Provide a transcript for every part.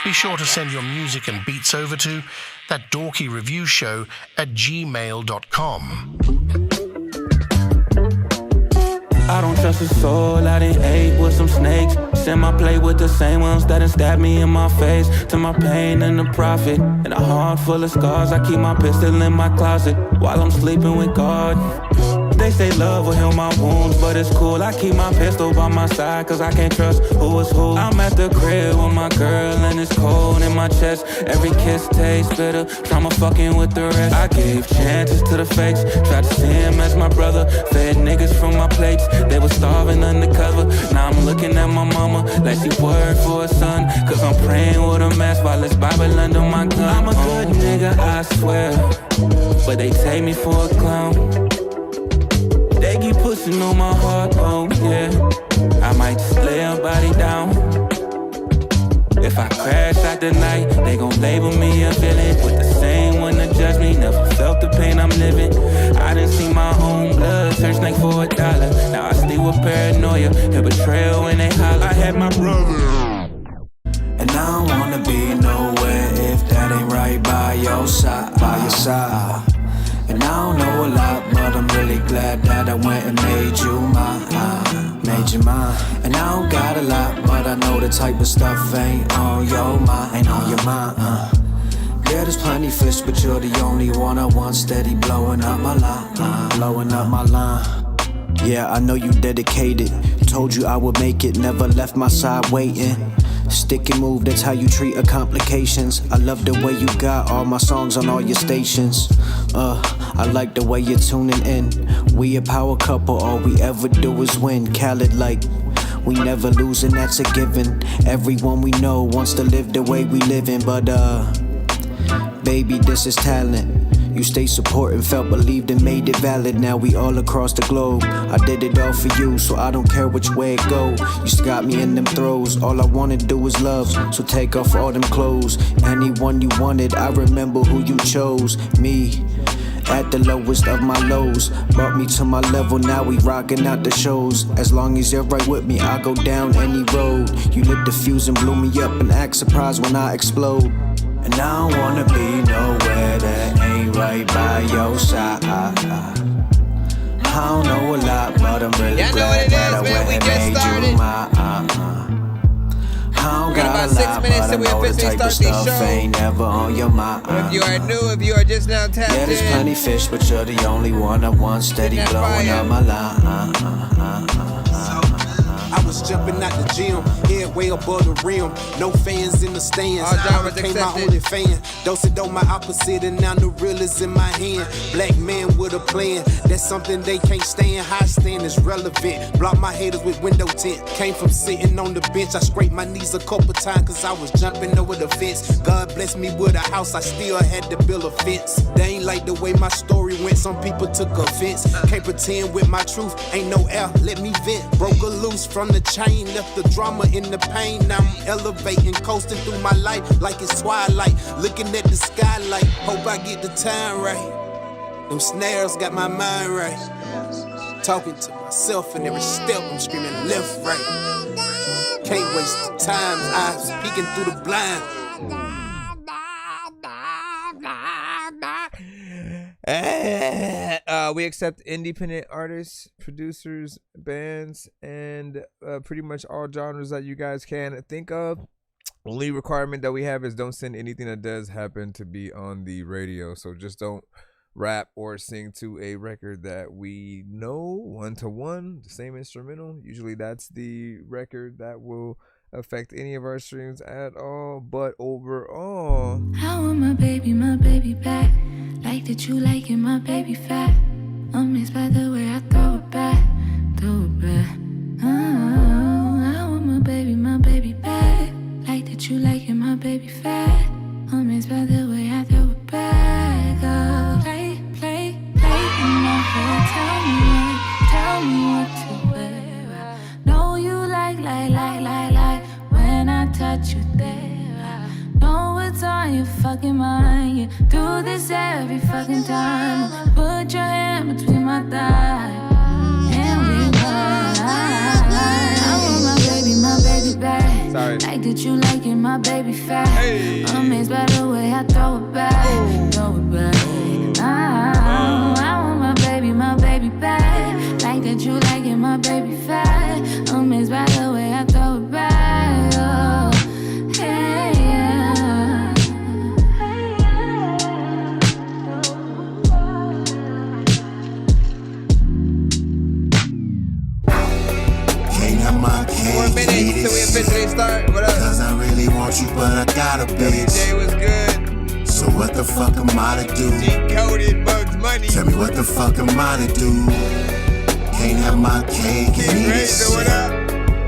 Be sure to send your music and beats over to ThatDorkyReviewShow at gmail.com. I don't trust a soul, I done ate with some snakes. Send my plate with the same ones that done stabbed me in my face. To my pain and the profit, and a heart full of scars. I keep my pistol in my closet while I'm sleeping with God. They say love will heal my wounds, but it's cool. I keep my pistol by my side, cause I can't trust who is who. I'm at the crib with my girl and it's cold in my chest. Every kiss tastes bitter, trauma fucking with the rest. I gave chances to the fakes, tried to see him as my brother. Fed niggas from my plates, they were starving undercover. Now I'm looking at my mama like she worked for a son, cause I'm praying with a mask while it's Bible under my gun. I'm a good nigga, I swear, but they take me for a clown. They keep pushing on my heart, oh yeah. I might just lay her body down. If I crash out the night, they gon' label me a villain. With the same one that judge me, never felt the pain I'm living. I done seen my own blood turn snake for $1. Now I sleep with paranoia, hear betrayal when they holler. I had my brother, and I don't wanna be nowhere if that ain't right by your side, And I don't know a lot, but I'm really glad that I went and made you mine. And I don't got a lot, but I know the type of stuff ain't on your mind, Yeah, there's plenty fish, but you're the only one I want steady blowing up my line, Yeah, I know you dedicated. Told you I would make it, never left my side waiting. Stick and move, that's how you treat complications. I love the way you got all my songs on all your stations. I like the way you're tuning in. We a power couple, all we ever do is win. Khaled like, we never lose and that's a given. Everyone we know wants to live the way we living, but baby, this is talent. You stay supporting, felt believed and made it valid. Now we all across the globe. I did it all for you, so I don't care which way it go. You still got me in them throws. All I wanna do is love, so take off all them clothes. Anyone you wanted, I remember who you chose. Me, at the lowest of my lows. Brought me to my level, now we rocking out the shows. As long as you're right with me, I go down any road. You lit the fuse and blew me up and act surprised when I explode. And I don't wanna be nowhere that ain't right by your side. I don't know a lot, but I'm really glad that I went and made you mine. I don't got a lot, but I know the type of stuff ain't never on your mind. If you are new, if you are just now tapped in, yeah, there's plenty fish, but you're the only one I want steady blowing up my line. I was jumping out the gym, head way above the rim. No fans in the stands. I became my only fan. Do my opposite, and now the real is in my hand. Black man with a plan, that's something they can't stand. High stand is relevant. Block my haters with window tint. Came from sitting on the bench. I scraped my knees a couple times cause I was jumping over the fence. God blessed me with a house, I still had to build a fence. They ain't like the way my story went, some people took offense. Can't pretend with my truth, ain't no air, let me vent. Broke a loose from the chain, left the drama in the pain. Now I'm elevating, coasting through my life like it's twilight. Looking at the skylight, hope I get the time right. Them snares got my mind right. Talking to myself in every step, I'm screaming left, right. Can't waste the time, eyes peeking through the blind. We accept independent artists, producers, bands, and pretty much all genres that you guys can think of. Only requirement that we have is don't send anything that does happen to be on the radio. So just don't rap or sing to a record that we know one-to-one, the same instrumental. Usually that's the record that will affect any of our streams at all. But overall, I want my baby back. Like that you liking my baby fat. Amazed by the way I throw it back. Oh, I want my baby back. Like that you liking my baby fat. Amazed by the way I throw it back. Oh, play in my head. Tell me what to wear. I know you like when I touch you there. Know what's on your fucking mind. You do this every fucking time. Put your hand baby fat. Amazed by the way I throw it back. Throw it back. I want my baby back. Like that you like it, my baby fat. Amazed by the way I throw it back. Oh, hey, yeah. Can't have my cake. 4 minutes till we officially start. What up? Cause I really want you, but I got a bitch. DJ was good. So what the fuck am I to do? Decoded Bugs Money. Tell me what the fuck am I to do? Can't have my cake and eat it What up?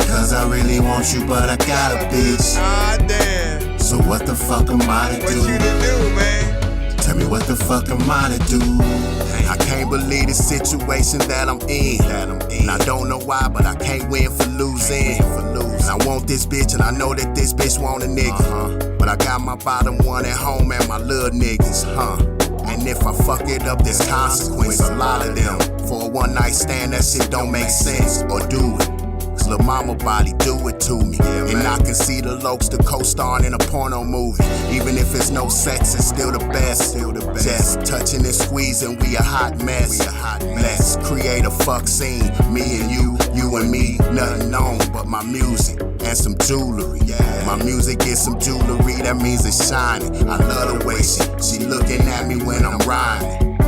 Cause I really want you, but I got a bitch. Ah, damn. So what the fuck am I to What do? you to do, man? Tell me what the fuck am I to do? I can't believe the situation that I'm in. And I don't know why, but I can't win for losing. And I want this bitch, and I know that this bitch want a nigga. But I got my bottom one at home and my little niggas, And if I fuck it up, there's consequence, a lot of them. For a one night stand, that shit don't make sense, or do it. Cause lil' mama body do it to me. And I can see the lokes to co-starring in a porno movie. Even if it's no sex, it's still the best. Just touching and squeezing, we a hot mess. Let's create a fuck scene. Me and you and me, nothing on but my music and some jewelry. My music is some jewelry, that means it's shining. I love the way she looking at me when I'm rhyming.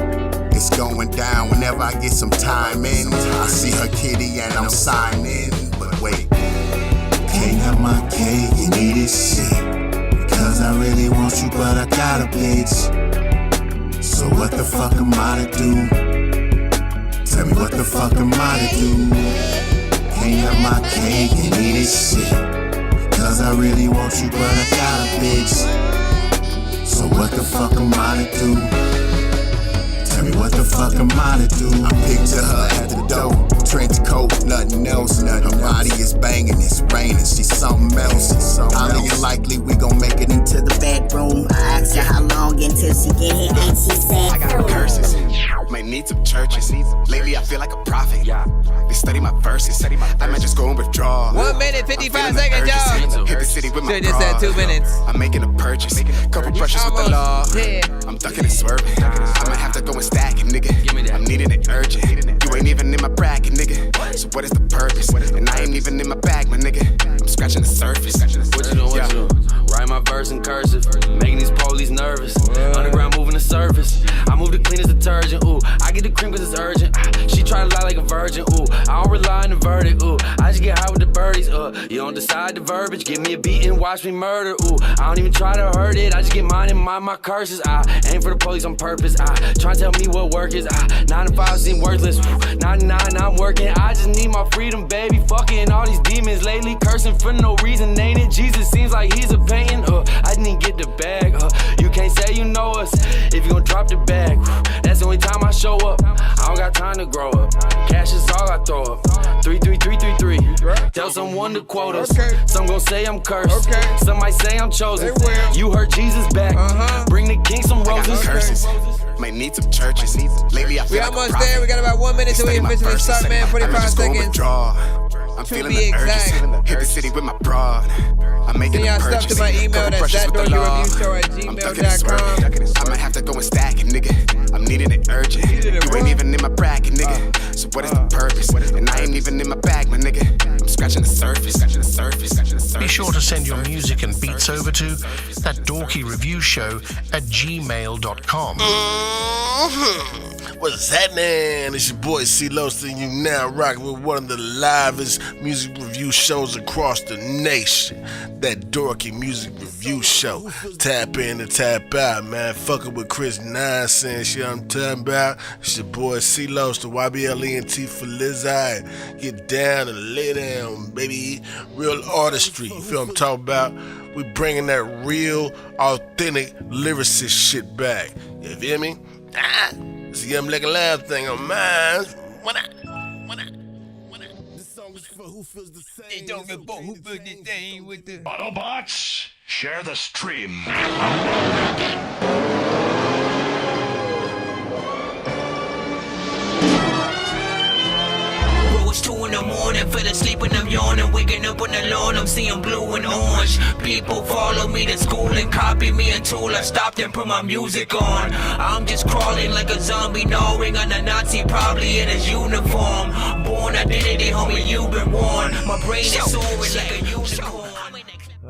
It's going down whenever I get some time in. I see her kitty and I'm signing. But wait, can't have my cake and eat this shit. Cause I really want you, but I got a bitch. So what the fuck am I to do? Tell me what the fuck am I to do? Can't have my cake and eat this shit. Cause I really want you, but I got a bitch. So what the fuck am I to do? Tell me what the fuck am I to do? I picture her at the door, trench coat, nothing else. Her body is banging, it's raining, she's something else. Highly unlikely we gon' make it into the bedroom. I asked her how long until she get here, and she said, I got curses, might need some churches. Lately I feel like a prophet. They study my verses, I might just go and withdraw. 1 minute, 55 seconds, y'all. Hit the city with my Should've just said 2 minutes. I'm making a purchase, couple pressures with the law. I'm ducking and swerving. I might have to go and stack it, nigga. I'm needing it urgent. You ain't even in my bracket, nigga. So what is the purpose? And I ain't even in my bag, my nigga. I'm scratching the surface. What you doing? Write my verse in cursive, making these police nervous. Underground moving the surface. I move the clean as detergent. Ooh, I get the cream cause it's urgent. She try to lie like a virgin. Ooh, I don't rely on the verdict. Ooh, I just get high with the birdies. You don't decide the verbiage. Give me a beat and watch me murder. Ooh, I don't even try to hurt it. I just get mine and mind my curses. I aim for the police on purpose. Try to tell me what work is. 9 to 5 seem worthless. 99 I'm working. I just need my freedom, baby. Fucking all these demons lately, cursing for no reason. Ain't it? Jesus seems like he's a painting. I didn't get the bag. You can't say you know us if you gon' drop the bag. That's the only time I show up. I don't got time to grow up. Cash is all I throw up. 33333. Tell someone to quote us. Some gon' say I'm cursed. Some might say I'm chosen. You heard Jesus back. Bring the king some roses. Curses. Might need some churches. Lately I feel like almost there. We got about 1 minute till we officially start, man. 45 seconds. I'm feeling the urgency. Hit the city with my broad. I'm making a purchase. Send your stuff to my email. That's ThatDorkyReviewShow@gmail.com. I might have to go and stack it, nigga. I'm needing it urgent. You ain't even in my bracket, nigga. So what is the purpose? And I ain't even in my bag, my nigga. I'm scratching the surface. Be sure to send your music and beats over to ThatDorkyReviewShow@gmail.com. What's happening? It's your boy C-Lo, and you now rocking with one of the livest music review shows across the nation. That Dorky Music Review Show. Tap in and tap out, man. Fucking with Chris nonsense, shit I'm talking about. It's your boy C-Lo, the YBLENT for Lizzie. Get down and lay down, baby. Real artistry, you feel what I'm talking about? We bringing that real, authentic lyricist shit back. You feel me? It's a Young Black and Loud thing on mine. This song is for who feels the same. They don't know who feels the same with the Autobots, share the stream. It's 2 in the morning. morning, fell asleep and I'm yawning, waking up on the lawn, I'm seeing blue and orange. People follow me to school and copy me until I stopped and put my music on. I'm just crawling like a zombie, gnawing on a Nazi, probably in his uniform. Born identity, homie, you've been warned. My brain is soaring like a unicorn.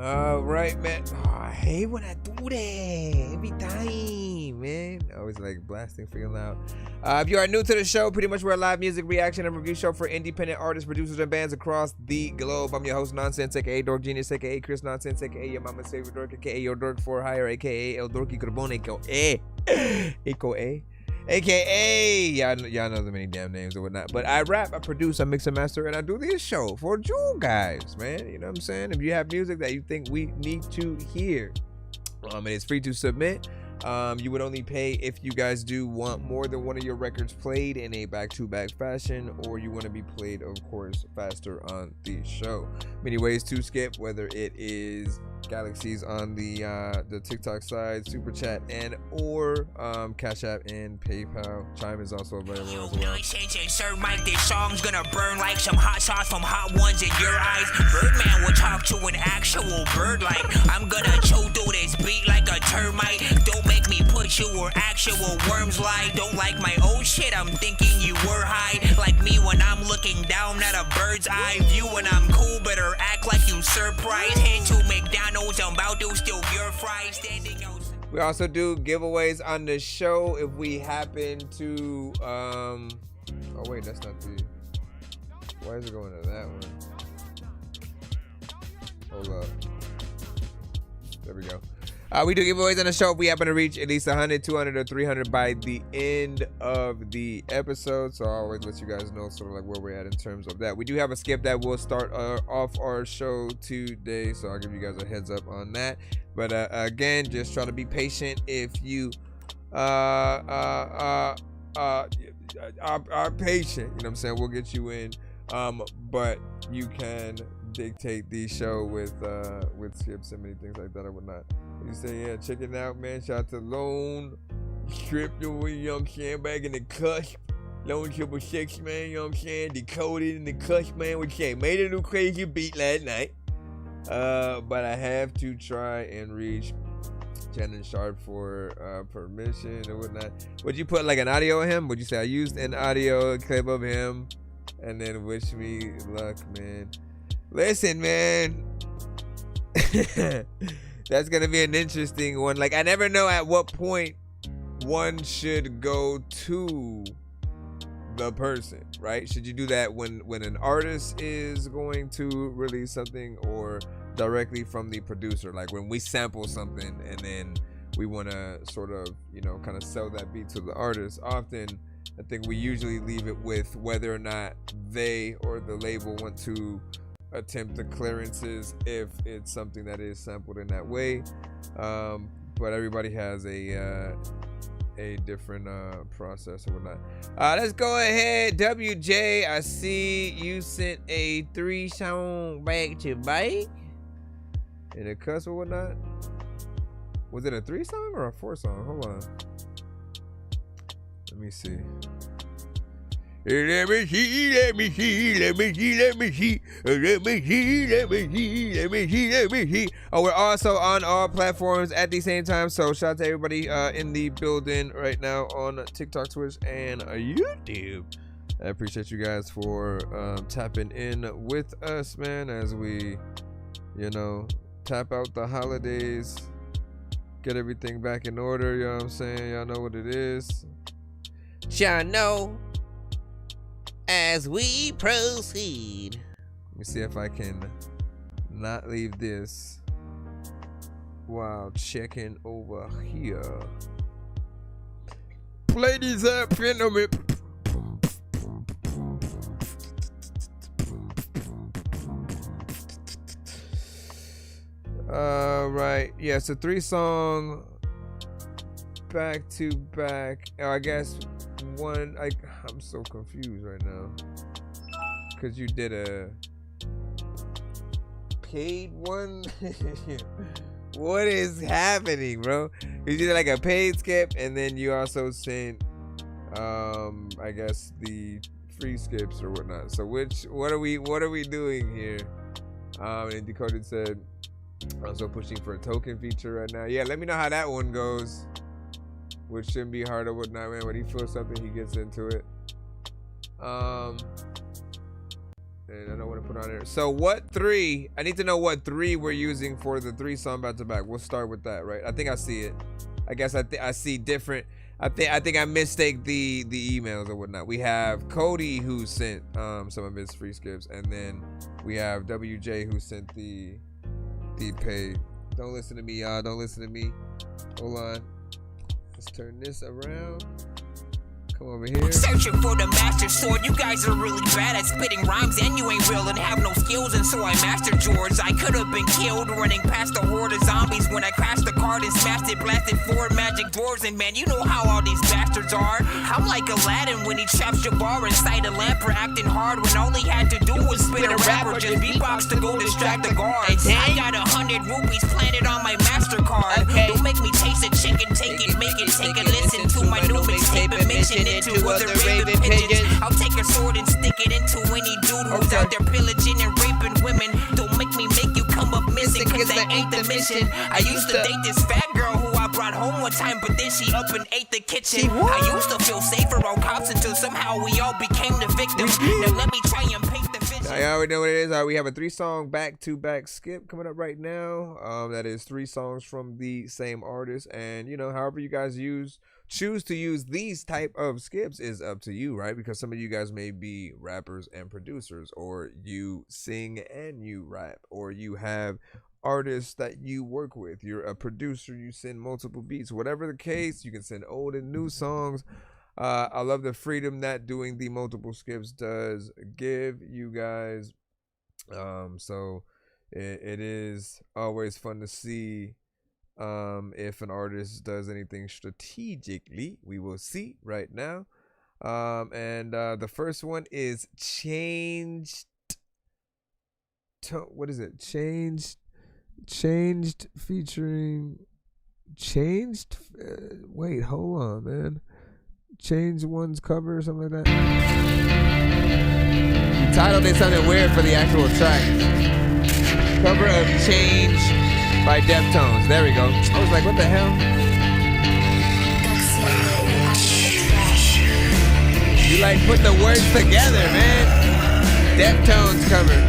All right, man. Oh, I hate when I do that every time, man. I always like blasting for you loud. If you are new to the show, pretty much we're a live music reaction and review show for independent artists, producers, and bands across the globe. I'm your host, Nonsense, aka Dork Genius, aka Chris Nonsense, aka your mama's favorite dork, aka your dork for hire, aka El Dorky Carbone, aka y'all know the many damn names or whatnot. But I rap, I produce, I mix and master, and I do this show for you guys, man. You know what I'm saying? If you have music that you think we need to hear, and it's free to submit. You would only pay if you guys do want more than one of your records played in a back-to-back fashion, or you want to be played, of course, faster on the show. Many ways to skip, whether it is Galaxies on the TikTok side, Super Chat, and or Cash App and PayPal. Chime is also available as well. Sir Mike, this song's gonna burn like some hot sauce from hot ones in your eyes. Birdman will talk to an actual bird like I'm gonna chew through this beat like a termite. Don't make me put you where actual worms lie. Don't like my old shit, I'm thinking you were high. Like me when I'm looking down at a bird's eye view. When I'm cool, better act like you surprised. Head to McDonald's, I'm about to steal your fries. Standing outside. We also do giveaways on the show if we happen to oh wait, that's not the, why is it going to that one? Hold up. There we go. We do giveaways on the show if we happen to reach at least 100, 200, or 300 by the end of the episode. So I always let you guys know sort of like where we're at in terms of that. We do have a skip that will start off our show today, so I'll give you guys a heads up on that. But again, just try to be patient. If you are patient, you know what I'm saying, we'll get you in. But you can dictate the show with skips and many things like that or whatnot. You say, yeah, check it out, man. Shout out to Lone Strip, you know what I'm saying, back in the cusp. Lone 666, man, you know what I'm saying? Decoded in the cusp, man, which made a new crazy beat last night. But I have to try and reach Shannon Sharp for permission and whatnot. Would you put like an audio of him? Would you say I used an audio clip of him and then wish me luck, man? Listen, man. That's gonna be an interesting one. Like, I never know at what point one should go to the person, right? Should you do that when an artist is going to release something, or directly from the producer, like when we sample something and then we want to sort of, you know, kind of sell that beat to the artist? Often I think we usually leave it with whether or not they or the label want to attempt the clearances if it's something that is sampled in that way. But everybody has a different process or whatnot. Let's go ahead. WJ, I see you sent a 3-song back to back in a cuss or whatnot. Was it a 3-song or a 4-song? Hold on, let me see. Let me see. Oh, we're also on all platforms at the same time. So shout out to everybody in the building right now on TikTok, Twitch, and YouTube. I appreciate you guys for tapping in with us, man, as we, you know, tap out the holidays, get everything back in order. You know what I'm saying? Y'all know what it is. Y'all know. As we proceed, let me see if I can not leave this while checking over here. Ladies and gentlemen, right, yeah, it's a 3-song back to back. I guess one, I'm so confused right now because you did a paid one. What is happening, bro? You did like a paid skip, and then you also sent I guess the free skips or whatnot. So what are we doing here? And Decoded said also pushing for a token feature right now. Yeah, let me know how that one goes. Which shouldn't be hard or whatnot, man. When he feels something, he gets into it. And I don't want to put on there. So what 3? I need to know what 3 we're using for the 3 song back to back. We'll start with that, right? I think I see it. I guess I see different. I think I mistake the emails or whatnot. We have Cody who sent some of his free skips, and then we have WJ who sent the paid. Don't listen to me, y'all. Don't listen to me. Hold on. Let's turn this around. Come over here. Searching for the master sword. You guys are really bad at spitting rhymes, and you ain't real and have no skills, and so I mastered yours. I could have been killed running past a horde of zombies when I crashed the card and smashed it, blasted 4 magic doors. And man, you know how all these bastards are. I'm like Aladdin when he traps Jabbar inside a lamp for acting hard when all he had to do was spit a rap or just beatbox to go distract the guards. I got 100 rupees planted on my MasterCard. Okay. Don't make me taste a chicken, take it, make it, take a listen to my new mixtape and mention it to other raven pigeons. I'll take a sword and stick it into any dude who's out there pillaging and raping women. Don't make me make you come up missing, cause that ain't the mission. I used to date this fat girl who I brought home one time, but then she up and ate the kitchen. I used to feel safer on cops until somehow we all became the victims. Now let me try and paint the vision. I already know what it is. We have a 3-song back-to-back skip coming up right now. That is 3 songs from the same artist, and you know, however you guys choose to use these type of skips is up to you, right? Because some of you guys may be rappers and producers, or you sing and you rap, or you have artists that you work with. You're a producer, you send multiple beats. Whatever the case, you can send old and new songs. I love the freedom that doing the multiple skips does give you guys. So it is always fun to see if an artist does anything strategically. We will see right now. And the first one is Changed. What is it? Changed featuring Changed. Wait, hold on, man. Changed One's cover or something like that. The title did something weird for the actual track. Cover of Change by Deftones. There we go. I was like, what the hell? You like put the words together, man. Deftones cover.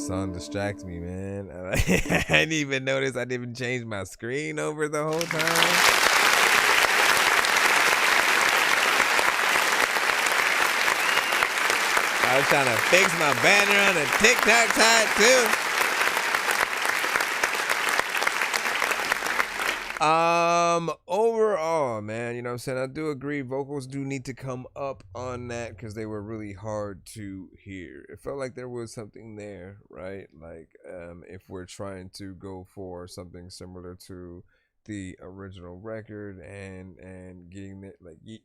song distracts me, man. I didn't even notice I didn't even change my screen over the whole time. I was trying to fix my banner on the TikTok side too. Overall, man, you know what I'm saying? I do agree vocals do need to come up on that because they were really hard to hear. It felt like there was something there, right? Like, if we're trying to go for something similar to the original record and getting it, like, you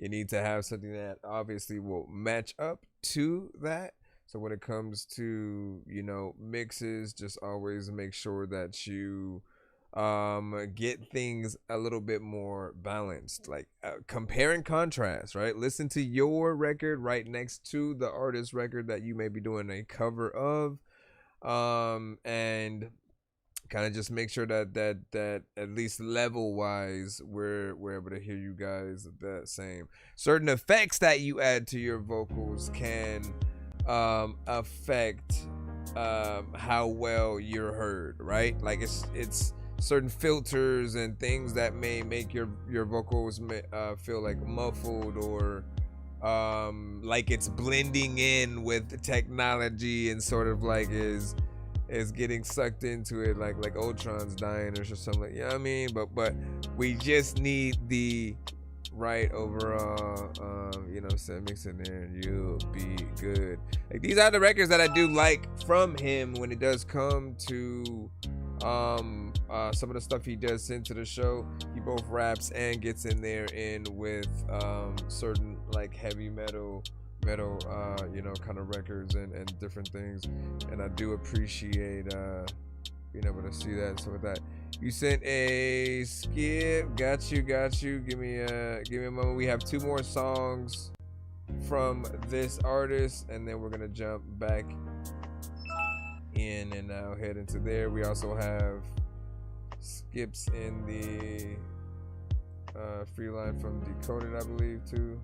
need to have something that obviously will match up to that. So when it comes to, you know, mixes, just always make sure that you get things a little bit more balanced, like compare and contrast, right? Listen to your record right next to the artist's record that you may be doing a cover of, and kind of just make sure that at least level wise we're able to hear you guys the same. Certain effects that you add to your vocals can affect how well you're heard, right? Like it's certain filters and things that may make your vocals feel like muffled or like it's blending in with the technology and sort of like is getting sucked into it, like Ultron's dying or something, like, you know what I mean? But we just need the right overall, you know what I'm saying, mix in there and you'll be good. Like, these are the records that I do like from him when it does come to some of the stuff he does send to the show. He both raps and gets in there with certain like heavy metal you know, kind of records and different things, and I do appreciate being able to see that. So with that, you sent a skip. Got you. Give me a moment. We have 2 more songs from this artist, and then we're gonna jump back in and now head into there. We also have skips in the free line from Decoded, I believe, too.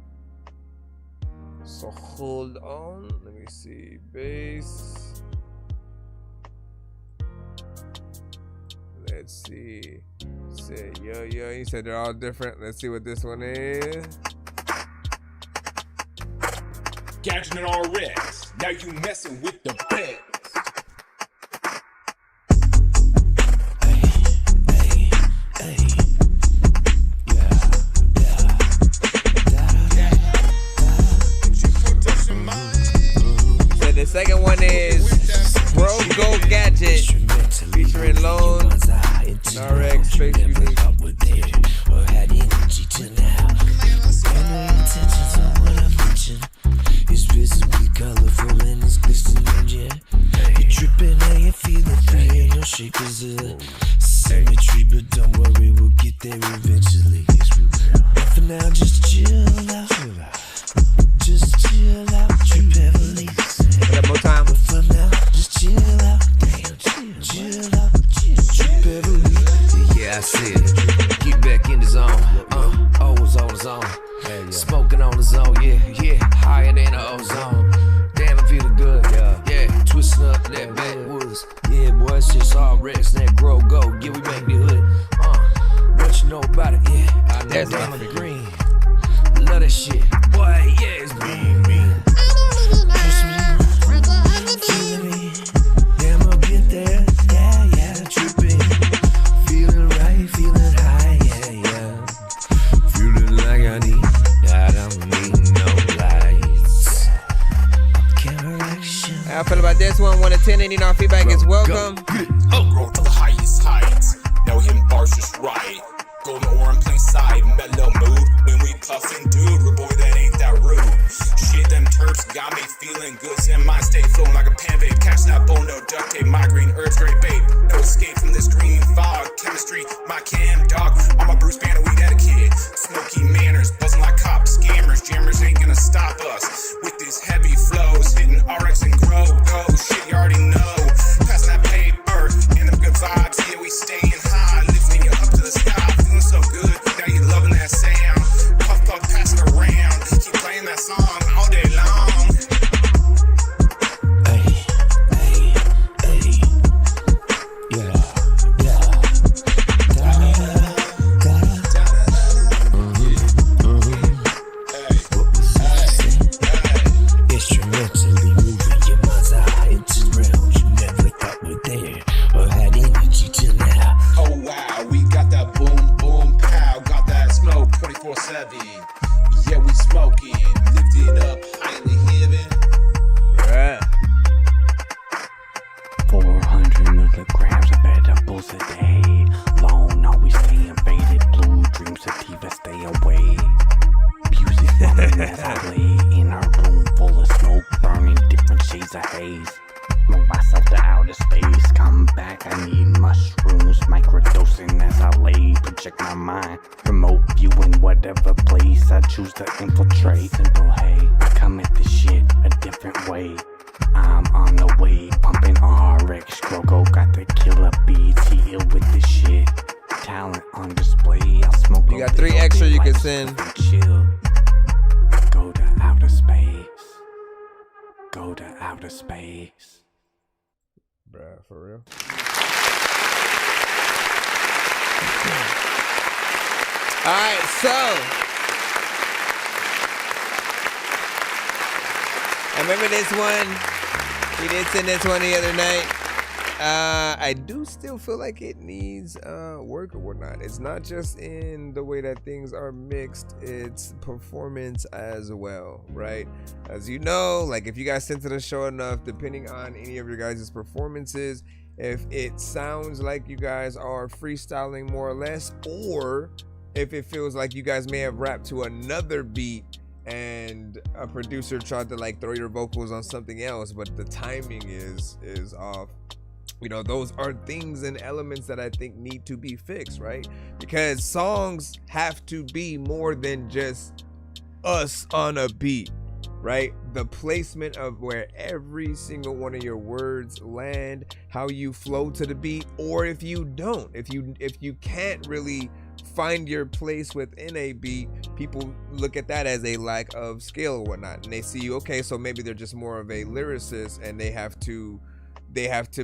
So hold on, let me see. Bass. Let's see. Said yo. He said they're all different. Let's see what this one is. Gadget and RX. Now you messing with the best. The second one is Bro Go Gadget featuring Lone RX Space Unique. It's visibly colorful and it's glistening, yeah. You're tripping and you feel it free in your shape, cause symmetry, but don't worry, we'll get there eventually. But for now, just chill out. Just chill out, trip heavily. One more time. But for now, just chill out. Chill out, trip heavily. Yeah, I see it. Get back in the zone. Always on the zone. Smoking on the zone, yeah. Higher than the ozone. Damn, I'm feeling good. Yeah. Twisting up that backwoods. Yeah, boy, it's just RX, that grow go. Yeah, we make the hood. What you know about it? Yeah, I know down the green. Love that shit. Boy, yeah, it's mean. Push me. Feeling me. Damn, I'll get there. Yeah. Tripping. Feeling right, feeling high. Yeah. Feeling like I need. I don't need no lights. Counteraction. How I feel about this one? 1 to 10, any non feedback is welcome. Grow to the highest heights. Now hitting bars just right. Golden ore in plain sight, mellow mood. When we puffin', dude, boy, that ain't that rude. Shit, them terps got me feeling good. And my state flowing like a pan babe. Catch that bone, no duct tape, my green herbs, great babe. No escape from this green fog. Chemistry, my cam dog. I'm a Bruce Banner, we that a kid. Smoky manners, buzzing like cops, scammers. Jammers ain't gonna stop us. With these heavy flows, hitting RX and grow. Go, shit, you already know. Passing that paper, and them good vibes. Yeah, we staying high, lifting you up to the sky. So good, now you loving that sound. Puff, pass it around. Keep playing that song all day long. is a haze. Move myself to outer space. Come back, I need mushrooms. Microdosing as I lay. Project my mind. Remote viewing whatever place I choose to infiltrate. Simple, hey, I come at this shit a different way. I'm on the way, pumping RX. Grogo got the killer beats. He ill with this shit. Talent on display. I'll smoke. You got 3 extra you can send. Chill. Go to outer space. Go to outer space. Bruh, for real. Alright, so I remember this one. We did send this one the other night. I do still feel like it needs work or whatnot. It's not just in the way that things are mixed, it's performance as well, right? As you know, like if you guys sent to the show enough, depending on any of your guys' performances, if it sounds like you guys are freestyling more or less, or if it feels like you guys may have rapped to another beat and a producer tried to like throw your vocals on something else, but the timing is off. You know, those are things and elements that I think need to be fixed, right? Because songs have to be more than just us on a beat, right? The placement of where every single one of your words land, how you flow to the beat, or if you don't, if you can't really find your place within a beat, people look at that as a lack of skill or whatnot, and they see, okay, so maybe they're just more of a lyricist, and they have to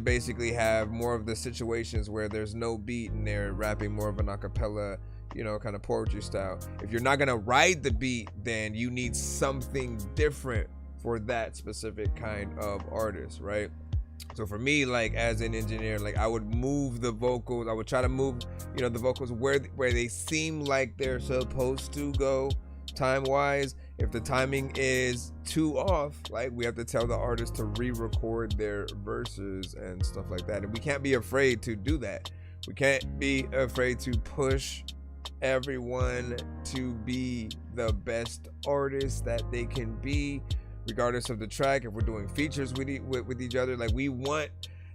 basically have more of the situations where there's no beat and they're rapping more of an acapella, you know, kind of poetry style. If you're not gonna ride the beat, then you need something different for that specific kind of artist, right? So for me, like as an engineer, like I would move the vocals, I would try to move, you know, the vocals where they seem like they're supposed to go time-wise. If the timing is too off, like we have to tell the artist to re-record their verses and stuff like that. And we can't be afraid to do that. We can't be afraid to push everyone to be the best artist that they can be, regardless of the track. If we're doing features with each other, like we want,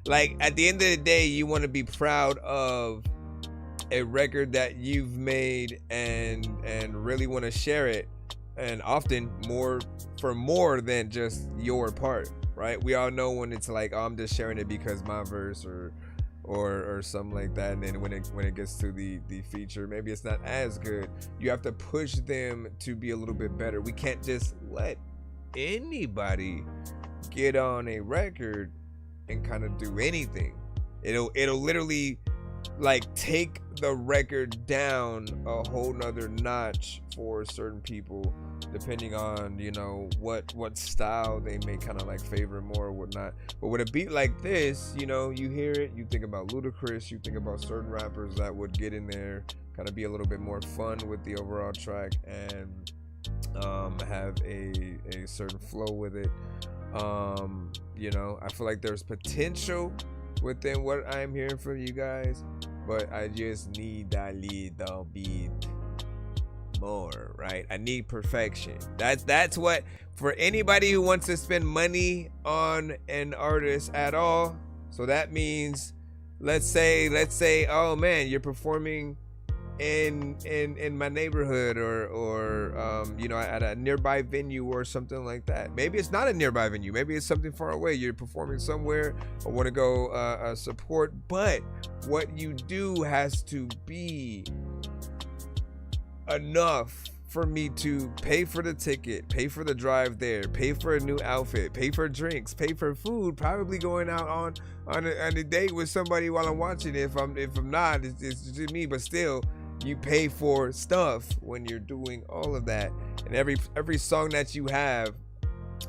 like at the end of the day, you want to be proud of a record that you've made and really want to share it, and often more than just your part, right? We all know when it's like, oh, I'm just sharing it because my verse or something like that, and then when it gets to the feature, maybe it's not as good. You have to push them to be a little bit better. We can't just let anybody get on a record and kind of do anything. It'll literally like take the record down a whole nother notch for certain people, depending on, you know, what style they may kind of like favor more or whatnot. But with a beat like this, you know, you hear it, you think about Ludacris, you think about certain rappers that would get in there, kind of be a little bit more fun with the overall track, and have a certain flow with it. You know, I feel like there's potential within what I'm hearing from you guys, but I just need that little bit more, right? I need perfection. That's what, for anybody who wants to spend money on an artist at all. So that means, let's say, oh man, you're performing in my neighborhood or you know, at a nearby venue or something like that. Maybe it's not a nearby venue, maybe it's something far away. You're performing somewhere, I want to go support, but what you do has to be enough for me to pay for the ticket, pay for the drive there, pay for a new outfit, pay for drinks, pay for food, probably going out on a date with somebody while I'm watching it. If I'm not, it's just me, but still, you pay for stuff when you're doing all of that. And every song that you have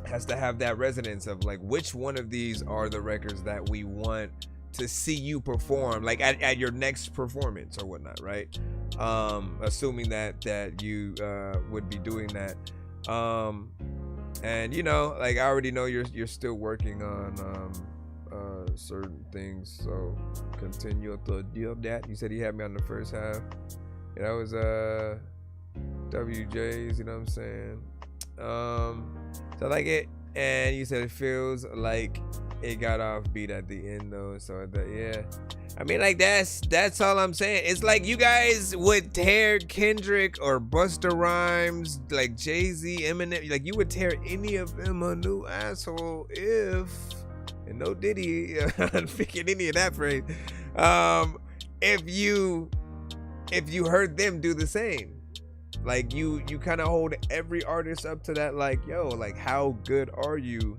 has to have that resonance of like, which one of these are the records that we want to see you perform, like at your next performance or whatnot, right? Assuming that you would be doing that. And you know, like I already know you're still working on certain things, so continue to do that. You said he had me on the first half. Yeah, that was WJ's, you know what I'm saying? So like it And you said it feels like it got off beat at the end though. So yeah. I mean, like that's all I'm saying. It's like you guys would tear Kendrick or Busta Rhymes, like Jay-Z, Eminem, like you would tear any of them a new asshole if, and no Diddy, I'm picking any of that phrase. If you heard them do the same. Like you kind of hold every artist up to that, like, yo, like how good are you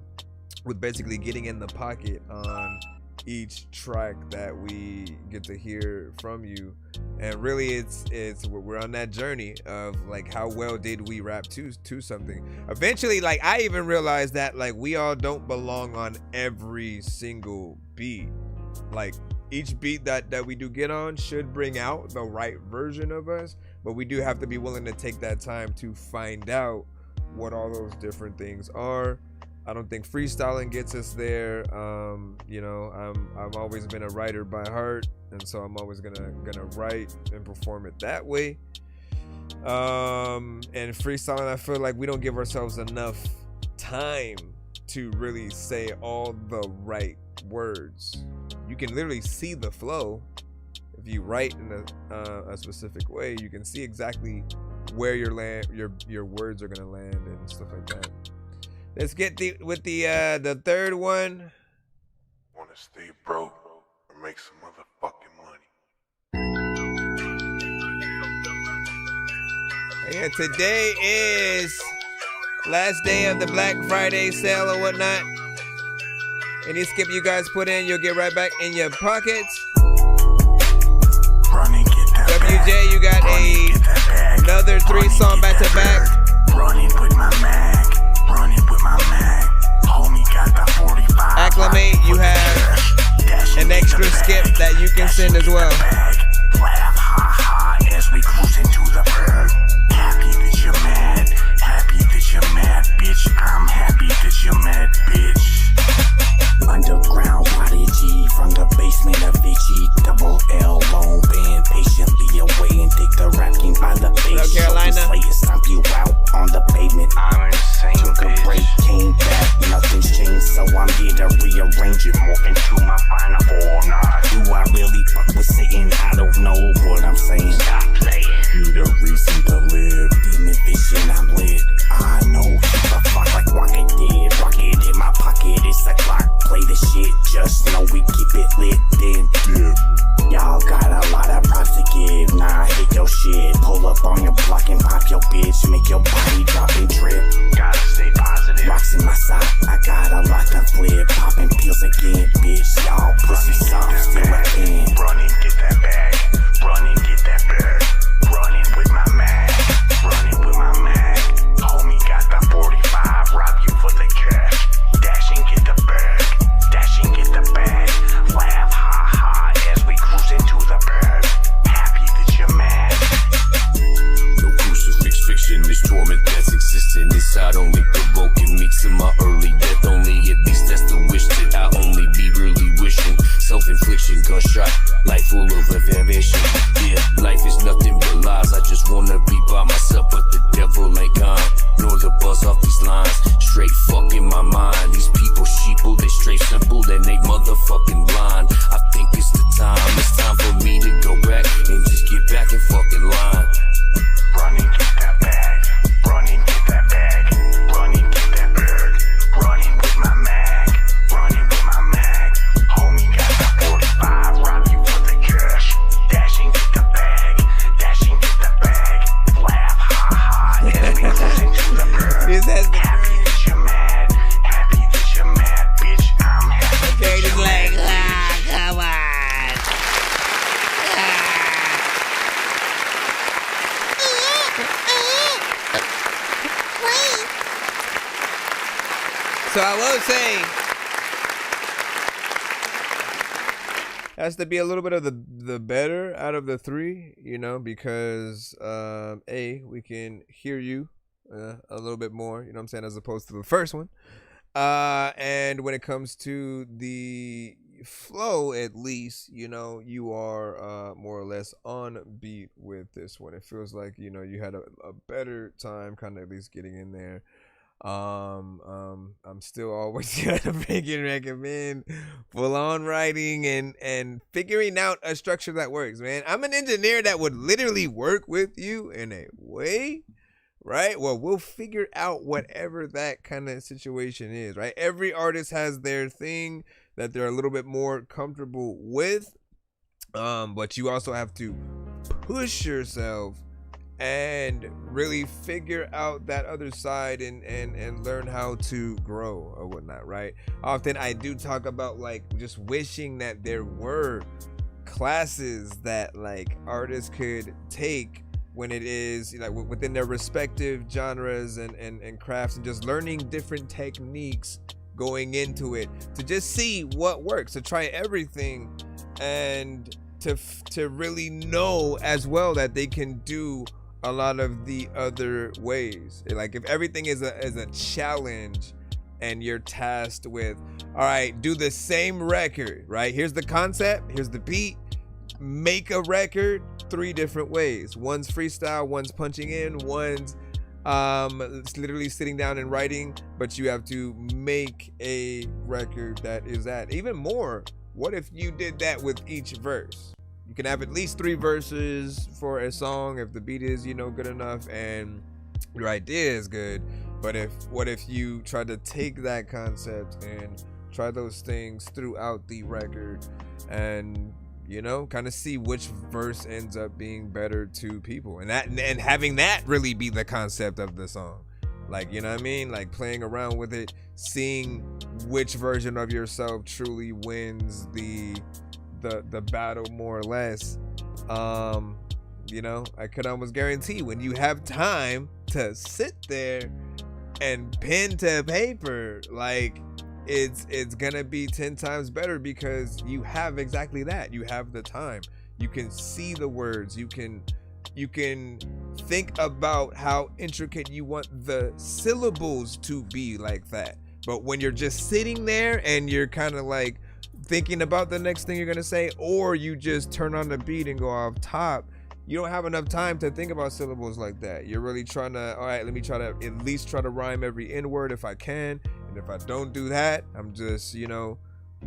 with basically getting in the pocket on each track that we get to hear from you. And really it's we're on that journey of like how well did we rap to something. Eventually, like I even realized that like we all don't belong on every single beat. Like each beat that we do get on should bring out the right version of us, but we do have to be willing to take that time to find out what all those different things are. I don't think freestyling gets us there. You know, I've always been a writer by heart, and so I'm always gonna write and perform it that way. And freestyling, I feel like we don't give ourselves enough time to really say all the right words. You can literally see the flow if you write in a specific way. You can see exactly where your words are gonna land and stuff like that. Let's get with the third one. Wanna stay broke or make some motherfucking money. Yeah, today is last day of the Black Friday sale or whatnot. Any skip you guys put in, you'll get right back in your pockets. WJ, you got another 3-song back to back. Running with my mag. Running with my mag. Homie got the 45. Acclimate, you have an extra skip that you can send as well. Laugh, ha, ha, as we cruise into the bird. Happy that you're mad. Happy that you're mad, bitch. I'm happy that you're mad, bitch. Underground prodigy from the basement of Vichy. Double L, long band, patiently awaiting. Take the rap king by the face. Carolina. Slay it, stomp you out on the pavement. I'm insane. Took a break, came back, nothing's changed, so I'm here to rearrange it. Morph into my final form. Nah, do I really fuck with Satan? I don't know what I'm saying. Stop playing. Need a reason to live. Demon vision, I'm lit. I know. Keep a fuck like Rocket did. Rocket in my pocket, it's a clock. Play the shit, just know we keep it lit. Then y'all got a lot of props to give. Nah, hit your shit. Pull up on your block and pop your bitch. Make your body drop and trip. Gotta stay positive. Rocks in my sock, I got a lot to flip. Popping pills again, bitch. Y'all pussy soft, still a fan. Running, get that bag. Running, get that bag. Running with my mag. Running with my mag. Homie got the 45. Rob you for the cash. Dash and get the bag. Dash and get the bag. Laugh, ha, ha, as we cruise into the bag. Happy that you're mad. No crucifix fiction, this torment that's existing inside only provoking me to my early death only. At least that's the wish that I only be really wishing. Self-infliction, gunshot, life full of evaluation. Yeah, life is nothing but lies. I just wanna be by myself, but the devil ain't kind. Nor the buzz off these lines. Straight fuck in my mind. These people sheeple, they straight simple, then they motherfucking blind. I think it's the time. It's time for me to go back and just get back in fucking line. Running, get that bag. Running, get that bag. Running, get that bird. Running with my mag. Running with my mag. Homie got the 45. Rob you for the cash. Dashing, get the bag. Dashing, get the bag. Laugh, ha, ha, as we cruise into the bird. Happy that you're mad. Happy that you're mad, bitch. I'm happy that you're mad. Come on. So I will say, has to be a little bit of the better out of the three, you know, because we can hear you a little bit more, you know what I'm saying, as opposed to the first one. And when it comes to the flow, at least, you know, you are more or less on beat with this one. It feels like, you know, you had a better time kind of at least getting in there. I'm still always gonna freaking recommend full on writing and figuring out a structure that works, man. I'm an engineer that would literally work with you in a way, right? Well, we'll figure out whatever that kind of situation is, right? Every artist has their thing that they're a little bit more comfortable with, but you also have to push yourself and really figure out that other side and learn how to grow or whatnot, right? Often I do talk about like just wishing that there were classes that like artists could take when it is like within their respective genres and crafts, and just learning different techniques going into it to just see what works, to try everything and to really know as well that they can do a lot of the other ways. Like if everything is a challenge and you're tasked with, all right, do the same record, right? Here's the concept, here's the beat, make a record 3 different ways. One's freestyle, one's punching in, one's literally sitting down and writing, but you have to make a record that is that. Even more, what if you did that with each verse? You can have at least 3 verses for a song if the beat is, good enough and your idea is good. But what if you try to take that concept and try those things throughout the record and, kind of see which verse ends up being better to people, and having that really be the concept of the song. Like, you know what I mean? Like playing around with it, seeing which version of yourself truly wins the battle more or less. I could almost guarantee when you have time to sit there and pen to paper, like it's gonna be 10 times better because you have exactly that. You have the time. You can see the words. You can think about how intricate you want the syllables to be like that. But when you're just sitting there and you're kind of like thinking about the next thing you're gonna say, or you just turn on the beat and go off top, you don't have enough time to think about syllables like that. You're really trying to, all right, let me try to at least try to rhyme every N word if I can, and if I don't do that, I'm just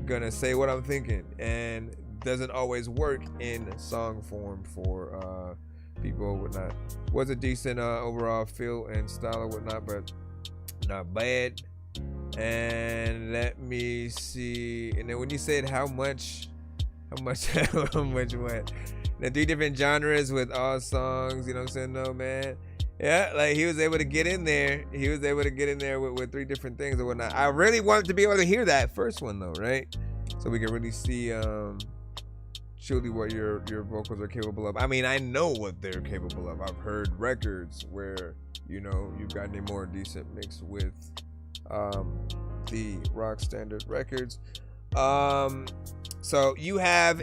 gonna say what I'm thinking, and it doesn't always work in song form for people or whatnot. Was a decent overall feel and style or whatnot, but not bad. And let me see. And then when you said how much what? The 3 different genres with all songs, you know what I'm saying? No, man. Yeah, like he was able to get in there. He was able to get in there with 3 different things or whatnot. I really wanted to be able to hear that first one though, right? So we can really see truly what your vocals are capable of. I mean, I know what they're capable of. I've heard records where, you've gotten a more decent mix with the rock standard records. So you have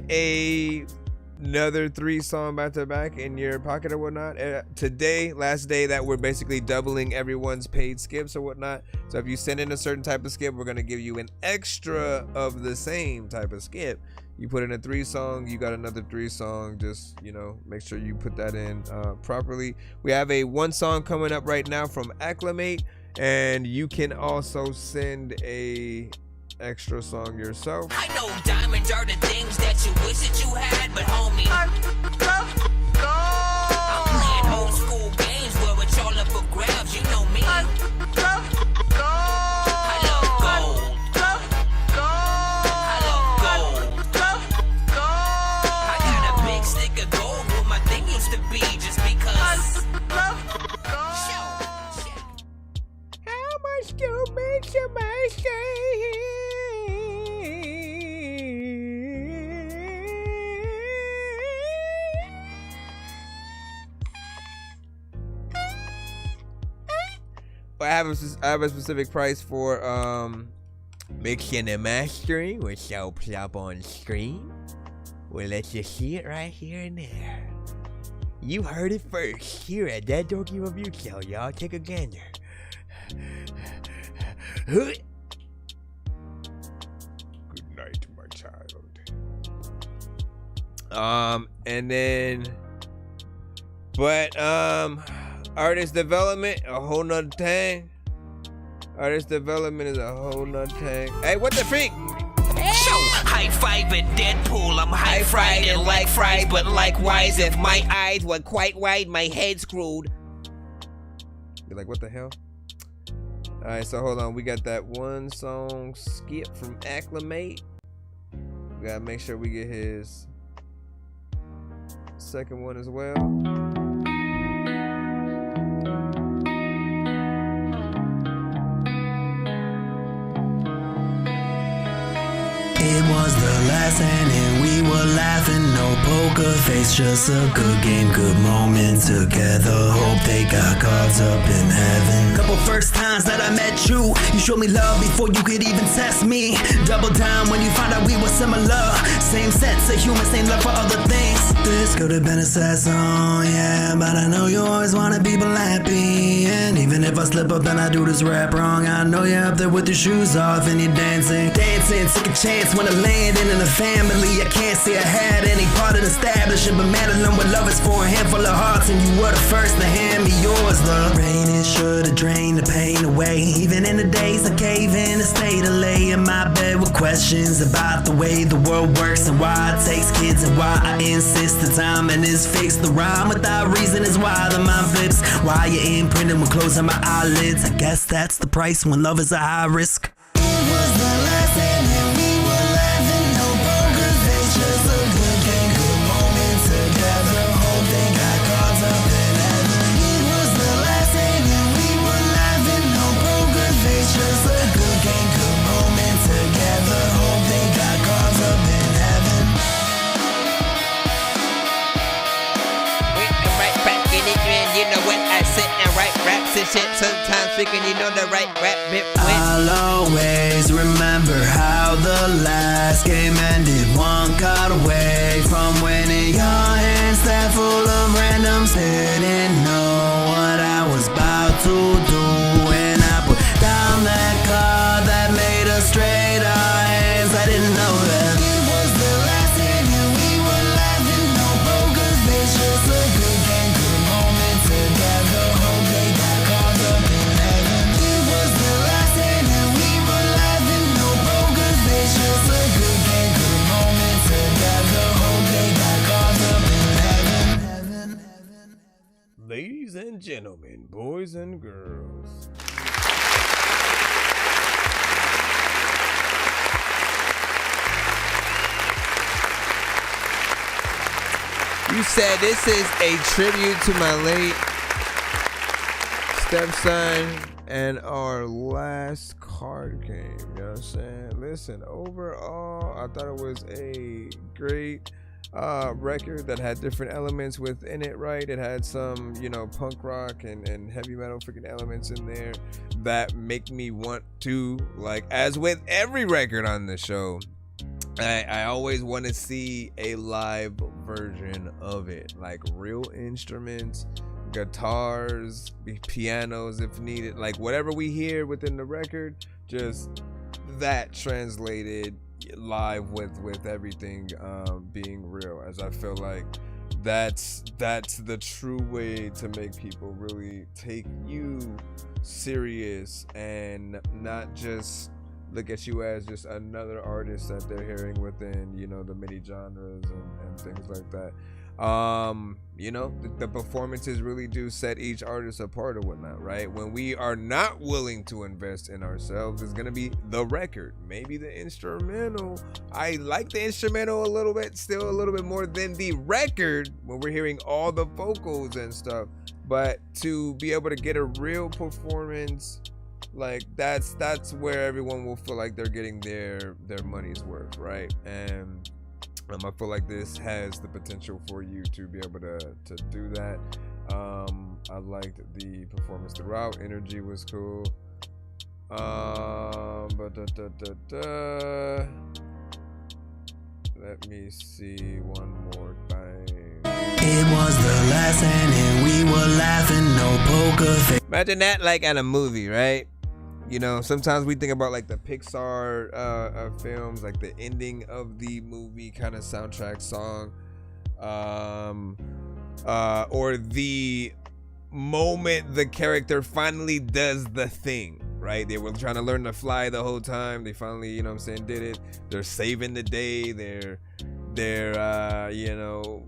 another 3 song back to back in your pocket or whatnot. Today, last day that we're basically doubling everyone's paid skips or whatnot. So if you send in a certain type of skip, we're gonna give you an extra of the same type of skip. You put in a 3 song, you got another 3 song. Just make sure you put that in properly. We have a 1 song coming up right now from Acclimate, and you can also send a extra song yourself. I know diamonds are the things that you wish that you had, but homie, I'm playing old school games where it's all up for grabs. You know me. I love gold. I got a big stick of gold where my thing used to be, just because. How much to make your master? I have a specific price for mixing and mastering, which I'll plop on screen. We'll let you see it right here and there. You heard it first here at That Dorky Review Show, y'all. Take a gander. Good night, my child. And then, but artist development, a whole nother thing. Artist development is a whole nut tank. Hey, what the freak? So, high five at Deadpool. I'm high fried and like fries, but likewise, if my eyes were quite wide, my head screwed. You're like, what the hell? Alright, so hold on. We got that one song skip from Acclimate. We gotta make sure we get his second one as well. It was the last hand and we were laughing, no poker face, just a good game, good moment together. Hope they got cards up in heaven. Couple first times that I met you, you showed me love before you could even test me. Double down when you found out we were similar. Same sense of humor, same love for other things. This could have been a sad song, yeah, but I know you always wanted people happy. And even if I slip up and I do this rap wrong, I know you're up there with your shoes off and you're dancing. Dancing, took a chance when I landed in a family. I can't say I had any part in establishing, but man, I know what love is for. A handful of hearts, and you were the first to hand me yours. The rain, it should have drained the pain away. Even in the days I cave in and stay to lay in my bed with questions about the way the world works and why it takes kids and why I insist the timing is fixed. The rhyme without reason is why the mind flips. Why you imprinting when closing my eyelids. I guess that's the price when love is a high risk. It was the last thing and we were laughing, no poker face, just a good game, good moment together. Hope they got cards up in heaven. It was the last thing and we were laughing, no poker face, just a good game, good moment together. Hope they got cards up in heaven. Wait, right back in it, man. You know what? I sit and write raps and shit. Sometimes freaking you know the right rap bit went. I'll always remember how the last game ended. One card away from winning. Your hands that full of randoms. Didn't know what I was about to do when I put down that card that made us trade our hands. I didn't know that. It was the last thing and we were laughing. No poker face, just a good game, good moment together. Hope they got cards up in heaven. It was the last thing and we were laughing. No poker face, just a good game, good moment together. Hope they got cards up in heaven. Ladies and gentlemen, boys and girls. You said this is a tribute to my late stepson and our last card game. You know what I'm saying? Listen, overall, I thought it was a great record that had different elements within it, right? It had some, you know, punk rock and heavy metal freaking elements in there that make me want to, like, as with every record on the show, I always want to see a live version of it, like real instruments, guitars, pianos if needed, like whatever we hear within the record, just that translated live with everything being real, as I feel like that's the true way to make people really take you serious and not just look at you as just another artist that they're hearing within, you know, the many genres and things like that. You know, the performances really do set each artist apart or whatnot, right? When we are not willing to invest in ourselves, it's gonna be the record, maybe the instrumental. I like the instrumental a little bit, still a little bit more than the record when we're hearing all the vocals and stuff. But to be able to get a real performance, like that's where everyone will feel like they're getting their money's worth, right? And I feel like this has the potential for you to be able to do that. I liked the performance throughout. Energy was cool. Let me see one more thing. It was the last hand and we were laughing, no poker face. Imagine that like at a movie, right? You know, sometimes we think about like the Pixar films, like the ending of the movie kind of soundtrack song, or the moment the character finally does the thing, right? They were trying to learn to fly the whole time. They finally, you know what I'm saying, did it. They're saving the day. They're you know,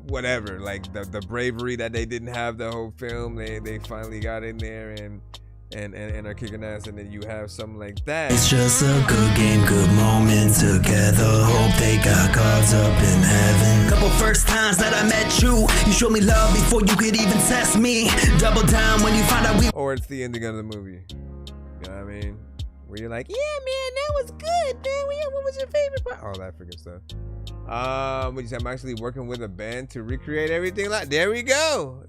whatever, like the bravery that they didn't have the whole film. They finally got in there and are kicking ass, and then you have something like that. It's just a good game, good moment together. Hope they got cards up in heaven. Couple first times that I met you, you showed me love before you could even test me. Double down when you find out we. Or it's the ending of the movie. You know what I mean? Where you're like, yeah, man, that was good, man. What was your favorite part? All that freaking stuff. What you said? I'm actually working with a band to recreate everything. Like, there we go,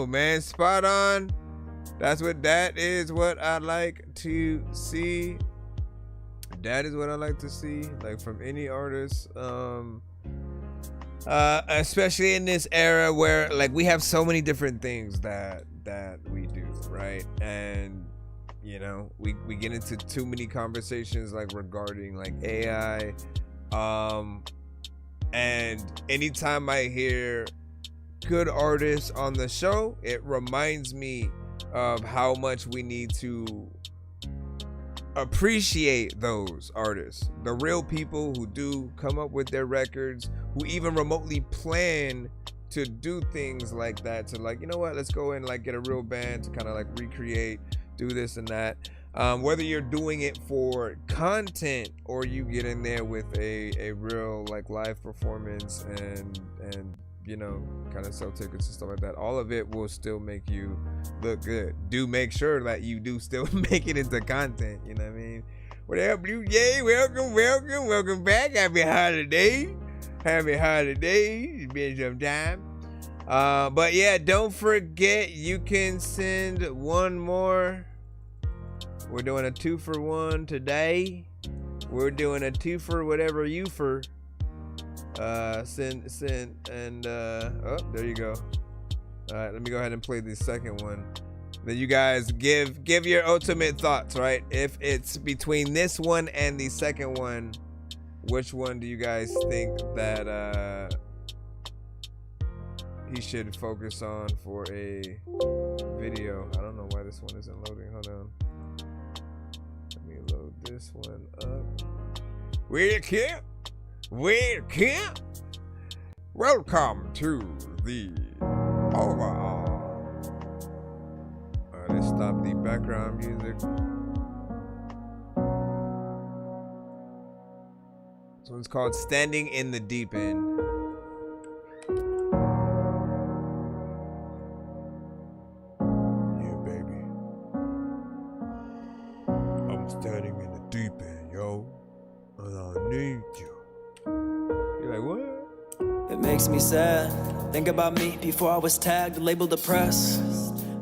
man. Spot on. That is what I like to see. That is what I like to see, like, from any artist. Especially in this era where, like, we have so many different things that we do, right? And you know, we get into too many conversations, like, regarding, like, AI. And anytime I hear good artists on the show, it reminds me of how much we need to appreciate those artists, the real people who do come up with their records, who even remotely plan to do things like that, to, like, you know what, let's go and, like, get a real band to kind of, like, recreate, do this and that. Whether you're doing it for content or you get in there with a real, like, live performance and you know, kind of sell tickets and stuff like that, all of it will still make you look good. Do make sure that you do still make it into content, you know what I mean? What up, Blue Jay? Welcome back. Happy holiday. It's been some time. But yeah, don't forget, you can send one more. We're doing a 2-for-1 today. We're doing a 2 for whatever you for. Send and oh, there you go. All right, let me go ahead and play the second one. Then you guys give your ultimate thoughts, right? If it's between this one and the second one, which one do you guys think that he should focus on for a video? I don't know why this one isn't loading. Hold on. Let me load this one up. Welcome to the overall. Alright, let's stop the background music. This one's called Standing in the Deep End. Yeah, baby. I'm standing in the deep end, yo. And I need you. You're like, what? It makes me sad. Think about me before I was tagged, labeled depressed.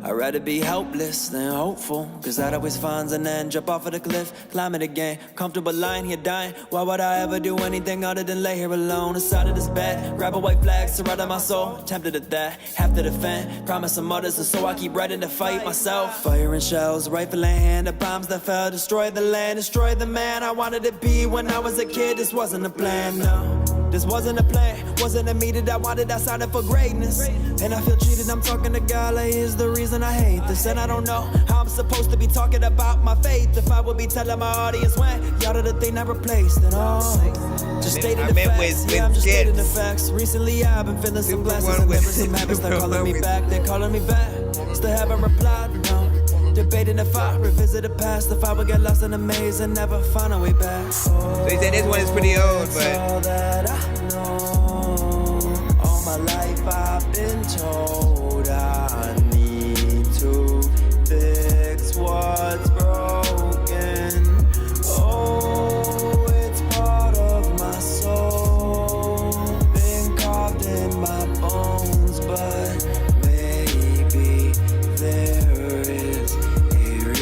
I'd rather be helpless than hopeful, cause that always finds an end. Jump off of the cliff, climb it again. Comfortable lying here dying. Why would I ever do anything other than lay here alone inside of this bed? Grab a white flag, surrounded my soul. Tempted at that, have to defend. Promise some others, and so I keep ready to fight myself. Fire and shells, rifle in hand. The bombs that fell, destroy the land, destroy the man I wanted to be when I was a kid. This wasn't a plan, no. This wasn't a plan, wasn't a me that I wanted, I signed up for greatness. And I feel cheated, I'm talking to God, like, is the reason I hate this. And I don't know how I'm supposed to be talking about my faith if I would be telling my audience when y'all are the thing I replaced at all. Just stating the facts, yeah, I'm just stating the facts. Recently I've been feeling some glasses and living some habits. They're calling me back, they're calling me back. Still haven't replied, no. Debating if I revisit the past, if I would get lost in a maze and never find a way back. So he said this one is pretty old, but all that I know. All my life I've been told I need to fix what's broken. Oh, it's part of my soul, been carved in my bones, but maybe there is a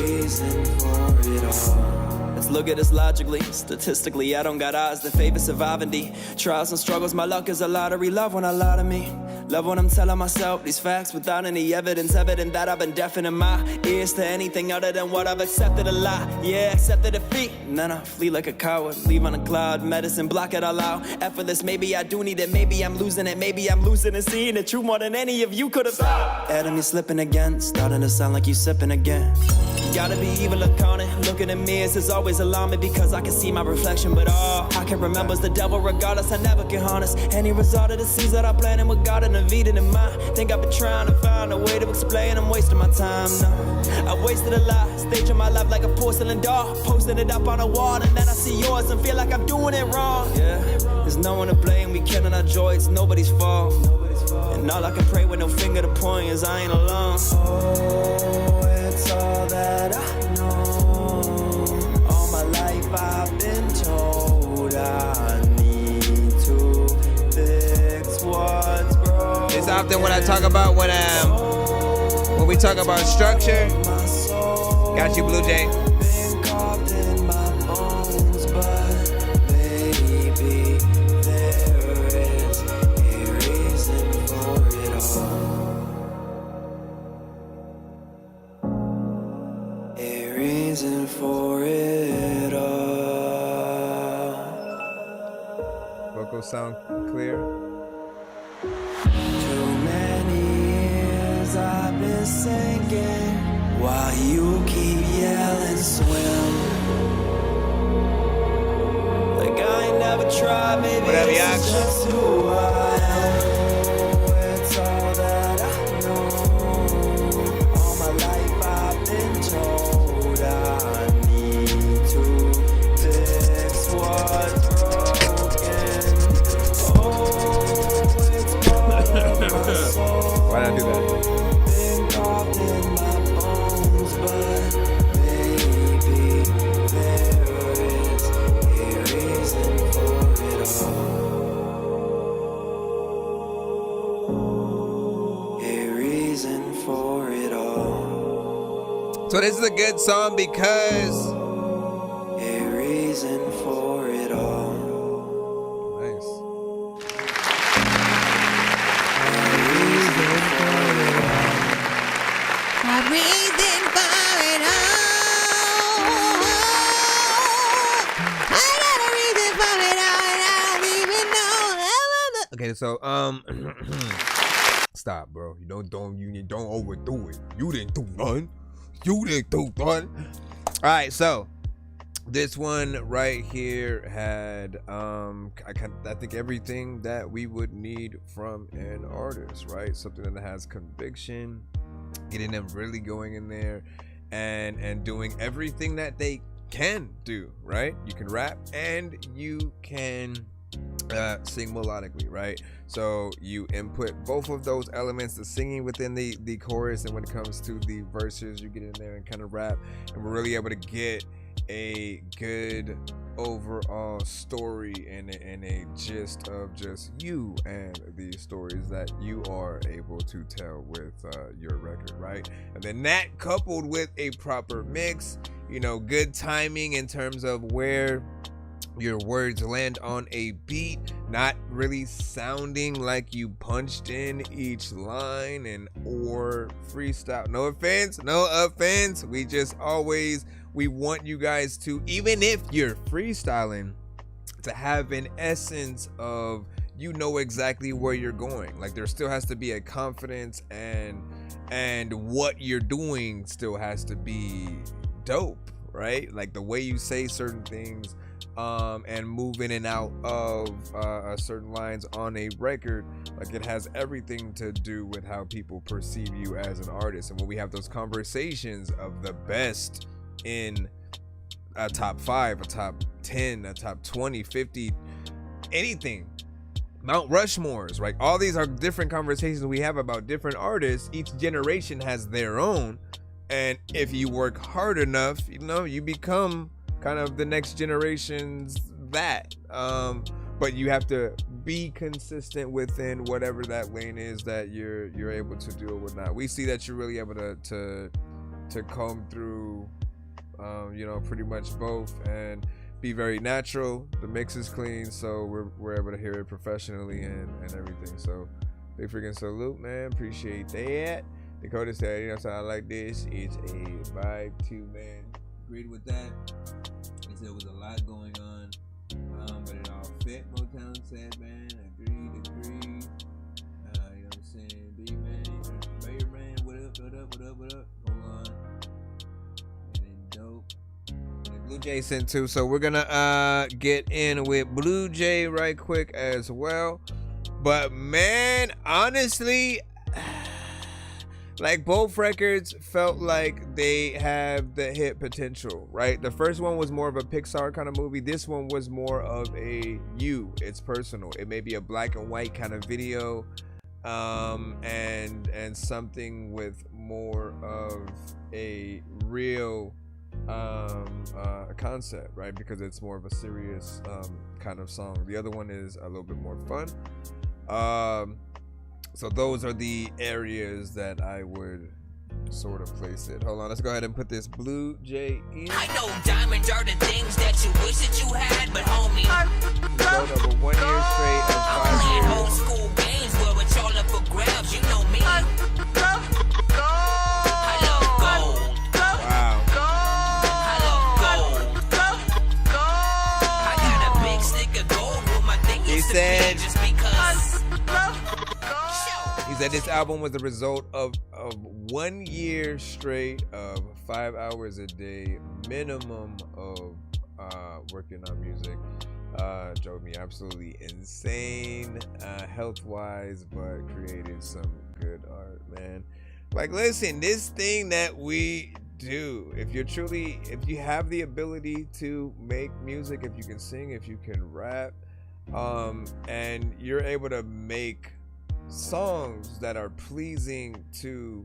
reason for it all. It's Just look at us logically. Statistically, I don't got odds that favor surviving the trials and struggles. My luck is a lottery. Love when I lie to me. Love when I'm telling myself these facts without any evidence. Evident that I've been deafening my ears to anything other than what I've accepted a lie. Yeah, accepted defeat. And then I flee like a coward. Leave on a cloud. Medicine, block it all out. Effortless, maybe I do need it. Maybe I'm losing it. Maybe I'm losing and seeing the truth more than any of you could have thought. Enemy slipping again. Starting to sound like you sipping again. You gotta be evil accounting. Looking in mirrors is always alarming because I can see my reflection. But all I can remember is the devil regardless. I never can harness any result of the seeds that I planted with God and Evita in mind. Think I've been trying to find a way to explain. I'm wasting my time now. I wasted a lot. Staging my life like a porcelain doll. Posting it up on a wall and then I see yours and feel like I'm doing it wrong. Yeah, there's no one to blame. We killing our joy. It's nobody's fault. And all I can pray with no finger to point is I ain't alone. Oh, it's all that I know. All my life I've been told I need to fix what's broken. It's often what I talk about when we talk about structure. Got you, Blue Jay. For it all. Vocals sound clear. Too many years I've been sinking while you keep yelling swim. Like I ain't never tried, maybe this is just who I am. It's all that I know. All my life I've been told I need to fix what's broken. Oh, it's part of my soul. Why'd I do that? Been carved in my bones, but maybe there is a reason for it all. A reason for it all. So this is a good song because a reason for it all. Nice. A reason for it all. I got a reason for it all, and I don't even know. Okay, so stop, bro. You don't overdo it. You didn't do nothing. All right, so this one right here had I think everything that we would need from an artist, right? Something that has conviction, getting them really going in there and doing everything that they can do, right? You can rap and you can sing melodically, right? So you input both of those elements, the singing within the chorus, and when it comes to the verses, you get in there and kind of rap, and we're really able to get a good overall story and a gist of just you and the stories that you are able to tell with your record, right? And then that coupled with a proper mix, good timing in terms of where your words land on a beat, not really sounding like you punched in each line and or freestyle. No offense. We want you guys to, even if you're freestyling, to have an essence of exactly where you're going. Like there still has to be a confidence and what you're doing still has to be dope, right? Like the way you say certain things and move in and out of certain lines on a record, like it has everything to do with how people perceive you as an artist. And when we have those conversations of the best in a top 5, a top 10, a top 20, 50, anything, Mount Rushmores, right? All these are different conversations we have about different artists. Each generation has their own, and if you work hard enough, you become kind of the next generation's that. But you have to be consistent within whatever that lane is that you're able to do or whatnot. We see that you're really able to comb through you know, pretty much both, and be very natural. The mix is clean, so we're able to hear it professionally and everything. So big freaking salute, man. Appreciate that. Dakota said, you know, so I like this. It's a vibe too, man. Agreed with that. He said there was a lot going on, but it all fit. Motown said, man. Agreed. You know what I'm saying? B-Man, Mayor Man, what up? Hold on. And then Dope. And Blue Jay sent too. So we're gonna get in with Blue Jay right quick as well. But man, honestly, like both records felt like they have the hit potential, right? The first one was more of a Pixar kind of movie. This one was more of it's personal. It may be a black and white kind of video, and something with more of a real concept, right? Because it's more of a serious kind of song. The other one is a little bit more fun. So those are the areas that I would sort of place it. Hold on, let's go ahead and put this Blue Jay in. I know diamonds are the things that you wish that you had, but homie, gold over 1 year straight and 5 years. I'm old school games where it's all up for grabs. You know me. I love gold. Wow. I love gold. I got a big stick of gold with my thing. He said. Just because. He said this album was the result of 1 year straight of 5 hours a day minimum of working on music. Drove me absolutely insane health-wise, but created some good art, man. Like, listen, this thing that we do, if you have the ability to make music, if you can sing, if you can rap, and you're able to make songs that are pleasing to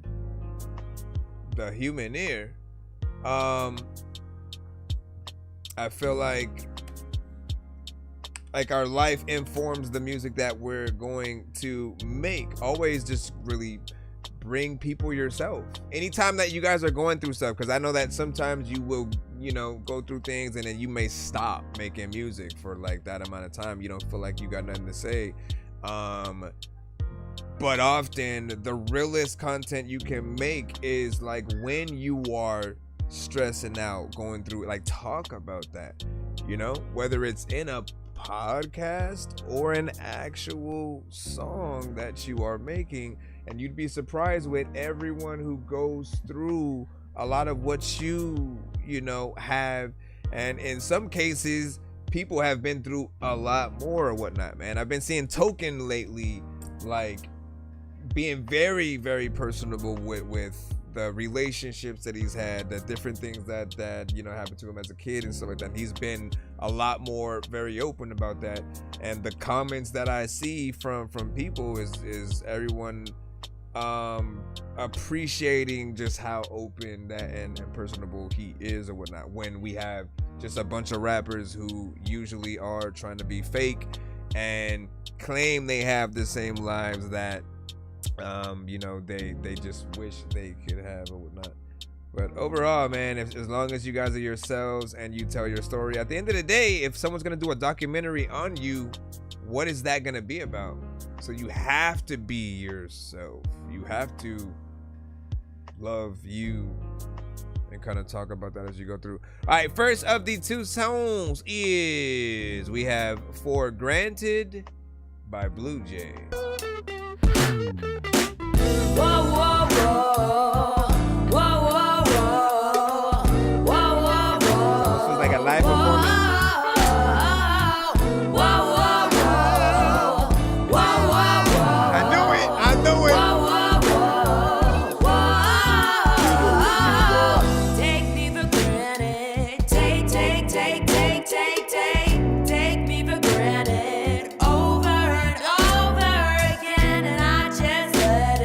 the human ear, I feel like our life informs the music that we're going to make. Always just really bring people yourself. Anytime that you guys are going through stuff, because I know that sometimes you will, you know, go through things and then you may stop making music for like that amount of time. You don't feel like you got nothing to say. But often the realest content you can make is like when you are stressing out, going through, like, talk about that, you know, whether it's in a podcast or an actual song that you are making. And you'd be surprised with everyone who goes through a lot of what you know, have. And in some cases, people have been through a lot more or whatnot, man. I've been seeing Token lately, like, being very, very personable with the relationships that he's had, the different things that you know happened to him as a kid and stuff like that. He's been a lot more very open about that, and the comments that I see from people is everyone appreciating just how open that and personable he is or whatnot, when we have just a bunch of rappers who usually are trying to be fake and claim they have the same lives that you know, they just wish they could have or whatnot. But overall, man, as long as you guys are yourselves and you tell your story, at the end of the day, if someone's gonna do a documentary on you, what is that gonna be about? So you have to be yourself. You have to love you and kind of talk about that as you go through. All right, first of the two songs is we have For Granted by Blue Jay. Whoa, whoa, whoa. Whoa, whoa, whoa. Whoa, whoa, whoa. This was like a live performance. Whoa, whoa, whoa. Whoa, whoa, whoa. I knew it. Whoa, whoa, whoa. Take me for granted. Take me for granted. Over and over again, and I just let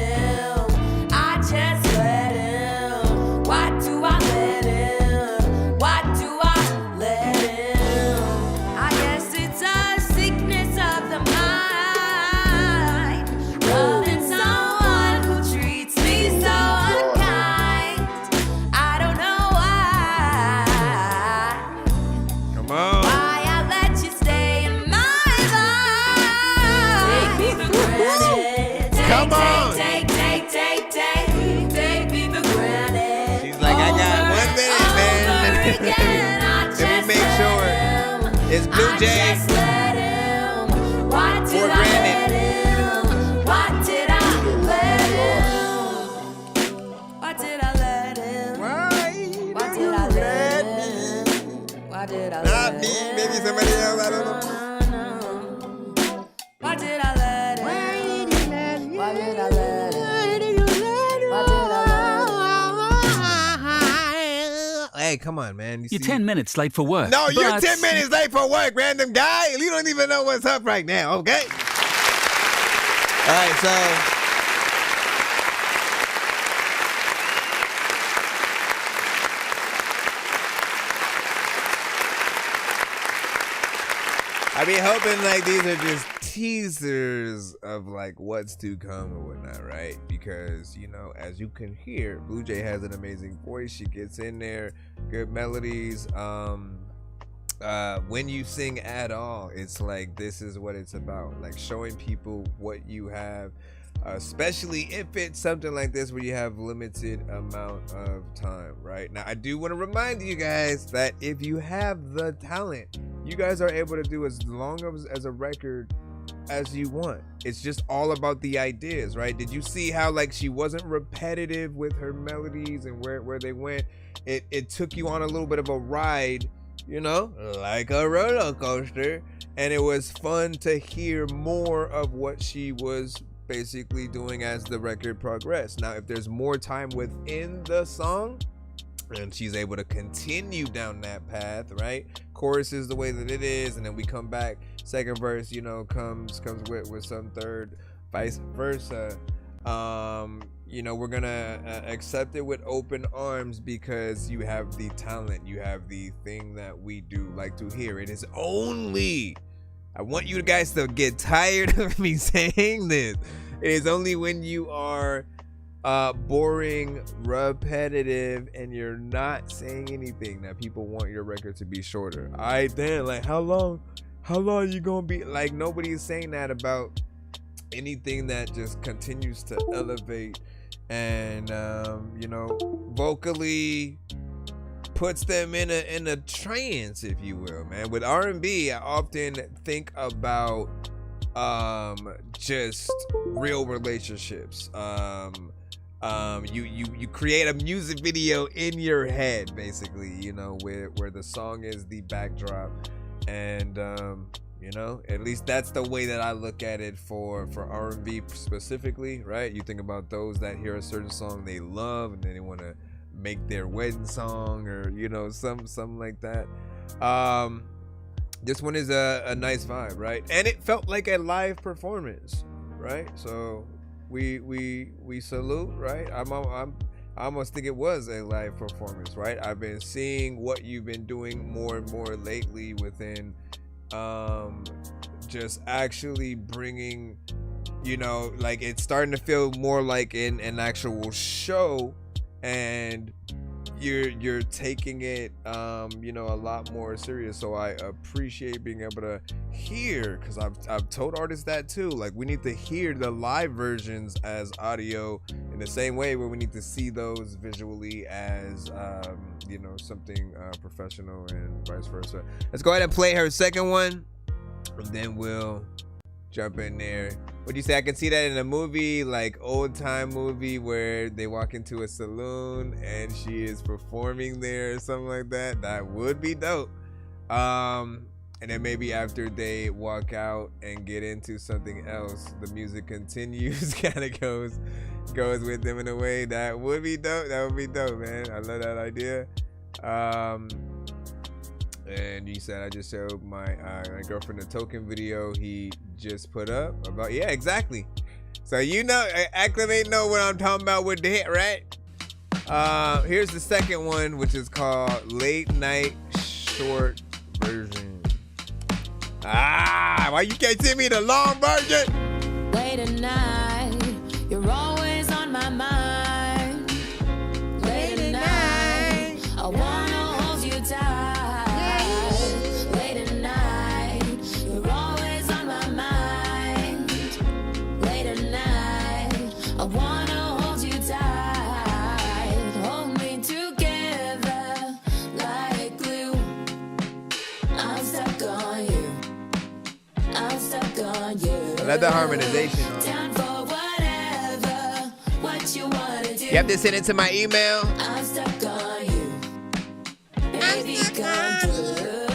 Come on. Why I let you stay in my life. Take me for granted. Come on. Take me for granted. She's like, I got 1 minute, man. Let me make sure. It's Blue Jay. Why did I let him? Why did I let him? Why did I let him? Why did I let him? Why did I let him? Not me, maybe somebody else, I don't know. Why did I let him? Why did I let him? Why did I let him? Hey, come on, man. You're 10 minutes late for work. No, you're 10 minutes late for work, random guy. You don't even know what's up right now, okay? All right, so I be hoping like these are just teasers of like what's to come or whatnot, right? Because, you know, as you can hear, Blue Jay has an amazing voice. She gets in there, good melodies. When you sing at all, it's like this is what it's about, like showing people what you have, especially if it's something like this where you have limited amount of time, right? Now I do want to remind you guys that if you have the talent, you guys are able to do as long as a record as you want. It's just all about the ideas, right? Did you see how like she wasn't repetitive with her melodies and where they went? It took you on a little bit of a ride, you know, like a roller coaster, and it was fun to hear more of what she was basically doing as the record progressed. Now, if there's more time within the song and she's able to continue down that path, right? Chorus is the way that it is, and then we come back, second verse, you know, comes with some third, vice versa. You know, we're gonna accept it with open arms because you have the talent, you have the thing that we do like to hear. It is only, I want you guys to get tired of me saying this. It is only when you are boring, repetitive, and you're not saying anything that people want your record to be shorter. Then like how long you gonna be? Like nobody's saying that about anything that just continues to elevate and you know, vocally puts them in a trance, if you will, man. With R&B, I often think about just real relationships. You create a music video in your head, basically, you know, where the song is the backdrop, and you know, at least that's the way that I look at it for R&B specifically, right? You think about those that hear a certain song they love and then they want to make their wedding song, or you know, something like that. This one is a nice vibe, right? And it felt like a live performance, right? So we salute, right? I almost think it was a live performance, right? I've been seeing what you've been doing more and more lately within just actually bringing, you know, like it's starting to feel more like an actual show, and you're taking it you know, a lot more serious. So I appreciate being able to hear, because I've told artists that too, like we need to hear the live versions as audio in the same way where we need to see those visually as you know, something professional, and vice versa. Let's go ahead and play her second one, and then we'll jump in there. What do you say? I can see that in a movie, like old time movie, where they walk into a saloon and she is performing there or something like that. That would be dope. And then maybe after they walk out and get into something else, the music continues, kind of goes with them in a way. That would be dope. That would be dope, man. I love that idea. And you said I just showed my girlfriend a token video he just put up about, yeah, exactly. So you know, Acclimate know what I'm talking about with the hit, right? Here's the second one, which is called Late Night Short Version. Why you can't send me the long version? Late at night, you're always on my mind. Late at night, I wanna hold you tight. Another harmonization. Down for whatever, what you wanna do. You have to send it to my email. I'm stuck on you. Baby, come through.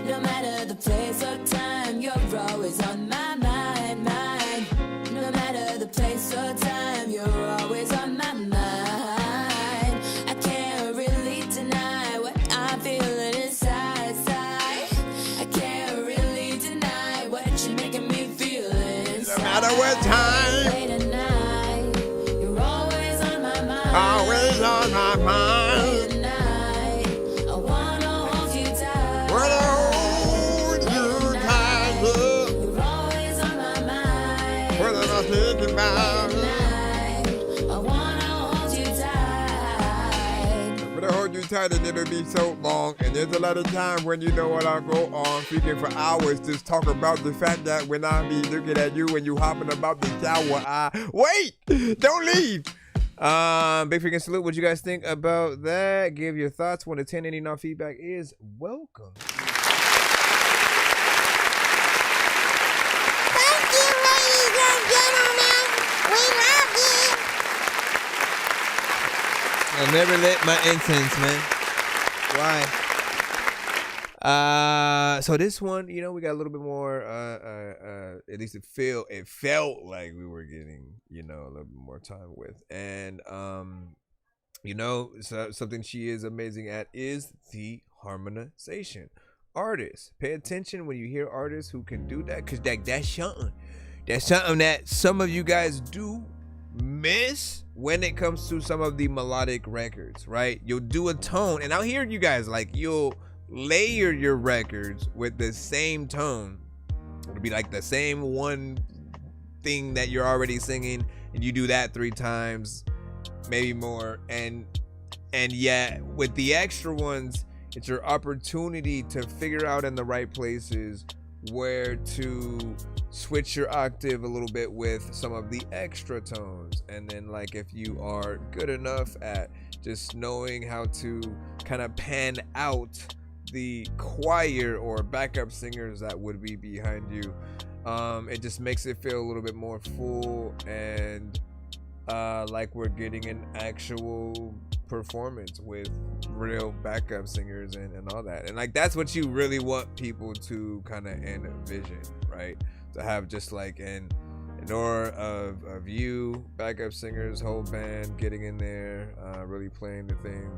No matter the place or time, you're always on my mind, mind. No matter the place or time, you're always on my mind. I can't really deny what I'm feeling inside, side. I can't really deny what you're making me feel inside. No matter what time. Late at night, you're always on my mind. Always on my mind. Late at night, I wanna hold you tight. Wanna hold you tight, love. You're always on my mind. What am I thinking about? I wanna hold you tight. I'm gonna hold you tight and it'll be so long. And there's a lot of time when you know what I'll go on speaking for hours. Just talk about the fact that when I be looking at you when you hopping about the shower, wait! Don't leave! Big freaking salute. What you guys think about that? Give your thoughts. 1 to 10. Any non-feedback is welcome. Thank you, ladies and gentlemen. We love you. I'll never lit my incense, man. Why? So this one, you know, we got a little bit more. At least it felt like we were getting, you know, a little bit more time with, and you know, so something she is amazing at is the harmonization. Artists, pay attention when you hear artists who can do that, because that's something that some of you guys do miss when it comes to some of the melodic records, right? You'll do a tone, and I'll hear you guys, like, you'll layer your records with the same tone. It'll be like the same one thing that you're already singing, and you do that 3 times, maybe more, and yeah, with the extra ones, it's your opportunity to figure out in the right places where to switch your octave a little bit with some of the extra tones. And then, like, if you are good enough at just knowing how to kind of pan out the choir or backup singers that would be behind you, it just makes it feel a little bit more full and like we're getting an actual performance with real backup singers and all that. And like, that's what you really want people to kind of envision, right? To have just like an aura of you, backup singers, whole band getting in there, really playing the thing.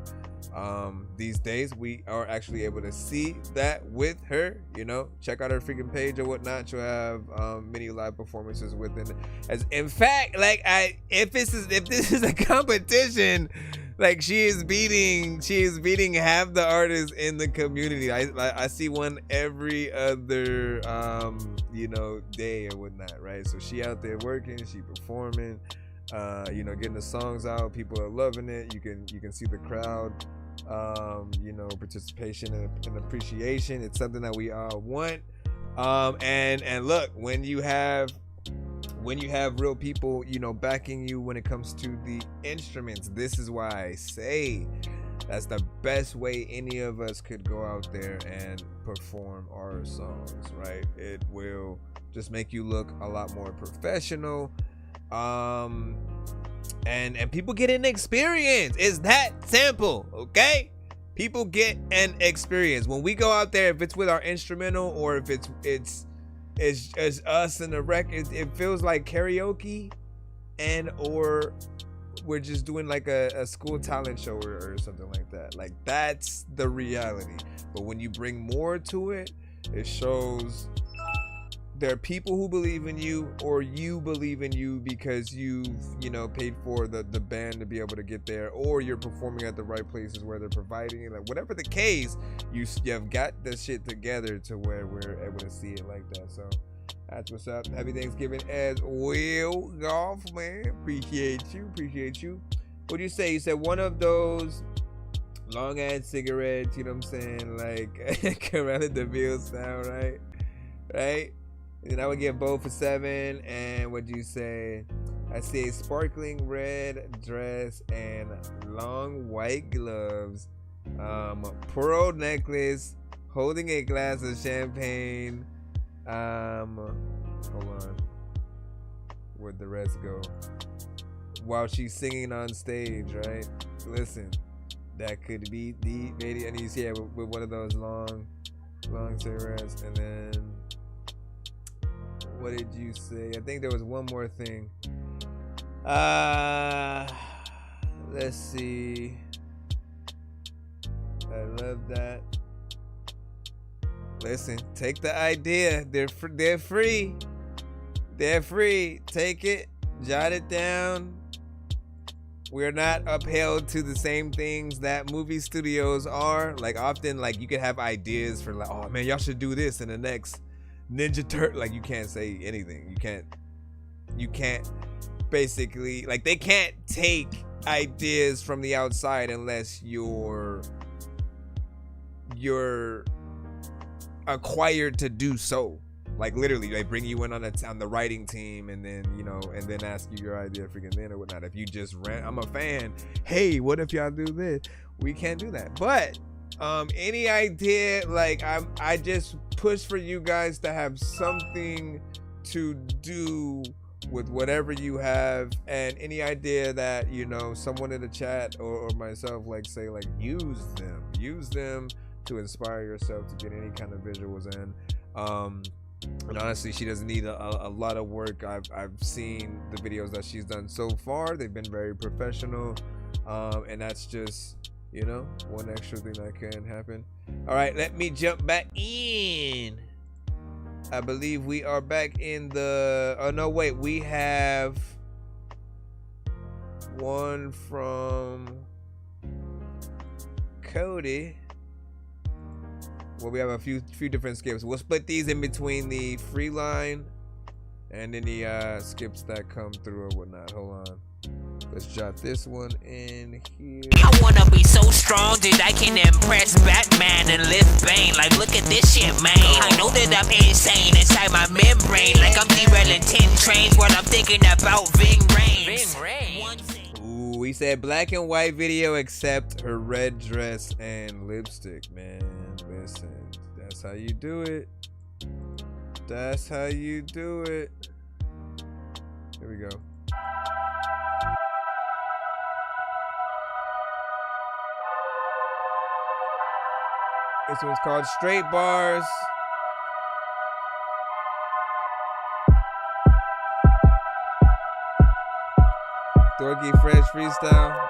These days we are actually able to see that with her, you know. Check out her freaking page or whatnot. She'll have many live performances within. As in fact, like, if this is a competition, like, she is beating half the artists in the community. I see one every other you know, day or whatnot, right? So she out there working, she performing, you know, getting the songs out. People are loving it. You can see the crowd, you know, participation and appreciation. It's something that we all want. And look, when you have real people, you know, backing you when it comes to the instruments, this is why I say that's the best way any of us could go out there and perform our songs, right? It will just make you look a lot more professional, and people get an experience. It's that simple, okay? People get an experience when we go out there. If it's with our instrumental or if it's just us and the record, it feels like karaoke, and or we're just doing like a school talent show or something like that. Like, that's the reality. But when you bring more to it, it shows there are people who believe in you, or you believe in you because you've, you know, paid for the band to be able to get there, or you're performing at the right places where they're providing it. Like, whatever the case, you've got the shit together to where we're able to see it like that. So that's what's up. Happy Thanksgiving as well, Golf, man. Appreciate you. What do you say? You said one of those long ass cigarettes, you know what I'm saying? Like Corella DeVille style, right? And I would get both for 7. And what do you say? I say sparkling red dress and long white gloves, pearl necklace, holding a glass of champagne, Hold on. Where'd the rest go? While she's singing on stage, right? Listen, that could be the video. And you see it with one of those long cigarettes. And then, what did you say? I think there was one more thing. Let's see. I love that. Listen, take the idea. They're free. They're free. Take it. Jot it down. We're not upheld to the same things that movie studios are. Like often, like you could have ideas for like, oh man, y'all should do this in the next Ninja Turtle. Like you can't say anything. You can't basically, like they can't take ideas from the outside unless you're acquired to do so. Like literally, they bring you in on the writing team, and then and then ask you your idea freaking then or whatnot. If you just I'm a fan. Hey, what if y'all do this? We can't do that. But any idea, like I just push for you guys to have something to do with whatever you have, and any idea that someone in the chat or myself say use them to inspire yourself to get any kind of visuals in. And honestly, she doesn't need a lot of work. I've seen the videos that she's done so far. They've been very professional, and that's just one extra thing that can happen. All right, let me jump back in. I believe we are back in the we have one from Cody. Well, we have a few different skips. We'll split these in between the free line and any skips that come through or whatnot. Hold on. Let's jot this one in here. I wanna be so strong that I can impress Batman and lift Bane. Like, look at this shit, man. I know that I'm insane inside my membrane. Like I'm derailing 10 trains when I'm thinking about Ving Rhames. Ooh, we said black and white video except her red dress and lipstick, man. Listen, that's how you do it. That's how you do it. Here we go. This one's called Straight Bars. Dorky Fresh Freestyle.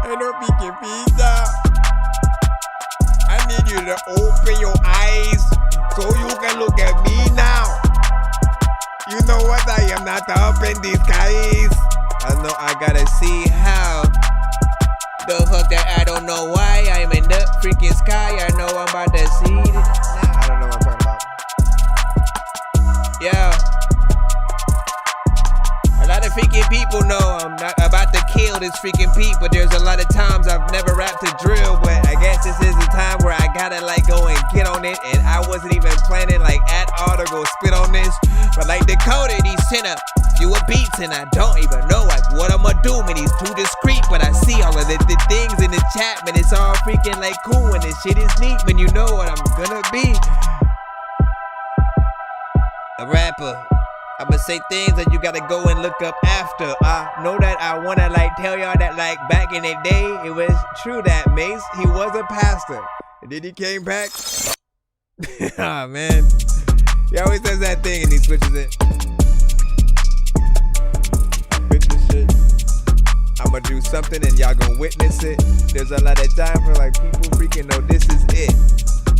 Ain't no peeking pizza. I need you to open your eyes so you can look at me now. You know what? I am not up in disguise. I know I gotta see how. The fuck that I don't know why. I'm in the freaking sky. I know I'm about to see it. Nah, I don't know what I'm talking about. Yeah. A lot of freaking people know I'm not about to kill this freaking Pete, but there's a lot of times I've never rapped a drill, but I guess this is the time where I gotta go and get on it, and I wasn't even planning at all to go spit on this, but Dakota, he sent a few beats, and I don't even know what I'ma do, man. He's too discreet, but I see all of the things in the chat, man. It's all freaking cool, and this shit is neat, man. You know what I'm gonna be. A rapper. I'ma say things that you gotta go and look up after. I know that I wanna tell y'all that back in the day, it was true that Mace, he was a pastor. And then he came back. Ah, man. He always does that thing and he switches it. Switch this shit. I'ma do something and y'all gonna witness it. There's a lot of time for people freaking know this is it.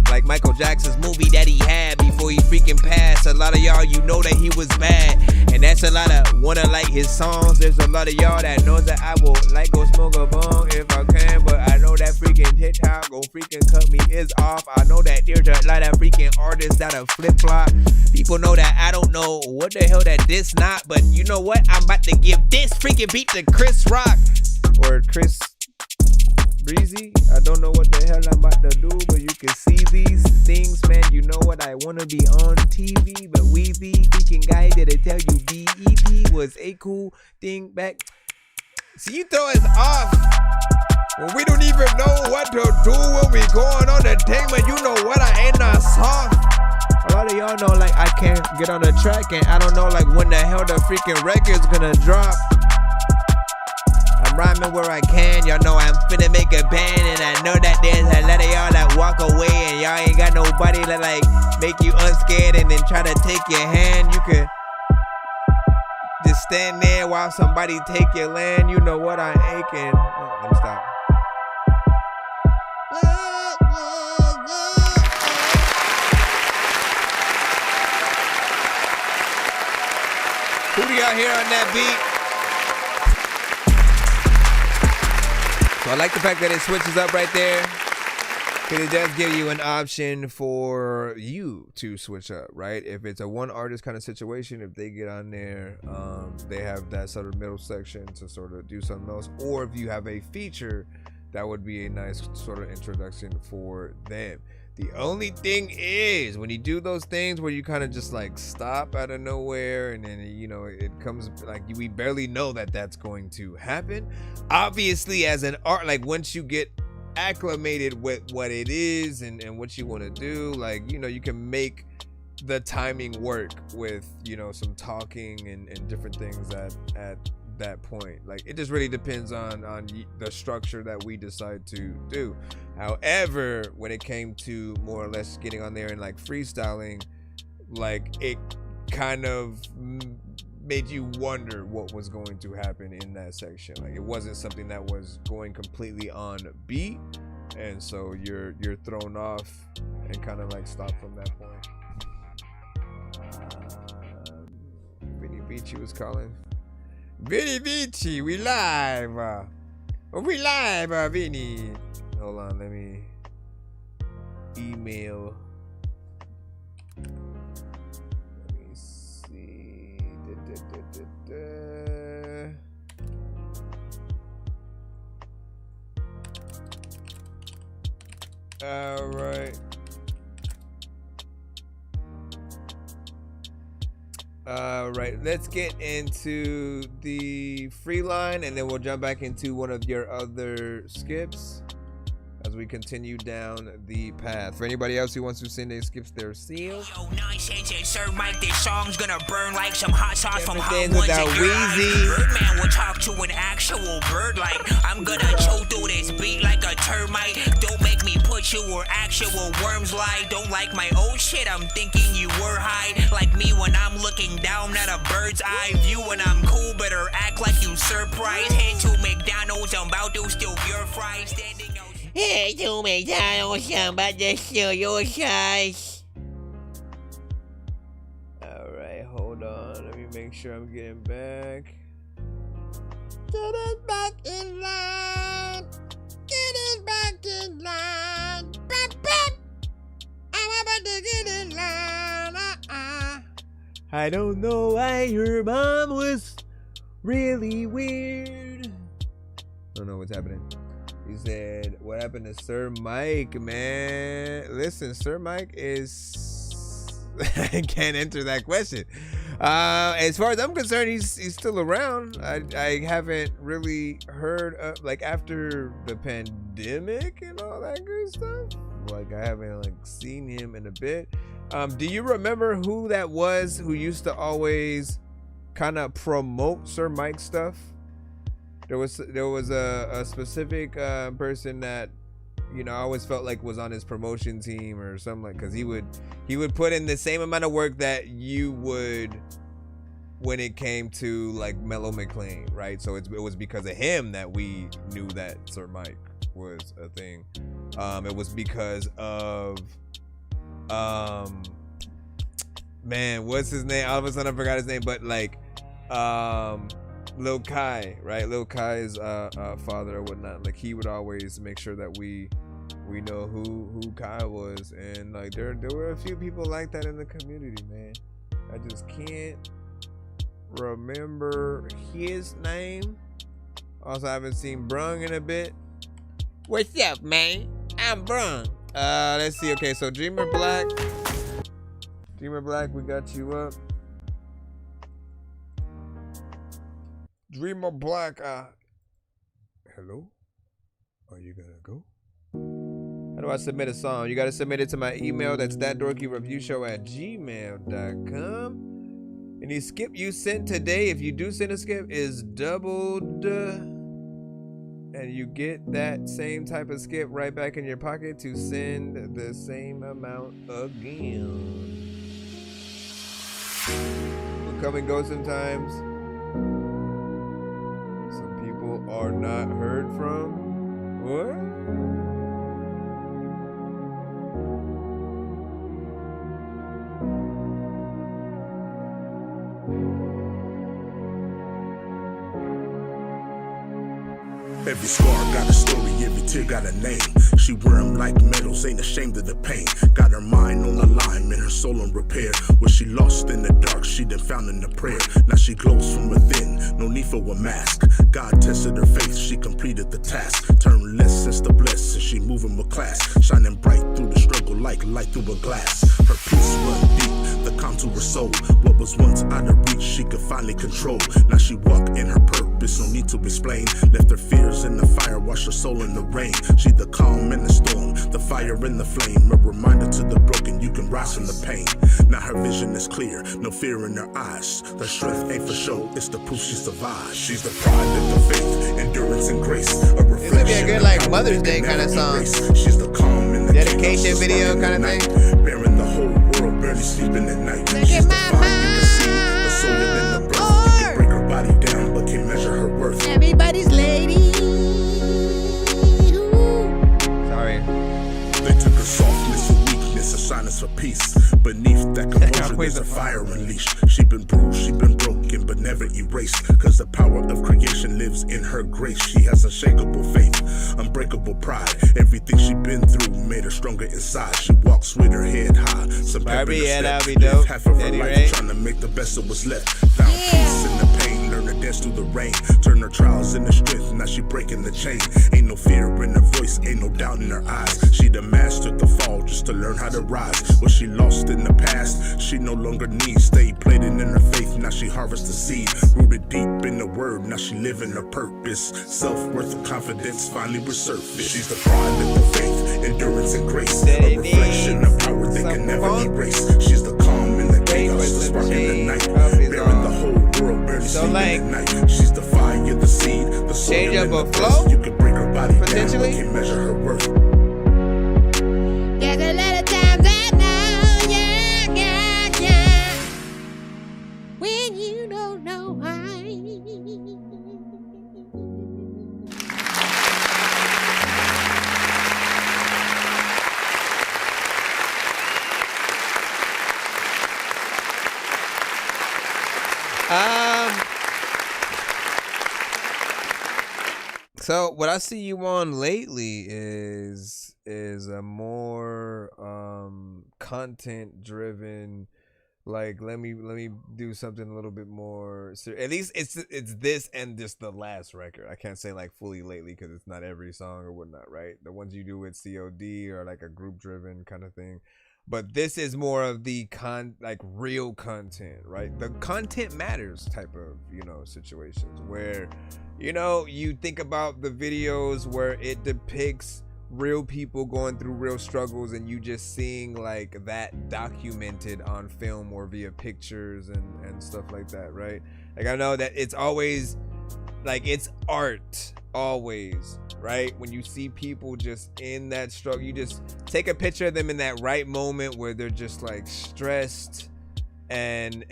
Like Michael Jackson's movie that he had before he freaking passed. A lot of y'all, you know that he was bad. And that's a lot of wanna his songs. There's a lot of y'all that knows that I will go smoke a bong if I can. But I know that freaking TikTok gon' freaking cut me is off. I know that there's a lot of freaking artists that'll flip flop. People know that I don't know what the hell that this not. But you know what? I'm about to give this freaking beat to Chris Rock. Or Chris Breezy. I don't know what the hell I'm about to do, but you can see these things, man. You know what? I wanna be on TV, but we be freaking guy that'll tell you BET was a cool thing back. See, you throw us off when we don't even know what to do when we going on the thing, man. You know what? I ain't not soft. A lot of y'all know, like, I can't get on the track, and I don't know, like, when the hell the freaking record's gonna drop. I'm rhyming where I can. Y'all know I'm finna make a band, and I know that there's a lot of y'all that walk away, and y'all ain't got nobody that, like, make you unscared and then try to take your hand. You could just stand there while somebody take your land. You know what I aching. Oh, let me stop. Who do y'all hear on that beat? So I like the fact that it switches up right there, because it does give you an option for you to switch up, right? If it's a one artist kind of situation, if they get on there, they have that sort of middle section to sort of do something else. Or if you have a feature, that would be a nice sort of introduction for them. The only thing is, when you do those things where you kind of just like stop out of nowhere, and then, you know, it comes like we barely know that that's going to happen. Obviously, as an art, like once you get acclimated with what it is and what you want to do, like, you know, you can make the timing work with, you know, some talking and different things at that point. Like, it just really depends on the structure that we decide to do. However, when it came to more or less getting on there and like freestyling, like it kind of made you wonder what was going to happen in that section. Like, it wasn't something that was going completely on beat, and so you're thrown off and kind of like stop from that point. Vinny Beachy was calling. Vinny Beachy, we live. We live, Vinny. Hold on, let me email. Let me see. All right. All right, let's get into the free line, and then we'll jump back into one of your other skips as we continue down the path. For anybody else who wants to send their skips, their seals. Yo, nonsense and Sir Mike, this song's gonna burn like some hot sauce from hot ones without in your Wheezy. eyes. Birdman will talk to an actual bird like I'm gonna choke through this beat like a termite. Don't make me put you where actual worms lie. Don't like my old shit, I'm thinking you were high. Like me when I'm looking down at a bird's eye view. When I'm cool, better act like you surprised. Head to McDonald's, I'm about to steal your fries. Standing out. Hey, to McDonald's, I'm about to steal your fries. Alright, hold on. Let me make sure I'm getting back. Get it back in line. Get it back in line. Bap, bap. I'm about to get in line. I don't know why your mom was really weird. I don't know what's happening. He said, what happened to Sir Mike, man? Listen, Sir Mike is... I can't answer that question. As far as I'm concerned, he's still around. I haven't really heard of, like, after the pandemic and all that good stuff. Like, I haven't, like, seen him in a bit. Do you remember who that was who used to always kind of promote Sir Mike stuff? There was a specific person that, you know, I always felt like was on his promotion team or something, like, because he would put in the same amount of work that you would when it came to like Mellow McLean, right? So it was because of him that we knew that Sir Mike was a thing. It was because of man, what's his name? All of a sudden I forgot his name, but like Lil Kai, right? Lil Kai's father or whatnot. Like, he would always make sure that we know who Kai was, and like there were a few people like that in the community, man. I just can't remember his name. Also, I haven't seen Brung in a bit. What's up, man? I'm Brung. Let's see. Okay, so Dreamer Black, we got you up. Dreamer Black, hello? Are you gonna go? How do I submit a song? You gotta submit it to my email. That's thatdorkyreviewshow@gmail.com. Any skip you sent today, if you do send a skip, is doubled. And you get that same type of skip right back in your pocket to send the same amount again. We'll come and go sometimes. Some people are not heard from. What? Every scar got a story, every tear got a name. She wear 'em like medals, ain't ashamed of the pain. Got her mind on the line and her soul on repair. What she lost in the dark, she done found in the prayer. Now she glows from within, no need for a mask. God tested her faith, she completed the task. Turned lessons to blessings, she moving with class. Shining bright through the struggle like light through a glass. Her peace run deep, the contour her soul. What was once out of reach, she could finally control. Now she walk in her purpose, no need to explain. Left her fears in the fire, wash her soul in the rain. She the calm in the storm, the fire in the flame. A reminder to the broken, you can rise from the pain. Now her vision is clear, no fear in her eyes. The strength ain't for show, it's the proof she survived. She's the pride of the faith, endurance and grace. A reflection. This would be a good like Mother's Day kind of song. She's the calm in the dedication video kind of thing. Bearing the whole world, barely sleeping at night. She's the fire in the sea, the soul in the birth. You can break her body down, but can't measure her worth. Everybody's lady. Sorry. They took her softness for weakness, a silence for peace. Beneath that composure, there's a fire unleashed. She been bruised, she been broken, but never erased. Cause the power of creation lives in her grace. She has unshakable faith, unbreakable pride. Everything she been through made her stronger inside. She walks with her head high. Some pepper in her step. Live half of her life trying to make the best of what's left. Found peace in the pain, learn to dance through the rain. Turn her trials into strength, now she breaking the chain. Ain't no fear in her voice, ain't no doubt in her eyes. She the master the fall just to learn how to rise. What she lost in the past, she no longer needs. Stay plated in her faith, now she harvests the seed. Rooted deep in the word, now she living her purpose. Self-worth and confidence finally resurfaced. She's the pride of the faith, endurance and grace. A reflection of power they can never erase. She's the calm in the chaos, the spark in the night. Bearing the whole world, barely sleeping at night. She's the fire, the seed, the soul in the flow. You can break her body down, but can't measure her worth. There's a lot of times I know, yeah, when you don't know why. So what I see you on lately is a more content driven, like let me do something a little bit more at least it's this and just the last record. I can't say like fully lately because it's not every song or whatnot, right? The ones you do with COD are like a group driven kind of thing. But this is more of the real content, right? The content matters type of, situations where, you think about the videos where it depicts real people going through real struggles and you just seeing like that documented on film or via pictures and stuff like that, right? Like I know that it's always like it's art always, right? When you see people just in that struggle, you just take a picture of them in that right moment where they're just like stressed and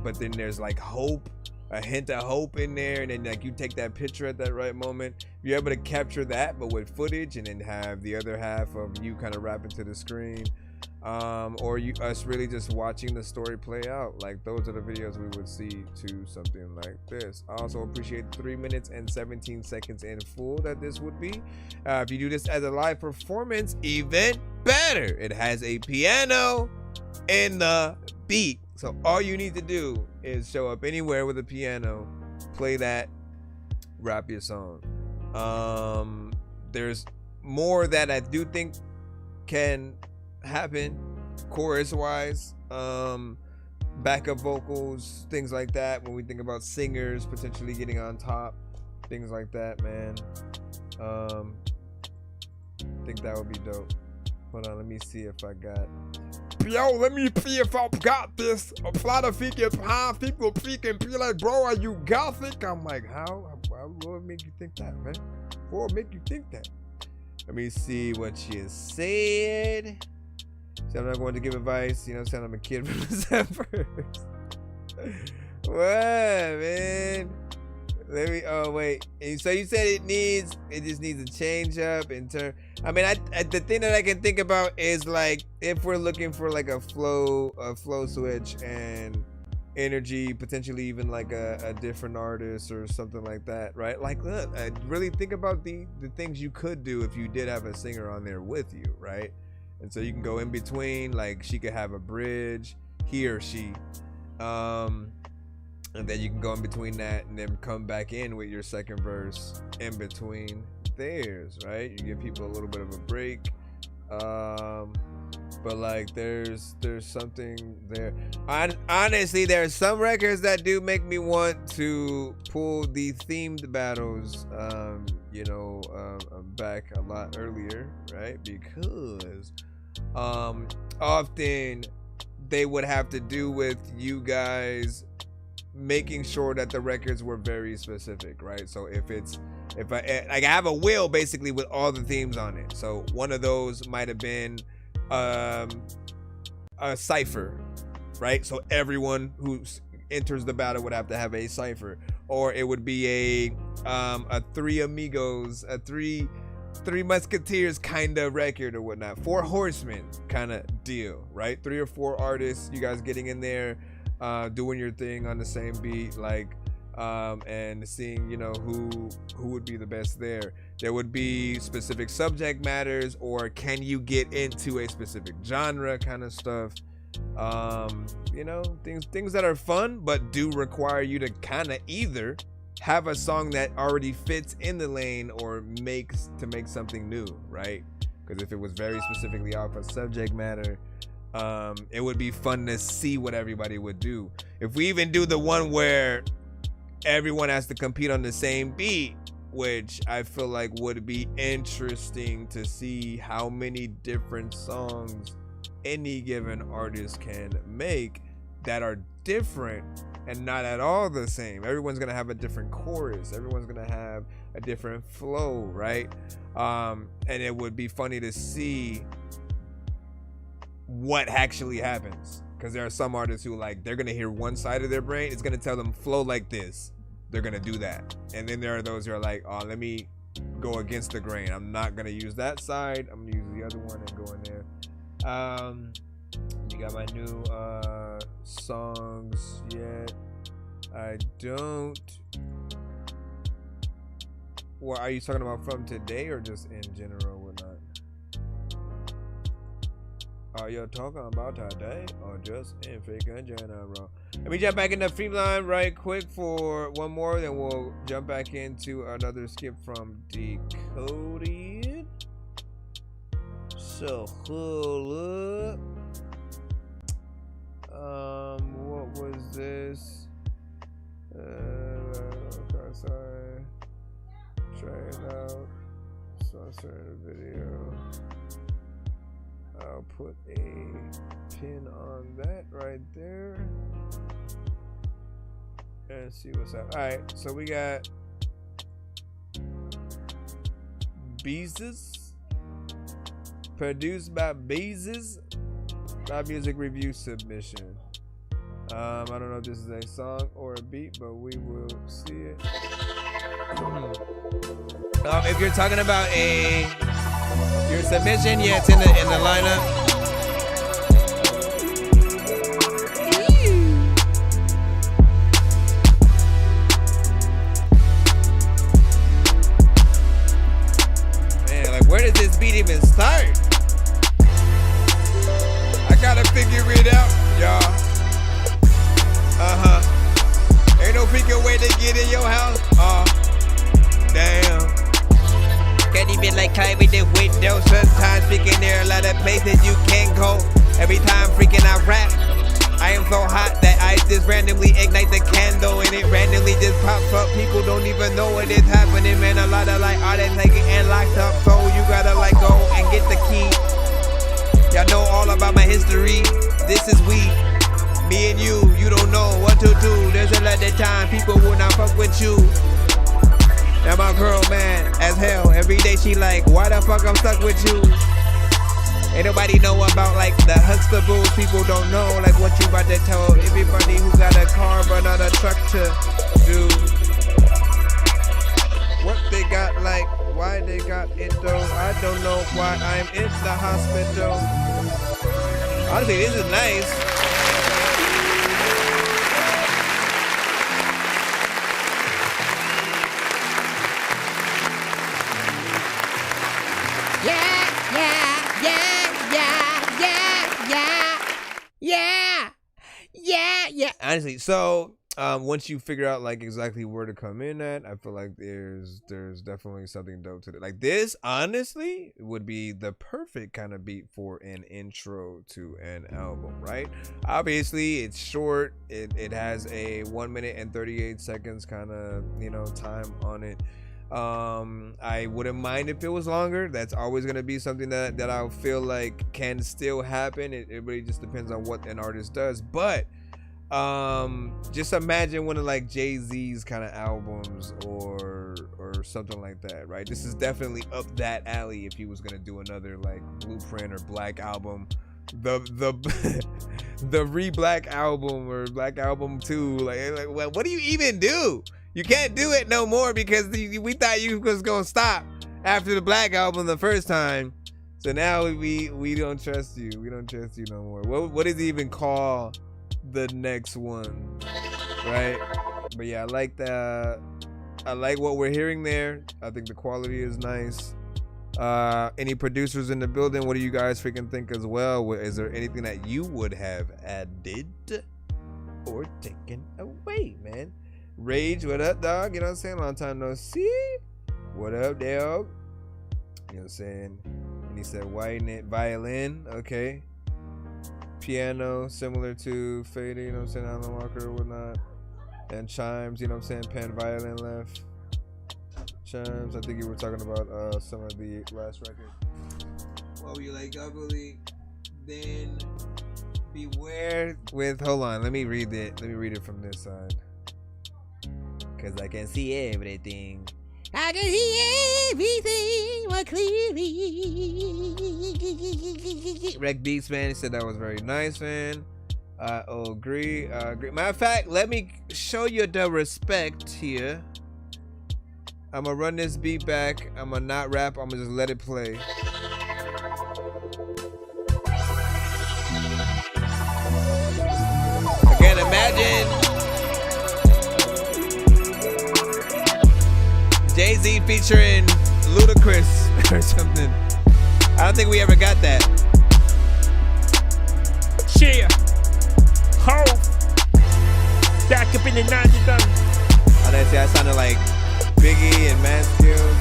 but then there's like hope, a hint of hope in there, and then like you take that picture at that right moment. You're able to capture that but with footage and then have the other half of you kind of rapping to the screen, or us really just watching the story play out. Like those are the videos we would see to something like this. I also appreciate 3 minutes and 17 seconds in full that this would be. If you do this as a live performance, even better. It has a piano in the beat, so all you need to do is show up anywhere with a piano, play that, rap your song. There's more that I do think can happen chorus wise, backup vocals, things like that. When we think about singers potentially getting on top, things like that, man. think that would be dope. Hold on, let me see if I got. Yo, let me see if I got this. A plot of freaking people freaking be like, bro, are you gothic? I'm like, how? What would make you think that, man? What would make you think that? Let me see what she has said. So I'm not going to give advice. You know what I'm saying? I'm a kid from the first. What, man? Let me. Oh wait. And so you said it just needs a change up in turn. I mean, the thing that I can think about is like if we're looking for like a flow switch and energy, potentially even like a different artist or something like that, right? Like, look, really think about the things you could do if you did have a singer on there with you, right? And so you can go in between, like she could have a bridge, he or she, and then you can go in between that and then come back in with your second verse in between theirs, right? You give people a little bit of a break. But like there's something there. Honestly, there are some records that do make me want to pull the themed battles back a lot earlier, right? Because often they would have to do with you guys making sure that the records were very specific, right? So if I have a wheel basically with all the themes on it. So one of those might have been a cipher, right? So everyone who enters the battle would have to have a cipher, or it would be a Three Amigos, a three Musketeers kind of record or whatnot, Four Horsemen kind of deal, right? 3 or 4 artists, you guys getting in there, doing your thing on the same beat, like and seeing who would be the best there. There would be specific subject matters, or can you get into a specific genre kind of stuff. Things that are fun but do require you to kind of either have a song that already fits in the lane or make something new, right? Because if it was very specifically off a subject matter, it would be fun to see what everybody would do. If we even do the one where everyone has to compete on the same beat, which I feel like would be interesting to see how many different songs any given artist can make that are different and not at all the same. Everyone's gonna have a different chorus, everyone's gonna have a different flow, right? And it would be funny to see what actually happens, because there are some artists who they're gonna hear one side of their brain, it's gonna tell them flow like this, they're gonna do that. And then there are those who are like, oh, let me go against the grain, I'm not gonna use that side, I'm gonna use the other one and go in there. You got my new songs yet? I don't. Well, are you talking about from today or just in general or not? Are you talking about today or just in freaking general? Let me jump back in the free line right quick for one more, then we'll jump back into another skip from Decoded. So hold up. What was this? Okay, sorry. Try it out. So I started the video. I'll put a pin on that right there and see what's up. All right, so we got Beezus, produced by Beezus, by music review submission. I don't know if this is a song or a beat, but we will see it. If you're talking about your submission, yeah, it's in the lineup. Where does this beat even start? I gotta figure it out, y'all. Ain't no freaking way to get in your house. Damn. Can't even climb the window. Sometimes freaking there are a lot of places you can't go. Every time freaking I rap, I am so hot that I just randomly ignite the candle and it randomly just pops up. People don't even know what is happening, man. A lot of artists getting locked up, so you gotta go and history. This is we. Me and you don't know what to do. There's a lot of time people will not fuck with you. Now my girl mad as hell. Every day she like, why the fuck I'm stuck with you? Ain't nobody know about like the Huxtables. People don't know like what you about to tell everybody who got a car but not a truck to do. What they got like, why they got it though? I don't know why I'm in the hospital. Honestly, this is nice. Yeah. Honestly, so once you figure out like exactly where to come in at, I feel like there's definitely something dope to it. Like this, honestly, would be the perfect kind of beat for an intro to an album, right? Obviously, it's short. It has a 1 minute and 38 seconds kind of time on it. I wouldn't mind if it was longer. That's always gonna be something that I feel like can still happen. It really just depends on what an artist does. But just imagine one of like Jay-Z's kind of albums or something like that, right? This is definitely up that alley if he was gonna do another like Blueprint or Black Album. The Re-Black Album or Black Album 2. Like what do you even do? You can't do it no more because we thought you was gonna stop after the Black Album the first time. So now we don't trust you. We don't trust you no more. What does he even call the next one, right? But yeah, I like that. I like what we're hearing there. I think the quality is nice. Any producers in the building? What do you guys freaking think as well? Is there anything that you would have added or taken away, man? Rage, what up, dog? You know what I'm saying? Long time no see. What up, dog? You know what I'm saying? And he said violin, okay. Piano, similar to Fading, you know what I'm saying? Alan Walker or whatnot. And chimes, you know what I'm saying? Pan, violin left. Chimes, I think you were talking about some of the last record. What were you like, ugly? Then beware with, hold on, let me read it from this side. Cause I can see everything. I can see everything more clearly. Rec Beats, man, he said that was very nice, man. I agree. Matter of fact, let me show you the respect here. I'm gonna run this beat back. I'm gonna not rap. I'm gonna just let it play. I can't imagine Jay-Z featuring Ludacris or something. I don't think we ever got that. Cheer. Ho. Back up in the 90s. I didn't say I sounded like Biggie and Mansfield.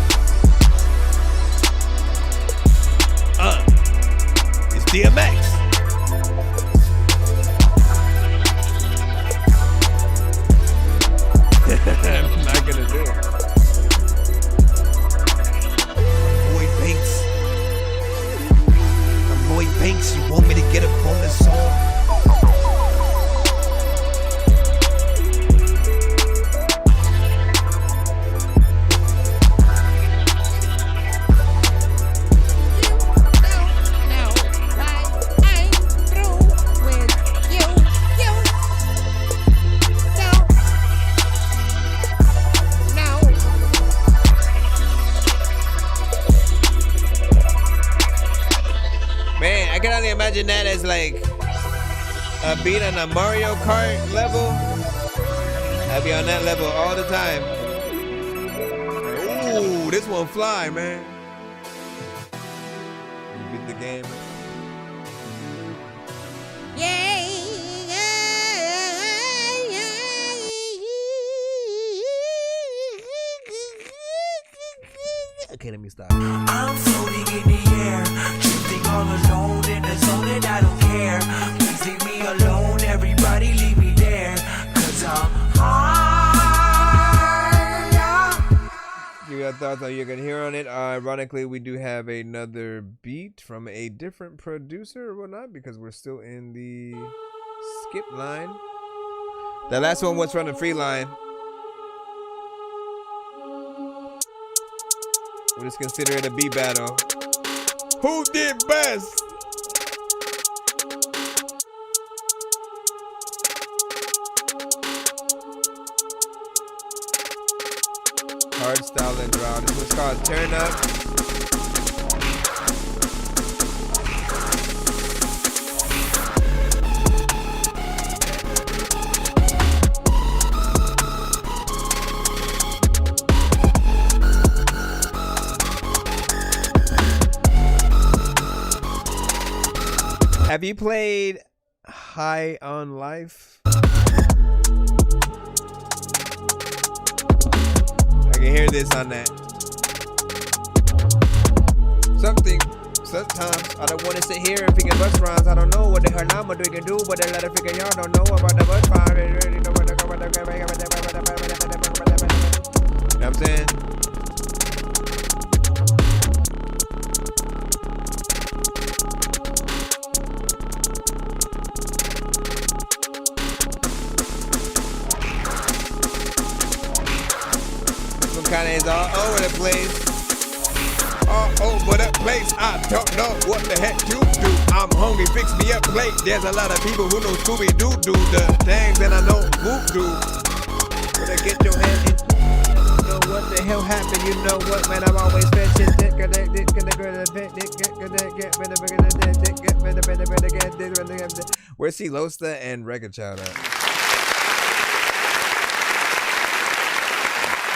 It's DMX. I'm not gonna do it. Boy Banks, you want me to get a bonus song? I can only imagine that as like a beat on a Mario Kart level. I'd be on that level all the time. Ooh, this one fly, man. You beat the game. Okay, let me stop. I'm floating in the air, drifting all alone in the zone and I don't care. Please leave me alone, everybody leave me there, cause I'm high. You your thoughts on you can hear on it. Ironically, we do have another beat from a different producer or whatnot because we're still in the skip line. The last one was from the free line. We'll just consider it a beat battle. Who did best? Hard style and draw. This was called Turn Up. Have you played High on Life? I can hear this on that. Sometimes I don't want to sit here and figure bus rhymes. I don't know what the hell I'm gonna do, but they let it figure y'all don't know about the bus rhymes. You know what I'm saying? Kinda is all over the place. All over the place. I don't know what the heck you do. I'm hungry, fix me a plate. There's a lot of people who know Scooby-Doo do the things, and I know Voodoo. Better get your hand in. I don't know what the hell happened. You know what, man? I'm always fetching. Where's Losta and Reggae Child at?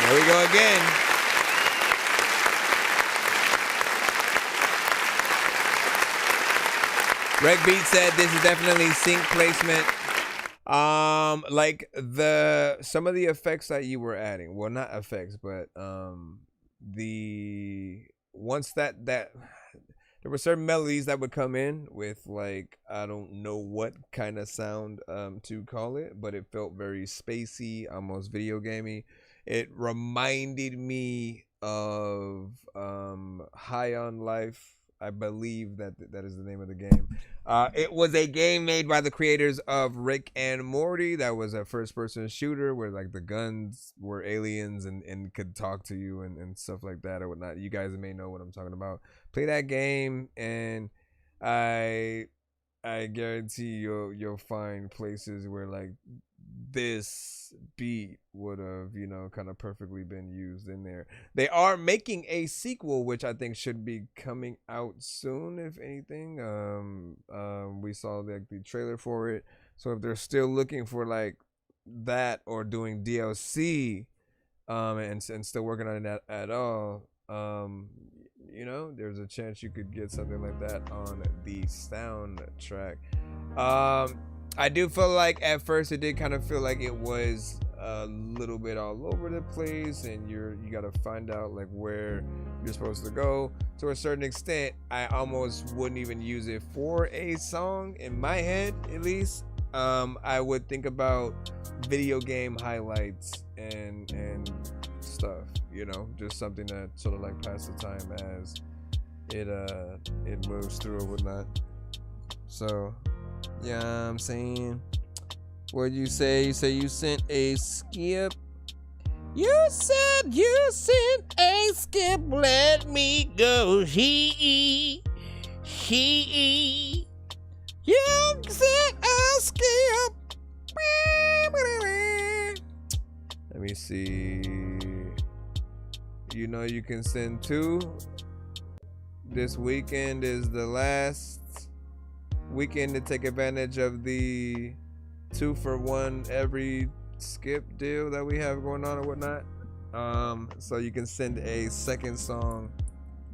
There we go again. Reg Beat said this is definitely sync placement. Like some of the effects that you were adding. Well, not effects, but once that there were certain melodies that would come in with, like, I don't know what kind of sound to call it, but it felt very spacey, almost video gamey. It reminded me of High on Life. I believe that is the name of the game. It was a game made by the creators of Rick and Morty. That was a first-person shooter where, like, the guns were aliens and could talk to you and stuff like that or whatnot. You guys may know what I'm talking about. Play that game, and I guarantee you'll find places where, like, this beat would have, you know, kind of perfectly been used in there. They are making a sequel, which I think should be coming out soon, if anything. We saw like the trailer for it, so if they're still looking for like that or doing DLC, and still working on it at all, you know, there's a chance you could get something like that on the soundtrack. I do feel like at first it did kind of feel like it was a little bit all over the place, and you got to find out like where you're supposed to go. To a certain extent, I almost wouldn't even use it for a song in my head, at least. I would think about video game highlights and stuff, you know, just something that sort of like pass the time as it moves through or whatnot. So yeah, I'm saying, what'd you say? You say you sent a skip. You said you sent a skip. Let me go. You sent a skip. Let me see. You know you can send 2. This weekend is the last weekend to take advantage of the 2-for-1 every skip deal that we have going on or whatnot. So you can send a second song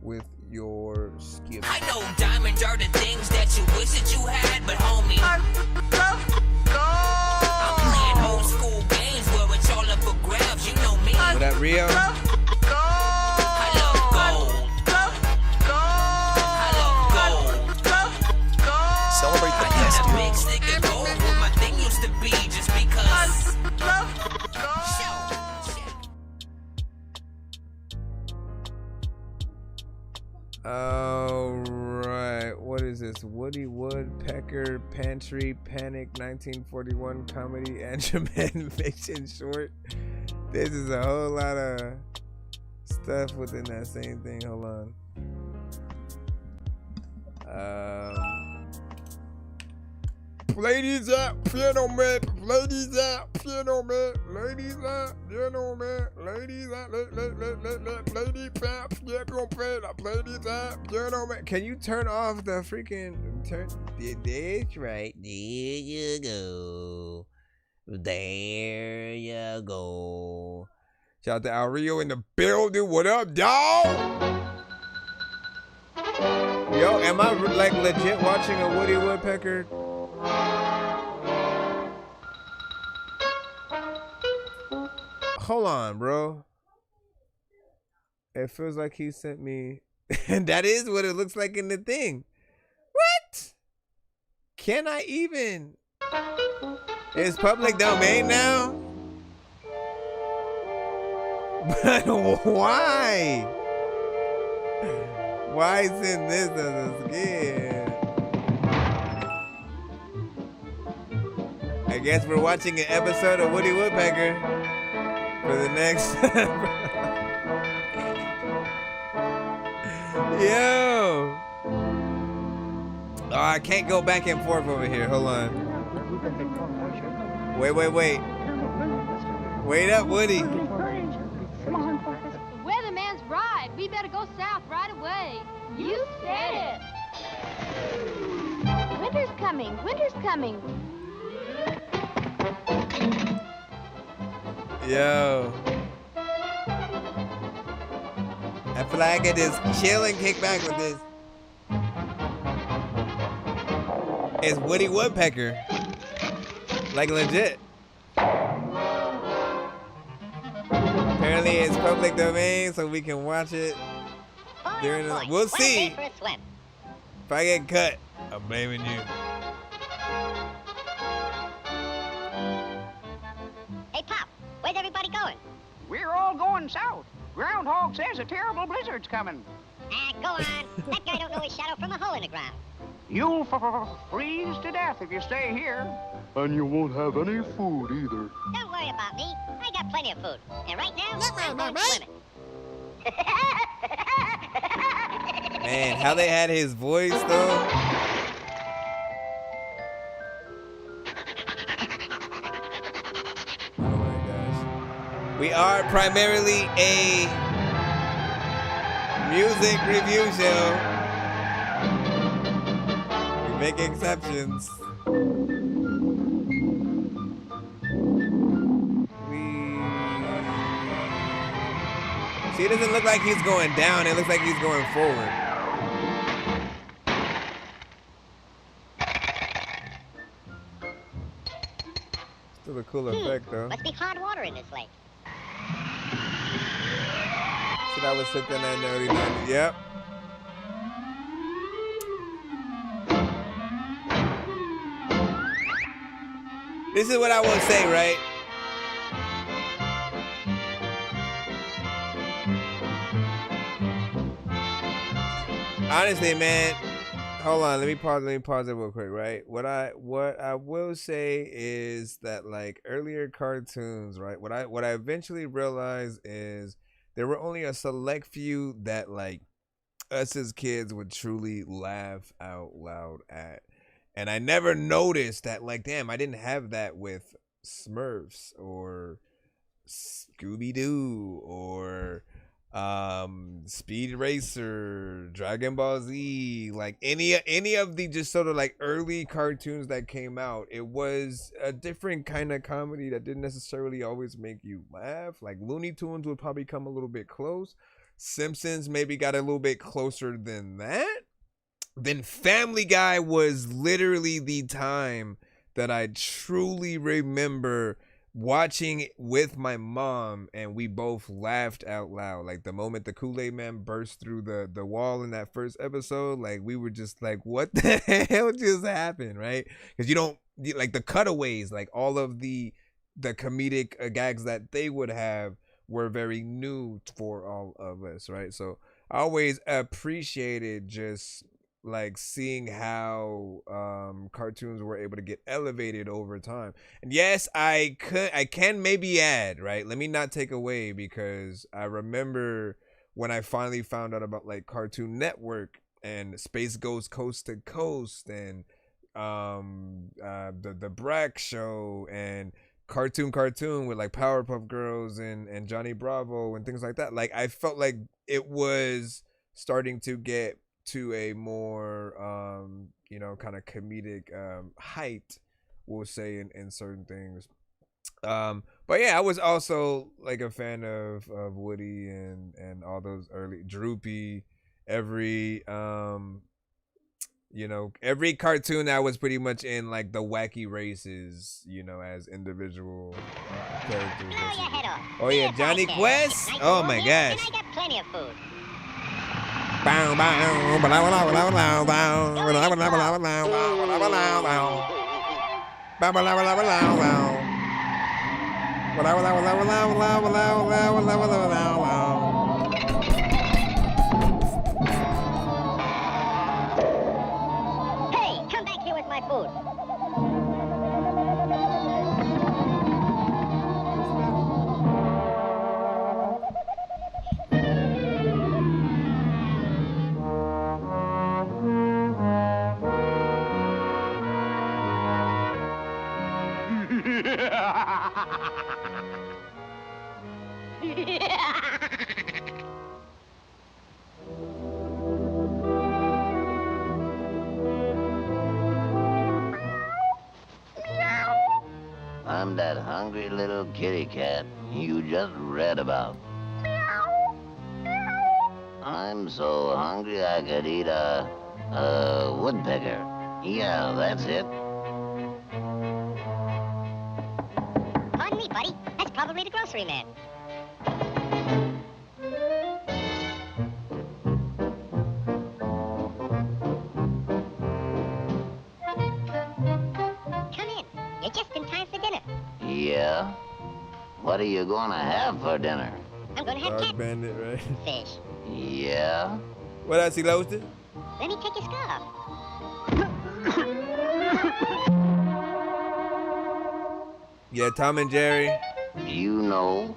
with your skip. I know diamonds are the things that you wish that you had, but homie, I'm playing old school games where it's all up for grabs. You know me. What that Rio? All right, what is this? Woody Woodpecker Pantry Panic 1941 comedy animation fiction short. This is a whole lot of stuff within that same thing. Hold on. Ladies at piano man, ladies at piano man, ladies at piano man, ladies at ladies at piano man, ladies at piano man. Can you turn off the freaking turn? That's right. There you go. There you go. Shout out to Al Rio in the building. What up, dog? Yo, am I like legit watching a Woody Woodpecker? Hold on, bro. It feels like he sent me. And that is what it looks like in the thing. What? Can I even? It's public domain now? But why? Why send this as a skit? I guess we're watching an episode of Woody Woodpecker for the next. Yo! Oh, I can't go back and forth over here. Hold on. Wait. Wait up, Woody. The weatherman's right. We better go south right away. You said it. Winter's coming. Winter's coming. Yo. I feel like I could just chill and kick back with this. It's Woody Woodpecker. Like legit. Apparently it's public domain, so we can watch it during the. We'll see. If I get cut, I'm blaming you. Hey, Pop, where's everybody going? We're all going south. Groundhog says a terrible blizzard's coming. Go on. That guy don't know his shadow from a hole in the ground. You'll freeze to death if you stay here. And you won't have any food either. Don't worry about me. I got plenty of food. And right now, I'm going swimming. Man, how they had his voice though. Oh my gosh. We are primarily a music review show. We make exceptions. See, it doesn't look like he's going down. It looks like he's going forward. Still a cool effect, though. Must be hard water in this lake. So that was something in the early 90s. Yep. This is what I will say, right? Honestly, man, hold on. Let me pause it real quick, right? What I will say is that like earlier cartoons, right? What I eventually realized is there were only a select few that like us as kids would truly laugh out loud at. And I never noticed that, like, damn, I didn't have that with Smurfs or Scooby-Doo or Speed Racer, Dragon Ball Z, like any of the just sort of like early cartoons that came out. It was a different kind of comedy that didn't necessarily always make you laugh. Like Looney Tunes would probably come a little bit close. Simpsons maybe got a little bit closer than that. Then Family Guy was literally the time that I truly remember watching with my mom, and we both laughed out loud. Like the moment the Kool-Aid Man burst through the wall in that first episode, like we were just like, what the hell just happened, right? Because you don't like the cutaways, like all of the comedic gags that they would have were very new for all of us, right? So I always appreciated just like seeing how cartoons were able to get elevated over time. And yes, I can maybe add, right? Let me not take away, because I remember when I finally found out about like Cartoon Network and Space Ghost Coast to Coast and the Brack Show and Cartoon with like Powerpuff Girls and Johnny Bravo and things like that. Like I felt like it was starting to get to a more kind of comedic height, we'll say, in certain things. But yeah, I was also like a fan of Woody and all those early Droopy, every every cartoon that was pretty much in like the Wacky Races, as individual characters. Oh yeah, Johnny Quest. Oh my gosh. I got plenty of food. Hey, come back here with my food. I'm that hungry little kitty cat you just read about. I'm so hungry I could eat a woodpecker. Yeah, that's it. Pardon me, buddy. That's probably the grocery man. Come in. You're just in time for dinner. Yeah? What are you gonna have for dinner? I'm gonna have cat Bandit, right? fish. Yeah? What else he loaded? Let me take your scarf. Yeah, Tom and Jerry. You know,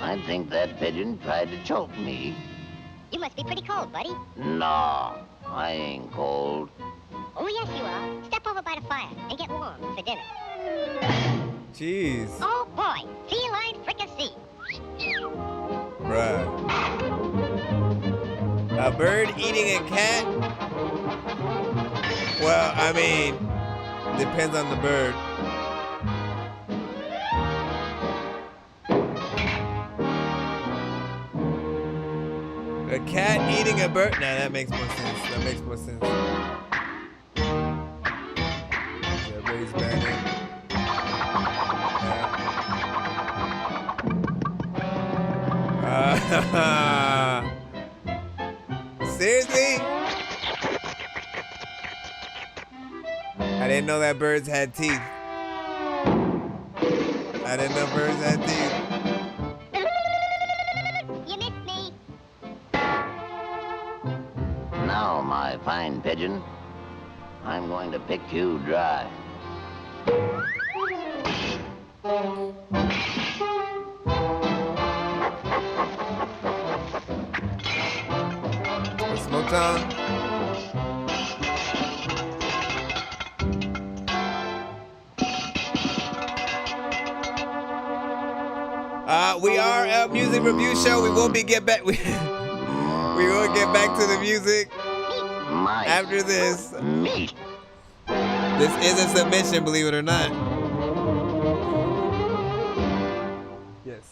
I think that pigeon tried to choke me. You must be pretty cold, buddy. No, I ain't cold. Oh, yes, you are. Step over by the fire and get warm for dinner. Jeez. Oh, boy. Feline fricassee. Bruh. A bird eating a cat? Well, I mean, depends on the bird. A cat eating a bird? Nah, that makes more sense. That makes more sense. Yeah, raised bandit. Seriously? I didn't know that birds had teeth. I didn't know birds had teeth. You missed me. Now, my fine pigeon, I'm going to pick you dry. Smoke Town. We are a music review show. We will get back. We will get back to the music after this. This is a submission, believe it or not. Yes.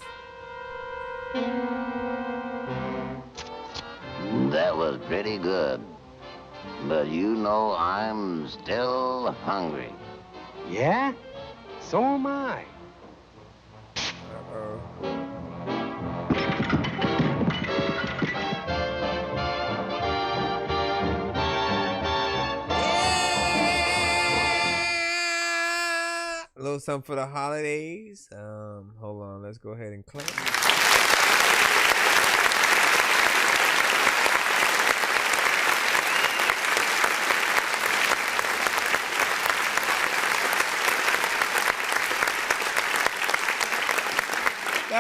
That was pretty good. But you know I'm still hungry. Yeah? So am I. Uh-oh. A little something for the holidays. Hold on, let's go ahead and clap.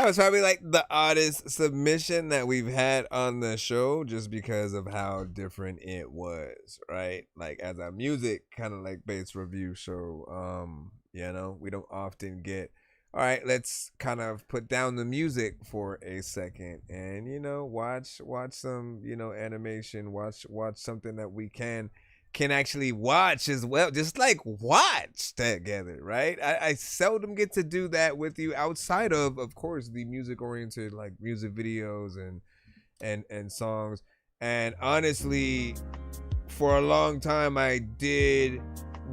was probably like the oddest submission that we've had on the show, just because of how different it was, right? Like as a music kind of like based review show, you know, we don't often get, all right, let's kind of put down the music for a second and, you know, watch some, you know, animation, watch something that we can actually watch as well, just like watch together, right? I seldom get to do that with you outside of course, the music oriented like music videos and songs. And honestly, for a long time, I did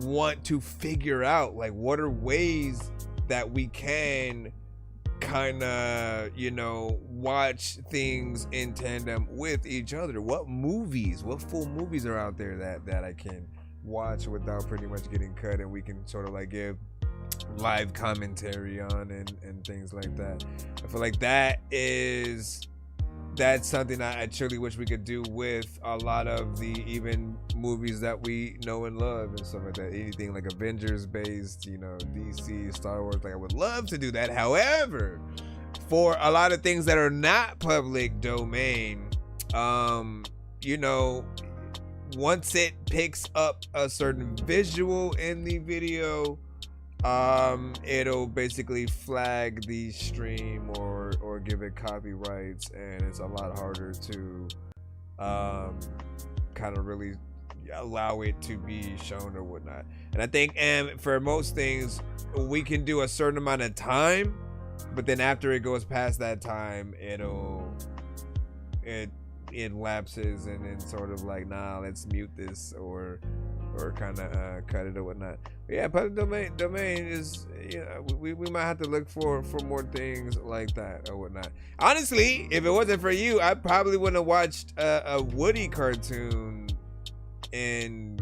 want to figure out like what are ways that we can kind of, you know, watch things in tandem with each other. What full movies are out there that I can watch without pretty much getting cut, and we can sort of like give live commentary on and things like that. I feel like that's something I truly wish we could do with a lot of the even movies that we know and love and stuff like that. Anything like Avengers based, you know, DC, Star Wars, like I would love to do that. However, for a lot of things that are not public domain, you know, once it picks up a certain visual in the video, it'll basically flag the stream or give it copyrights, and it's a lot harder to kind of really allow it to be shown or whatnot. And I think for most things we can do a certain amount of time, but then after it goes past that time, it lapses, and then sort of like, nah, let's mute this or kind of cut it or whatnot. But yeah, public domain is, you know, we might have to look for more things like that or whatnot. Honestly, if it wasn't for you, I probably wouldn't have watched a Woody cartoon in,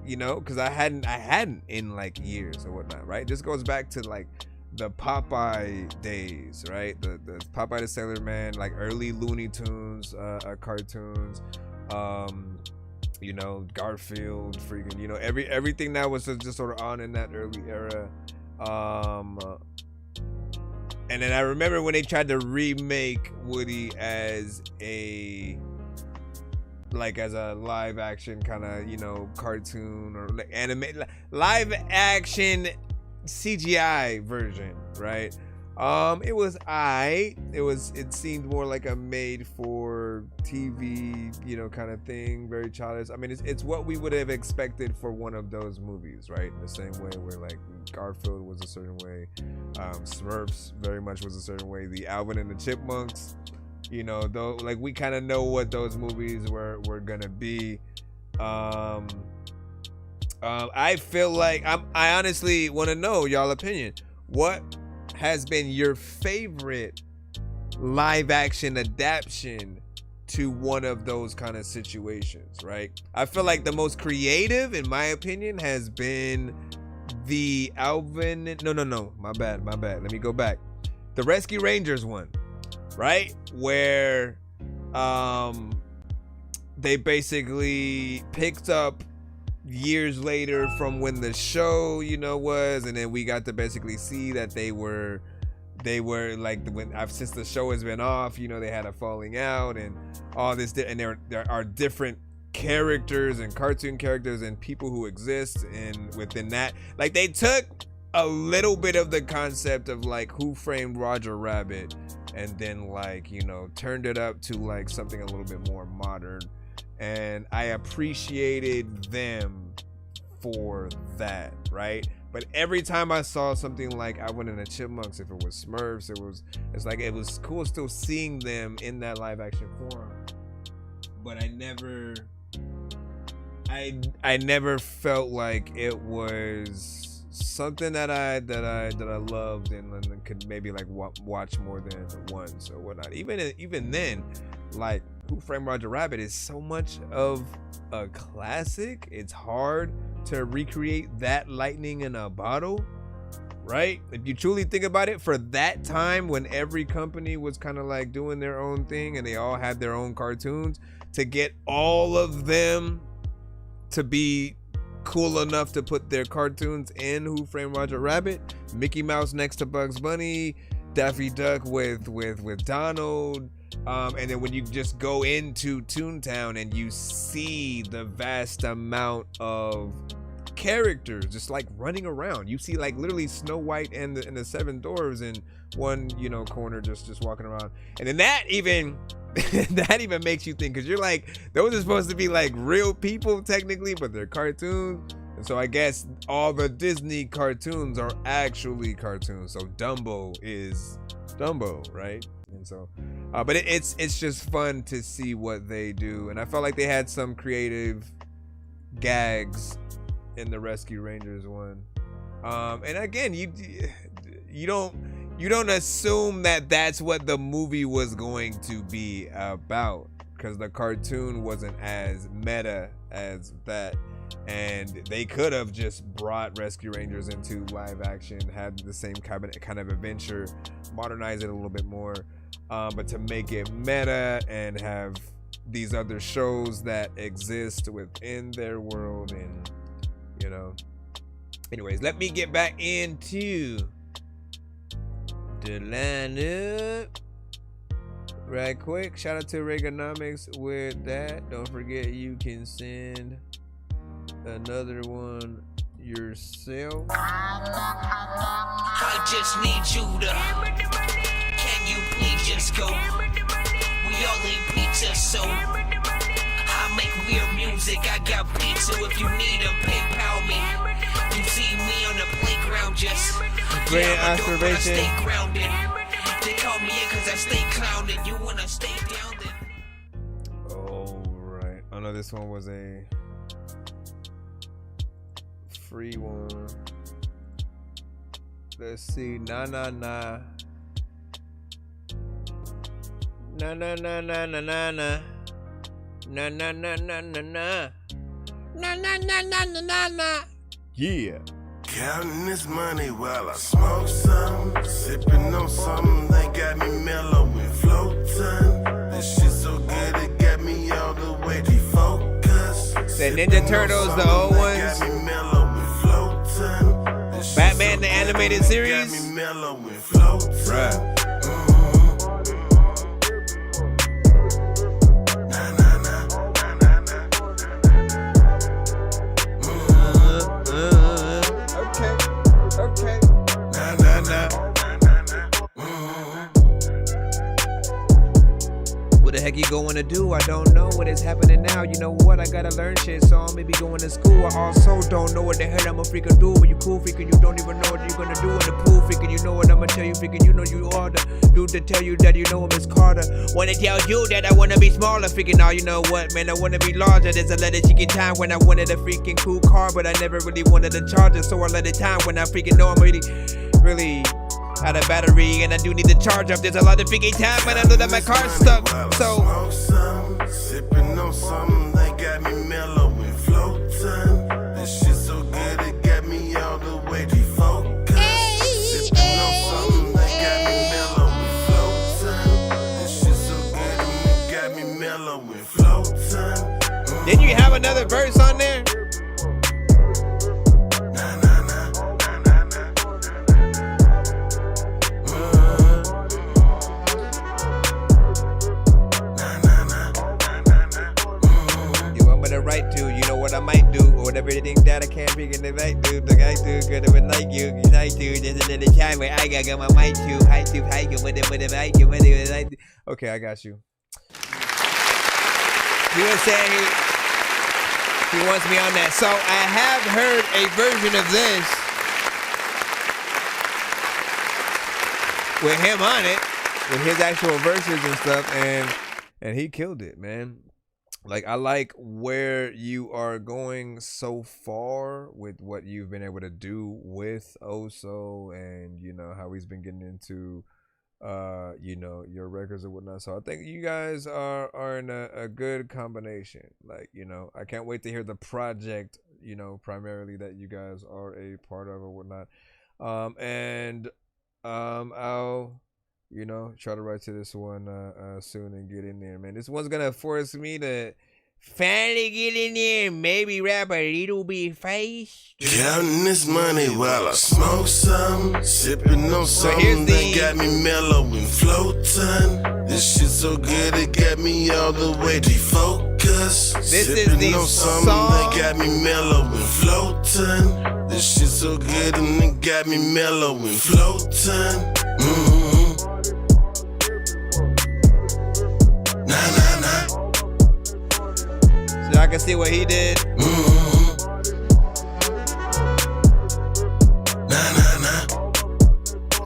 you know, because I hadn't in like years or whatnot, right? This goes back to like the Popeye days, right? The Popeye the Sailor Man, like early Looney Tunes cartoons, you know, Garfield, freaking, you know, everything that was just sort of on in that early era. And then I remember when they tried to remake Woody as a live action kind of, you know, cartoon or like live action CGI version, right? It seemed more like a made for TV, you know, kind of thing, very childish. I mean, it's what we would have expected for one of those movies, right? In the same way where like Garfield was a certain way, Smurfs very much was a certain way, the Alvin and the Chipmunks, you know, though, like we kind of know what those movies were gonna be. I feel like I honestly want to know y'all opinion. What has been your favorite live action adaptation to one of those kind of situations, right? I feel like the most creative, in my opinion, has been the Alvin. No, my bad. Let me go back. The Rescue Rangers one, right? Where they basically picked up years later from when the show, you know, was, and then we got to basically see that they were like, since the show has been off, you know, they had a falling out and all this, and there are different characters and cartoon characters and people who exist, and within that, like, they took a little bit of the concept of like Who Framed Roger Rabbit and then, like, you know, turned it up to like something a little bit more modern. And I appreciated them for that, right? But every time I saw something like Alvin and the Chipmunks, if it was Smurfs, it's like it was cool still seeing them in that live action form. But I never felt like it was something that I loved and could maybe like watch more than once or whatnot. Even then, like, Who Framed Roger Rabbit is so much of a classic. It's hard to recreate that lightning in a bottle, right? If you truly think about it, for that time when every company was kind of like doing their own thing and they all had their own cartoons, to get all of them to be cool enough to put their cartoons in Who Framed Roger Rabbit, Mickey Mouse next to Bugs Bunny, Daffy Duck with Donald. And then when you just go into Toontown and you see the vast amount of characters just like running around, you see like literally Snow White and the Seven Dwarves in one, you know, corner just walking around. And then that even that even makes you think, because you're like, those are supposed to be like real people technically, but they're cartoons. And so I guess all the Disney cartoons are actually cartoons. So Dumbo is Dumbo, right? And so but it's just fun to see what they do. And I felt like they had some creative gags in the Rescue Rangers one. And again, you don't assume that that's what the movie was going to be about, because the cartoon wasn't as meta as that. And they could have just brought Rescue Rangers into live action, had the same kind of adventure, modernize it a little bit more. But to make it meta and have these other shows that exist within their world, and you know. Anyways, let me get back into the lineup right quick. Shout out to Reaganomics with that. Don't forget you can send another one yourself. I just need you to. Can you please just go? We all eat pizza, so I make weird music. I got pizza if you need them. PayPal me. You see me on the playground, just great observation. Stay grounded. They call me in because I stay clowned, and you wanna stay grounded. All right. I know this one was a free one. Let's see. Na na na. Na na na na na na na. Na na na na na na. Na na na na na na na. Yeah. Counting this money while I smoke some, sipping on something that got me mellow and floating. This shit so good it got me all the way defocused. The Ninja Turtles, the old ones. Batman the animated series. Bruh. What the heck you going to do? I don't know what is happening now. You know what? I gotta learn shit, so I'm maybe going to school. I also don't know what the hell I'ma freaking do. But you cool, freaking you don't even know what you're gonna do in the pool. Freaking you know what I'ma tell you, freaking you know you are the dude to tell you that you know I'm Miss Carter. Wanna tell you that I wanna be smaller, freaking now you know what, man, I wanna be larger. There's a lot of chicken time when I wanted a freaking cool car, but I never really wanted a charger, so I let it time when I freaking know I'm really out of battery, and I do need to charge up. There's a lot of freaking time, but I know that my car's stuck. So sipping on something that got me mellow and floating. This shit so good it got me all the way defocused. Sipping on something that got me mellow and floating. This shit so good it got me mellow and floating. Didn't you have another verse on there? Right to, you know what I might do, or whatever they think that I can't figure the right do, the guy do good of it like you like to. There's another time where I got my mic to, high to, whatever I can, whatever I do. Okay, I got you. He was saying he wants me on that. So I have heard a version of this with him on it, with his actual verses and stuff, and he killed it, man. Like, I like where you are going so far with what you've been able to do with Oso, and you know how he's been getting into you know, your records and whatnot. So I think you guys are in a good combination. Like, you know, I can't wait to hear the project, you know, primarily that you guys are a part of or whatnot. I'll, you know, try to write to this one soon and get in there, man. This one's gonna force me to finally get in there and maybe rap a little bit fast. Counting this money while I smoke some, sipping on something that got me mellow and floating. This shit so good it got me all the way defocused. This sipping is the on something song that got me mellow and floating. This shit so good and it got me mellow and floating. Nah, nah, nah. So y'all can see what he did.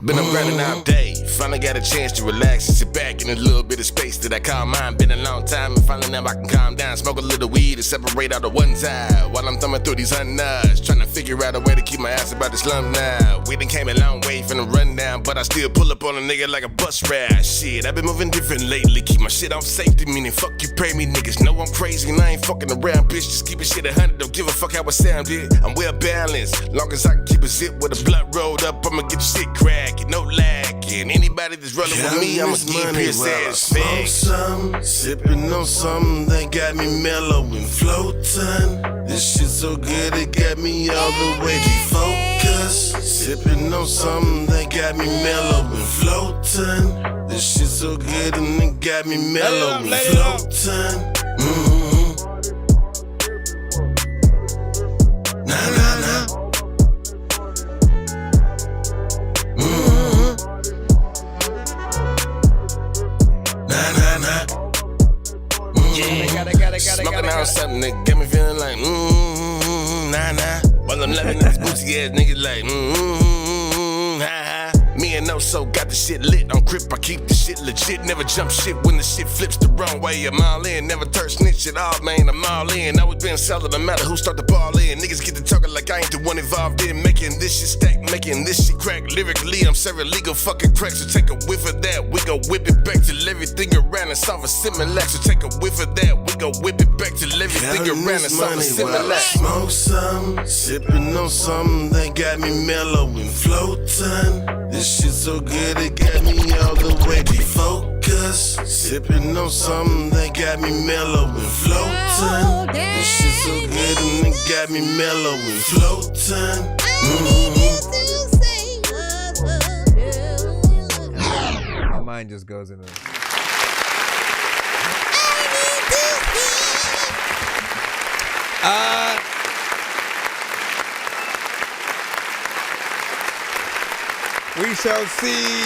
Been up running all day, finally got a chance to relax and sit back in a little bit of space that I call mine. Been a long time and finally now I can calm down. Smoke a little weed and separate out the one side while I'm thumbing through these nuts, trying to figure out a way to keep my ass about the slum now. We done came a long way from the rundown, but I still pull up on a nigga like a bus ride. Shit, I've been moving different lately, keep my shit on safety, meaning fuck you pay me. Niggas know I'm crazy and I ain't fucking around, bitch. Just keep it shit 100, don't give a fuck how it sounded. I'm well balanced, long as I can keep a zip with a blunt rolled up, I'ma get shit cracking, no lag. And anybody that's rolling with me, I'ma keep his ass back. Some, sipping on something that got me mellow and floating. This shit so good it got me all the way defocused. Sipping on something that got me mellow and floating. This shit so good and it got me mellow and floating. Nah, nah, nah. Smoking on something that got me feeling like, nah, nah. While I'm loving these booty ass niggas like, ha, ha. Me and Oso got the shit lit on grip. I keep the shit legit. Never jump shit when the shit flips the wrong way. I'm all in. Never turn snitch at all, man. I'm all in. Always been solid. No matter who start the ball in. Niggas get to talking like I ain't the one involved in making this shit stack, making this shit crack. Lyrically, I'm serving legal fucking crack. So take a whiff of that. We gon' whip it back till everything around us off a Similac. So take a whiff of that. We gon' whip it back till everything around us off a Similac. Smoke some, sipping on something that got me mellow and floating. This shit so good it got me all the way defocused. Sipping on something that got me mellow and floating. This shit so good and it got me mellow and floating. My mind just goes into we shall see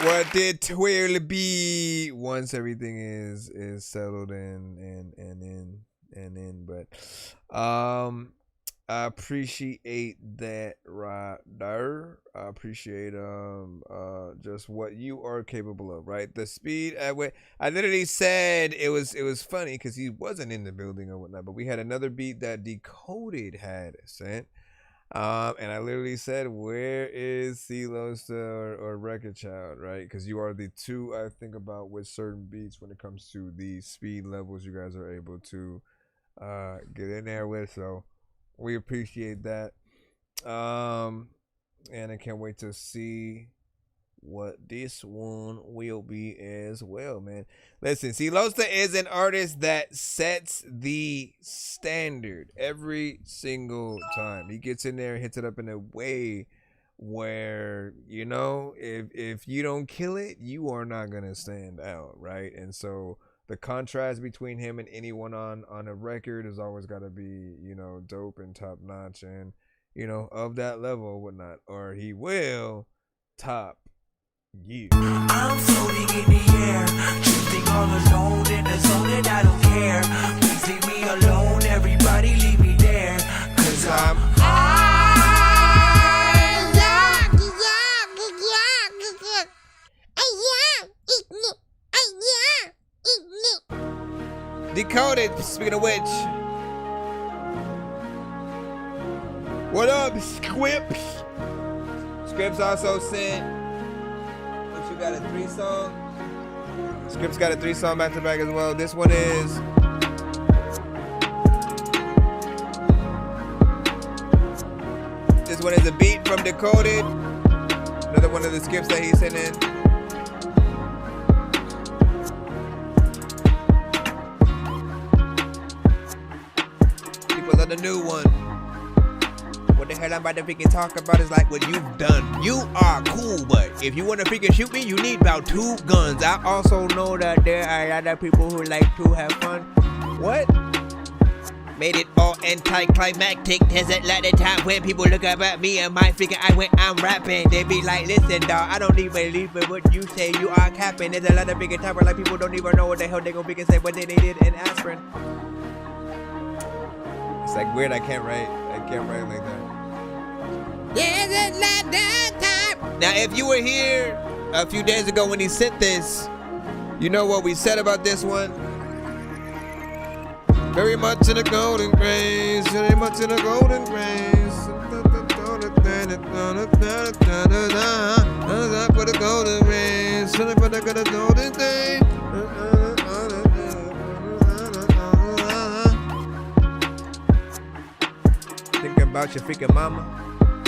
what it will be once everything is settled and in. But I appreciate that right there. I appreciate just what you are capable of, right? The speed at which I literally said it was funny because he wasn't in the building or whatnot, but we had another beat that Decoded had sent. And I literally said, where is C-Losta or Record Child, right? Because you are the two I think about with certain beats when it comes to the speed levels you guys are able to get in there with. So we appreciate that. And I can't wait to see what this one will be as well, man. Listen, C-Losta is an artist that sets the standard every single time. He gets in there and hits it up in a way where, you know, if you don't kill it, you are not gonna stand out, right? And so the contrast between him and anyone on a record has always got to be, you know, dope and top notch and, you know, of that level or whatnot, or he will top you. I'm floating in the air, drifting all alone in the zone and I don't care. Please leave me alone, everybody leave me there, cause I'm Decoded, speaking of which. What up, Scripps? Scripps also sent, what you got, a 3-song? Scripps got a 3-song back to back as well. This one is a beat from Decoded. Another one of the skips that he sent in. the new one. What the hell I'm about to freaking talk about is like what you've done. You are cool, but if you want to freaking shoot me, you need about 2 guns. I also know that there are a lot of people who like to have fun. What? Made it all anticlimactic. There's a lot of time when people look up at me and my freaking eye when I'm rapping. They be like, listen, dawg, I don't even believe in what you say. You are capping. There's a lot of freaking time where like people don't even know what the hell they gonna freaking say what they did in aspirin. It's like weird. I can't write like that. There's a lot of time. Now, if you were here a few days ago when he sent this, you know what we said about this one. Very much in the golden grace, very much in the golden grace. For the golden race, for the golden day. Think about your freaking mama.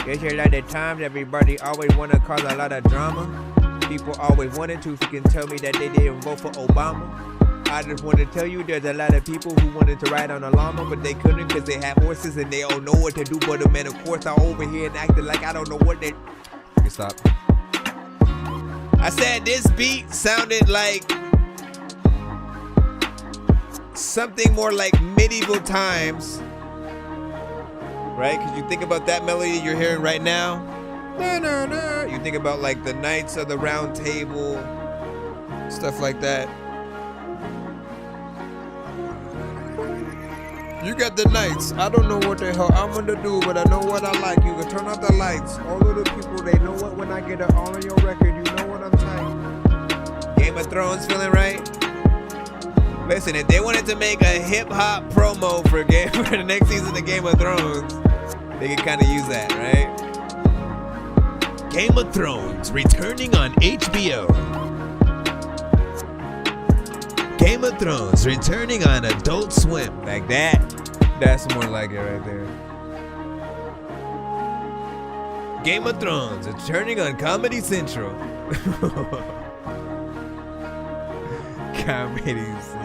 There's a lot of times everybody always wanna cause a lot of drama. People always wanted to freaking tell me that they didn't vote for Obama. I just want to tell you there's a lot of people who wanted to ride on a llama, but they couldn't because they had horses and they don't know what to do. But the man, of course, I'm over here and acting like I don't know what they... Okay, stop. I said this beat sounded like something more like medieval times. Right? Because you think about that melody you're hearing right now. You think about like the Knights of the Round Table, stuff like that. You got the Knights. I don't know what the hell I'm gonna do, but I know what I like. You can turn off the lights. All of the people, they know what when I get it all on your record. You know what I'm saying. Game of Thrones feeling right? Listen, if they wanted to make a hip-hop promo for the next season of Game of Thrones, they can kind of use that, right? Game of Thrones returning on HBO. Game of Thrones returning on Adult Swim. Like that. That's more like it right there. Game of Thrones returning on Comedy Central. Comedy Central.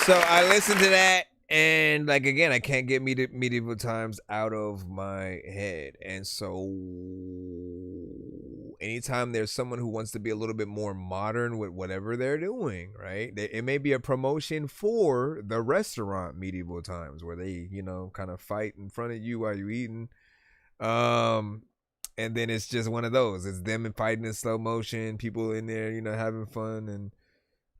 So I listened to that, and like again, I can't get medieval times out of my head. And so anytime there's someone who wants to be a little bit more modern with whatever they're doing, right? It may be a promotion for the restaurant medieval times where they, you know, kind of fight in front of you while you're eating. And then it's just one of those. It's them fighting in slow motion, people in there, you know, having fun, and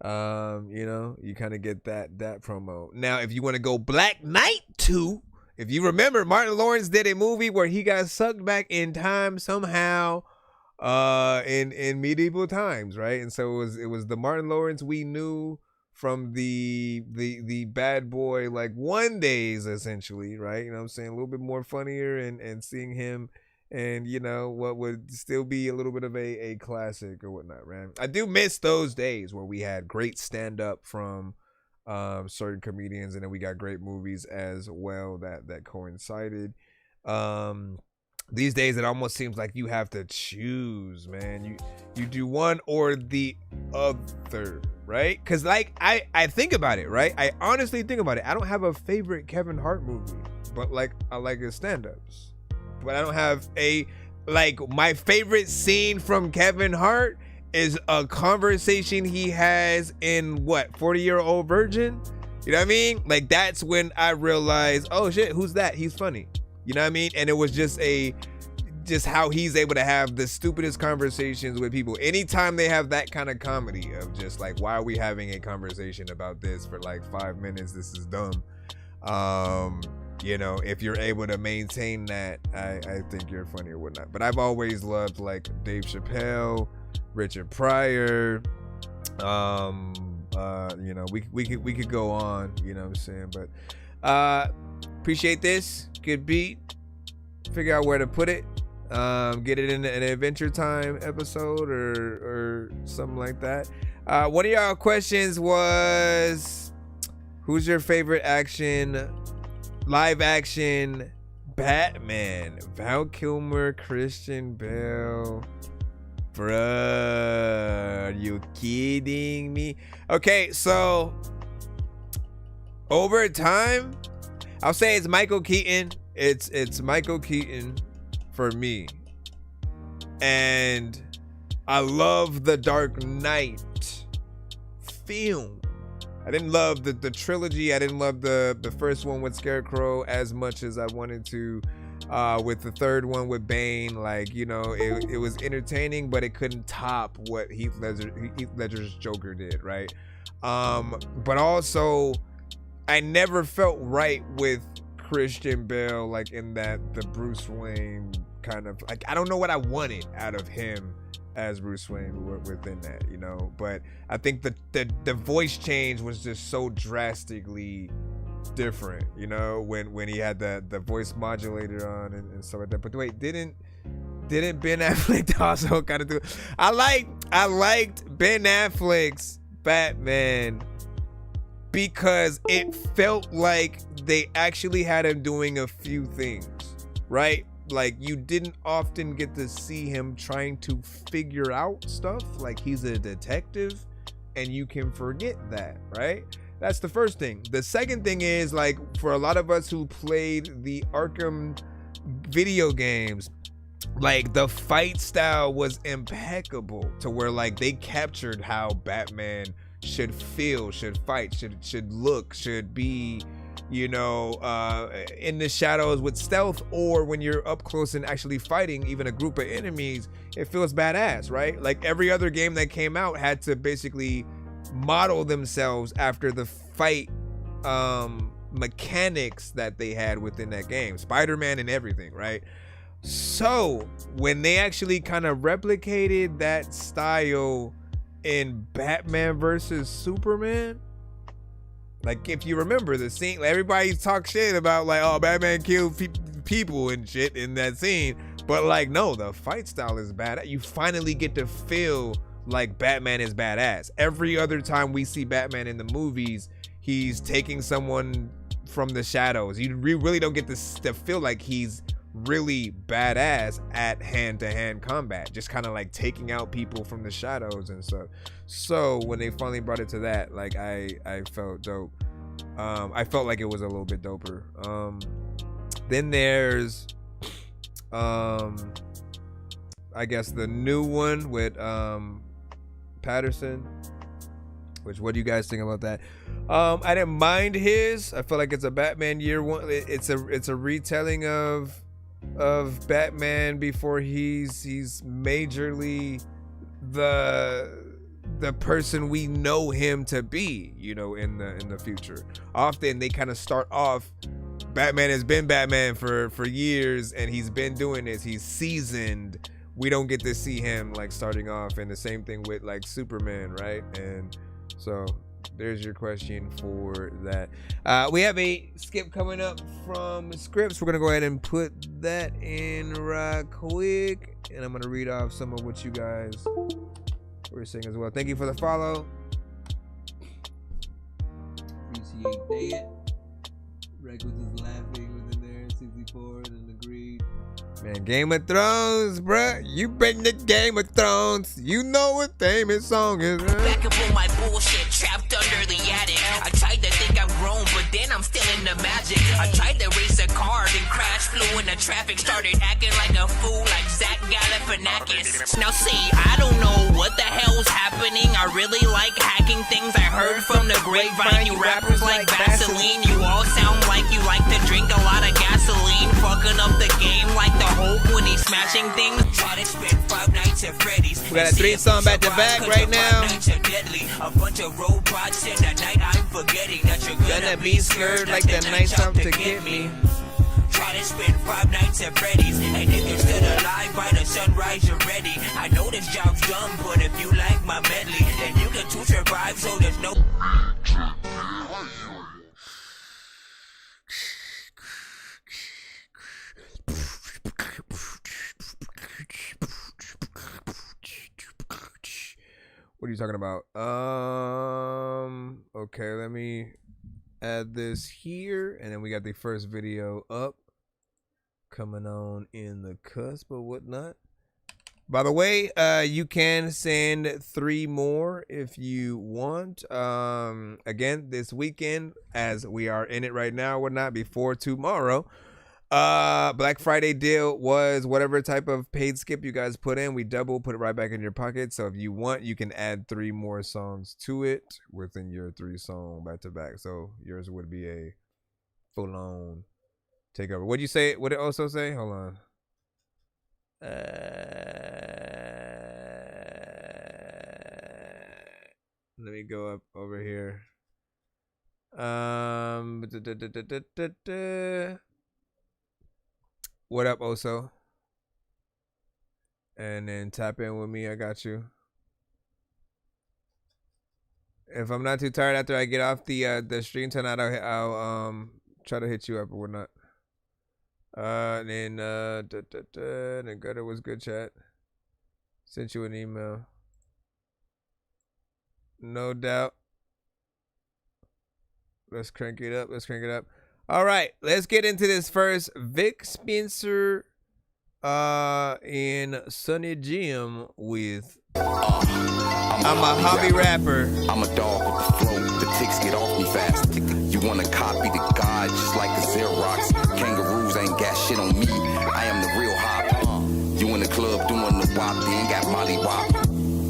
you know, you kind of get that promo. Now, if you want to go Black Knight 2, if you remember, Martin Lawrence did a movie where he got sucked back in time somehow in medieval times, right? And so it was the Martin Lawrence we knew from the Bad Boy like 1 days, essentially, right? You know what I'm saying? A little bit more funnier, and seeing him and, you know, what would still be a little bit of a classic or whatnot, right? I do miss those days where we had great stand-up from certain comedians, and then we got great movies as well that coincided. These days it almost seems like you have to choose, man. You do one or the other, right? Because like I think about it, right? I honestly think about it. I don't have a favorite Kevin Hart movie, but like I like his stand-ups. But I don't have my favorite scene from Kevin Hart is a conversation he has in 40-Year-Old Virgin. You know what I mean? Like, that's when I realized, oh shit, who's that? He's funny. You know what I mean? And it was just how he's able to have the stupidest conversations with people. Anytime they have that kind of comedy of just like, why are we having a conversation about this for like 5 minutes? This is dumb. You know, if you're able to maintain that, I think you're funny or whatnot. But I've always loved like Dave Chappelle, Richard Pryor. You know, we could go on. You know what I'm saying? But appreciate this. Good beat. Figure out where to put it. Get it in an Adventure Time episode or something like that. One of y'all questions was, who's your favorite live action Batman, Val Kilmer, Christian Bale. Bruh, are you kidding me? Okay, so over time, I'll say it's Michael Keaton. It's Michael Keaton for me. And I love the Dark Knight film. I didn't love the trilogy. I didn't love the first one with Scarecrow as much as I wanted to with the third one with Bane. Like, you know, it was entertaining, but it couldn't top what Heath Ledger's Joker did, right? But also, I never felt right with Christian Bale, like in the Bruce Wayne kind of, like, I don't know what I wanted out of him as Bruce Wayne within that, you know. But I think the voice change was just so drastically different, you know, when he had the voice modulator on and stuff like that. But wait, didn't Ben Affleck also kind of do it? I liked Ben Affleck's Batman because it felt like they actually had him doing a few things, right? Like, you didn't often get to see him trying to figure out stuff. Like, he's a detective and you can forget that, right? That's the first thing. The second thing is, like, for a lot of us who played the Arkham video games, like, the fight style was impeccable to where, like, they captured how Batman should feel, should fight, should look, should be, you know, in the shadows with stealth, or when you're up close and actually fighting even a group of enemies, it feels badass, right? Like, every other game that came out had to basically model themselves after the fight mechanics that they had within that game, Spider-Man and everything, right? So when they actually kind of replicated that style in Batman versus Superman, like, if you remember the scene, like, everybody talk shit about, like, oh, Batman killed people and shit in that scene, but, like, no, the fight style is bad. You finally get to feel like Batman is badass. Every other time we see Batman in the movies, he's taking someone from the shadows. You really don't get to feel like he's really badass at hand-to-hand combat, just kind of like taking out people from the shadows and stuff. So when they finally brought it to that, like, I felt dope. I felt like it was a little bit doper. Then there's I guess the new one with Patterson, which, what do you guys think about that? I didn't mind his. I feel like it's a Batman year one. It's a retelling of Batman before he's majorly the person we know him to be, you know, in the future. Often they kind of start off, Batman has been Batman for years and he's been doing this, he's seasoned. We don't get to see him like starting off, and the same thing with like Superman, right? And so there's your question for that. We have a skip coming up from Scripts. We're gonna go ahead and put that in right quick, and I'm gonna read off some of what you guys were saying as well. Thank you for the follow. Appreciate that. Rex was just laughing within there. 64 and agreed. Man, Game of Thrones, bruh. You been the Game of Thrones. You know what famous song is, right? Back up on my bullshit, trapped under the attic. I tried to think I'm grown, but then I'm still in the magic. I tried to race a car, then crash, flew into traffic. Started acting like a fool, like Zach Galifianakis. Now see, I don't know what the hell's happening. I really like hacking things I heard from the grapevine. You rappers like Vaseline. You all sound like you like to drink a lot of gasoline. Fucking up the game like the Hulk when he's smashing things. Try to spend 5 nights at Freddy's. We got a 3-song back to back right now. A bunch of robots in the night. I'm forgetting that you're gonna be scared like the night's out to get me. Try to spend 5 nights at Freddy's, and if you're still alive by the sunrise, you're ready. I know this job's dumb, but if you like my medley, then you can too survive, so there's no. What are you talking about? Okay, let me add this here, and then we got the first video up. coming on in the cusp or whatnot. By the way, you can send 3 more if you want. Again, this weekend, as we are in it right now, whatnot, before tomorrow. Black Friday deal was whatever type of paid skip you guys put in, we double, put it right back in your pocket. So if you want, you can add 3 more songs to it within your 3-song back-to-back. So yours would be a full-on takeover. What'd you say? What did it also say? Hold on. Let me go up over here. What up, Oso? And then tap in with me. I got you. If I'm not too tired after I get off the stream tonight, I'll try to hit you up or whatnot. Then Gutter was good, chat. Sent you an email. No doubt. Let's crank it up. Let's crank it up. All right, let's get into this first. Vic Spencer in Sunny Jim with I'm a hobby rapper. I'm a dog with the flow. The ticks get off me fast. You wanna copy the god just like a Xerox. Kangaroos ain't got shit on me. I am the real hop. You in the club doing the wop, then got Molly Wop.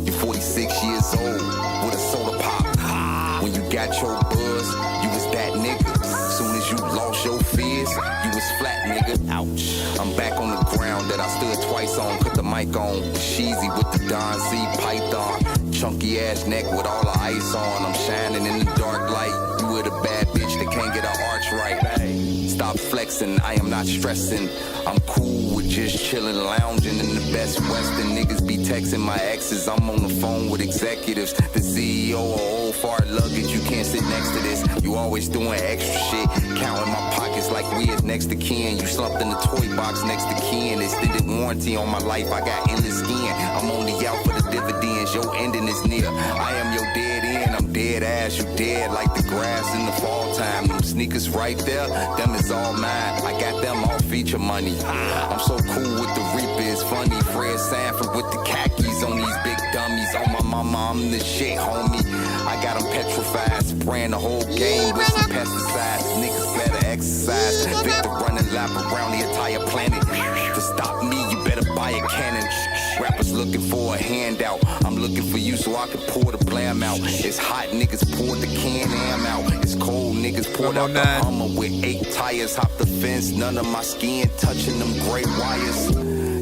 You 46 years old with a soda pop. When you got your buzz, you was that nigga. Soon as you lost your fears, you was flat, nigga. Ouch. I'm back on the ground that I stood twice on. Put the mic on. Sheezy with the Don C Python. Chunky ass neck with all the ice on. I'm shining in the dark light. You with a bad bitch that can't get an arch right. Stop flexing, I am not stressing. I'm cool with just chilling, lounging in the Best Western. Niggas be texting my exes. I'm on the phone with executives. The CEO of old fart luggage. You can't sit next to this. You always doing extra shit. Counting my pockets like we is next to kin. You slumped in the toy box next to kin. Extended warranty on my life. I got endless skin. I'm only out for the dividends. Your ending is near. I am your dead end. I'm dead ass. You dead like the grass in the fall time. Them sneakers right there. Them is all mine. I got them all feature money. I'm so cool with the Reaper. It's funny. Fred Sanford with the khakis on these big dummies. On my mama, I'm the shit, homie. I got them petrified. Spraying the whole game with some pesticides. Niggas better exercise. Victor running lap around the entire planet. To stop me, you better buy a cannon. Rappers looking for a handout. I'm looking for you so I can pour the blam out. It's hot, niggas pour the Can-Am out. It's cold, niggas poured out the Hummer with 8 tires. Hop the fence, none of my skin touching them gray wires.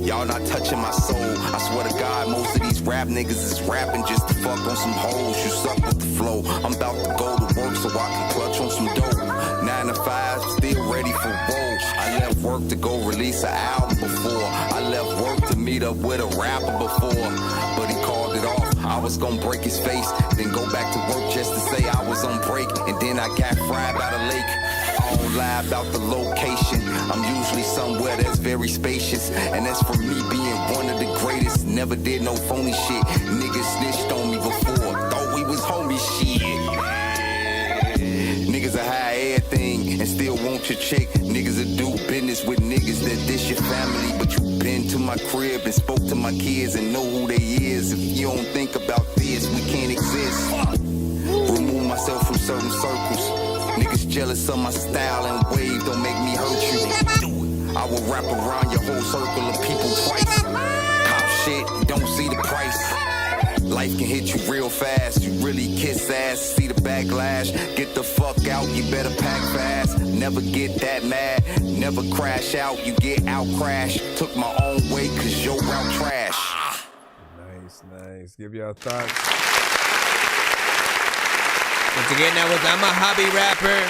Y'all not touching my soul. I swear to God, most of these rap niggas is rapping just to fuck on some hoes. You suck with the flow. I'm about to go to work so I can clutch on some dope. 9 to 5, still ready for woe. I left work to go release an album before. I left work to meet up with a rapper before, but he called it off. I was gonna break his face, then go back to work just to say I was on break, and then I got fried by the lake. I don't lie about the location. I'm usually somewhere that's very spacious, and that's for me being one of the greatest. Never did no phony shit. Niggas snitched on me before, thought we was homie shit. Niggas will hide everything and still want your chick. Niggas will do business with niggas that dish your family, but you been to my crib and spoke to my kids and know who they is. If you don't think about this, we can't exist. Remove myself from certain circles. Niggas jealous of my style and wave, don't make me hurt you. I will wrap around your whole circle of people twice. Cop shit, don't see the price. Life can hit you real fast. You really kiss ass, see the backlash. Get the fuck out, you better pack fast. Never get that mad, never crash out. You get out crash. Took my own way cause your route trash. Nice. Give y'all thoughts. Once again, that was I'm a Hobby Rapper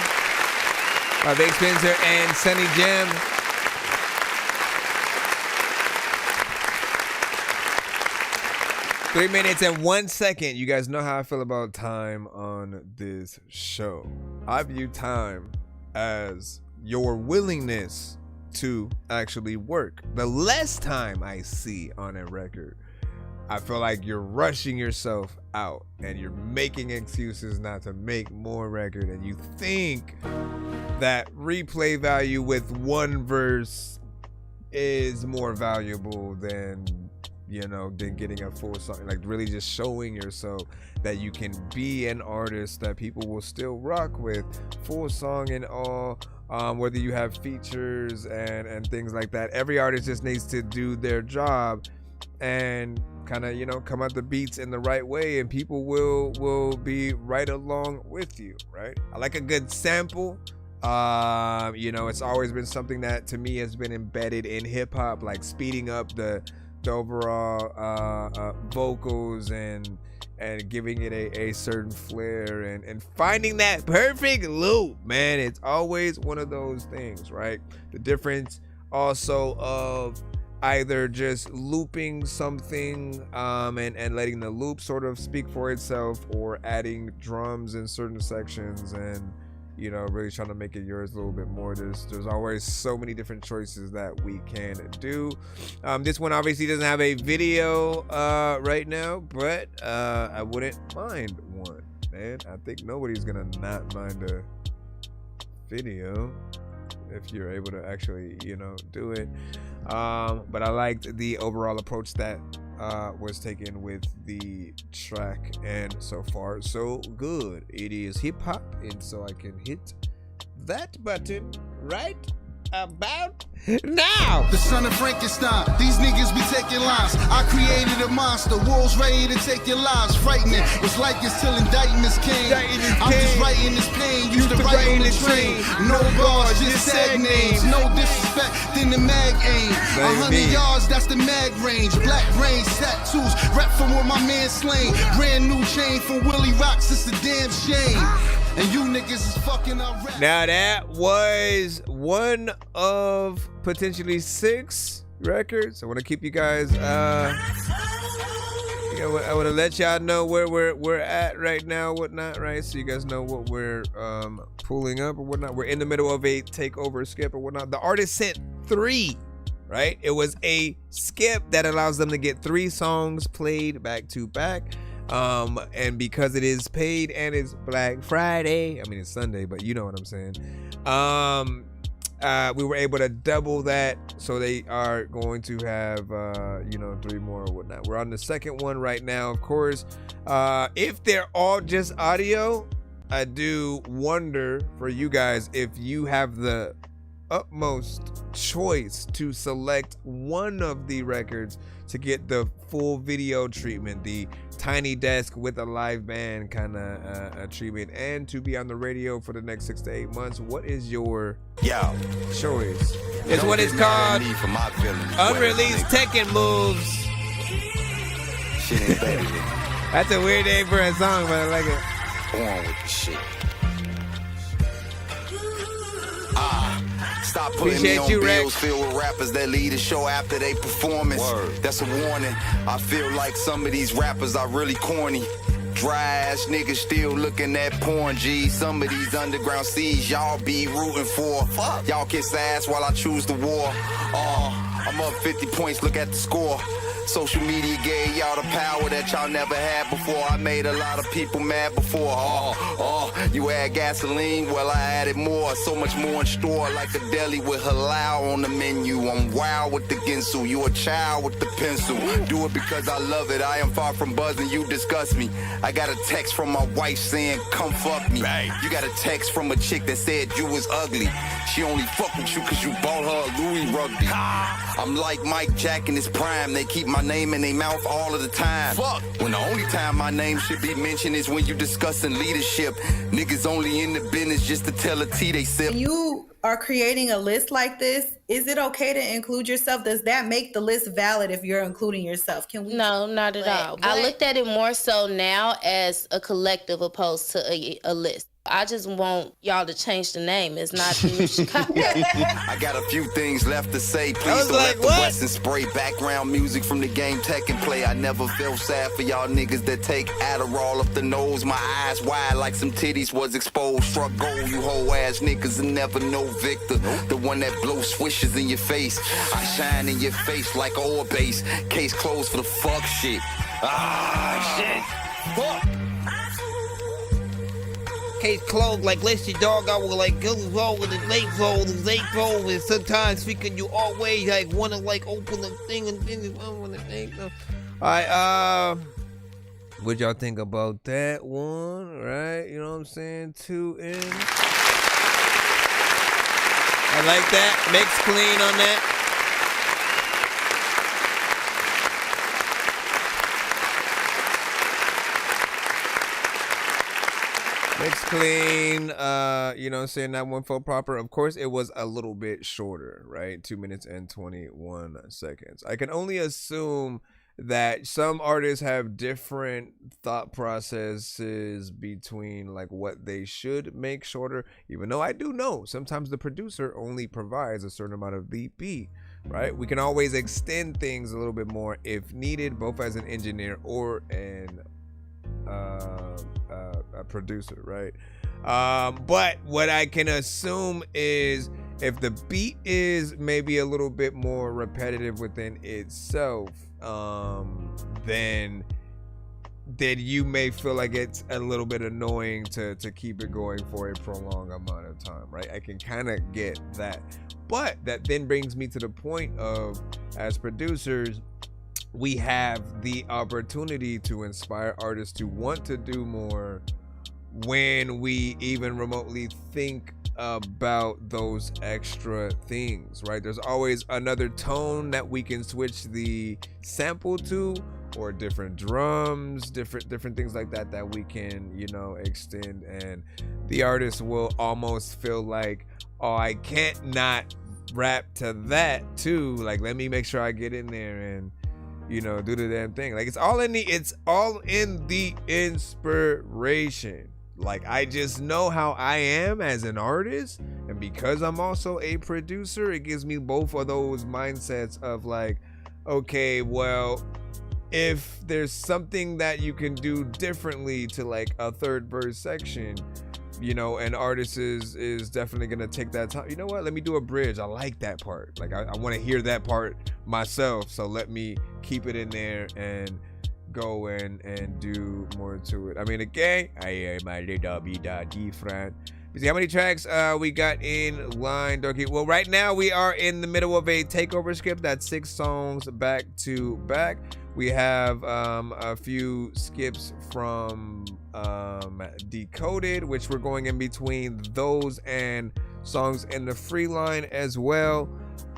by Vic Spencer and Sunny Jim. Three minutes and 1 second. You guys know how I feel about time on this show. I view time as your willingness to actually work. The less time I see on a record, I feel like you're rushing yourself out and you're making excuses not to make more record, and you think that replay value with one verse is more valuable than, you know, than getting a full song. Like really just showing yourself that you can be an artist that people will still rock with, full song and all. Whether you have features and things like that, every artist just needs to do their job and kind of, you know, come out the beats in the right way, and people will be right along with you, right? I like a good sample. You know, it's always been something that to me has been embedded in hip hop, like speeding up the overall vocals and giving it a certain flair and finding that perfect loop, man. It's always one of those things, right? The difference also of either just looping something and letting the loop sort of speak for itself, or adding drums in certain sections and, you know, really trying to make it yours a little bit more. There's always so many different choices that we can do. This one obviously doesn't have a video right now, but I wouldn't mind one, man. I think nobody's gonna not mind a video if you're able to actually, you know, do it. But I liked the overall approach that was taken with the track, and so far so good. It is hip hop, and so I can hit that button right about now. The son of Frankenstein, these niggas be taking lives. I created a monster, wolves ready to take your lives. Frightening, it's like it's till indictments came. I'm just writing this pain, used to write on the train. No bars, just sad names. No disrespect, then the mag aim. 100 yards, that's the mag range. Black brains, tattoos, rep from where my man slain. Brand new chain from Willie Rocks, it's a damn shame. And you niggas is fucking up rap. Now that was one of potentially 6 records. I want to keep you guys I want to let y'all know where we're at right now, whatnot, right? So you guys know what we're pulling up or whatnot. We're in the middle of a takeover skip or whatnot. The artist sent 3, right? It was a skip that allows them to get 3 songs played back to back. And because it is paid and it's Black Friday, I mean it's Sunday, but you know what I'm saying. We were able to double that, so they are going to have you know, 3 more or whatnot. We're on the second one right now, of course. If they're all just audio, I do wonder for you guys if you have the utmost choice to select one of the records to get the full video treatment, the tiny desk with a live band kind of treatment, and to be on the radio for the next 6 to 8 months. What is your choice? It's what it's called Unreleased Tekken Moves. Shit ain't better. That's a weird name for a song, but I like it. On with the shit. Stop putting me on bills filled with rappers that lead a show after they performance. That's a warning. I feel like some of these rappers are really corny. Dry ass niggas still looking at porn, G. Some of these underground C's y'all be rooting for. Y'all kiss ass while I choose the war. I'm up 50 points, look at the score. Social media gave y'all the power that y'all never had before. I made a lot of people mad before. You add gasoline, well I added more. So much more in store, like a deli with halal on the menu. I'm wild with the Ginsu, you a child with the pencil. Do it because I love it, I am far from buzzing, you disgust me. I got a text from my wife saying, come fuck me. You got a text from a chick that said you was ugly. She only fuck with you cause you bought her a Louis rugby. I'm like Mike Jack in his prime, they keep my name in their mouth all of the time. Fuck. When the only time my name should be mentioned is when you discussing leadership. Niggas only in the business just to tell a tea they sip. When you are creating a list like this, is it okay to include yourself? Does that make the list valid if you're including yourself? Can we? No, not at all. I looked at it more so now as a collective opposed to a list. I just want y'all to change the name. It's not New Chicago. I got a few things left to say. Please don't let the Western spray background music from the game Tekken play. I never felt sad for y'all niggas that take Adderall up the nose. My eyes wide like some titties was exposed. Struck gold, you whole ass niggas and never know Victor. The one that blows swishes in your face. I shine in your face like oil base. Case closed for the fuck shit. Shit. Fuck. case closed. Like, listen, dog, I will like go roll with the late roll, and sometimes freaking you always like wanna like open the thing and then alright, what y'all think about that one? Right? You know what I'm saying? 2 in. I like that. Mix clean on that. Mix clean, you know what I'm saying, that one felt proper. Of course, it was a little bit shorter, right? 2 minutes and 21 seconds. I can only assume that some artists have different thought processes between like what they should make shorter, even though I do know sometimes the producer only provides a certain amount of the beat, right? We can always extend things a little bit more if needed, both as an engineer or an a producer, right? But what I can assume is if the beat is maybe a little bit more repetitive within itself, then you may feel like it's a little bit annoying to keep it going for a prolonged amount of time, right? I can kind of get that. But that then brings me to the point of, as producers, we have the opportunity to inspire artists to want to do more when we even remotely think about those extra things, right? There's always another tone that we can switch the sample to, or different drums, different things like that we can, you know, extend, and the artist will almost feel like, oh, I can't not rap to that too, like let me make sure I get in there and, you know, do the damn thing. Like it's all in the inspiration. Like I just know how I am as an artist, and because I'm also a producer, it gives me both of those mindsets of like, okay, well, if there's something that you can do differently to like a third verse section, you know, an artist is definitely gonna take that time. You know what? Let me do a bridge. I like that part. Like I want to hear that part myself. So let me keep it in there and go and do more to it. I mean, again, I am a little bit different. You see how many tracks we got in line, Dorky? Well, right now we are in the middle of a takeover skip. That's 6 songs back to back. We have a few skips from Decoded, which we're going in between those and songs in the free line as well.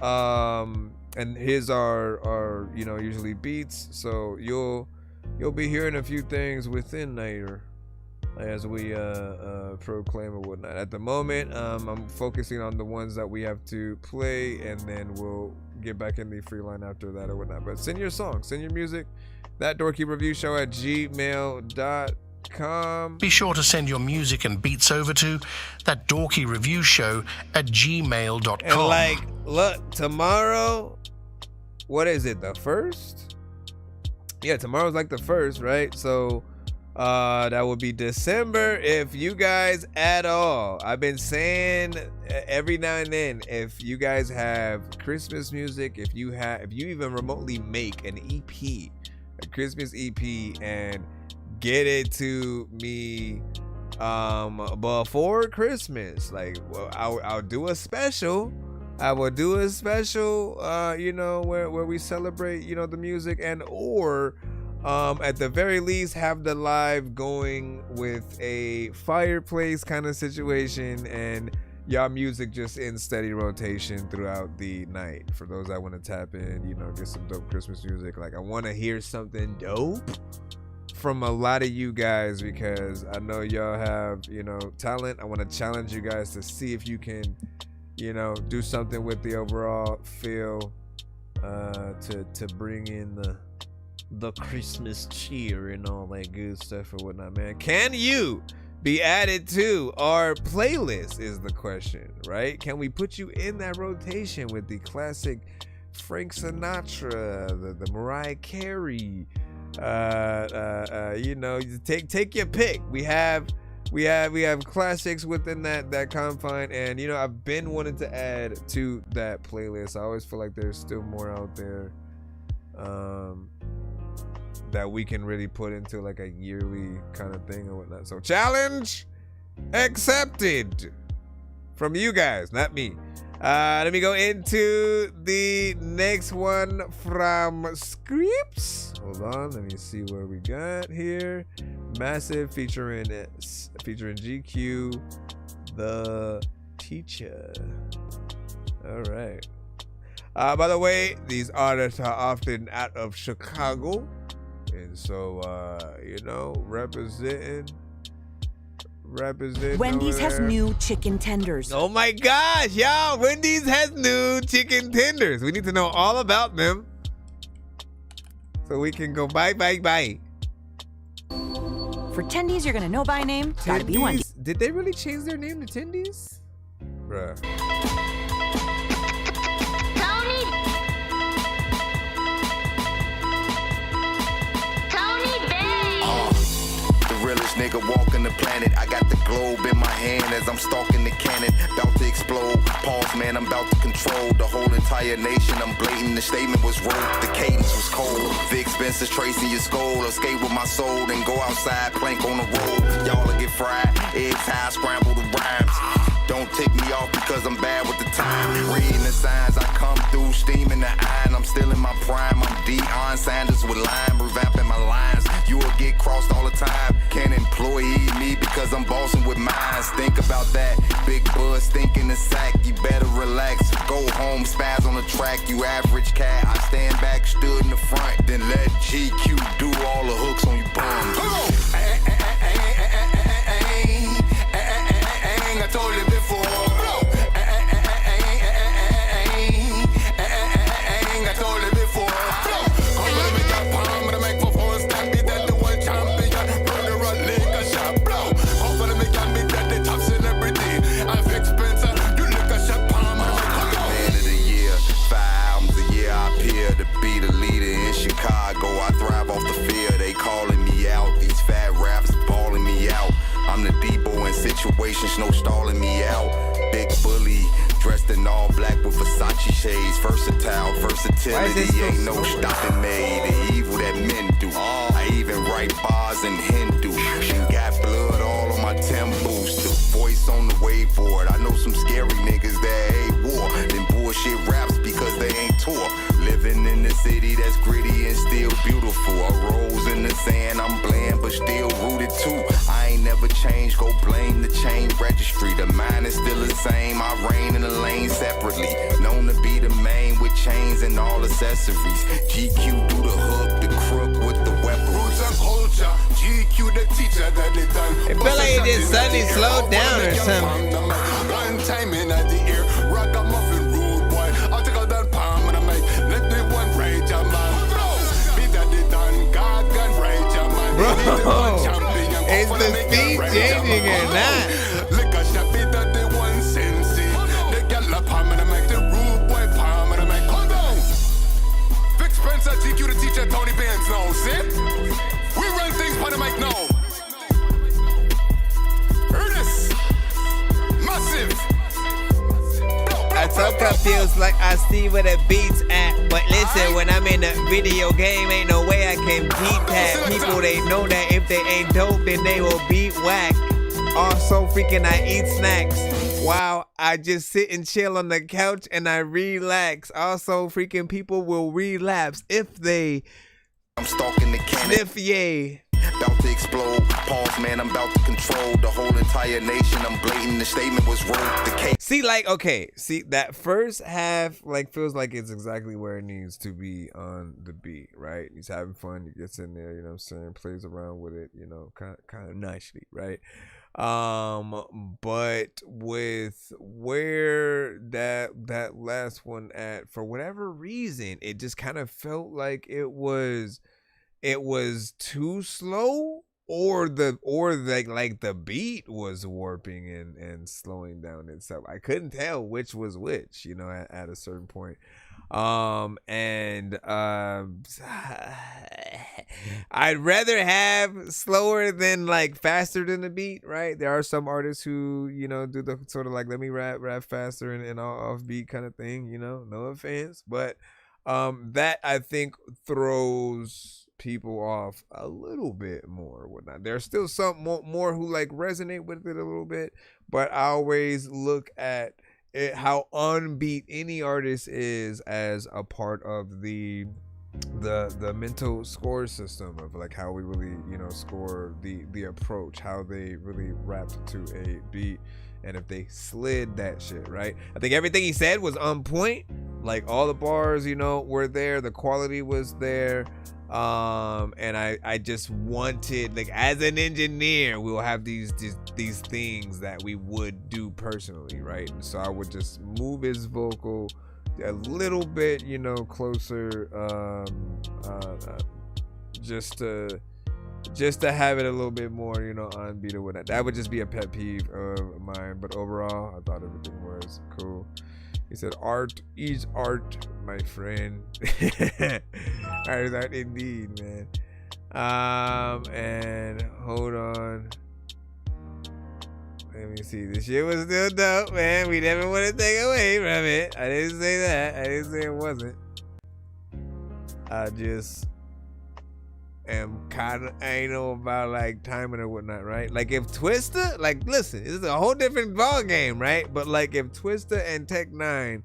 And his are you know, usually beats, so you'll be hearing a few things within there as we proclaim and whatnot. At the moment, I'm focusing on the ones that we have to play, and then we'll get back in the free line after that or whatnot. But send your songs, send your music, ThatDorkyReviewShow at gmail.com. Be sure to send your music and beats over to ThatDorkyReviewShow at gmail.com. And like, look, tomorrow, what is it, the 1st? Yeah, tomorrow's like the 1st, right? So that will be December. If you guys at all, I've been saying every now and then, if you guys have Christmas music, if you even remotely make an EP, a Christmas EP, and get it to me before Christmas, like, well, I'll do a special. I will do a special, you know, where we celebrate, you know, the music, and or at the very least have the live going with a fireplace kind of situation, and y'all music just in steady rotation throughout the night. For those that want to tap in, you know, get some dope Christmas music. Like, I want to hear something dope from a lot of you guys, because I know y'all have, you know, talent. I want to challenge you guys to see if you can, you know, do something with the overall feel to bring in the Christmas cheer and all that good stuff or whatnot, man. Can you be added to our playlist is the question, right? Can we put you in that rotation with the classic Frank Sinatra, the Mariah Carey, you know, take your pick. We have classics within that confine, and you know, I've been wanting to add to that playlist. I always feel like there's still more out there that we can really put into like a yearly kind of thing or whatnot. So challenge accepted from you guys, not me. Let me go into the next one from Scripts. Hold on, let me see where we got here. Massive featuring GQ, the teacher. All right. By the way, these artists are often out of Chicago, and so you know, representing. Wendy's has new chicken tenders. Oh my gosh, y'all! Wendy's has new chicken tenders. We need to know all about them so we can go bye. For tendies, you're gonna know by name. Gotta be Wendy's. Did they really change their name to Tendies? Bruh. Realest nigga walking the planet. I got the globe in my hand as I'm stalking the cannon. About to explode. Pause, man, I'm about to control the whole entire nation. I'm blatant, the statement was wrote. The cadence was cold. Vic Spencer's tracing your skull. Escape with my soul, then go outside, plank on the road. Y'all will get fried. Eggs high, scramble the rhymes. Don't take me off because I'm bad with the time. Reading the signs, I come through, steaming the iron. I'm still in my prime. I'm Deion Sanders with lime, revamping my lines. You will get crossed all the time. Can't employ me because I'm bossing with mines. Think about that. Big buzz, thinking the sack. You better relax. Go home, spaz on the track. You average cat. I stand back, stood in the front. Then let GQ do all the hooks on you bums. I told you before. I told you before. Come let me get palm, but I make my phone stamp me that the world champion. Murderer, liquor shop, blow. Come for me, got me that the top celebrity. I'm Vic Spencer, you liquor shop, palm. Man of the year, 5 albums a year. I appear to be the leader in Chicago. I thrive off the field. They calling me out. These fat raps balling me out. I'm the Debo in situations, no stalling me out. Big bully, dressed in all black with Versace shades. Versatile, versatility, ain't no stopping me. The evil that men do. I even write bars in Hindu. And got blood all on my temples. The voice on the waveboard. I know some scary niggas that hate war. Then bullshit raps because they ain't tour. Living in the city that's gritty and still beautiful. A rose in the sand, I'm bland but still rooted too. I ain't never changed, go blame the chain registry. The mind is still the same, I reign in the lane separately. Known to be the main with chains and all accessories. GQ do the hook, the crook with the weapon. Roots and culture, GQ the teacher that they done. It felt like it did suddenly slow down or something. One time in at the ear, rock a muffin rude boy. I'll take out that palm and I make let me one rage a man. Be that they done, God can rage a man. Bro, is the speed changing or not? Lick a shot, be that they one sensei. They get la palm and I make the rude boy palm and I make hold on. Vic Spencer, GQ the teacher, Tony Benz now, see? We run things by the mic now. Ernest, massive. I so confused, like I see where the beats at. But listen, when I'm in a video game, ain't no way I can beat that. People, they know that if they ain't dope, then they will beat whack. Also freaking I eat snacks. Wow, I just sit and chill on the couch and I relax. Also freaking people will relapse if they I'm stalking the cannon. sniff yay. About to explode. Pause, man, I'm about to control the whole entire nation. I'm blatant, the statement was wrote. The case. See, like, okay, see, that first half, like, feels like it's exactly where it needs to be on the beat, right? He's having fun, he gets in there, you know what I'm saying, plays around with it, you know, kind of nicely, right? But with where that last one at, for whatever reason, it just kind of felt like it was too slow, or the beat was warping and slowing down itself. I couldn't tell which was which, you know, at a certain point. I'd rather have slower than like faster than the beat, right? There are some artists who, you know, do the sort of like, let me rap faster and all off beat kind of thing, you know, no offense, but That I think throws people off a little bit more. Whatnot. There's still some more who like resonate with it a little bit, but I always look at it, how unbeat any artist is as a part of the mental score system of like how we really, you know, score the approach, how they really rap to a beat, and if they slid that shit, right? I think everything he said was on point. Like all the bars, you know, were there, the quality was there. And I just wanted, like, as an engineer, we'll have these things that we would do personally, right? And so I would just move his vocal a little bit, you know, closer, just to have it a little bit more, you know, on beat or whatnot. That would just be a pet peeve of mine. But overall, I thought everything was cool. He said, "Art is art, my friend." Art is art indeed, man. And hold on. Let me see. This shit was still dope, man. We never want to take away from it. I didn't say that. I didn't say it wasn't. I just am kind of, I ain't know about like timing or whatnot, right? Like if Twista, like listen, this is a whole different ball game, right? But like if Twista and Tech-9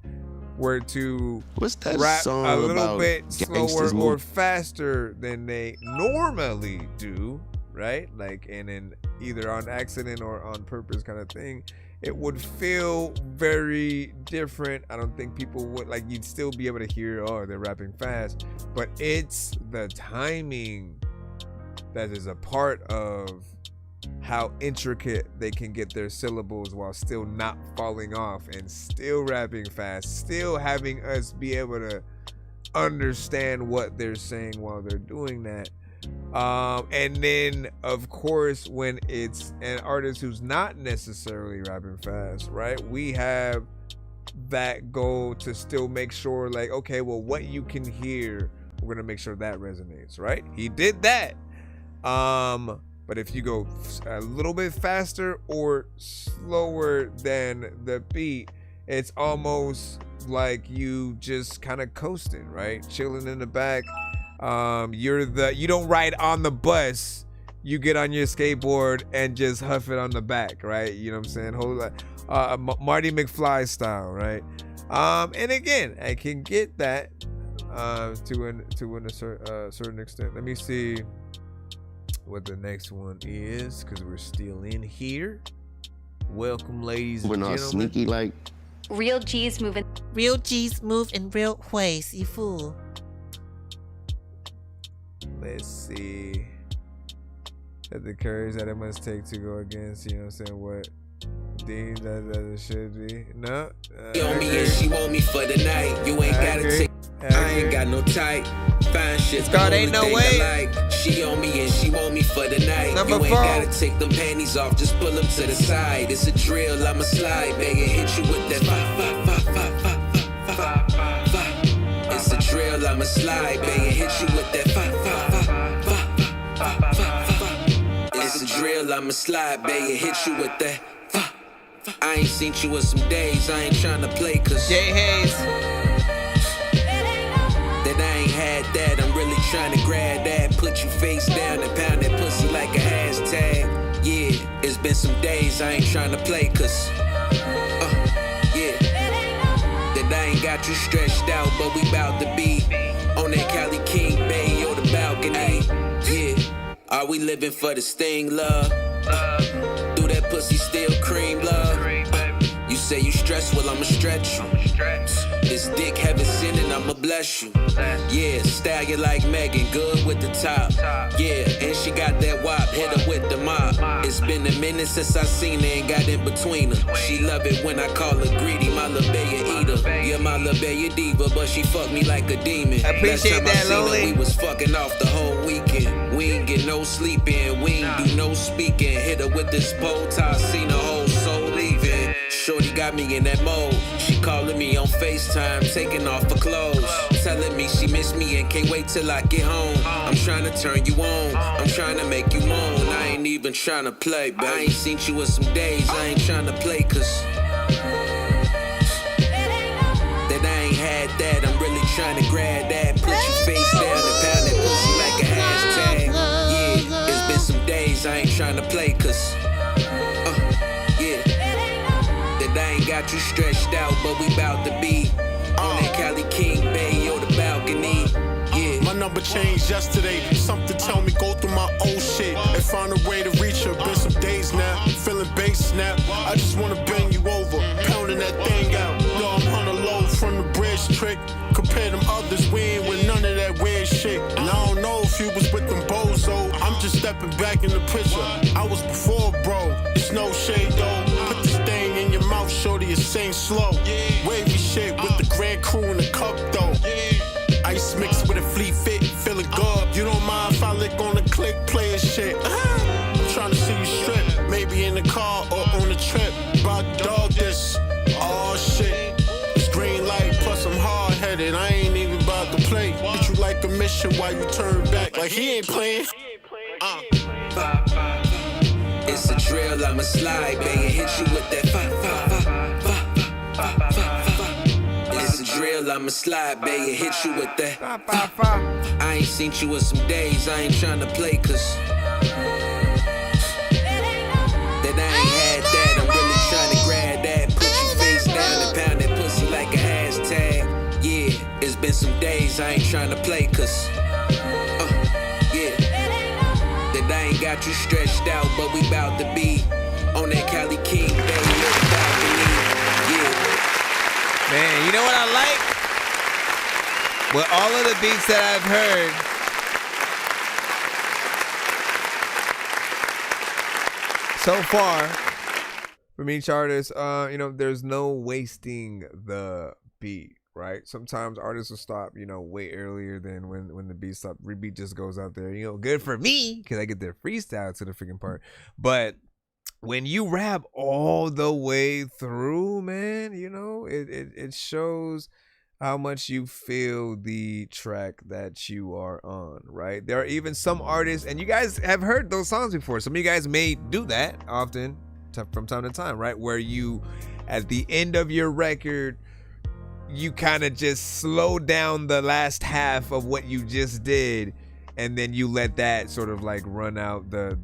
were to rap a little bit slower or faster than they normally do, right? Like, and then either on accident or on purpose kind of thing, it would feel very different. I don't think people would, like, you'd still be able to hear, oh, they're rapping fast, but it's the timing that is a part of how intricate they can get their syllables while still not falling off and still rapping fast, still having us be able to understand what they're saying while they're doing that. And then of course when it's an artist who's not necessarily rapping fast, right, we have that goal to still make sure, like, okay, well, what you can hear, we're gonna make sure that resonates, right? He did that. But if you go a little bit faster or slower than the beat, it's almost like you just kind of coasting, right? Chilling in the back. You don't ride on the bus, you get on your skateboard and just huff it on the back, right? You know what I'm saying? Hold Marty McFly style, right? And again, I can get that to a certain extent. Let me see what the next one is, because we're still in here. Welcome, ladies and gentlemen. Sneaky like real G's moving. Real G's move in real ways, you fool. Let's see. That the courage that it must take to go against, you know what I'm saying, what deemed that it should be. No. She on me and she want me for the night. You ain't gotta take. I ain't got no type. Fine shit. God, ain't no way. Like. She on me and she want me for the night. Number you ain't 4. gotta take them panties off. Just pull them to the side. It's a drill. I'ma slide, baby. Hit you with that fa. It's a drill. I'ma slide, baby. Hit you with that fa. It's a drill. I'ma slide, baby. Hit you with that fa. I ain't seen you in some days. I ain't tryna play, cause Jay Hayes. That I ain't had that, I'm really trying to grab that. Put you face down and pound that pussy like a hashtag. Yeah, it's been some days I ain't trying to play, cause yeah, that I ain't got you stretched out, but we bout to be on that Cali King Bay or the balcony. Yeah, are we living for the sting, love? Do that pussy still cream, love? You say you stressed, well I'ma stretch you. This dick heaven sinning, I'ma bless you. Yeah, stallion like Megan, good with the top. Yeah, and she got that wop, hit her with the mop. It's been a minute since I seen her and got in between her. She love it when I call her greedy, my little baby eater. Yeah, my little baby diva, but she fuck me like a demon. I appreciate that, Lily. We was fucking off the whole weekend. We ain't get no sleep in, we ain't do no speaking. Hit her with this pole tie, seen her whole soul leaving. Shorty got me in that mode. She calling me on FaceTime, taking off her clothes, telling me she miss me and can't wait till I get home. I'm trying to turn you on, I'm trying to make you moan. I ain't even trying to play, but I ain't seen you in some days. I ain't trying to play, cause that I ain't had that. I'm really trying to grab got you stretched out, but we bout to be on that Cali King Bay or the balcony. Yeah. My number changed yesterday. Something tell me go through my old shit and find a way to reach her. Been some days now, feeling bass snap. I just wanna bend you over, pounding that thing out. Yo, I'm on the low from the bridge trick. Compare them others, we ain't with none of that weird shit. And I don't know if you was with them bozo. I'm just stepping back in the picture. I was before, bro. It's no shade though. Put this thing in your mouth, shorty, you sing slow. Wavy shit with the grand crew in the cup though. Ice mixed with a fleet fit, feeling good. You don't mind if I lick on the click, player shit. I'm trying to see you strip, maybe in the car or on the trip. About dog this, oh shit. It's green light, plus I'm hard-headed. I ain't even about to play. But you like a mission while you turn back, like he ain't playing. It's a drill, I'ma slide, baby, hit you with that It's a drill, I'ma slide, baby, hit you with that I ain't seen you in some days, I ain't tryna play, cause that I ain't had that, I'm really tryna grab that. Put your face down and pound that pussy like a hashtag. Yeah, it's been some days, I ain't tryna play, cause yeah, that I ain't got you stretched out, but we bout to be on that Cali King Bay, yeah. Man, you know what I like? With all of the beats that I've heard, so far from each artist, you know, there's no wasting the beat, right? Sometimes artists will stop, you know, way earlier than when the beat stop. Rebeat just goes out there, you know, good for me because I get their freestyle to the freaking part. But when you rap all the way through, man, you know, it shows how much you feel the track that you are on, right? There are even some artists, and you guys have heard those songs before. Some of you guys may do that often from time to time, right? Where you, at the end of your record, you kind of just slow down the last half of what you just did, and then you let that sort of like run out the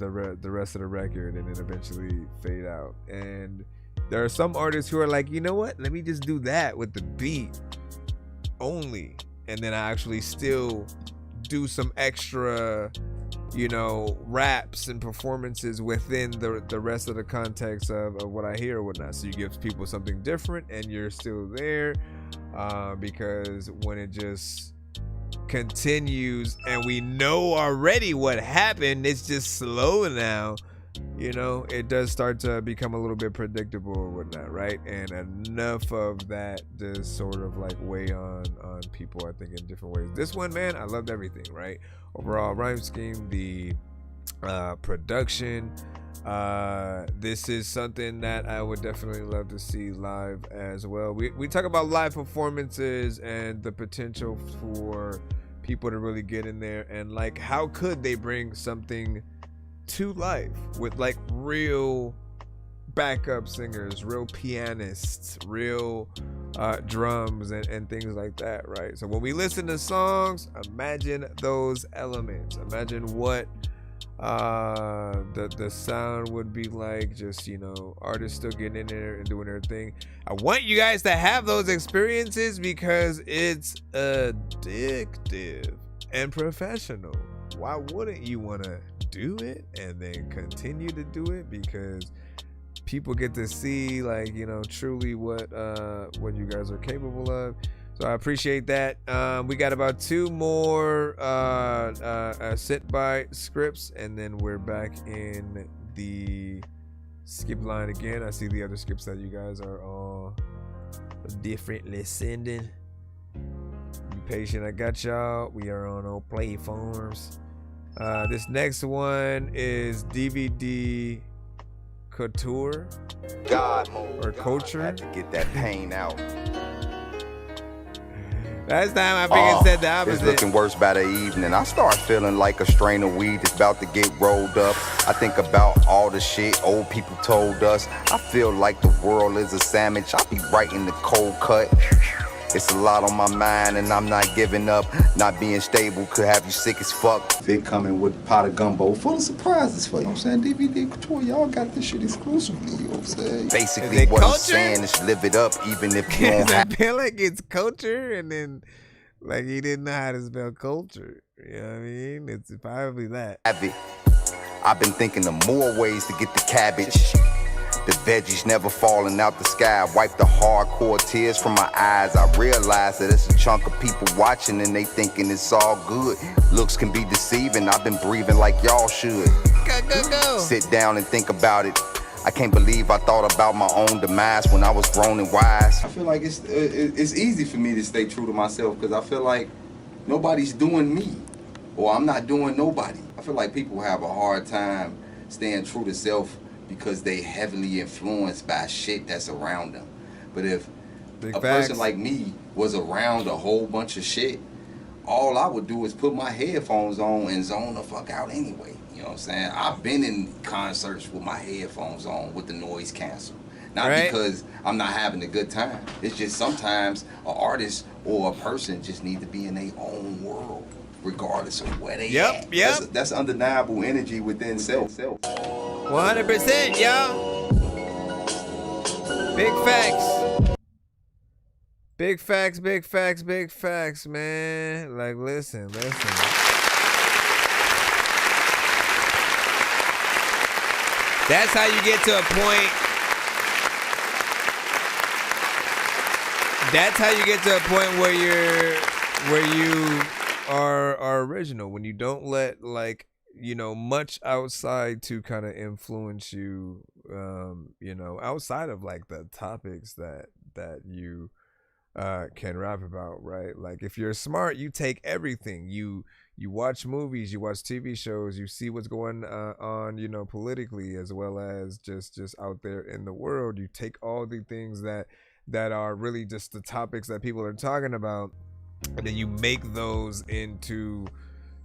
rest of the record, and then eventually fade out. And there are some artists who are like, you know what? Let me just do that with the beat only, and then I actually still do some extra, you know, raps and performances within the rest of the context of what I hear or whatnot. So you give people something different, and you're still there, because when it just continues and we know already what happened, it's just slow now, you know, it does start to become a little bit predictable or whatnot, right? And enough of that does sort of like weigh on people, I think, in different ways. This one, man, I loved everything, right? Overall rhyme scheme, the production, this is something that I would definitely love to see live as well. We talk about live performances and the potential for people to really get in there, and like, how could they bring something to life with like real backup singers, real pianists, real drums and things like that, right? So when we listen to songs, imagine those elements. Imagine what the sound would be like, just, you know, artists still getting in there and doing their thing. I want you guys to have those experiences because it's addictive and professional. Why wouldn't you want to do it and then continue to do it? Because people get to see, like, you know, truly what you guys are capable of. So I appreciate that. We got about 2 more sent by scripts, and then we're back in the skip line again. I see the other skips that you guys are all differently sending. Be patient, I got y'all. We are on all platforms. This next one is DVD Couture. God mode. Or Culture. I had to get that pain out. Last time I figured said the opposite. It's looking worse by the evening. I start feeling like a strain of weed that's about to get rolled up. I think about all the shit old people told us. I feel like the world is a sandwich. I be right in the cold cut. It's a lot on my mind and I'm not giving up. Not being stable could have you sick as fuck. They coming with a pot of gumbo full of surprises for you. You know what I'm saying? DVD Couture, y'all got this shit exclusively. You know what I'm saying? Basically what I'm saying is live it up even if you don't have. I feel like it's culture, and then like he didn't know how to spell culture. You know what I mean? It's probably that. I've been thinking of more ways to get the cabbage. The veggies never falling out the sky. I wipe the hardcore tears from my eyes. I realize that it's a chunk of people watching and they thinking it's all good. Looks can be deceiving. I've been breathing like y'all should. Go. Sit down and think about it. I can't believe I thought about my own demise when I was grown and wise. I feel like it's easy for me to stay true to myself because I feel like nobody's doing me, or I'm not doing nobody. I feel like people have a hard time staying true to self because they heavily influenced by shit that's around them. But if a person like me was around a whole bunch of shit, all I would do is put my headphones on and zone the fuck out anyway. You know what I'm saying? I've been in concerts with my headphones on with the noise canceled. Not because I'm not having a good time. It's just sometimes an artist or a person just need to be in their own world, regardless of where they at. That's undeniable energy within self. 100%, y'all. Big facts. Big facts, big facts, big facts, man. Like, listen. That's how you get to a point. That's how you get to a point where you are original. When you don't let, like, you know, much outside to kind of influence you, you know, outside of like the topics that you can rap about, right? Like if you're smart, you take everything. You watch movies, you watch TV shows, you see what's going on, you know, politically as well as just out there in the world. You take all the things that are really just the topics that people are talking about, and then you make those into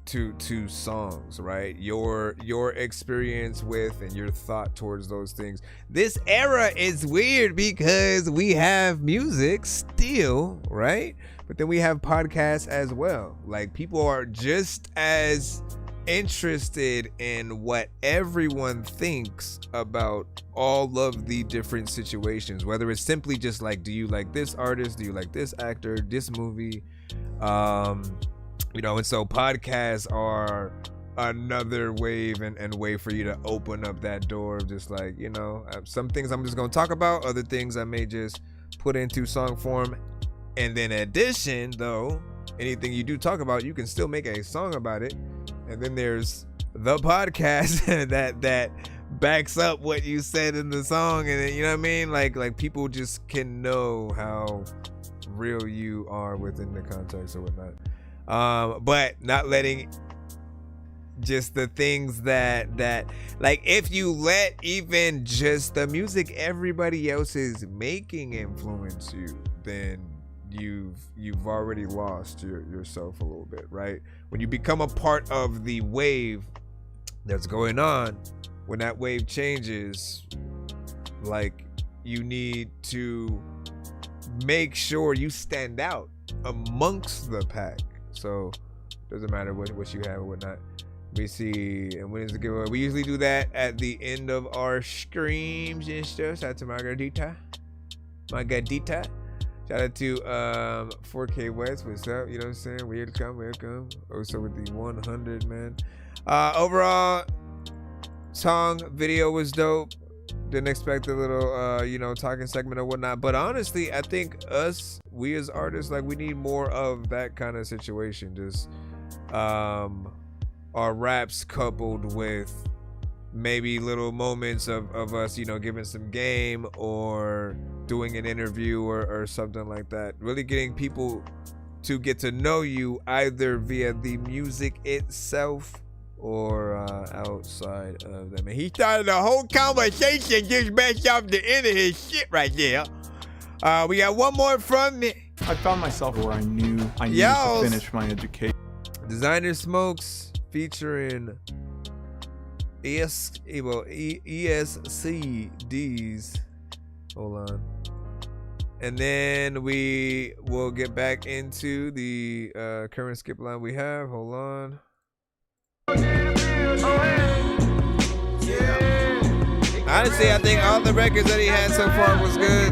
two songs, right? Your experience with and your thought towards those things. This era is weird because we have music still, right? But then we have podcasts as well. Like people are just as interested in what everyone thinks about all of the different situations, whether it's simply just like, do you like this artist? Do you like this actor, this movie? You know, and so podcasts are another wave and way for you to open up that door of just like, you know, some things I'm just going to talk about, other things I may just put into song form. And then in addition, though, anything you do talk about, you can still make a song about it. And then there's the podcast that backs up what you said in the song. And then, you know what I mean? Like people just can know how real you are within the context or whatnot. But not letting just the things that like if you let even just the music everybody else is making influence you, then you've already lost yourself a little bit, right? When you become a part of the wave that's going on, when that wave changes, like you need to make sure you stand out amongst the pack. So doesn't matter what you have or whatnot. Let me see. And when is the giveaway? We usually do that at the end of our streams and stuff. Shout out to Margarita. Shout out to 4K West. What's up? You know what I'm saying? Welcome. Also with the 100, man. Overall, song video was dope. Didn't expect a little, you know, talking segment or whatnot. But honestly, I think we as artists, like, we need more of that kind of situation. Just our raps coupled with maybe little moments of us, you know, giving some game or doing an interview or something like that. Really getting people to get to know you either via the music itself or outside of them. And he started a whole conversation just based off the end of his shit right there. We got one more from me. I found myself where I knew I needed to finish my education. Designer Smokes featuring ESCDs. Hold on. And then we will get back into the current skip line we have. Hold on. Honestly, I think all the records that he had so far was good.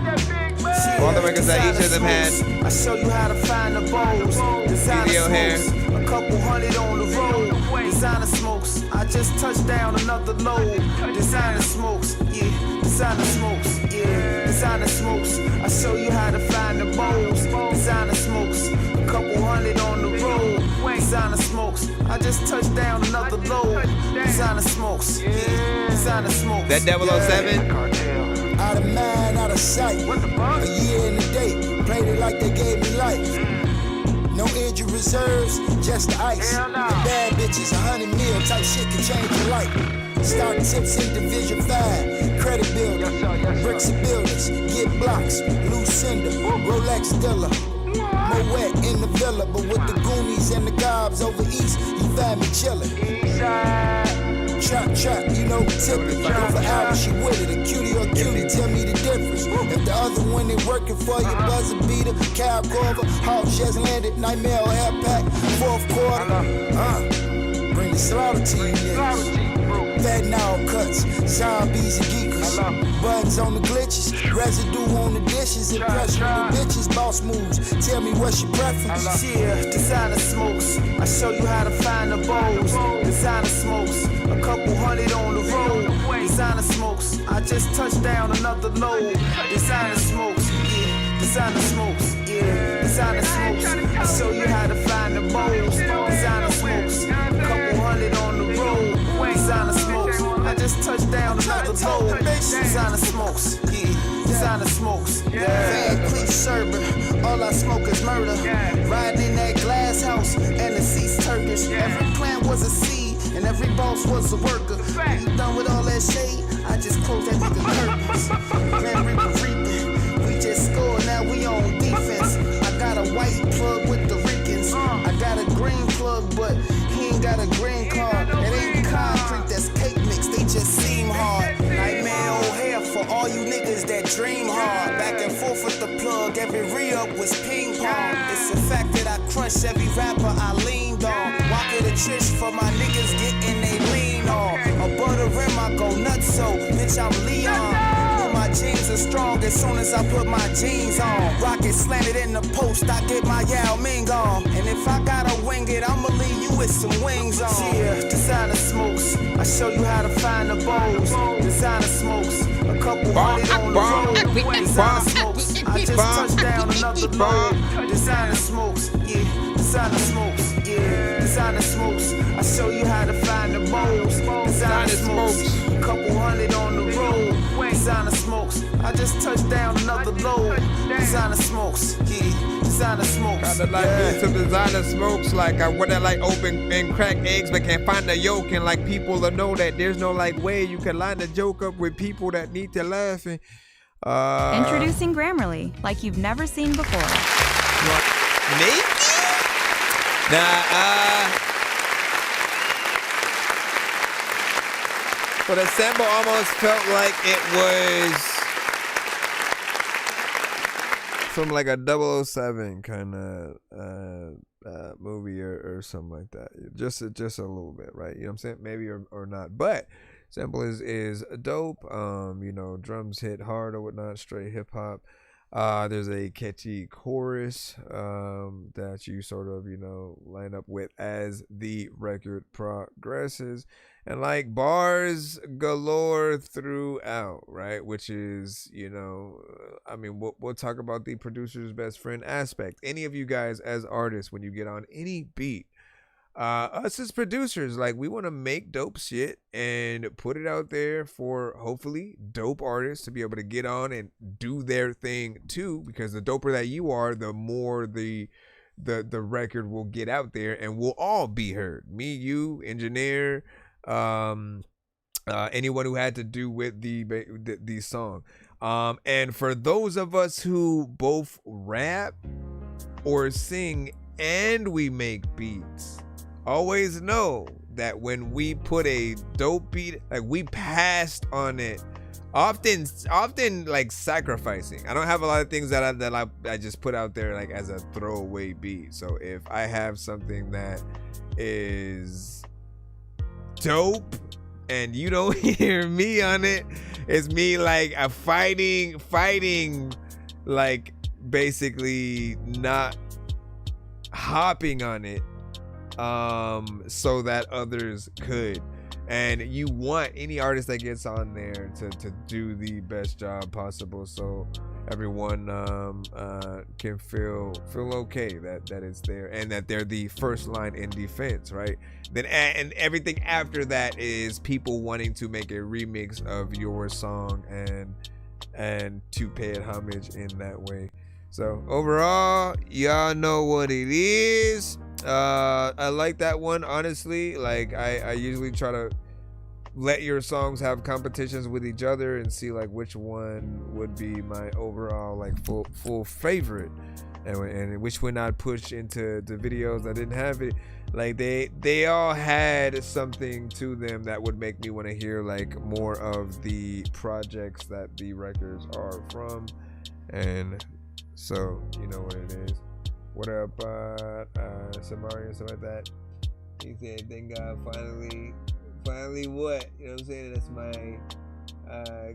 All the records that each of them had. I show you how to find the bowls. Designer smokes, a couple hundred on the road. Designer smokes, I just touched down another load. Designer smokes, yeah. Designer smokes, yeah. Designer smokes, I show you how to find the bowls. Designer smokes, a couple hundred on the road. Designer smokes, I just touched down another load. Designer smokes, yeah. Designer smokes. That 007. Out of mind, out of sight. A year and a day, played it like they gave me life. No injured reserves, just the ice. The bad bitches, 100 mil type shit can change your life. Start tips in Division 5, credit builder, bricks and builders, get blocks, loose cinder, Rolex dealer. Moet in the villa, but with the Goonies and the Gobs over east, you find me chillin'. Trap, you know, tippin'. Go for hours, she with it. A cutie or cutie, tell me the difference. If the other one ain't working for you, buzzer beater, cow cover, Hawks just landed, nightmare or hair pack, fourth quarter. Bring the slaughter to you niggas. Fat now cuts, zombies and geekers. Buttons on the glitches, residue on the dishes, impressionable bitches, boss moves. Tell me what's your preference. Yeah, designer smokes. I show you how to find the bowls. Designer smokes, a couple hundred on the road. Designer smokes, I just touched down another load. Designer smokes, yeah. Designer smokes, yeah. Designer smokes, I show you how to find the bowls. Designer smokes, a couple hundred on the road. Designer smokes, I just touched down another load. Designer smokes, yeah. Designer smokes, yeah. Van Cleef Sherbert, all I smoke is murder. Riding in that glass house and the seats Turkish. Every plant was a seed and every boss was a worker. When you done with all that shade, I just close that nigga curtains. Grand Reaper reaping, we just scored, now we on defense. I got a white plug with the Ricans. I got a green plug, but he ain't got a green card. It ain't concrete, that's cake mix, they just seem hard. Nightmare O'Hare for all you niggas that dream hard. Back and forth with the plug, every re-up was ping pong. It's the fact that I crush every rapper I leaned on. Walk it a trish for my niggas getting they lean on. Above the rim I go nuts, so bitch I'm Leon. My jeans are strong as soon as I put my jeans on. Rocket slanted in the post, I get my Yao Ming on. And if I gotta wing it, I'ma leave you with some wings on. Yeah, designer smokes, I show you how to find the bowls. Designer smokes, a couple hundred on the road. Designer smokes, I just touched down another load. Designer smokes, yeah. Designer smokes, yeah. Designer smokes, I show you how to find the bowls. Designer smokes, a couple hundred on the road. Designer smokes, I just touched down another load. Designer smokes, yeah. Designer smokes. Kinda like me some designer smokes. Like I wanna like open and crack eggs, but can't find the yolk. And like people to know that there's no like way you can line the joke up with people that need to laugh. And Introducing Grammarly, like you've never seen before. Me? Nah, but the sample almost felt like it was from like a 007 kind of movie or something like that. Just a little bit, right? You know what I'm saying? Maybe or not. But sample is dope. You know, drums hit hard or whatnot, straight hip hop. There's a catchy chorus that you sort of, you know, line up with as the record progresses, and like bars galore throughout, right? Which is, you know, I mean, we'll talk about the producer's best friend aspect. Any of you guys as artists, when you get on any beat, us as producers, like we want to make dope shit and put it out there for hopefully dope artists to be able to get on and do their thing too, because the doper that you are, the more the record will get out there and we'll all be heard. Me, you, engineer, anyone who had to do with the song. And for those of us who both rap or sing and we make beats, always know that when we put a dope beat, like we passed on it often like sacrificing. I don't have a lot of things that I just put out there like as a throwaway beat. So if I have something that is dope and you don't hear me on it, it's me like a fighting like basically not hopping on it so that others could. And you want any artist that gets on there to do the best job possible, so everyone can feel okay that it's there and that they're the first line in defense, right? Then and everything after that is people wanting to make a remix of your song and to pay it homage in that way. So overall, y'all know what it is. I like that one, honestly. Like I usually try to let your songs have competitions with each other and see like which one would be my overall like full favorite, and which would not push into the videos that didn't have it. Like they all had something to them that would make me want to hear like more of the projects that the records are from. And so you know what it is. What up, Samari and stuff like that? He said, thank God, finally what? You know what I'm saying? That's my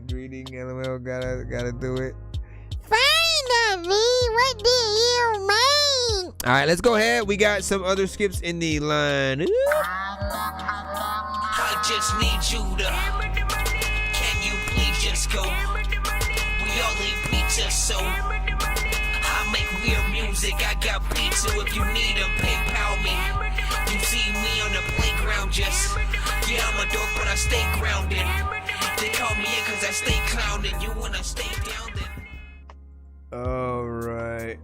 greeting. LOL, gotta do it. Finally, what do you mean? All right, let's go ahead. We got some other skips in the line. I just need you to. Can you please just go? We all need pizza, so I make weird music. I got beats, so if you need them, PayPal me. You see me on the playground, just yeah, I'm a dork, but I stay grounded. They call me in cause I stay clowning. You wanna stay down then? Alright.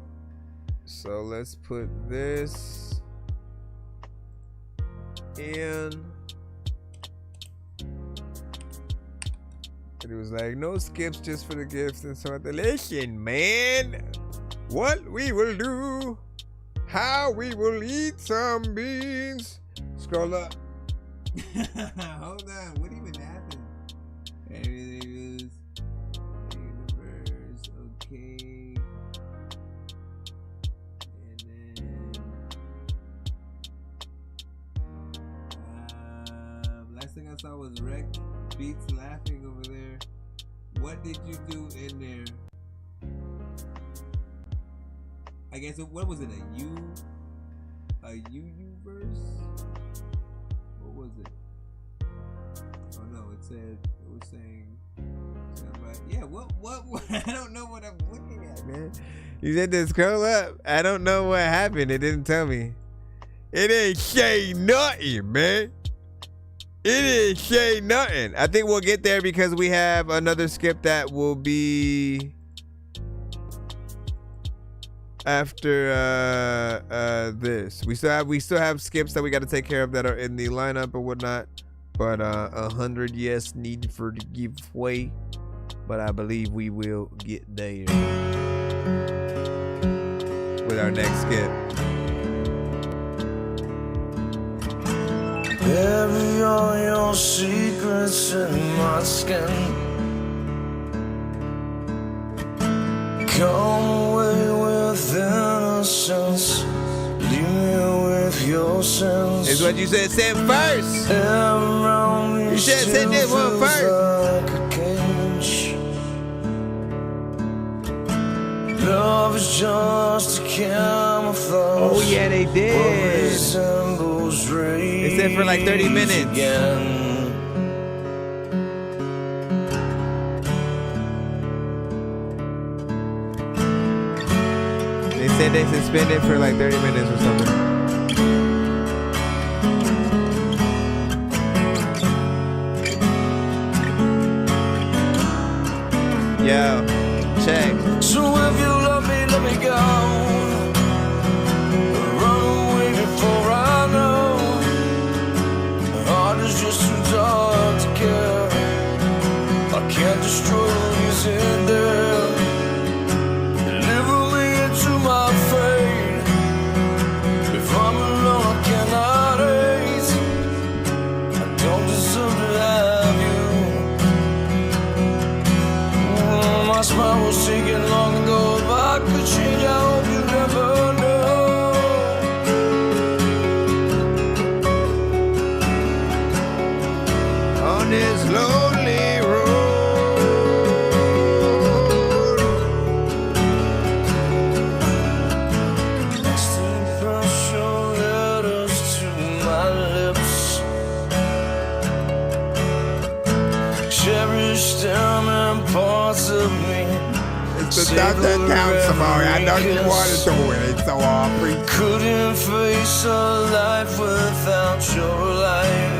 So let's put this in. And it was like, no skips just for the gifts and so on. Listen, man. What we will do. How we will eat some beans. Scroll up. Hold on, what even happened? Everything is universe, okay. And then last thing I saw was Wrecked Beats laughing over there. What did you do in there? I guess what was it? A UU verse? What was it? Oh no, it was saying something about, yeah, what I don't know what I'm looking at, man. You said to scroll up. I don't know what happened. It didn't tell me. It didn't say nothing, man. It didn't say nothing. I think we'll get there because we have another skip that will be after this. We still have skips that we got to take care of that are in the lineup or whatnot. But 100 yes need for the giveaway. But I believe we will get there with our next skip. Bury all your secrets in my skin. Come away with innocence. Leave me with your sins. It's what you said first. You said this one first. Like a cage. Love is just a camouflage. Oh yeah, they did. They said for like 30 minutes. Again. They said they suspended for like 30 minutes or something. Yo, check. So if you love me, let me go. Run away before I know. My heart is just too dark to care. I can't destroy who's in there. Deliver me into my fate. If I'm alone, I cannot hate. I don't deserve to have you. Stop that count, Samari. I know you want to do it, so I appreciate it. Couldn't face a life without your light.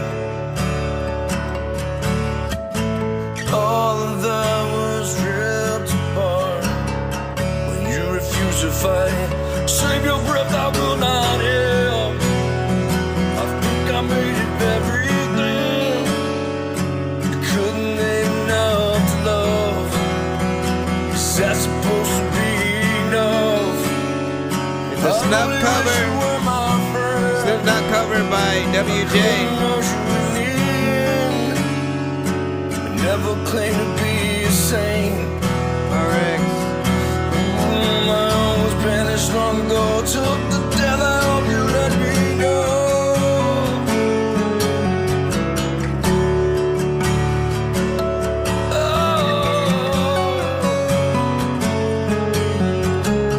All of that was ripped apart when you refused to fight. Save your breath, I will not help. I think I made it everything. You couldn't enough to love. Is that supposed to be enough? It's a snuff cover. Snuff not covered by WJ. Never claim to be a saint. RX. My own was banished long ago. Took the devil, I hope you let me know.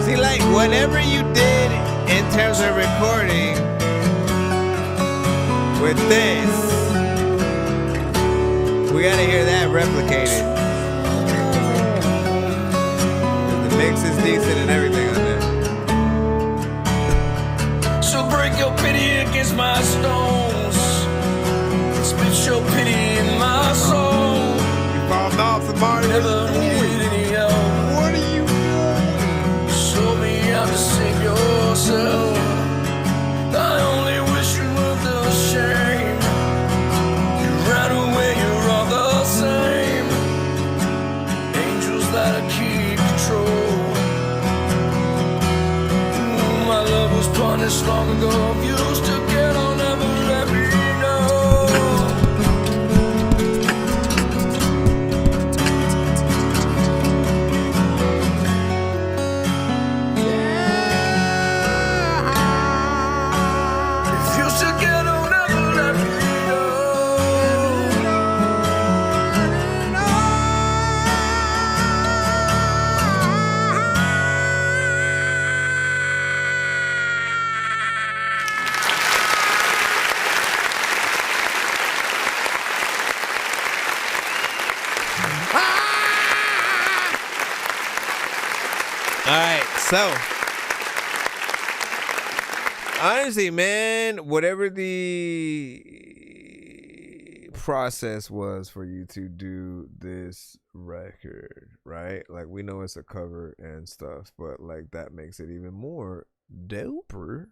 See, like, whatever you did in terms of recording with this, we gotta hear that replicated. The mix is decent and everything on there. So break your pity against my stones. Spit your pity in my soul. You fall off the bar. Never needed any help. What are you doing? Show me how to save yourself. I only wish you loved the shame. You ran away, you're all the same. Angels that keep control. My love was punished long ago. If you still get on, never let me know. If you still get on, never let me All right, so honestly, man, whatever the process was for you to do this record, right? Like, we know it's a cover and stuff, but like that makes it even more doper,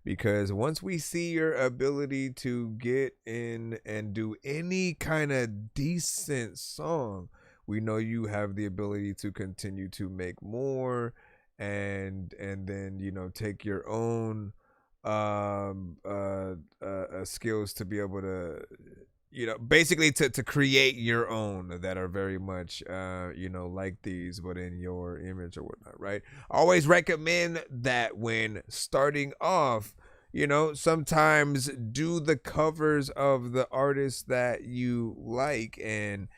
because once we see your ability to get in and do any kind of decent song, we know you have the ability to continue to make more and then, you know, take your own skills to be able to, you know, basically to create your own that are very much you know, like these, but in your image or whatnot, right? Always recommend that when starting off, you know, sometimes do the covers of the artists that you like, and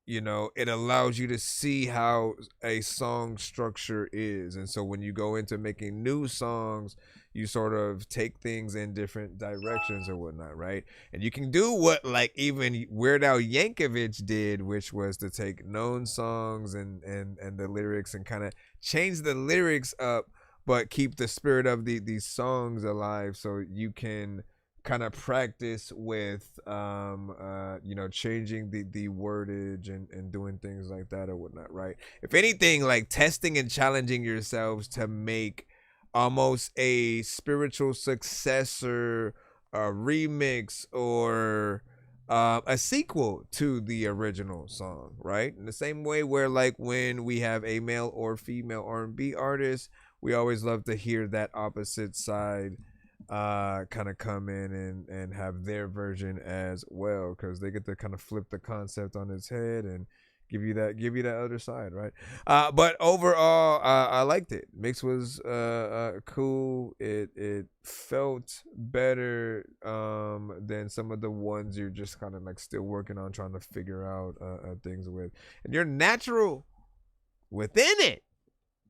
you know, it allows you to see how a song structure is. And so when you go into making new songs, you sort of take things in different directions or whatnot, right? And you can do what like even Weird Al Yankovic did, which was to take known songs and the lyrics and kind of change the lyrics up, but keep the spirit of these songs alive, so you can kind of practice with you know, changing the wordage and doing things like that or whatnot, right? If anything, like testing and challenging yourselves to make almost a spiritual successor, a remix, or a sequel to the original song, right? In the same way where like when we have a male or female R&B artist, we always love to hear that opposite side kind of come in and have their version as well, because they get to kind of flip the concept on its head and give you that other side, right? But overall, I liked it. Mix was cool. It felt better than some of the ones you're just kind of like still working on, trying to figure out things with, and you're natural within it.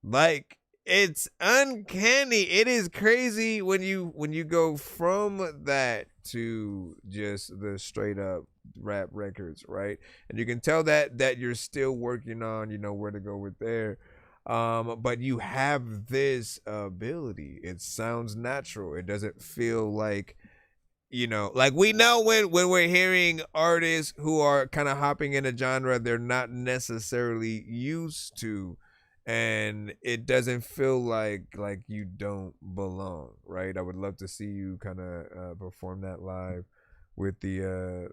Like, it's uncanny. It is crazy when you go from that to just the straight up rap records, right? And you can tell that you're still working on, you know, where to go with there. But you have this ability. It sounds natural. It doesn't feel like, you know, like we know when we're hearing artists who are kind of hopping in a genre they're not necessarily used to, and it doesn't feel like you don't belong, right? I would love to see you kind of perform that live with the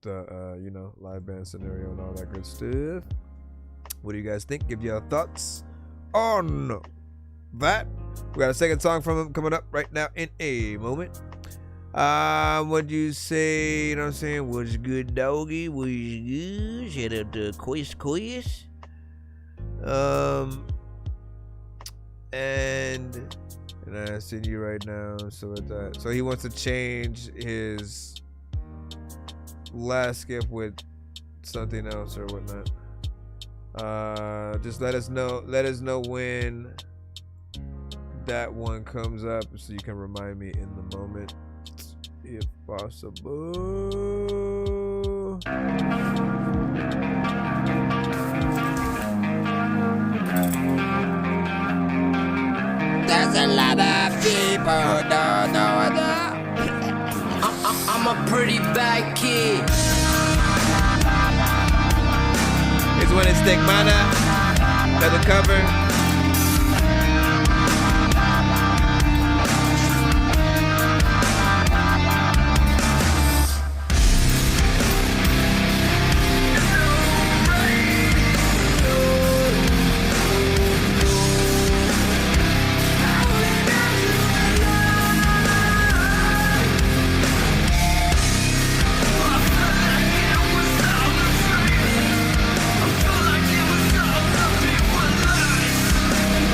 you know, live band scenario and all that good stuff. What do you guys think? Give your thoughts on that. We got a second song from him coming up right now in a moment. What'd you say? You know what I'm saying? What's good, doggy? What's good? Shout out to Quiz. And I send you right now. So with that, so he wants to change his last skip with something else or whatnot. Just let us know when that one comes up so you can remind me in the moment if possible. There's a lot of people who don't know that. I'm a pretty bad kid. It's when it's Stigmata, the cover.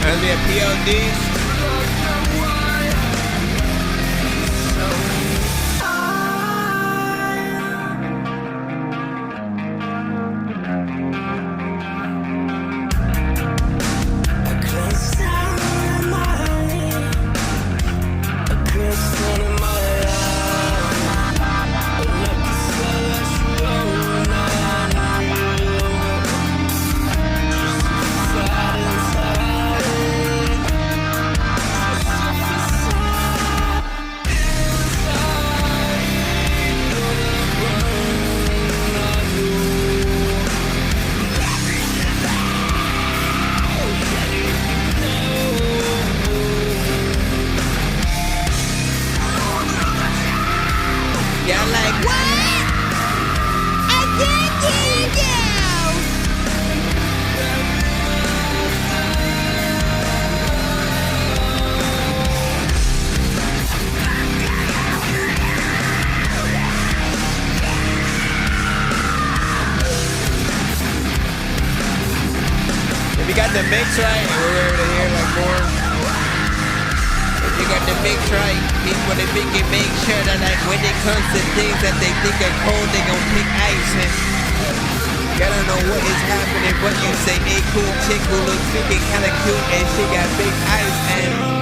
Reminds me of PODs. The mix right, and we're able to hear like more. If you got the mix right, people they think it make sure that like when it comes to things that they think are cold, they gon' pick ice and gotta know what is happening. But you say a cool chick who looks freaking kinda cute and she got big ice and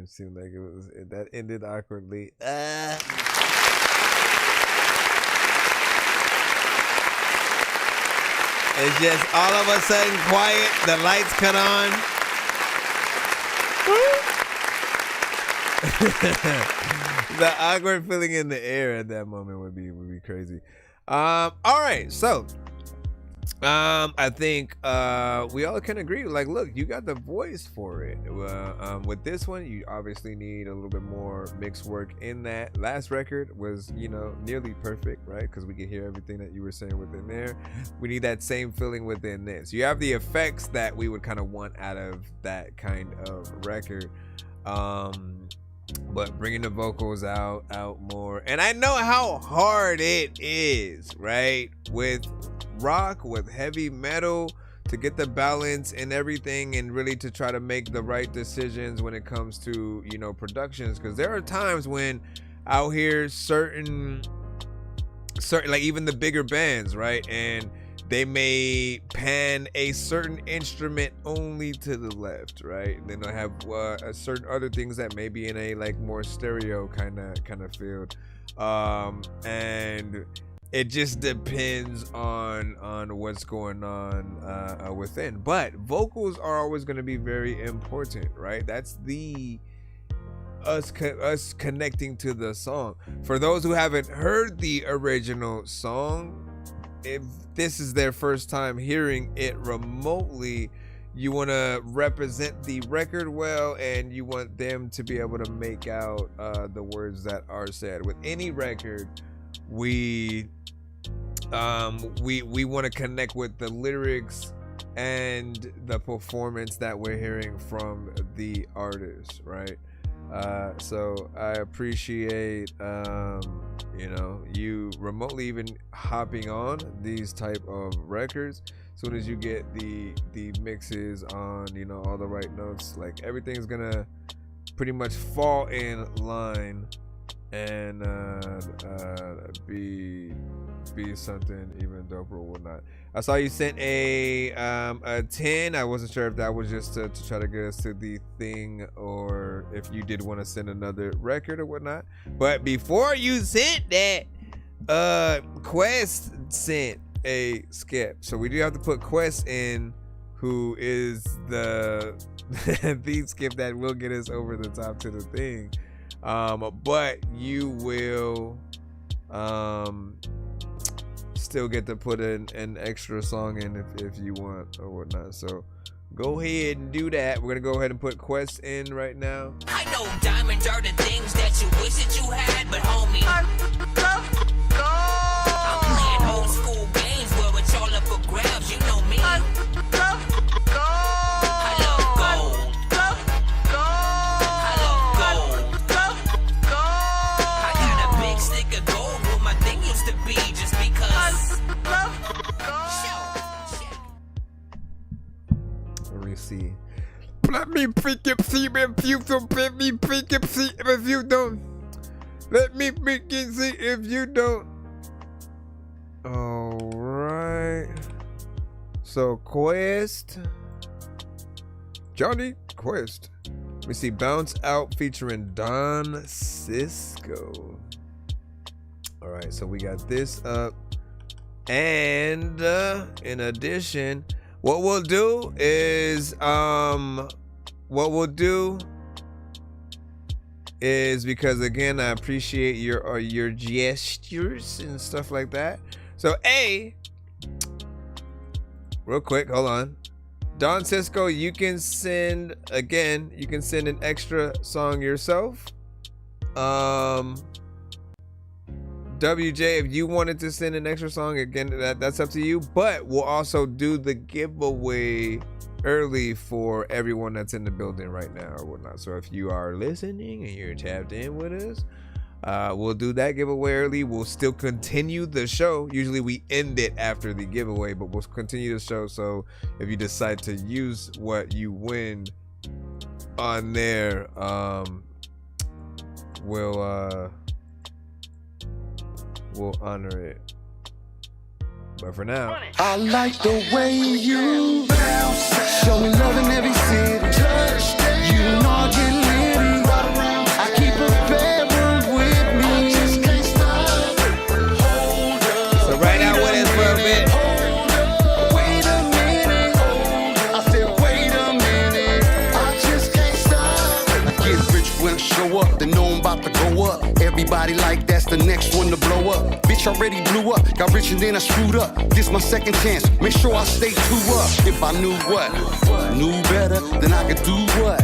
seemed like it was that ended awkwardly. It's just all of a sudden quiet. The lights cut on. The awkward feeling in the air at that moment would be crazy. All right, so I think we all can agree. Like, look, you got the voice for it. With this one, you obviously need a little bit more mix work in that. Last record was, you know, nearly perfect, right? Because we could hear everything that you were saying within there. We need that same feeling within this. You have the effects that we would kind of want out of that kind of record. But bringing the vocals out more. And I know how hard it is, right? With rock, with heavy metal, to get the balance and everything, and really to try to make the right decisions when it comes to, you know, productions. Because there are times when I'll hear certain like even the bigger bands, right? And they may pan a certain instrument only to the left, right? And then they'll have certain other things that may be in a like more stereo kind of field, and it just depends on what's going on within. But vocals are always going to be very important, right? That's us connecting to the song. For those who haven't heard the original song, if this is their first time hearing it remotely, you want to represent the record well, and you want them to be able to make out the words that are said. With any record, we want to connect with the lyrics and the performance that we're hearing from the artist, right? So I appreciate you know, you remotely even hopping on these type of records. As soon as you get the mixes on, you know, all the right notes, like everything's gonna pretty much fall in line and be something even doper or whatnot. I saw you sent a 10. I wasn't sure if that was just to try to get us to the thing, or if you did want to send another record or whatnot. But before you sent that, Quest sent a skip. So we do have to put Quest in, who is the skip that will get us over the top to the thing. But you will still get to put an extra song in if you want or whatnot. So go ahead and do that. We're gonna go ahead and put Quest in right now. I know diamonds are the things that you wish that you had, but homie, I'm playing old school games where it's all up for grabs. You know me. See, let me pick up see if you don't. Let me pick up see if you don't. Let me pick and see if you don't. All right. So Quest, Johnny Quest. We see Bounce Out featuring Don Cisco. All right. So we got this up, and in addition, what we'll do is because again, I appreciate your gestures and stuff like that. So real quick, hold on. Don Cisco, you can send an extra song yourself. WJ, if you wanted to send an extra song, again, that's up to you. But we'll also do the giveaway early for everyone that's in the building right now or whatnot. So if you are listening and you're tapped in with us, we'll do that giveaway early. We'll still continue the show. Usually we end it after the giveaway, but we'll continue the show. So if you decide to use what you win on there, we'll honor it. But for now, I like the way you bounce. Show me love in every city. You know I get litty. I keep a barrel with me. I just can't stop. Hold up. So right now, what is for a bit? Wait a minute. I said, wait a minute. I just can't stop. I get rich when I show up. They know I'm about to go up. Every Everybody like that's the next one to blow up. Bitch already blew up, got rich and then I screwed up. This my second chance, make sure I stay 2 up. If I knew what, knew better, then I could do what?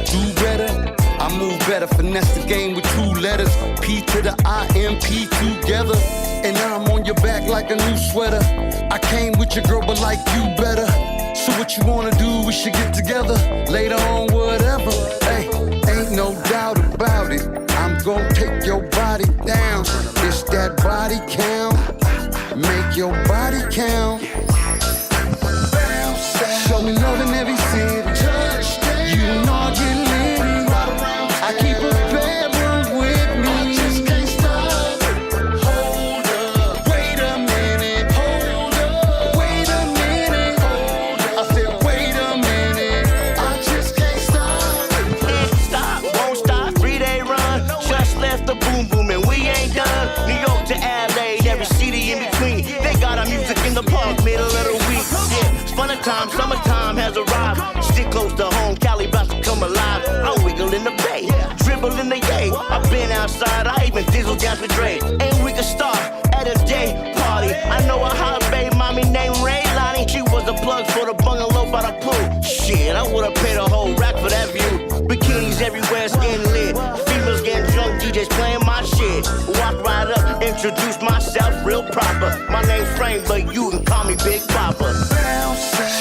Do better. I move better, finesse the game with 2 letters. P to the I-M-P together. And now I'm on your back like a new sweater. I came with your girl, but like you better. So what you wanna do, we should get together. Later on, whatever. Hey, ain't no doubt about it. I'm gonna take your body down. It's that body count. Make your body count. Show me love in every city. You know I get litty. I keep a bedroom with me. I just can't stop. Hold up. Wait a minute. Hold up. Wait a minute. Hold up. I said wait a minute. I just can't stop. Can't stop, won't stop. 3-day run. Just left the boom boom and we ain't done. New York to LA, every city in between. They got our music in the park, middle of the week. Yeah, it's fun time, summertime has arrived. Stick close to home, Cali about to come alive. I wiggle in the bay, dribble in the yay. I've been outside, I even dizzle down with Dre. And we can start at a day party. I know a hot babe mommy named Ray Lonnie. She was a plug for the bungalow by the pool. Shit, I would've paid a whole rack for that view. Bikinis everywhere, skin lit. Females getting drunk, DJs playing my shit. Walk right up, introduce myself real proper. My name's Frank, but you can call me Big Papa.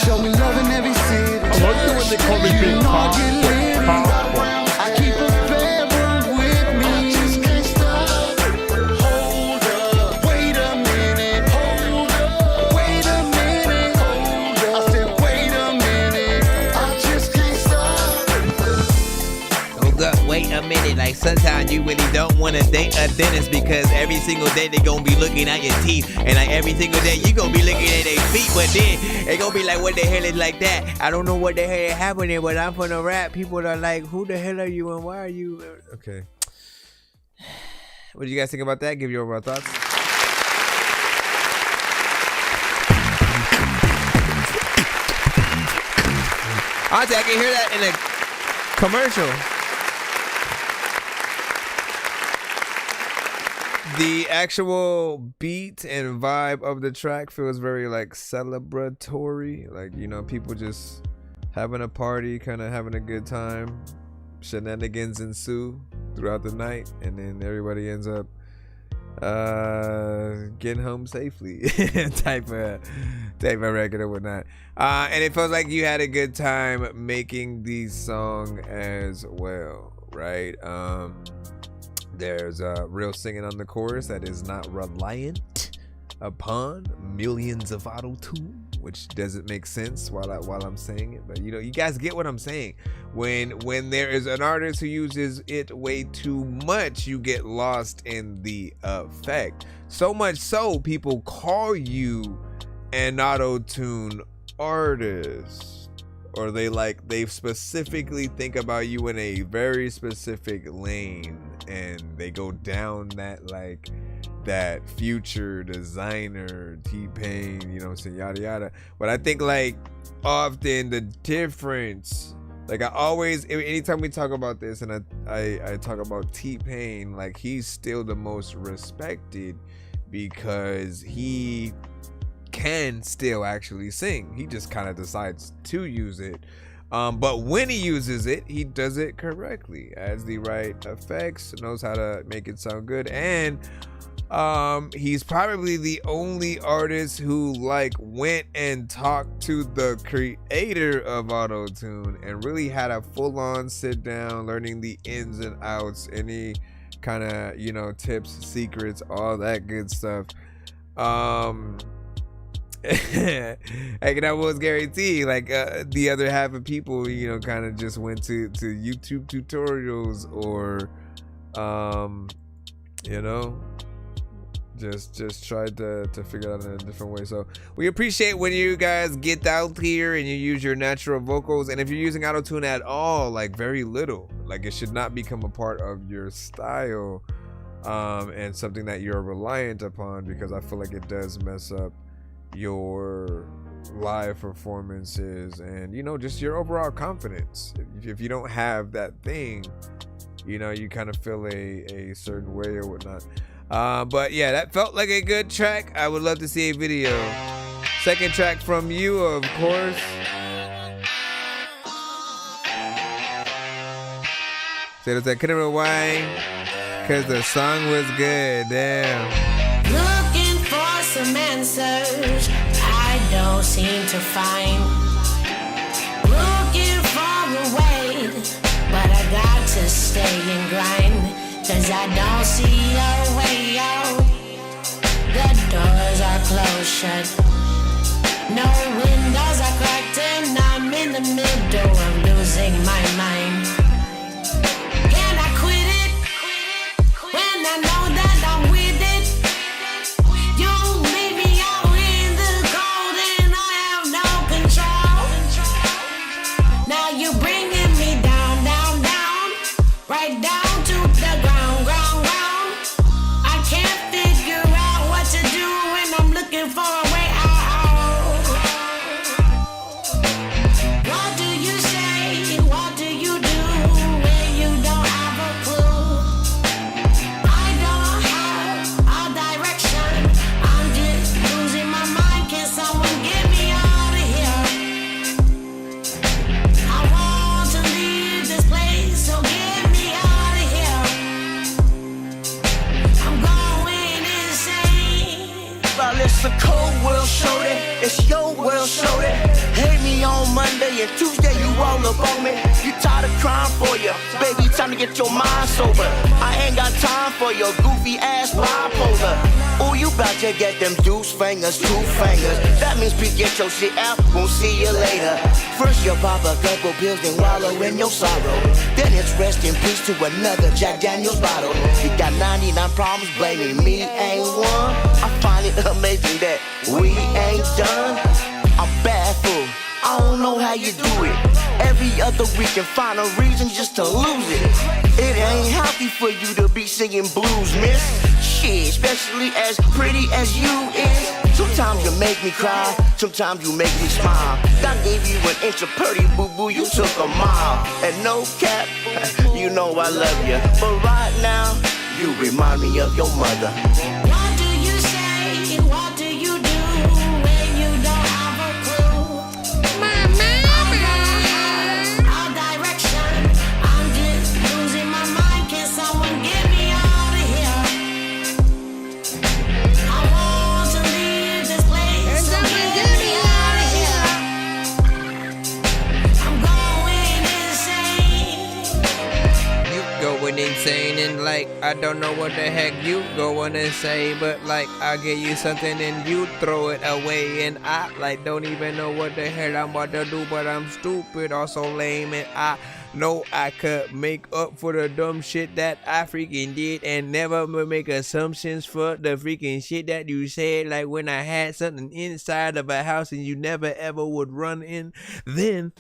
Show me love in every city. I love it when they call me Big Papa. I keep a bedroom with me. I just can't stop. Hold up. Wait a minute. Hold up. Wait a minute. Hold up. I said wait a minute. I just can't stop. Hold up, wait a minute. Like sometimes you really don't want to date a dentist because every single day they gonna be looking at your teeth, and like every single day you gonna be looking at their feet, but then they gonna be like, what the hell is like that? I don't know what the hell is happening, but I'm gonna rap. People are like, who the hell are you and why are you? Okay. What do you guys think about that? Give your overall thoughts. Honestly, I can hear that in a commercial. The actual beat and vibe of the track feels very like celebratory, like, you know, people just having a party, kind of having a good time. Shenanigans ensue throughout the night, and then everybody ends up getting home safely. type of record or whatnot. And it feels like you had a good time making the song as well, right? There's real singing on the chorus that is not reliant upon millions of auto-tune, which doesn't make sense while I'm saying it, but you know, you guys get what I'm saying. When there is an artist who uses it way too much, you get lost in the effect. So much so, people call you an auto-tune artist, or they specifically think about you in a very specific lane, and they go down that future designer T-Pain, you know what I'm saying, yada yada. But I think like often the difference, like I always, anytime we talk about this and I talk about T-Pain, like he's still the most respected because he can still actually sing. He just kind of decides to use it. But when he uses it, he does it correctly, adds the right effects, knows how to make it sound good, and he's probably the only artist who like went and talked to the creator of auto-tune and really had a full-on sit down, learning the ins and outs, any kind of, you know, tips, secrets, all that good stuff. Like that was guaranteed. Like the other half of people, you know, kind of just went to YouTube tutorials or you know, just tried to figure it out in a different way. So we appreciate when you guys get out here and you use your natural vocals, and if you're using auto-tune at all, like very little, like it should not become a part of your style and something that you're reliant upon, because I feel like it does mess up your live performances and, you know, just your overall confidence. If you don't have that thing, you know, you kind of feel a certain way or whatnot. But yeah, that felt like a good track. I would love to see a video. Second track from you, of course. Said it's I couldn't rewind because the song was good. Damn. Looking for some answers I don't seem to find. Looking for a way, but I got to stay and grind. Cause I don't see a way out. The doors are closed shut. No windows are cracked and I'm in the middle of losing my mind. Can I quit it when I know that I'm with it? You leave me out in the cold and I have no control. Now you're bringing me down, down, down, right down to the ground, ground, ground. I can't figure out what to do when I'm looking for a way out. What do you say? What do you do when you don't have a clue? I don't have a direction. I'm just losing my mind. Can someone get me out of here? I want to leave this place, so get me out of here. I'm going insane. Well, it's a cold world, shorty. It's your world, shorty. Hate me on Monday and Tuesday, you all up on me. You tired of crying for you, baby, time to get your mind sober. I ain't got time for your goofy ass bipolar. Oh, you bout to get them deuce fingers, two fingers. That means please get your shit out, won't see you later. First you pop a couple pills, then wallow in your sorrow. Then it's rest in peace to another Jack Daniels bottle. You got 99 problems, blaming me ain't one. I find it amazing that we ain't done. I'm baffled, I don't know how you do it. Every other week and find a reason just to lose it. It ain't healthy for you to be singing blues, miss. Shit, especially as pretty as you is. Sometimes you make me cry, sometimes you make me smile. I gave you an inch of purty, boo-boo, you took a mile. And no cap, you know I love you. But right now, you remind me of your mother. What do you say? What do you do when you don't have a clue? My mama. Our direction. I'm just losing my mind. Can someone get me out of here? I want to leave this place. So get me out of here. I'm going insane. You going insane and like I don't know what the heck you going to say, but like I give you something and you throw it away and I like don't even know what the hell I'm about to do, but I'm stupid, also lame, and I know I could make up for the dumb shit that I freaking did and never make assumptions for the freaking shit that you said, like when I had something inside of a house and you never ever would run in. Then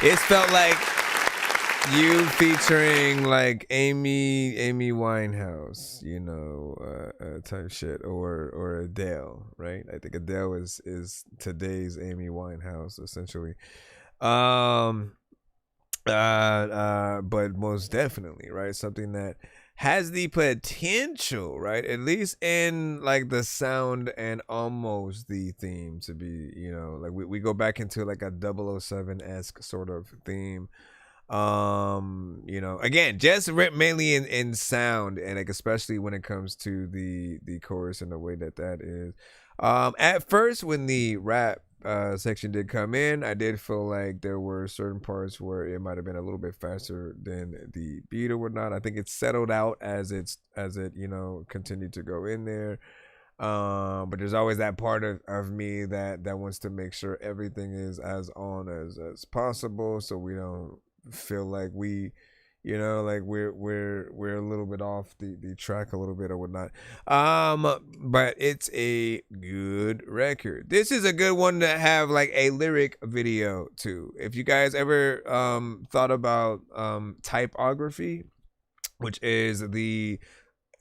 it felt like you featuring like Amy Winehouse, you know, type shit, or Adele, right? I think Adele is today's Amy Winehouse, essentially. But most definitely, right? Something that has the potential, right? At least in like the sound and almost the theme to be, you know, like we go back into like a 007-esque sort of theme. You know, again, just mainly in sound and like especially when it comes to the chorus and the way that is. At first when the rap section did come in, I did feel like there were certain parts where it might have been a little bit faster than the beat or whatnot. I think it settled out as it you know continued to go in there. But there's always that part of me that wants to make sure everything is as on as possible, so we don't feel like we, you know, like we're a little bit off the track a little bit or whatnot. But it's a good record. This is a good one to have like a lyric video too. If you guys ever thought about typography, which is the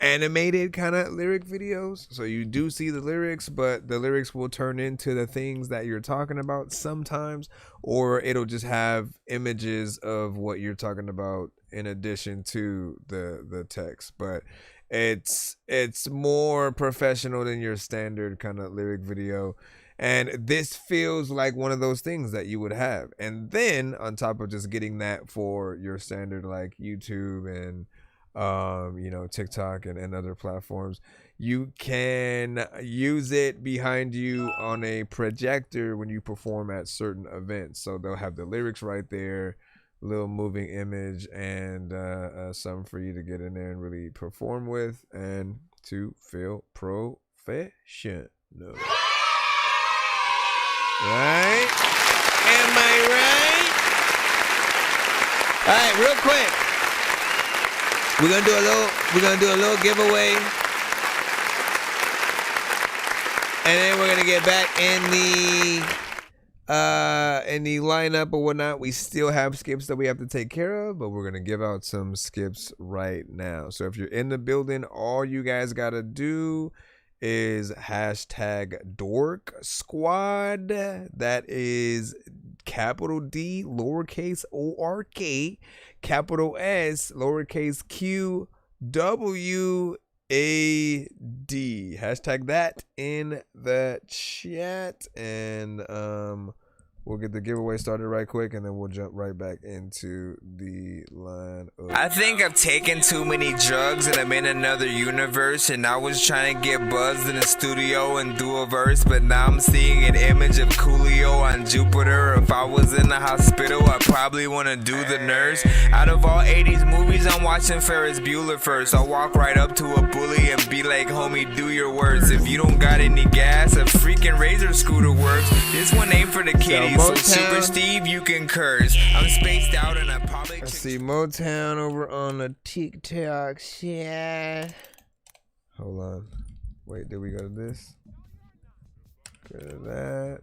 animated kind of lyric videos. So you do see the lyrics, but the lyrics will turn into the things that you're talking about sometimes, or it'll just have images of what you're talking about in addition to the text. But it's more professional than your standard kind of lyric video. And this feels like one of those things that you would have. And then on top of just getting that for your standard like YouTube and TikTok and other platforms, you can use it behind you on a projector when you perform at certain events. So they'll have the lyrics right there, little moving image, and some for you to get in there and really perform with and to feel professional. Right? Am I right? All right, real quick. We're gonna do a little giveaway. And then we're gonna get back in the lineup or whatnot. We still have skips that we have to take care of, but we're gonna give out some skips right now. So if you're in the building, all you guys gotta do is hashtag Dork Squad. That is capital D, lowercase O-R-K, capital S, lowercase Q-W-A-D. Hashtag that in the chat, and we'll get the giveaway started right quick, and then we'll jump right back into the line up. I think I've taken too many drugs and I'm in another universe, and I was trying to get buzzed in the studio and do a verse, but now I'm seeing an image of Coolio on Jupiter. If I was in the hospital, I'd probably want to do the nurse. Out of all 80s movies, I'm watching Ferris Bueller first. I'll walk right up to a bully and be like, homie, do your worst. If you don't got any gas, a freaking Razor scooter works. This one ain't for the kiddies. So Super Steve, you can curse. I'm spaced out and I probably. I see Motown over on the TikTok shit. Hold on. Wait, did we go to this? Go to that.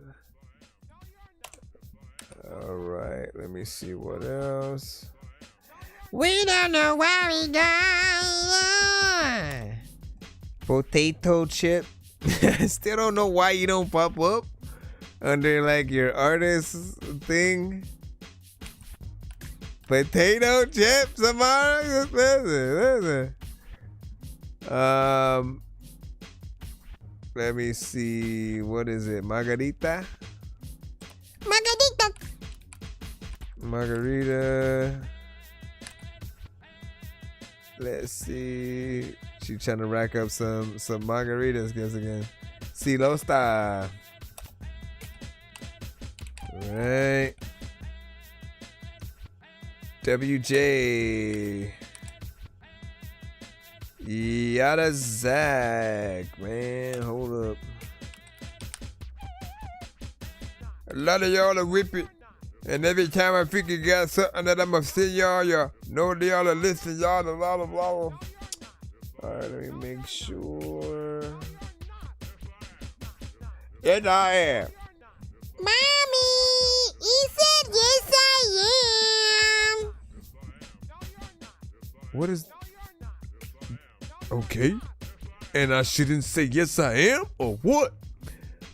Alright, let me see what else. We don't know where we going. Potato chip. Still don't know why you don't pop up under like your artist thing. Potato chips, listen. Let me see. What is it? Margarita. Let's see. She trying to rack up some margaritas, guess again. Silosta. Right. WJ. Yada Zach. Man, hold up. A lot of y'all are whip it. And every time I think you got something that I'ma send y'all know that y'all are listening, y'all a lot of blah. Alright, let me make sure. Yes, I am. Mommy, he said yes, I am. What is... Okay. And I shouldn't say yes, I am? Or what?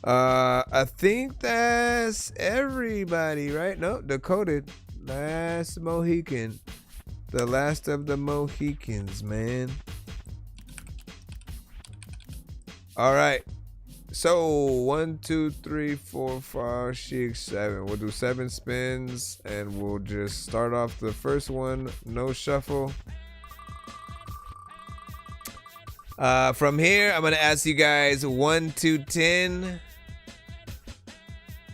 I think that's everybody, right? No, Decoded. Last Mohican. The last of the Mohicans, man. All right. So 1, 2, 3, 4, 5, 6, 7. We'll do 7 spins and we'll just start off the first one. No shuffle. From here, I'm gonna ask you guys 1 to 10.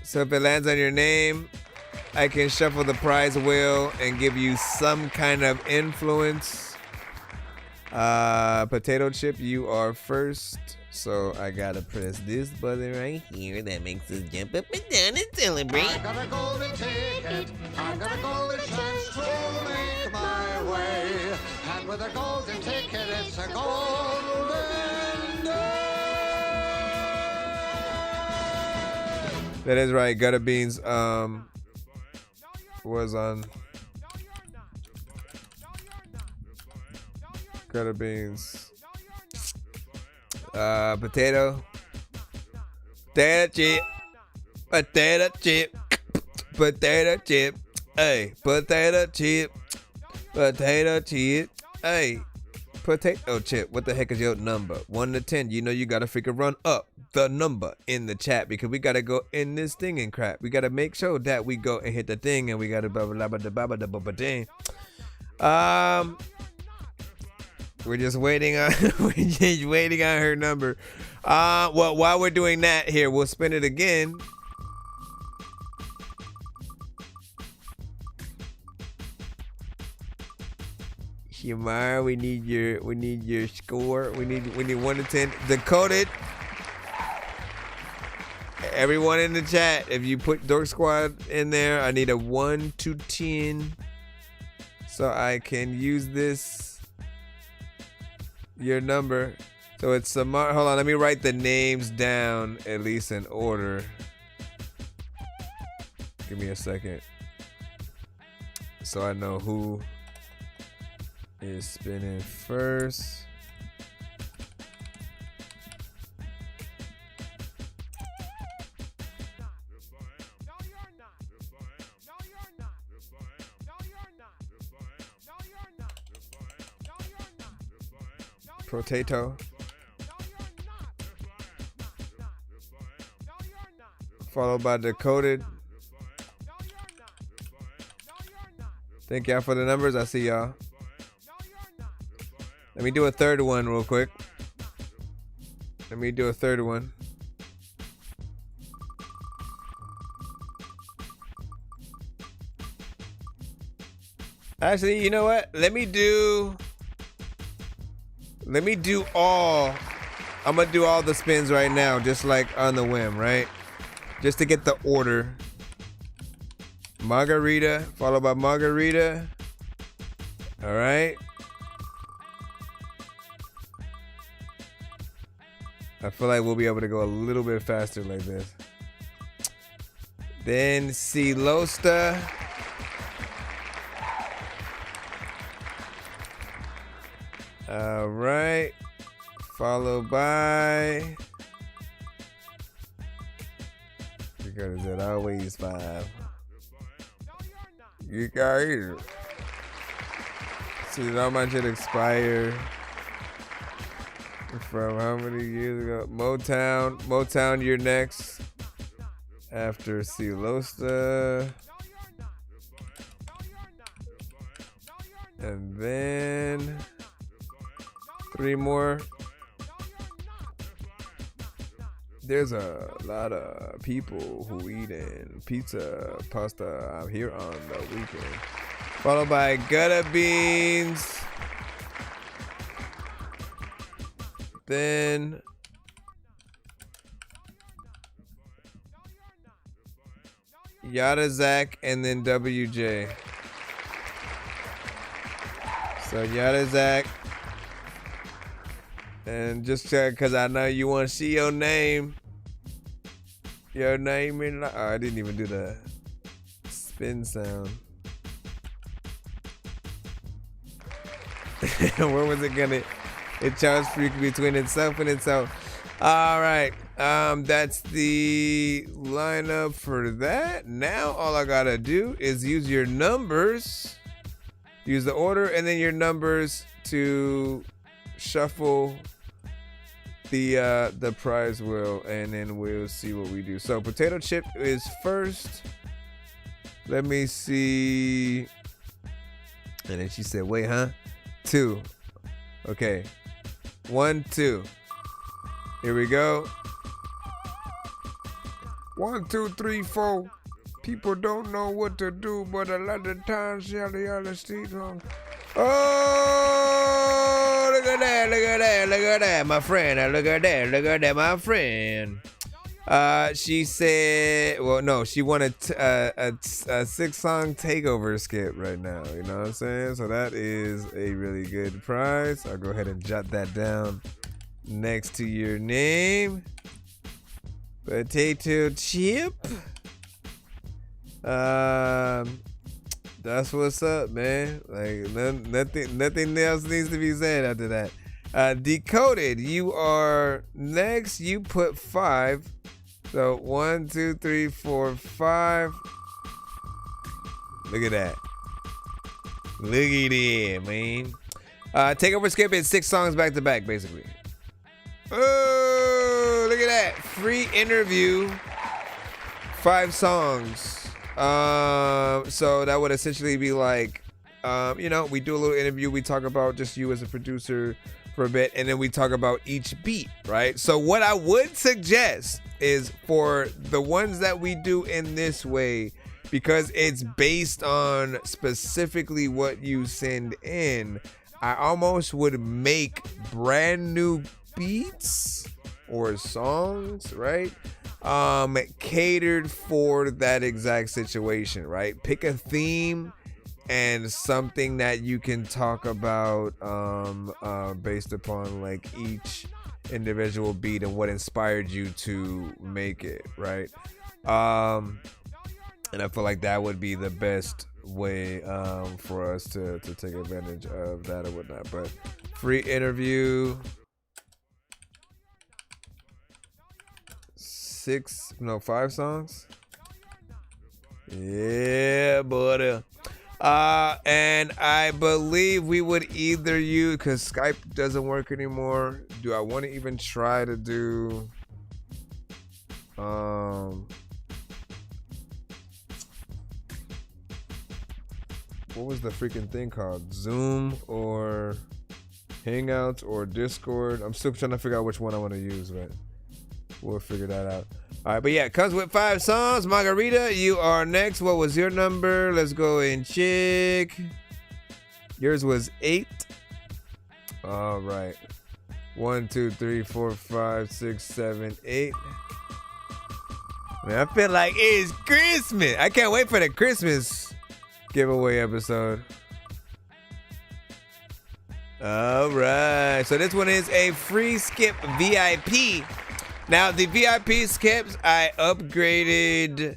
So if it lands on your name, I can shuffle the prize wheel and give you some kind of influence. Potato chip, you are first. So I gotta press this button right here that makes us jump up and down and celebrate. I got a golden ticket, I got a golden chance to make my way. And with a golden ticket, it's a golden day. That is right. Gutter Beans was on Gutter Beans Potato chip, potato chip, potato chip, hey, potato chip, hey, potato chip. What the heck is your number? 1 to 10. You know you gotta freaking run up the number in the chat because we gotta go in this thing and crap. We gotta make sure that we go and hit the thing and we gotta blah blah blah blah blah blah blah ding. We're just waiting on her number. Well, while we're doing that here, we'll spin it again. Shamar, we need your score. We need 1 to 10. Decoded. Everyone in the chat, if you put Dork Squad in there, I need a 1 to 10 so I can use this. Your number. So it's Samar. Hold on, let me write the names down at least in order. Give me a second so I know who is spinning first. Potato. Followed by Decoded. Thank y'all for the numbers. I see y'all. Let me do a third one real quick. Let me do a third one. Actually, you know what? Let me do all. I'm gonna do all the spins right now, just like on the whim, right? Just to get the order. Margarita, followed by Margarita. All right. I feel like we'll be able to go a little bit faster like this. Then Silosta. All right. Followed by. Because it always 5. You got here. See, how much it expire from how many years ago? Motown, you're next. After Silosta. And then 3 more. There's a lot of people who eat in pizza, pasta out here on the weekend. Followed by Gutta Beans. Then Yada Zach and then WJ. So Yada Zach. And just because I know you want to see your name. Your name in. Oh, I didn't even do the spin sound. Where was it gonna? It charged freak between itself and itself. All right. That's the lineup for that. Now all I gotta do is use your numbers. Use the order and then your numbers to shuffle the prize wheel, and then we'll see what we do. So potato chip is first. Let me see. And then she said, wait, huh? 2. Okay. 1, 2. Here we go. 1, 2, 3, 4. People don't know what to do, but a lot of times, yada street on. Oh, look at that, my friend. Look at that, my friend. She said, well, no, she wanted a 6-song takeover skip right now. You know what I'm saying? So that is a really good prize. I'll go ahead and jot that down next to your name. Potato chip. That's what's up, man. Like nothing else needs to be said after that. Decoded, you are next. You put 5. So 1, 2, 3, 4, 5. Look at that. Look at it, man. Take over skip is 6 songs back to back, basically. Oh, look at that. Free interview. 5 songs. So that would essentially be like, you know, we do a little interview. We talk about just you as a producer for a bit, and then we talk about each beat, right? So what I would suggest is for the ones that we do in this way, because it's based on specifically what you send in, I almost would make brand new beats or songs, right? Catered for that exact situation, right? Pick a theme and something that you can talk about based upon like each individual beat and what inspired you to make it, right? And I feel like that would be the best way for us to take advantage of that or whatnot. But free interview, 5 songs. Yeah, buddy. And I believe we would either use, because Skype doesn't work anymore. Do I want to even try to do what was the freaking thing called? Zoom or Hangouts or Discord? I'm still trying to figure out which one I want to use, but we'll figure that out. All right, but yeah, it comes with 5 songs. Margarita, you are next. What was your number? Let's go and check. Yours was 8. All right. 1, 2, 3, 4, 5, 6, 7, 8. Man, I feel like it's Christmas. I can't wait for the Christmas giveaway episode. All right. So this one is a free skip VIP. Now, the VIP skips I upgraded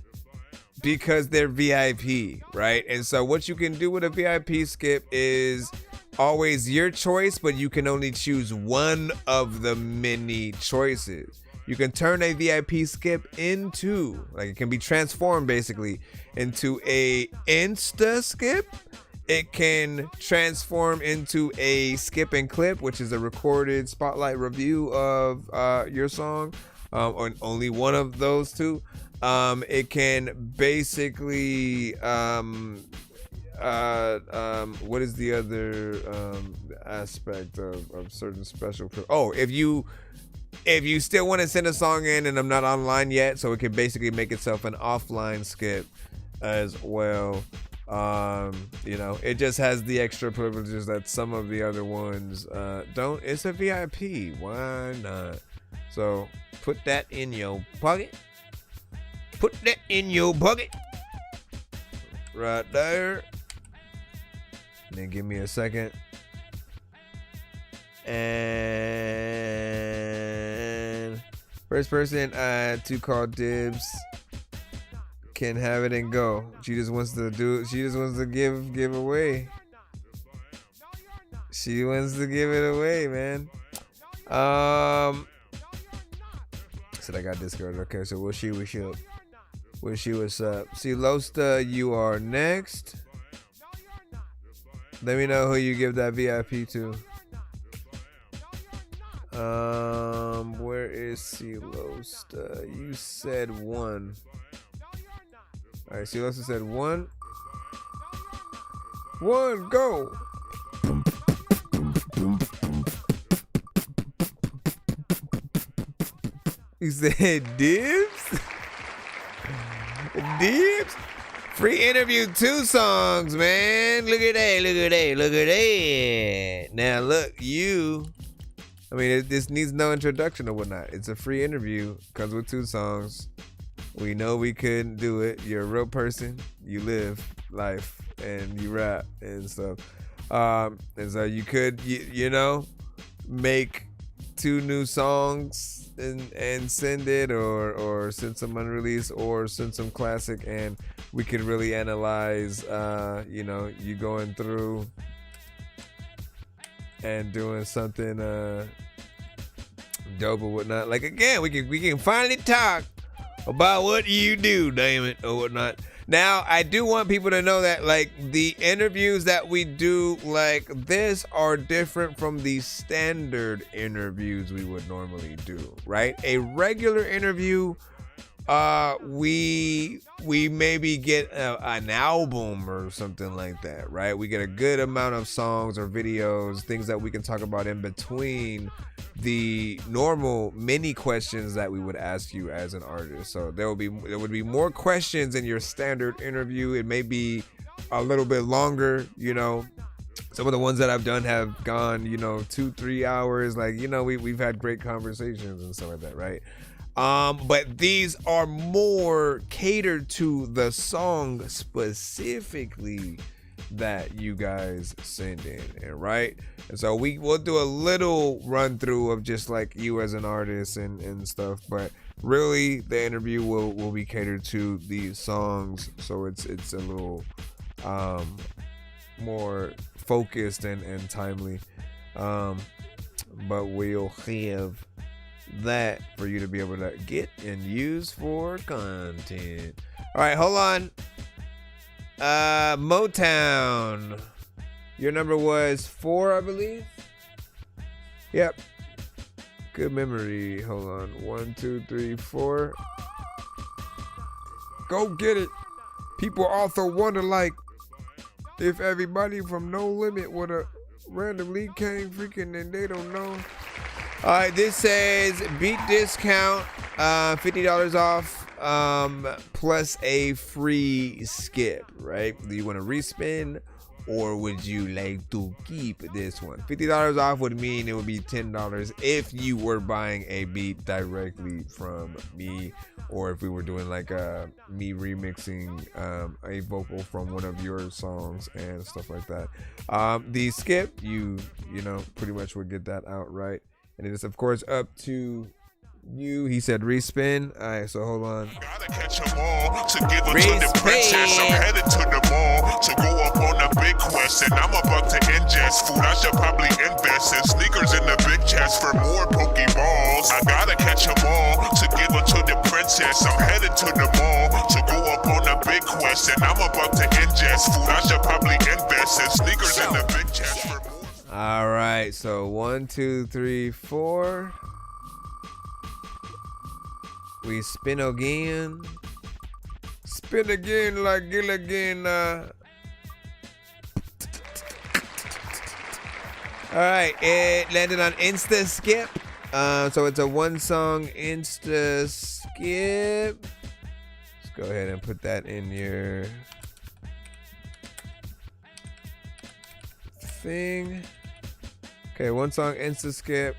because they're VIP, right? And so what you can do with a VIP skip is always your choice, but you can only choose one of the many choices. You can turn a VIP skip into, like it can be transformed basically into a Insta skip. It can transform into a skip and clip, which is a recorded spotlight review of your song, on only one of those two. It can basically, what is the other aspect of certain special? Oh, if you still want to send a song in and I'm not online yet, so it can basically make itself an offline skip as well. You know, it just has the extra privileges that some of the other ones don't. It's a VIP. Why not? So put that in your pocket. Put that in your bucket. Right there. And then give me a second. And first person to call dibs can have it and go. She just wants to do. She just wants to give away. She wants to give it away, man. Said I got Discord. Okay, so we'll see what's up. We'll see what's up. See, Losta, you are next. Let me know who you give that VIP to. Where is Silosta? You said 1. All right, Silosta said 1. 1, go. He said dibs. Dibs. Free interview, 2 songs, man. Look at that. Look at that. Look at that. Now look, you. I mean, this needs no introduction or whatnot. It's a free interview. Comes with 2 songs. We know we couldn't do it. You're a real person. You live life and you rap and stuff. And so you could, you know, make 2 new songs and send it, or send some unreleased, or send some classic, and we could really analyze, you know, you going through and doing something dope or whatnot. Like again, we can finally talk about what you do, damn it, or whatnot. Now, I do want people to know that like the interviews that we do like this are different from the standard interviews we would normally do, right? A regular interview, we maybe get an album or something like that, right? We get a good amount of songs or videos, things that we can talk about in between the normal mini questions that we would ask you as an artist. So there would be more questions in your standard interview. It may be a little bit longer, you know. Some of the ones that I've done have gone, 2-3 hours. Like, we've had great conversations and stuff like that, right? But these are more catered to the song specifically that you guys send in, right? And so we'll do a little run through of just like you as an artist and stuff, but really the interview will be catered to the songs, so it's a little more focused and timely, but we'll have that for you to be able to get and use for content. All right, hold on. Motown, your number was 4, I believe. Yep, good memory. Hold on, 1, 2, 3, 4. Go get it. People also wonder like if everybody from No Limit would have randomly came freaking and they don't know. All right, this says beat discount, $50 off, plus a free skip, right? Do you want to respin or would you like to keep this one? $50 off would mean it would be $10 if you were buying a beat directly from me, or if we were doing like me remixing a vocal from one of your songs and stuff like that. The skip, you pretty much would get that outright. And it is, of course, up to you. He said respin. All right, so hold on. Gotta catch 'em all to give 'em to the princess. I'm headed to the mall to go up on a big quest, and I'm about to ingest food. I should probably invest in sneakers in the big chest for more Pokeballs. I gotta catch 'em all to give 'em to the princess. I'm headed to the mall to go up on a big quest, and I'm about to ingest food. I should probably invest in sneakers in the big chest for more. All right, so 1, 2, 3, 4. We spin again. Spin again like Gilligan. All right, it landed on Insta Skip. So it's a 1-song Insta Skip. Let's go ahead and put that in your thing. Okay, 1-song Insta Skip.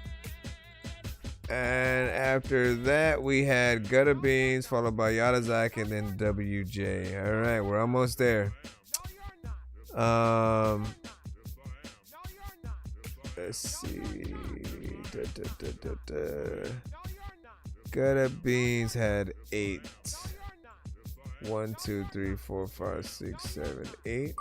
And after that, we had Gutter Beans, followed by Yadazak, and then WJ. All right, we're almost there. Let's see. Gutter Beans had 8. 1, 2, 3, 4, 5, 6, 7, 8.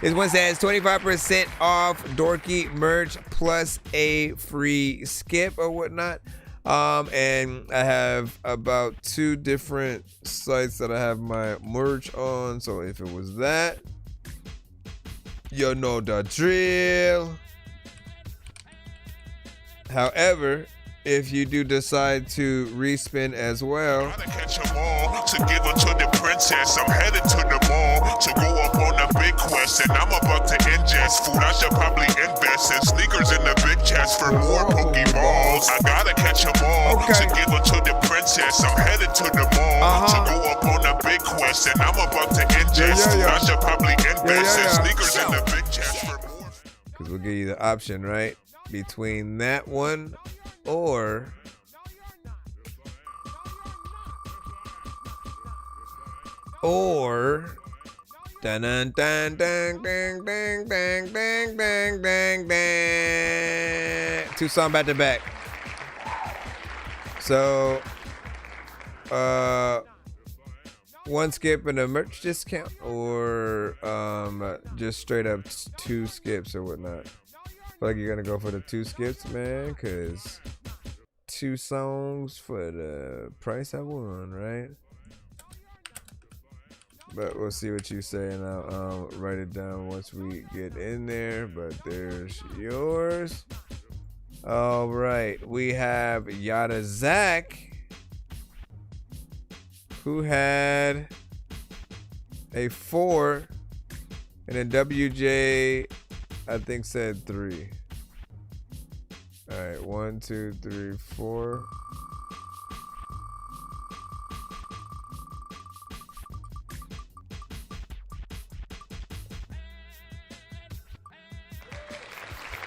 This one says 25% off Dorky merch plus a free skip or whatnot. And I have about 2 different sites that I have my merch on. So if it was that, you know the drill. However, if you do decide to respin as well, gotta catch 'em all to give 'em to the princess. I'm headed to the mall to go up on a big quest, and I'm about to ingest food. I should probably invest in sneakers in the big chest for more Pokeballs. I gotta catch 'em all to give 'em to the princess. I'm headed to the mall to go up on a big quest, and I'm about to ingest food. I should probably invest in sneakers in the big chest for more. Because we'll give you the option, right? Between that one or dun dun dun dun dang dang dang dang dang dang dang 2 songs back to back. So, one skip and a merch discount, or just straight up 2 skips or whatnot. I feel like you're gonna go for the 2 skips, man, cause 2 songs for the price of 1, right? But we'll see what you say, and I'll write it down once we get in there. But there's yours. All right, we have Yada Zach, who had a 4, and then WJ, I think, said 3. All right, 1, 2, 3, 4.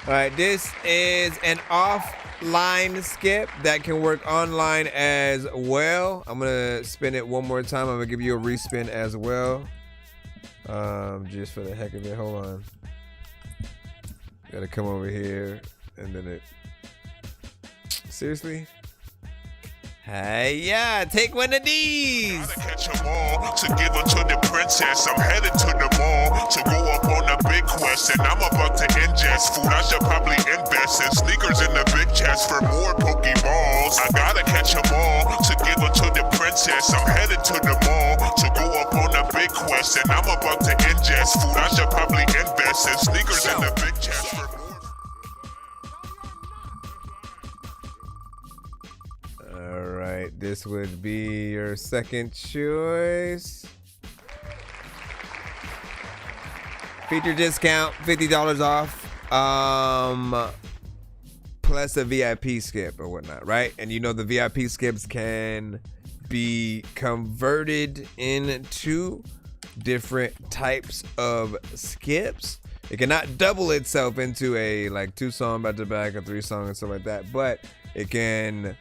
All right, this is an offline skip that can work online as well. I'm gonna spin it one more time. I'm gonna give you a respin as well. Just for the heck of it. Hold on. Gotta come over here and then it. Seriously? Hey, yeah, take one of these. Gotta catch 'em all to give them to the princess. I'm headed to the mall to go up on a big quest, and I'm about to ingest food. I should probably invest in sneakers in the big chest for more Pokeballs. I gotta catch 'em all to give them to the princess. I'm headed to the mall to go up on a big quest, and I'm about to ingest food. I should probably invest in sneakers in the big chest for more. All right, this would be your second choice. Feature discount, $50 off, plus a VIP skip or whatnot, right? And you know the VIP skips can be converted into different types of skips. It cannot double itself into a like 2-song back to back or 3-song and stuff like that, but it can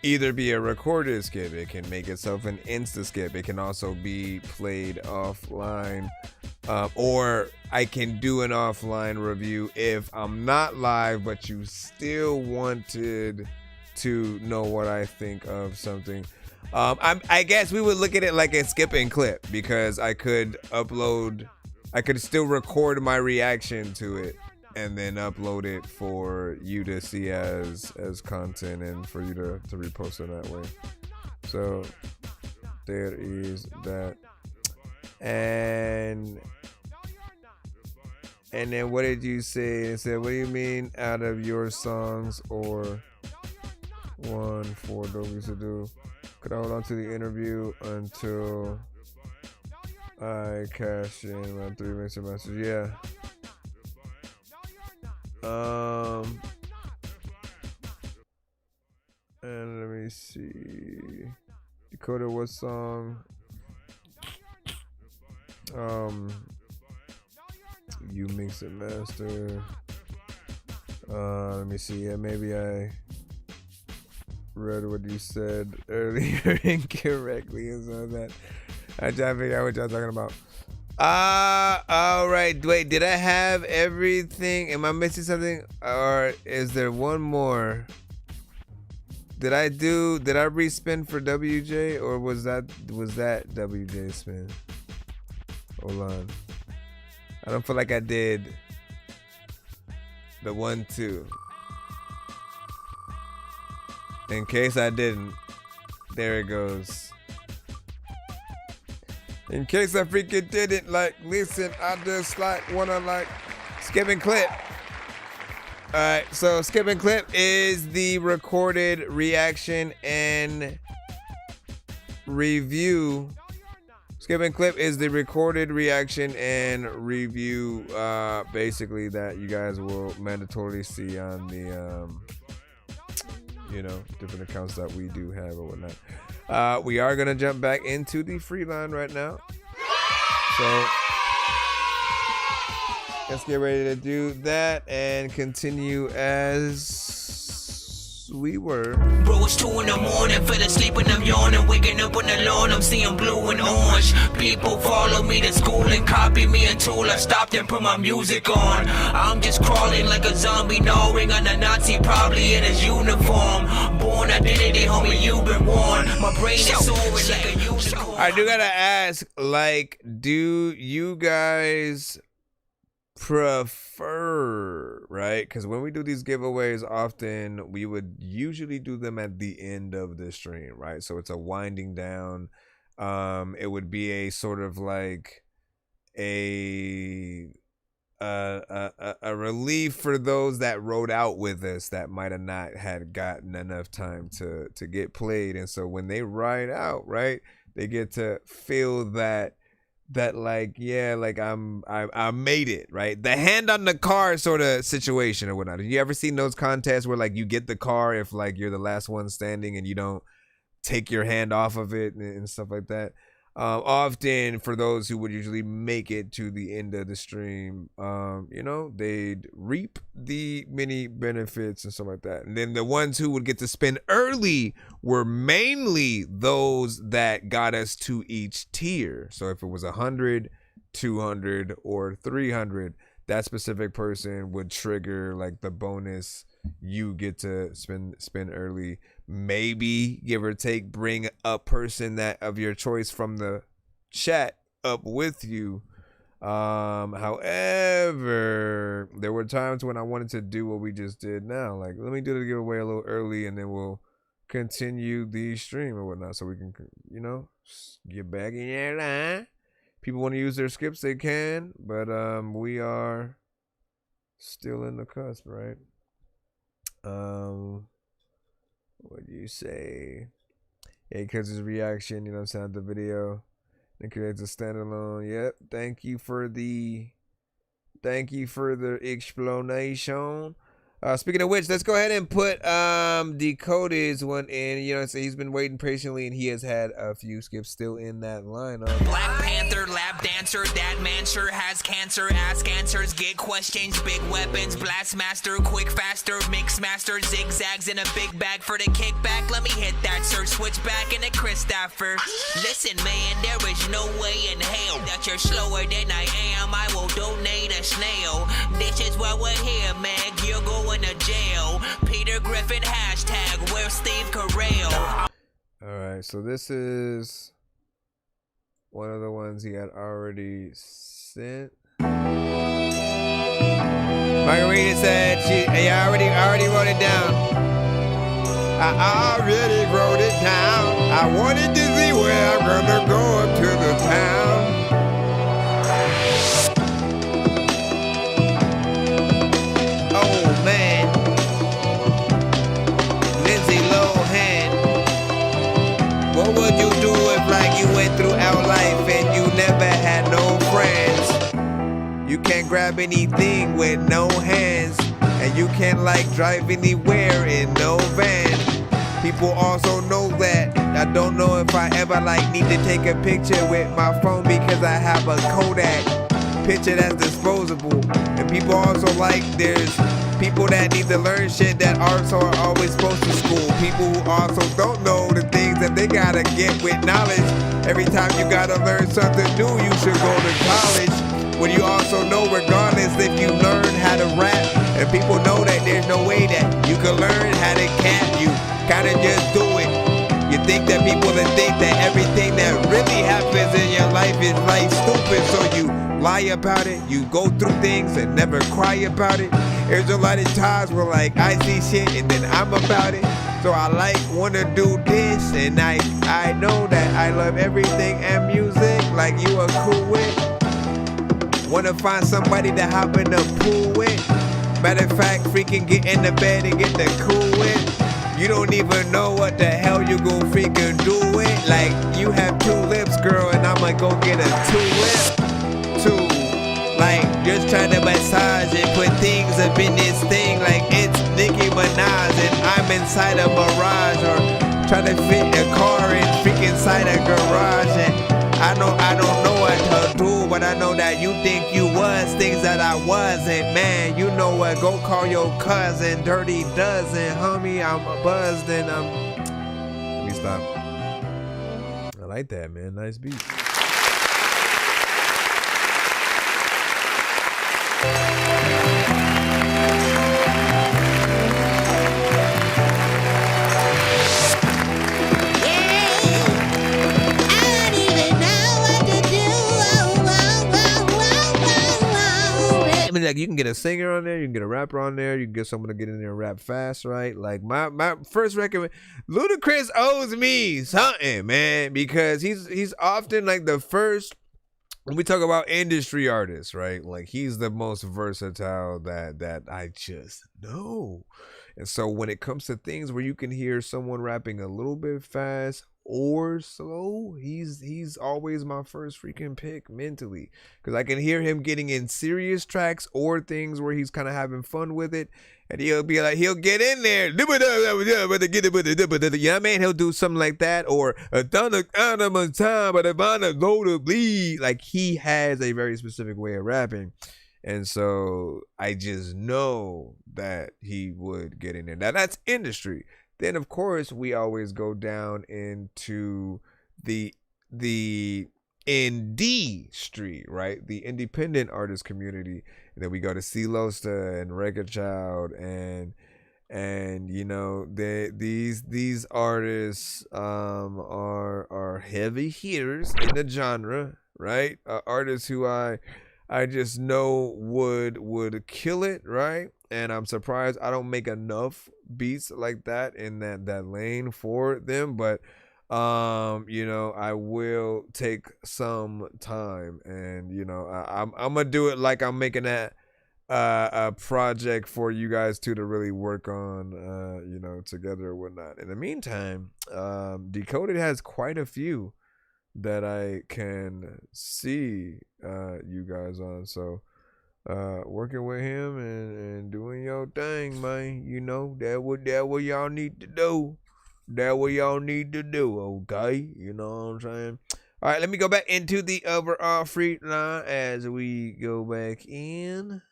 either be a recorded skip, it can make itself an insta skip, it can also be played offline, or I can do an offline review if I'm not live but you still wanted to know what I think of something. I guess we would look at it like a skip and clip, because I could still record my reaction to it and then upload it for you to see as content and for you to repost it that way. So there is that. And then what did you say? It said, what do you mean out of your songs or one for Dorky to do? Could I hold on to the interview until I cash in my 3 mixer masters? Yeah. And let me see. Dakota, what song? You mix it master. Let me see. Yeah, maybe I read what you said earlier incorrectly and so that. I try to figure out what y'all talking about. All right. Wait, did I have everything? Am I missing something? Or is there one more? Did I respin for WJ, or was that WJ spin? Hold on. I don't feel like I did the 1, 2. In case I didn't, there it goes. In case I freaking didn't, listen, I just wanna skip and clip. Alright, so skip and clip is the recorded reaction and review. Skip and clip is the recorded reaction and review, basically, that you guys will mandatorily see on the, different accounts that we do have or whatnot. We are going to jump back into the free line right now. So let's get ready to do that and continue as we were. Bro, it's 2 in the morning, fell asleep and I'm yawning, waking up on the lawn, I'm seeing blue and orange. People follow me to school and copy me until I stopped and put my music on. I'm just crawling like a zombie, gnawing on a Nazi, probably in his uniform. Born identity, homie, you've been warned. My brain is soaring like a unicorn. I do gotta ask, like, do you guys prefer, right? Because when we do these giveaways, often we would usually do them at the end of the stream, right? So it's a winding down. It would be a sort of like a relief for those that rode out with us that might have not had gotten enough time to get played. And so when they ride out, right, they get to feel that like, yeah, like I made it, right? The hand on the car sort of situation or whatnot. Have you ever seen those contests where like you get the car if like you're the last one standing and you don't take your hand off of it and stuff like that? Often for those who would usually make it to the end of the stream, you know, they'd reap the many benefits and stuff like that. And then the ones who would get to spin early were mainly those that got us to each tier. So if it was 100, 200, or 300, that specific person would trigger like the bonus. You get to spin early. Maybe, give or take, bring a person that of your choice from the chat up with you. However, there were times when I wanted to do what we just did now. Like, let me do the giveaway a little early and then we'll continue the stream or whatnot so we can, you know, get back in your line. People want to use their skips, they can, but we are still in the cusp, right? What do you say? Yeah, because his reaction, you know what I'm saying, the video. Then creates a standalone. Yep. Thank you for the explanation. Speaking of which, let's go ahead and put Dakota's one in. You know what I'm saying? He's been waiting patiently and he has had a few skips still in that lineup. Black Panther, lap dancer, that man sure has cancer. Ask answers, get questions, big weapons, blast master, quick faster, mix master, zigzags in a big bag for the kickback. Let me hit that sir, switch back in a Christopher. Listen, man, there is no way in hell that you're slower than I am. I will donate a snail. This is why we're here, man. You're going to jail. Peter Griffin hashtag where's Steve Carell. Alright, so this is one of the ones he had already sent. Margarita said I already wrote it down. I already wrote it down. I wanted to see where I'm gonna go up to the town. Oh man, Lindsay Lohan, what would you do if like you went throughout life and you never had no friends? You can't grab anything with no hands, and you can't like drive anywhere in no van. People also know that I don't know if I ever like need to take a picture with my phone because I have a Kodak picture that's disposable. And people also like there's people that need to learn shit that also are always supposed to school. People who also don't know the things that they gotta get with knowledge. Every time you gotta learn something new, you should go to college. When you also know regardless if you learn how to rap, and people know that there's no way that you can learn how to cap, you kinda just do it. You think that people that think that everything that really happens in your life is like stupid, so you lie about it, you go through things and never cry about it. There's a lot of times where like I see shit and then I'm about it. So I like wanna do this, and I know that I love everything and music like you are cool with. Wanna find somebody to hop in the pool with. Matter of fact, freaking get in the bed and get the cool with. You don't even know what the hell you gon' freaking do it. Like you have 2 lips, girl, and I'ma go get a 2-lip. 2. Like just trying to massage and put things up in this thing like it's Nicki Minaj and I'm inside a Mirage, or trying to fit a car in freaking inside a garage. And I don't know what to do, but I know that that you think you was, things that I wasn't, man. You know what? Go call your cousin, Dirty Dozen, homie. I'm buzzed and let me stop. I like that, man. Nice beat. Like you can get a singer on there, you can get a rapper on there, you can get someone to get in there and rap fast, right? Like my first recommend, Ludacris owes me something, man, because he's often like the first when we talk about industry artists, right? Like he's the most versatile that I just know. And so when it comes to things where you can hear someone rapping a little bit fast or slow, he's always my first freaking pick mentally, because I can hear him getting in serious tracks or things where he's kind of having fun with it, and he'll be like, he'll get in there, you know what I mean? He'll do something like that, or a thunder time, but if I go to bleed, like he has a very specific way of rapping. And so I just know that he would get in there. Now that's industry. Then of course we always go down into the indie street, right? The independent artist community. And then we go to C-Losta and Record Child and you know these artists are heavy hitters in the genre, right? Artists who I just know would kill it, right? And I'm surprised I don't make enough beats like that in that lane for them. But you know, I will take some time, and you know, I'm gonna do it like I'm making that a project for you guys to really work on, you know, together or whatnot. In the meantime, Decoded has quite a few that I can see you guys on. So working with him and doing your thing, man. You know, that what y'all need to do. That what y'all need to do, okay? You know what I'm saying? All right, let me go back into the overall free line as we go back in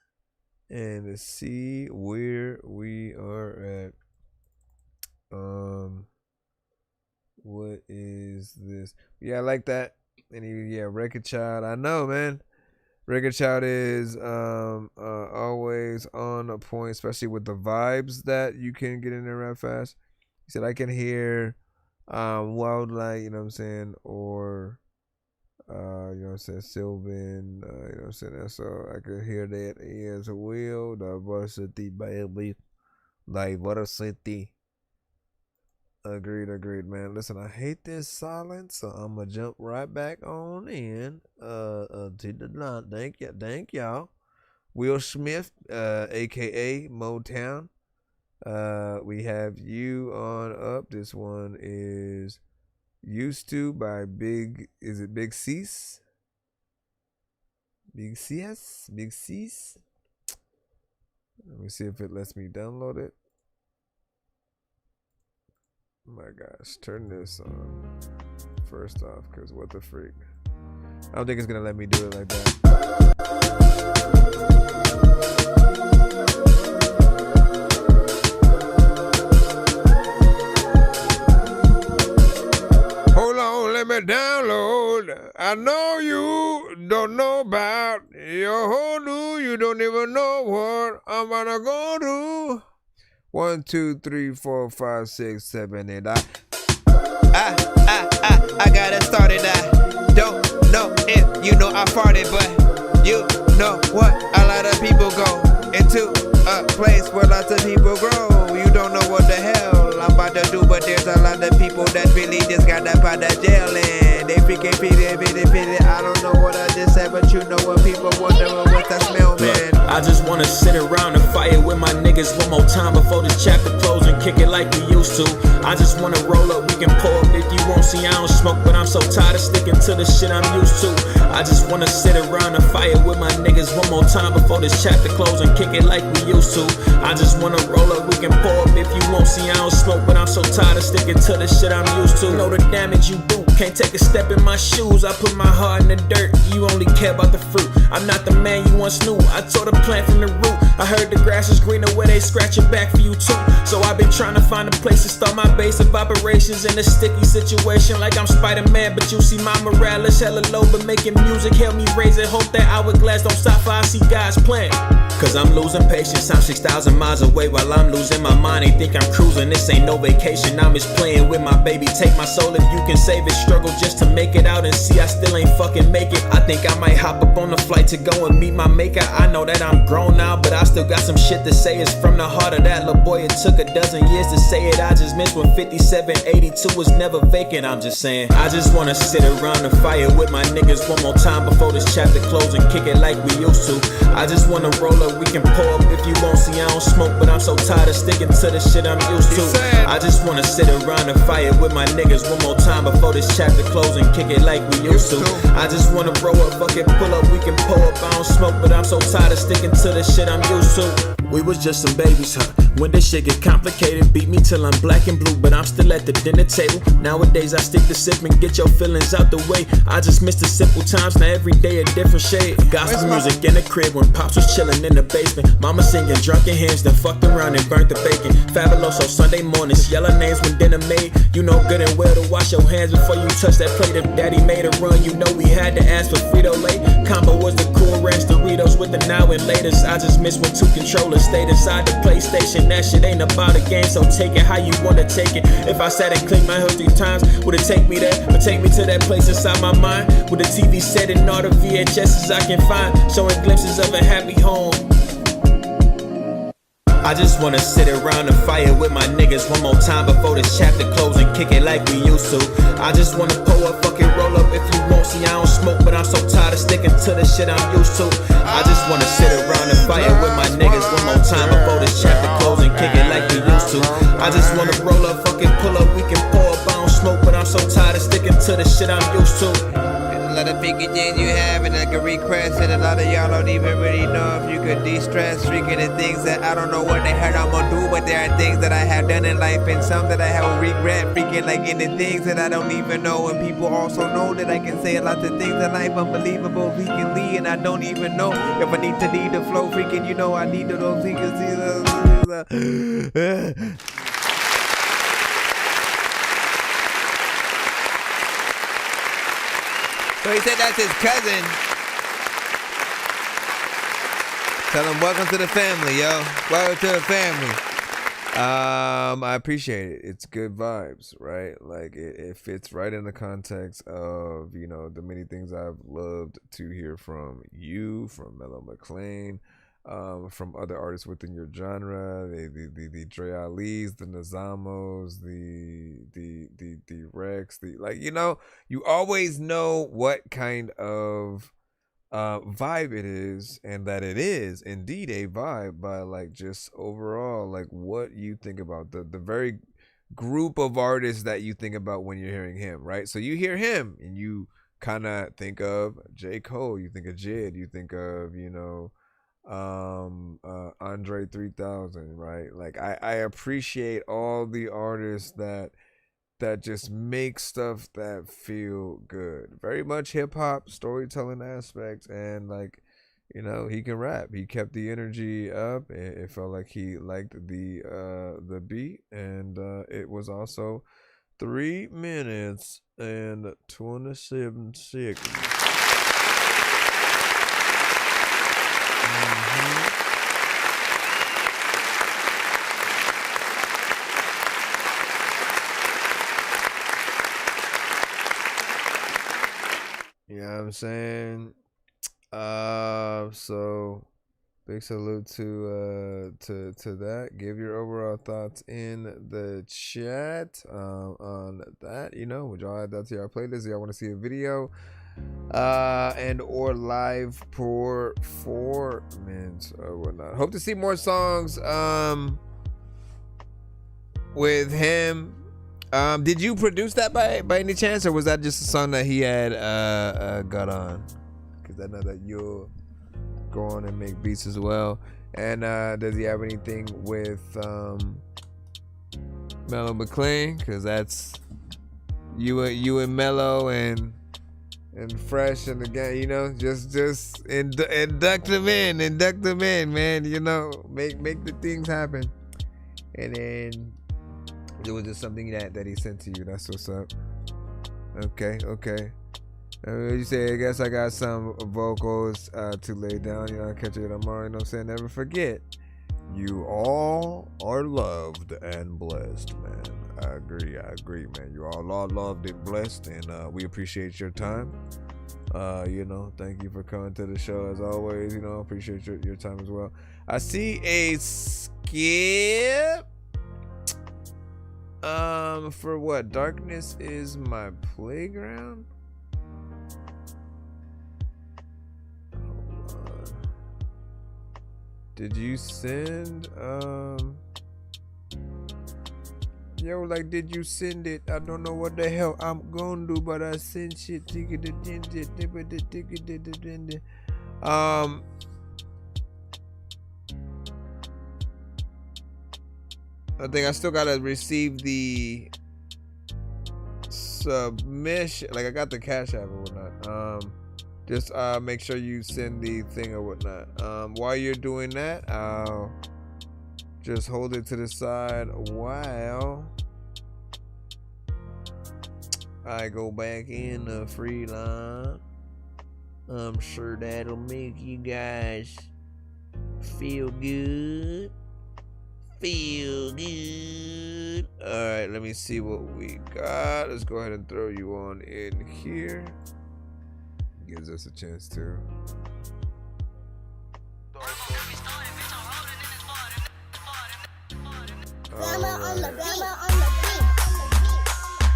and see where we are at. What is this? Yeah, I like that. And yeah, Record Child. I know, man. Record Child is always on a point, especially with the vibes that you can get in there rap fast. He said I can hear Wildlight, you know what I'm saying, or you know what I'm saying, Sylvan, you know what I'm saying. So I could hear that as well. The varsity baby, like varsity. Agreed, man. Listen, I hate this silence, so I'm gonna jump right back on in to the line. Thank y'all. Will Smith, aka Motown. We have you on up. This one is Used To by Big Cease? Big Cease? Let me see if it lets me download it. Oh my gosh, turn this on first off, because what the freak. I don't think it's gonna let me do it like that. Hold on, let me download. I know you don't know about your whole new, you don't even know what I'm gonna go do. 1, 2, 3, 4, 5, 6, 7, 8. I got it started. I don't know if you know I farted, but you know what? A lot of people go into a place where lots of people grow. You don't know what the hell I'm about to do, but there's a lot of people that really just got up out of jail and they freaking feel it. I don't know what I just said, but you know what people wondering what the smell, man. Look, I just wanna sit around and fight with my niggas one more time before this chapter close and kick it like we used to. I just wanna roll up, we can pull up if you won't see I don't smoke, but I'm so tired of sticking to the shit I'm used to. I just wanna sit around and fight with my niggas one more time before this chapter close and kick it like we used to. I just wanna roll up, we can pull up if you won't see I don't smoke, but I'm so tired of sticking to the shit I'm used to. Know the damage you do Can't take a step in my shoes, I put my heart in the dirt. You only care about the fruit. I'm not the man you once knew. I tore the plant from the root. I heard the grass is greener where they scratch your back for you too. So I've been trying to find a place to start my base of operations in a sticky situation like I'm Spider-Man, but you see my morale is hella low, but making music help me raise it. Hope that hourglass don't stop for I see God's plan. Cause I'm losing patience, I'm 6,000 miles away while I'm losing my mind. They think I'm cruising, this ain't no vacation. I'm just playing with my baby. Take my soul if you can save it. Struggle just to make it out and see I still ain't fucking make it. I think I might hop up on the flight to go and meet my maker. I know that I'm grown now, but I still got some shit to say. It's from the heart of that little boy. It took a dozen years to say it. I just missed when 5782 was never vacant. I'm just saying, I just wanna sit around the fire with my niggas one more time before this chapter closes and kick it like we used to. I just wanna roll up, we can pour up if you won't. See I don't smoke, but I'm so tired of sticking to the shit I'm used to. I just wanna sit around the fire with my niggas one more time before this chapter closes and kick it like we used to. I just wanna roll up, fuck it, pull up, we can pour up. I don't smoke, but I'm so tired of sticking to the shit I'm used to. We was just some babies, huh? When this shit get complicated, beat me till I'm black and blue, but I'm still at the dinner table. Nowadays I stick to sipping, get your feelings out the way. I just miss the simple times, now every day a different shade. Gospel music in the crib when Pops was chilling in the basement. Mama singing drunken hymns, then fucked around and burnt the bacon. Fabuloso Sunday mornings, yellow names when dinner made. You know good and well to wash your hands before you touch that plate. If daddy made a run, you know we had to ask for Frito-Lay. Combo was the Cool Ranch Doritos with the now and latest. I just miss when two controllers stayed inside the PlayStation. That shit ain't about a game, so take it how you wanna take it. If I sat and clicked my hood 3 times, would it take me there? Or take me to that place inside my mind? With the TV set and all the VHSs I can find, showing glimpses of a happy home. I just wanna sit around the fire with my niggas one more time before this chapter closes and kick it like we used to. I just wanna pour up, fucking roll up if you won't. See I don't smoke, but I'm so tired of sticking to the shit I'm used to. I just wanna sit around the fire with my niggas one more time before this chapter closes and kick it like we used to. I just wanna roll up, fucking pull up, we can pour up. I don't smoke, but I'm so tired of sticking to the shit I'm used to. A lot of packages you have and I can request it. A lot of y'all don't even really know if you could de-stress. Freaking the things that I don't know what the hell I'm gonna do, but there are things that I have done in life and some that I have regret. Freaking like in the things that I don't even know, and people also know that I can say a lot of things in life unbelievable freakingly, and I don't even know if I need to lead the flow. Freaking, you know I need to those things. So he said that's his cousin. Tell him welcome to the family, yo. Welcome to the family. I appreciate it. It's good vibes, right? Like it fits right in the context of, you know, the many things I've loved to hear from you, from Mellow McLean, from other artists within your genre, the Dre Ali's, the Nazamos, the Rex, like, you know, you always know what kind of vibe it is, and that it is indeed a vibe by like just overall like what you think about the very group of artists that you think about when you're hearing him, right? So you hear him and you kind of think of J. Cole, you think of Jid, you think of, you know, Andre 3000, right? Like I appreciate all the artists that just make stuff that feel good, very much hip-hop storytelling aspects, and like, you know, he can rap, he kept the energy up, it felt like he liked the beat, and it was also 3 minutes and 27 seconds. You know what I'm saying? So big salute to that. Give your overall thoughts in the chat on that. You know, would y'all add that to your playlist? Y'all want to see a video and or live performance or whatnot? Hope to see more songs with him. Did you produce that by any chance, or was that just a song that he had got on? Because I know that you'll go on and make beats as well. And does he have anything with Mellow McLean? Because that's you and Mellow and Fresh and the gang, you know, just induct them in, man. You know, make the things happen. And then it was just something that he sent to you. That's what's up. Okay. You say, I guess I got some vocals to lay down. You know, I'll catch it tomorrow. You know what I'm saying? Never forget, you all are loved and blessed, man. I agree, man. You all are loved and blessed, and we appreciate your time. You know, thank you for coming to the show as always. You know, appreciate your time as well. I see a skip. For what? Darkness is my playground? Hold on. Did you send, yo, like, did you send it? I don't know what the hell I'm gonna do, but I sent shit. I think I still gotta receive the submission. Like, I got the Cash App or whatnot. Just make sure you send the thing or whatnot. While you're doing that, I'll just hold it to the side while I go back in the free line. I'm sure that'll make you guys feel good. Alright, let me see what we got. Let's go ahead and throw you on in here. Gives us a chance to.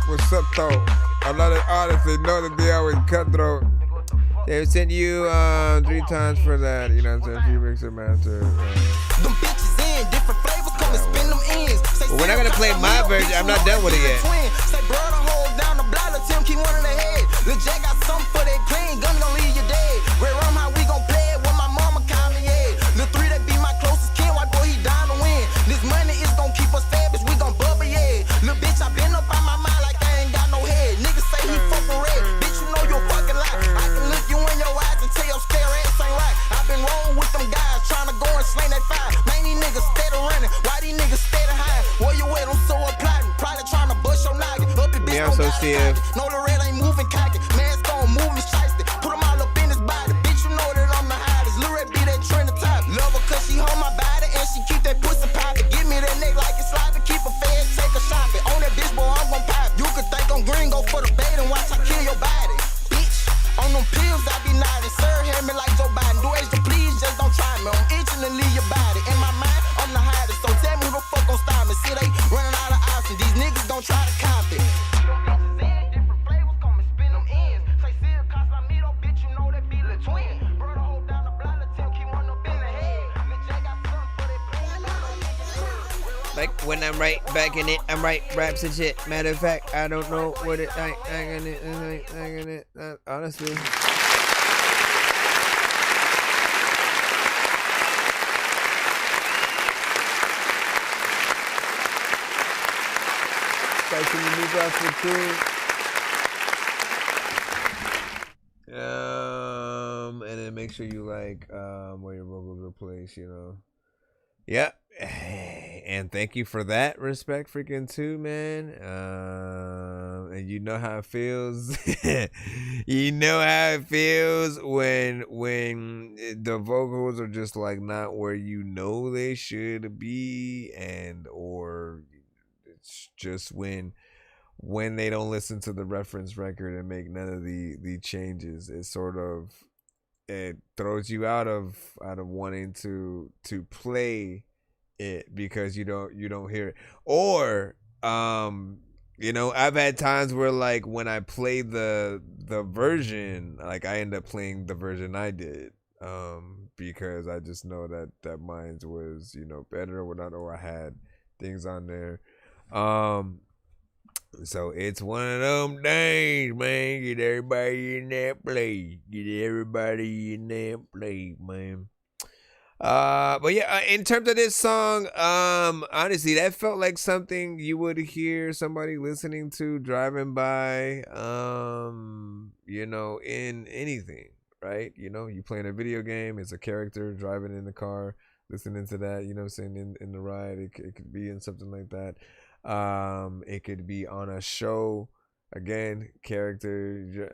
What's up, though? A lot of artists, they know that they always cutthroat. They sent you 3 times for that. You know what I'm saying? Few mixer master. Them bitches in different flavors, come and spin them ends. Well, we're not gonna play my version. I'm not done with it yet. Say, bro, the hold down the block, let Tim keep one in the head. Lil' J got something for that green, gun gon' leave you dead. Red Rum, how we gon' play it when my mama call me, yeah. Lil' 3, that be my closest kin, white boy, he down to win. This money is gon' keep us fed, bitch, we gon' bubble, yeah. Lil' bitch, I been up on my mind like I ain't got no head. Niggas say he fuckin' red, bitch, you know you're fucking lie. I can look you in your eyes and tell your scare ass ain't right. I been rolling with them guys, tryna go and sling that fire. Man, these niggas steady running, why these niggas steady high? Where you at, I'm so applauding, probably tryna bust your noggin. Up your bitch, I'm so stiff. no, the red ain't moving cocky. Man's gon' move and shiesty. Put them all up in his body. Bitch, you know that I'm the hottest. Lil' Red be that trend top. Love her cause she hold my body and she keep that pussy poppin'. Give me that neck like it's sloppy. Keep a fed, take a shopping. On that bitch, boy, I'm gon' pop. You could think I'm green, go for the bait and watch I kill your body. Bitch, on them pills I be nodding. Sir, hear me like Joe Biden. Do as you please, just don't try me. I'm itching to leave your body. In my mind, I'm the hottest. So tell me who the fuck gon' stop me. See, they running out of options. These niggas gon' try to copy. Like when I'm right back in it, I'm right raps and shit. Matter of fact, I don't know what it like. Honestly. Pricing the new gospel too. And then make sure you like where your vocals are placed, you know. Yep. And thank you for that, Respect freaking too, man. And you know how it feels. You know how it feels when the vocals are just like not where you know they should be, and or it's just when they don't listen to the reference record and make none of the changes. It sort of throws you out of wanting to play it because you don't hear it. Or you know, I've had times where like when I play the version, like I end up playing the version I did because I just know that mine was, you know, better or whatnot, or I had things on there. So it's one of them days, man. Get everybody in that place. Get everybody in that place, man. But yeah, in terms of this song, honestly, that felt like something you would hear somebody listening to driving by, you know, in anything, right? You know, you playing a video game, it's a character driving in the car, listening to that, you know what I'm saying, in the ride. It could be in something like that. It could be on a show. Again, character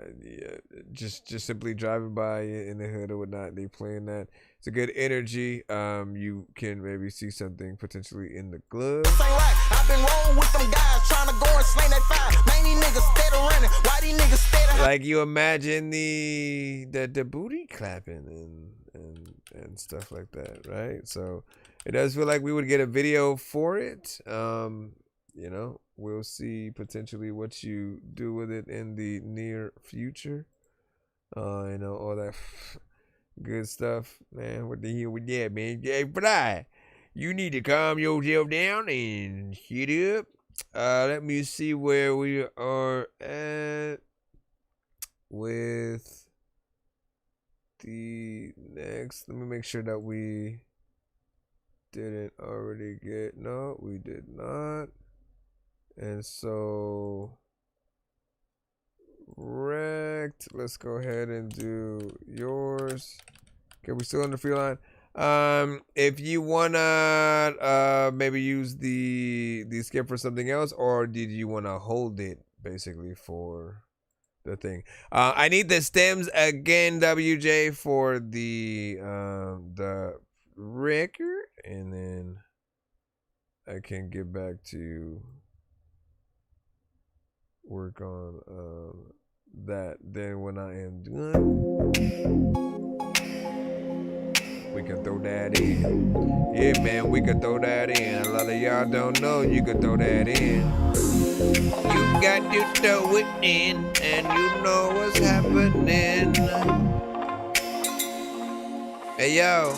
just simply driving by in the hood or whatnot. They playing that. It's a good energy. You can maybe see something potentially in the club. I've been rolling with them guys trying to go and sling that fire. Man, these niggas steady running. Why these niggas steady? Like you imagine the booty clapping and stuff like that, right? So it does feel like we would get a video for it. You know, we'll see potentially what you do with it in the near future. You know, all that good stuff, man. What the hell with that, man? Hey, Fly, you need to calm yourself down and shut up. Let me see where we are at with the next. Let me make sure that we didn't already get. No, we did not. And so, wrecked. Let's go ahead and do yours. Okay, we still on the free line. If you wanna maybe use the skip for something else, or did you wanna hold it basically for the thing? I need the stems again, WJ, for the record, and then I can get back to work on that. Then when I am done, we can throw that in. Yeah, man, we can throw that in. A lot of y'all don't know you can throw that in. You got to throw it in, and you know what's happening. Hey, yo.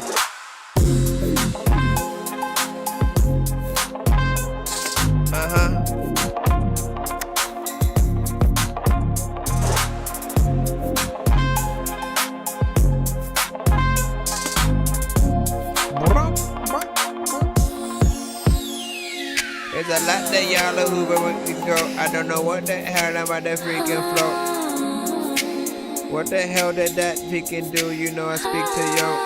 There's a lot that y'all are who we can go. I don't know what the hell about that freaking float. What the hell did that freaking do? You know I speak to yo.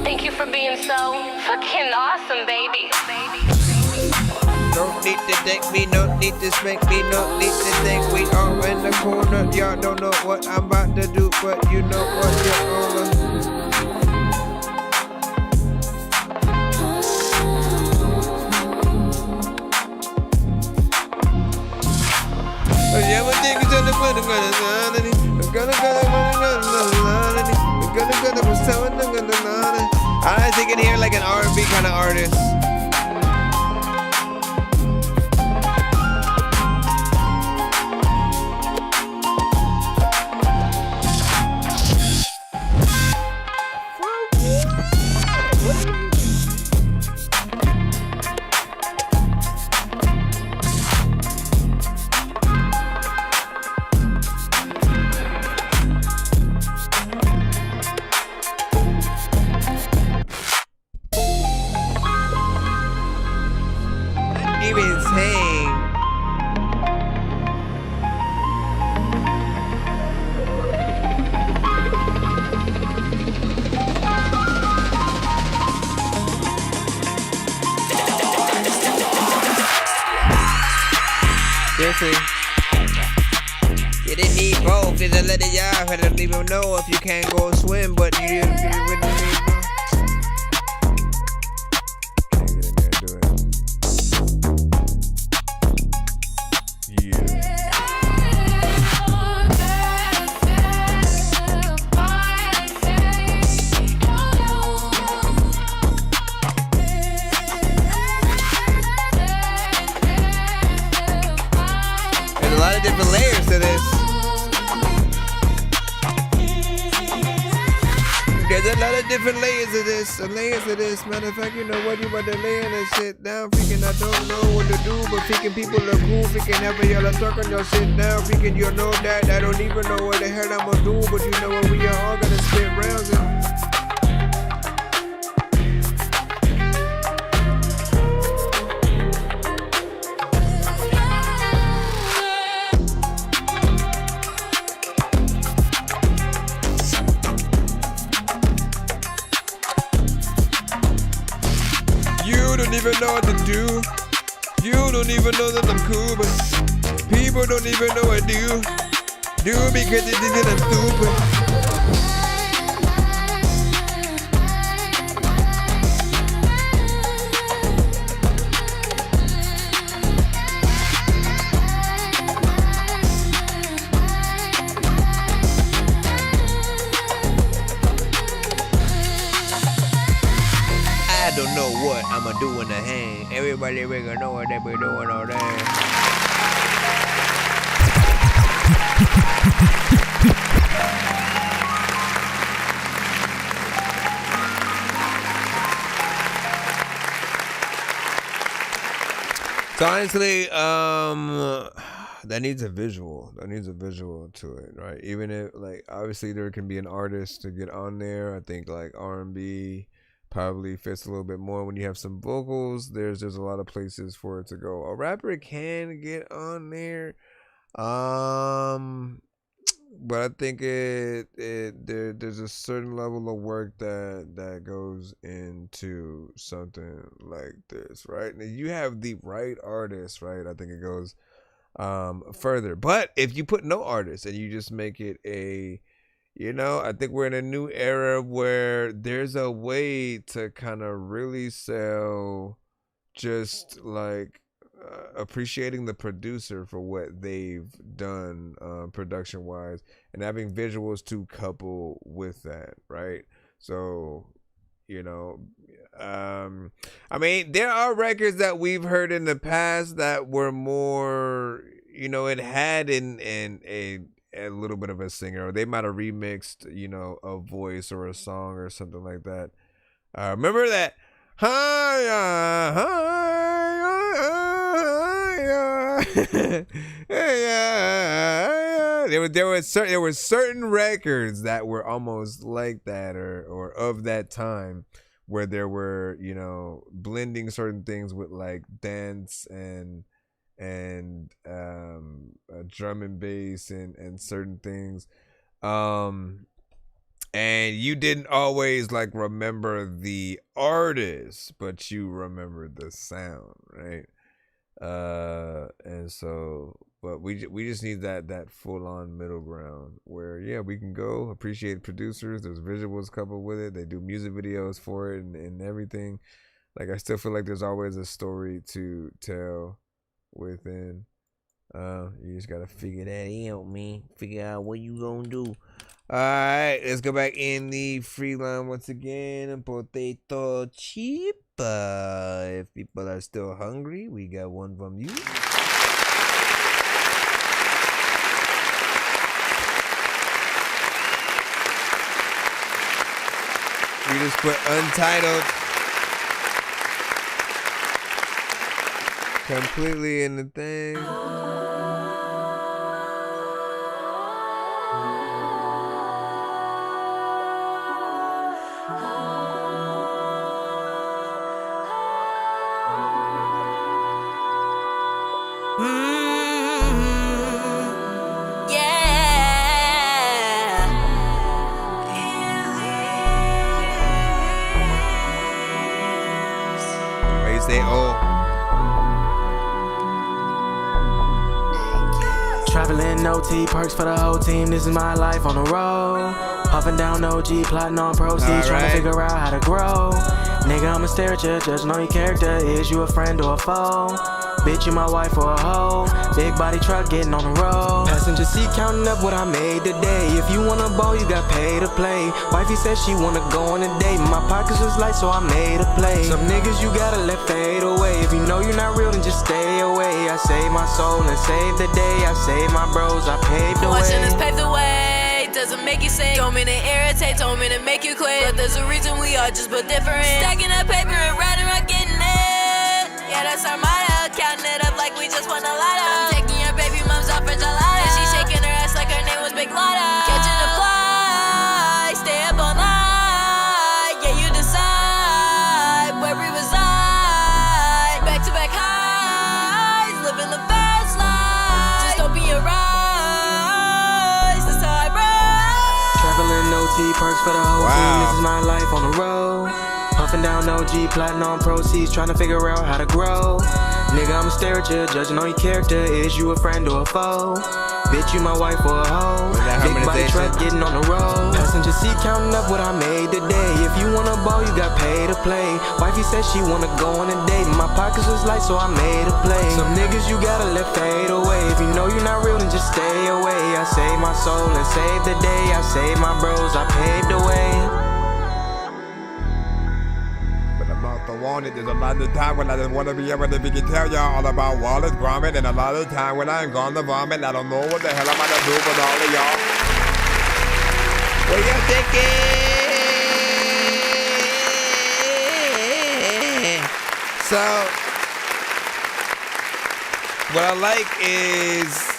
Thank you for being so fucking awesome, baby. Don't need to thank me, no need to spank me, no need to think we all in the corner. Y'all don't know what I'm about to do, but you know what you're all. I was thinking here like an R&B kind of artist. You didn't need both, cause I let it y'all, I don't even know if you can't go swim, but you wouldn't need both. Can't get in there and do it. There's a lot of different layers to this. There's There's a lot of different layers of this. Matter of fact, you know what? You about to lay in and sit down. Freaking, I don't know what to do, but freaking people are cool. Freaking, have y'all talking, y'all sit down. Freaking, you know that. I don't even know what the hell I'm gonna do, but you know what? We are all gonna spit rounds and. Even know what to do. You don't even know that I'm cool, but people don't even know what I do because they think that I'm stupid. I don't know what I'ma do in the hang. Everybody we gonna know what they be doing all day. So honestly, that needs a visual. That needs a visual to it, right? Even if, like, obviously there can be an artist to get on there. I think like R&B probably fits a little bit more when you have some vocals. There's a lot of places for it to go. A rapper can get on there, but I think there's a certain level of work that goes into something like this, right? Now you have the right artist, right? I think it goes further. But if you put no artist and you just make it I think we're in a new era where there's a way to kind of really sell just like appreciating the producer for what they've done production wise and having visuals to couple with that, right? So, I mean, there are records that we've heard in the past that were more, it had a little bit of a singer, or they might have remixed, a voice or a song or something like that. Remember that? There were certain records that were almost like that, or of that time, where there were, blending certain things with like dance and drum and bass and certain things, and you didn't always like remember the artist, but you remembered the sound, right? And so, but we just need that full-on middle ground where we can go appreciate producers. There's visuals coupled with it. They do music videos for it and everything. Like, I still feel like there's always a story to tell within. You just gotta figure that out, man. Figure out what you gonna do. Alright, let's go back in the free line once again. Potato chip. If people are still hungry, we got one from you. We just put Untitled completely in the thing. Traveling OT, perks for the whole team. This is my life on the road. Puffing down OG, plotting on proceeds, trying to figure out how to grow. Nigga, I'ma stare at you, judging on your character. Is you a friend or a foe? Bitch, you my wife or a hoe. Big body truck getting on the road. Passenger seat counting up what I made today. If you wanna ball, you got paid to play. Wifey said she wanna go on a date. My pockets was light, so I made a play. Some niggas you gotta let fade away. If you know you're not real, then just stay away. I saved my soul and saved the day. I saved my bros, I paved the way. Watching us pave the way. it doesn't make you sick. Don't mean to irritate, don't mean to make you quit. But there's a reason we are just but different. Stacking up paper and riding around getting it. Yeah, that's our motto. Counting it up like we just won a lotto. I'm taking your baby mom's off for gelato. And she shaking her ass like her name was Big Lotto. Catching a fly, stay up all night. Yeah, you decide where we reside. Back to back highs, living the fast life. Just open your eyes, that's how I ride. Traveling OT perks for the whole team. This is my life on the road. Puffing down OG, plotting on proceeds, trying to figure out how to grow. Nigga, I'ma stare at you, judging on your character. Is you a friend or a foe? Bitch, you my wife or a hoe? Big body truck getting on the road. Passenger seat counting up what I made today. If you wanna ball, you got paid to play. Wifey said she wanna go on a date. My pockets was light, so I made a play. Some niggas you gotta let fade away. If you know you're not real, then just stay away. I save my soul and save the day. I save my bros, I paved the way. Wanted. There's a lot of time when I just want to be able to tell y'all all about Wallace Gromit, and a lot of time when I'm gonna vomit. I don't know what the hell I'm gonna do with all of y'all. What you thinking? So, what I like is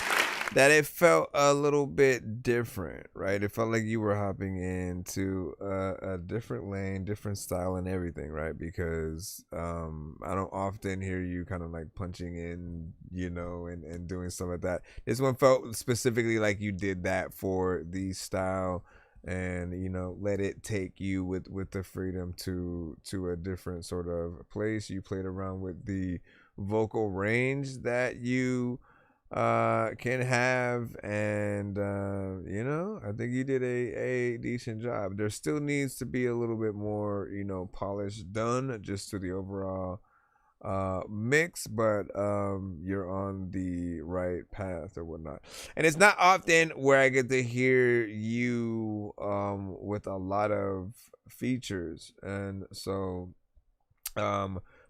that it felt a little bit different, right? It felt like you were hopping into a different lane, different style and everything, right? Because I don't often hear you kind of like punching in, you know, and doing stuff like that. This one felt specifically like you did that for the style and, you know, let it take you with the freedom to a different sort of place. You played around with the vocal range that you can have, and you know, I think you did a decent job. There still needs to be a little bit more, you know, polish done just to the overall mix, but you're on the right path or whatnot. And it's not often where I get to hear you with a lot of features, and so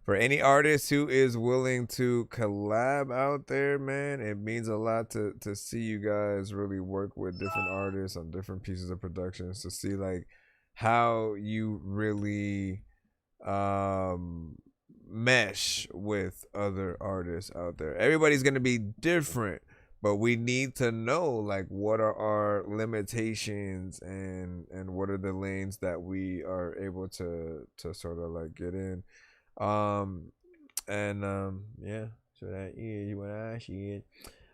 for any artist who is willing to collab out there, man, it means a lot to see you guys really work with different artists on different pieces of productions, to see like how you really mesh with other artists out there. Everybody's gonna be different, but we need to know like what are our limitations and what are the lanes that we are able to sort of like get in. Yeah, so that is what I said.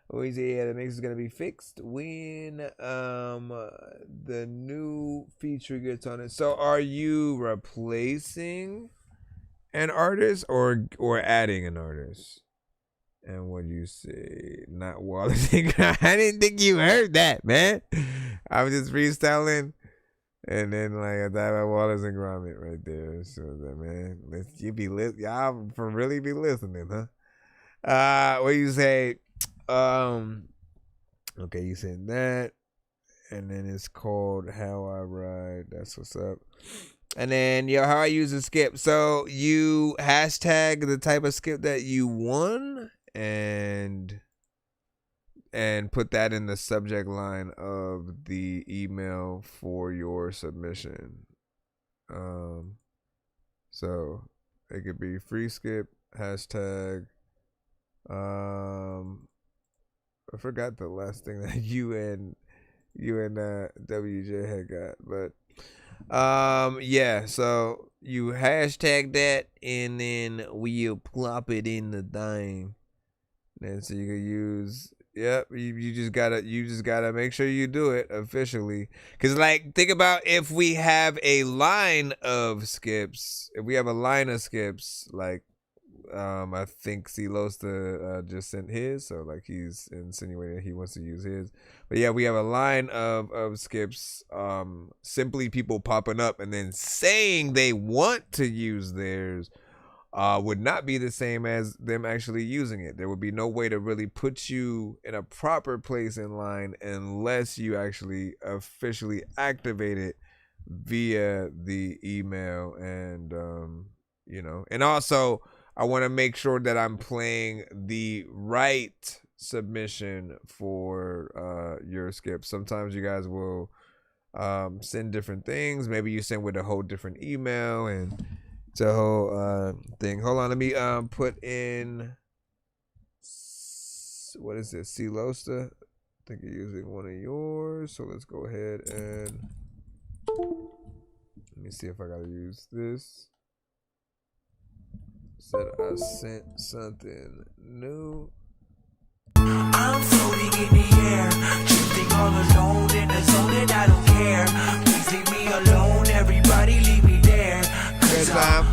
Always yeah, the mix is gonna be fixed when the new feature gets on it. So are you replacing an artist or adding an artist? And what do you say? Not Wallace. I didn't think you heard that, man. I was just freestyling. And then like I thought about Wallace and Gromit right there. So that, man, y'all for really be listening, huh? What you say? Okay, you said that, and then it's called How I Ride. That's what's up. And then how I use a skip. So you hashtag the type of skip that you won, and put that in the subject line of the email for your submission. So it could be free skip, hashtag. I forgot the last thing that you and WJ had got, but yeah, so you hashtag that and then we'll plop it in the thing. And so you can use, yep, you just gotta make sure you do it officially. Cause like, think about if we have a line of skips, like I think Cilosta just sent his, so like he's insinuating he wants to use his. But yeah, we have a line of skips, simply people popping up and then saying they want to use theirs would not be the same as them actually using it. There would be no way to really put you in a proper place in line unless you actually officially activate it via the email. And and also I want to make sure that I'm playing the right submission for your skip. Sometimes you guys will send different things. Maybe you send with a whole different email and it's a whole thing. Hold on, let me put in, what is this, Celosta? I think you're using one of yours, so let's go ahead and let me see if I gotta use this. Said I sent something new. I'm floating in the air, drifting all alone in the zone and I don't care. Please leave me alone, everybody leave me there. Cause I'm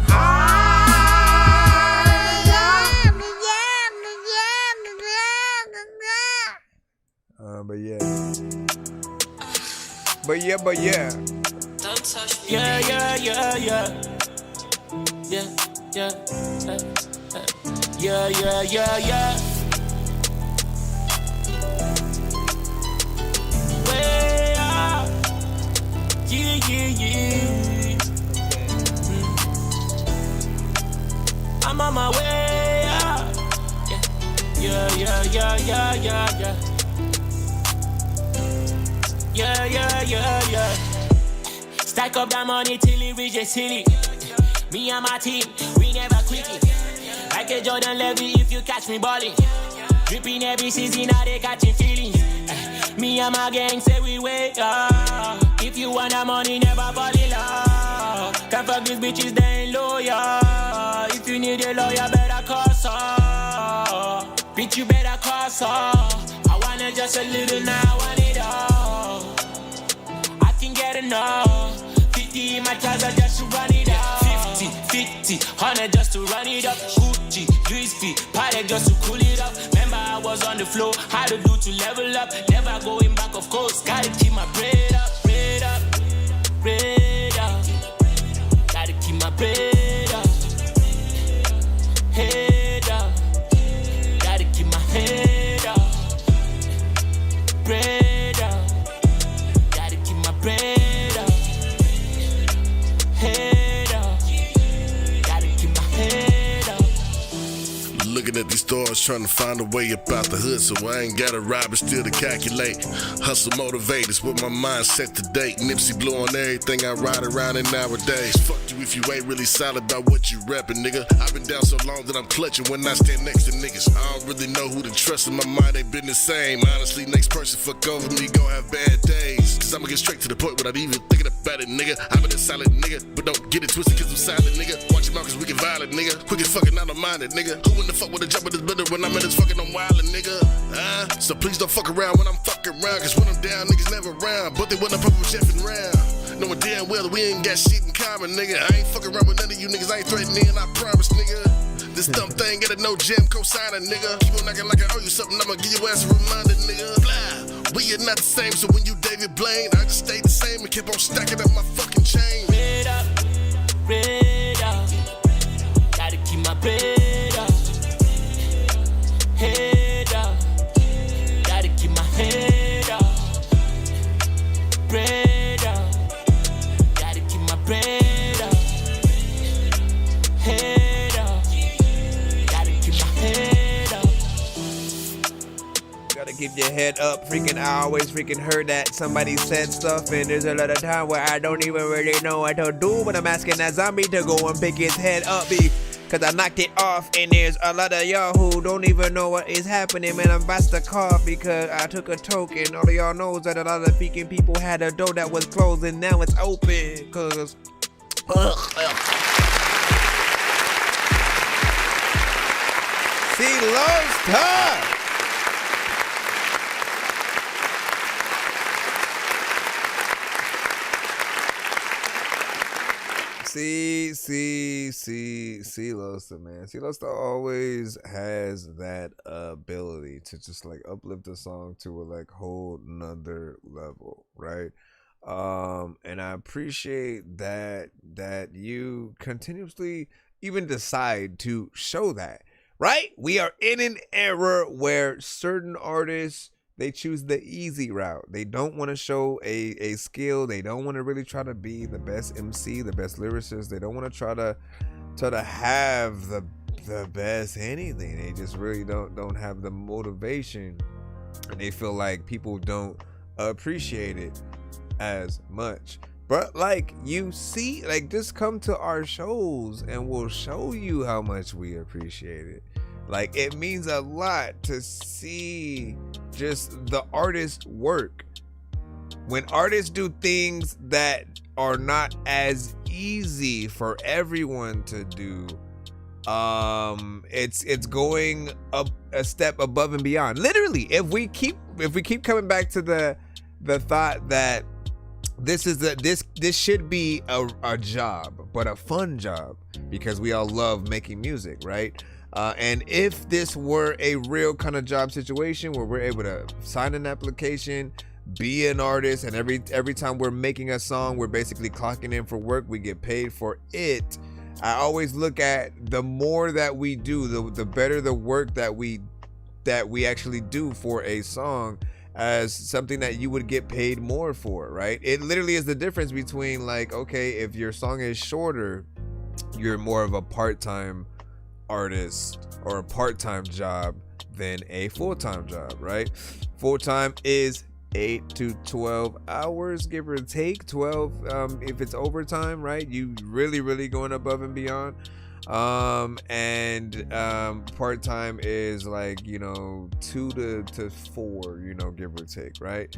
but yeah. Don't touch me. Yeah. Way up. Yeah. I'm on my way up. Yeah. Stack up that money till it reaches silly. Me and my team, we never quit it. Like a Jordan Levy if you catch me balling. Dripping every season, now they catching feelings. Me and my gang say we wait up. If you want that money, never fall in love. Can't fuck these bitches, they ain't loyal. If you need a lawyer, better call her. Bitch, you better call her. I wanna just a little, now I want it all. I can get enough. 50 in my trouser just to run it up. 50, 100 just to run it up. Gucci, Louis V, party just to cool it up. Remember I was on the floor, how to do to level up. Never going back, of course, gotta keep my bread up. Gotta keep my bread up. Head up, gotta keep my head up. Bread up, gotta keep my bread up. Head up, gotta keep my head up. Looking at these stars, trying to find a way up out the hood, so I ain't gotta rob but still to calculate. Hustle motivate, it's what my mind set to date. Nipsey blew on everything I ride around in nowadays. Fuck you if you ain't really solid about what you rapping, nigga. I've been down so long that I'm clutching when I stand next to niggas. I don't really know who to trust, and my mind ain't been the same. Honestly, next person fuck over me gon' have bad days. Cause I'ma get straight to the point without even thinking about it, nigga. I'm a solid nigga, but don't get it twisted cause I'm silent, nigga. Watch your mouth cause we get violent, nigga. Quick as fucking out of minded, nigga. Who in the fuck with a jump with this bitter when I'm in this fucking I'm wildin', nigga? So please don't fuck around when I'm fucking around, cause when I'm down, niggas never round. But they wanna pop with Jeff and round. Knowing damn well that we ain't got shit in common, nigga. I ain't fucking around with none of you niggas, I ain't threatening, I promise, nigga. This dumb thing got a no jam co-signer, nigga. Keep on acting like I owe you something, I'ma give your ass a reminder, nigga. Blah. We are not the same, so when you David Blaine, I just stayed the same and kept on stacking up my fucking chain. Bread up, gotta keep my bread up. Head up, gotta keep my head up. Bread up, gotta keep my bread up. Head up, gotta keep my head up. Gotta keep your head up. Freaking, I always freaking heard that somebody said stuff, and there's a lot of time where I don't even really know what to do, but I'm asking that zombie to go and pick his head up. Cause I knocked it off, and there's a lot of y'all who don't even know what is happening, man. I'm about to cough because I took a token. All of y'all knows that a lot of freaking people had a door that was closed and now it's open. Cause she loves her. Celosta, man. Celosta always has that ability to just like uplift a song to a like whole nother level, right? And I appreciate that you continuously even decide to show that, right? We are in an era where certain artists, they choose the easy route. They don't want to show a skill. They don't want to really try to be the best MC, the best lyricist. They don't want to try to have the best anything. They just really don't have the motivation, and they feel like people don't appreciate it. as much. But like, you see, like, just come to our shows and we'll show you how much we appreciate it. Like, it means a lot to see just the artist's work. When artists do things that are not as easy for everyone to do, it's going up a step above and beyond. Literally, if we keep coming back to the thought that this should be a job, but a fun job, because we all love making music, right? And if this were a real kind of job situation where we're able to sign an application, be an artist, and every time we're making a song, we're basically clocking in for work, we get paid for it. I always look at the more that we do, the better the work that we actually do for a song, as something that you would get paid more for, right? It literally is the difference between, like, okay, if your song is shorter, you're more of a part-time artist or a part-time job than a full-time job, right? Full-time is 8 to 12 hours, give or take. 12 if it's overtime, right? You really going above and beyond. And part-time is like, 2 to 4, give or take, right?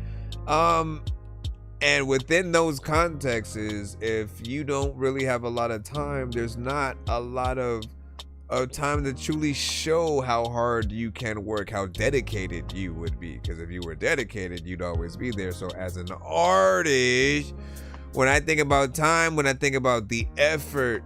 And within those contexts, if you don't really have a lot of time, there's not a lot of time to truly show how hard you can work, how dedicated you would be. Because if you were dedicated, you'd always be there. So as an artist, when I think about time, when I think about the effort,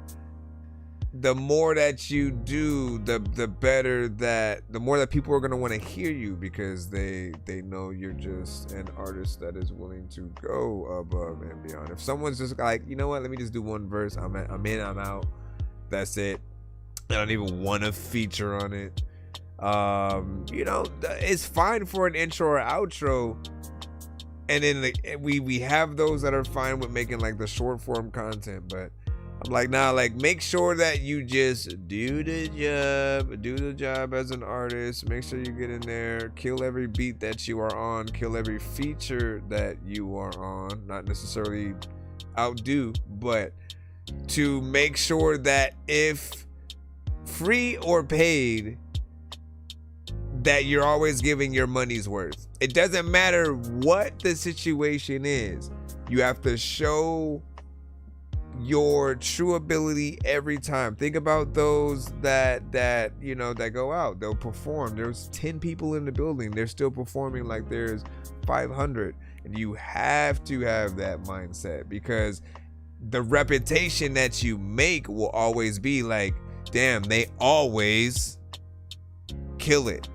the more that you do, the better that, the more that people are going to want to hear you, because they know you're just an artist that is willing to go above and beyond. If someone's just like, you know what, let me just do one verse, I'm in, I'm out, that's it, I don't even want to feature on it, it's fine for an intro or outro. And then we have those that are fine with making like the short form content, but I'm like, nah, like, make sure that you just do the job as an artist. Make sure you get in there, kill every beat that you are on, kill every feature that you are on. Not necessarily outdo, but to make sure that if free or paid, that you're always giving your money's worth. It doesn't matter what the situation is. You have to show your true ability every time. Think about those that go out, they'll perform, there's 10 people in the building, they're still performing like there's 500. And you have to have that mindset, because the reputation that you make will always be like, damn, they always kill it,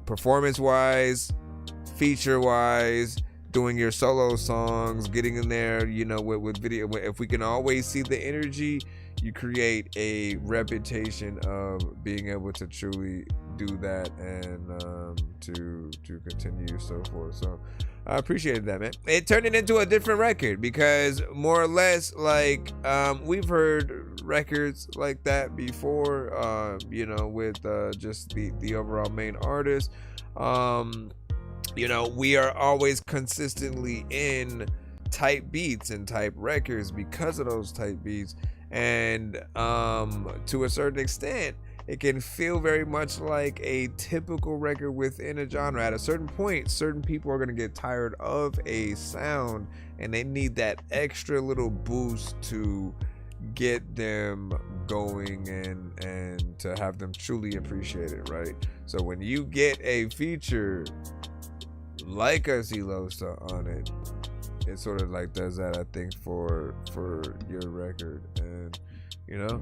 performance wise, feature wise, doing your solo songs, getting in there, with video. If we can always see the energy, you create a reputation of being able to truly do that, and to continue so forth. So I appreciated that, man. It turned it into a different record, because more or less, like, we've heard records like that before, with just the overall main artist. We are always consistently in type beats and type records because of those type beats. And to a certain extent, it can feel very much like a typical record within a genre. At a certain point, certain people are going to get tired of a sound, and they need that extra little boost to get them going and to have them truly appreciate it, right? So when you get a feature like a Losa on it, it sort of like does that, I think, for your record. And a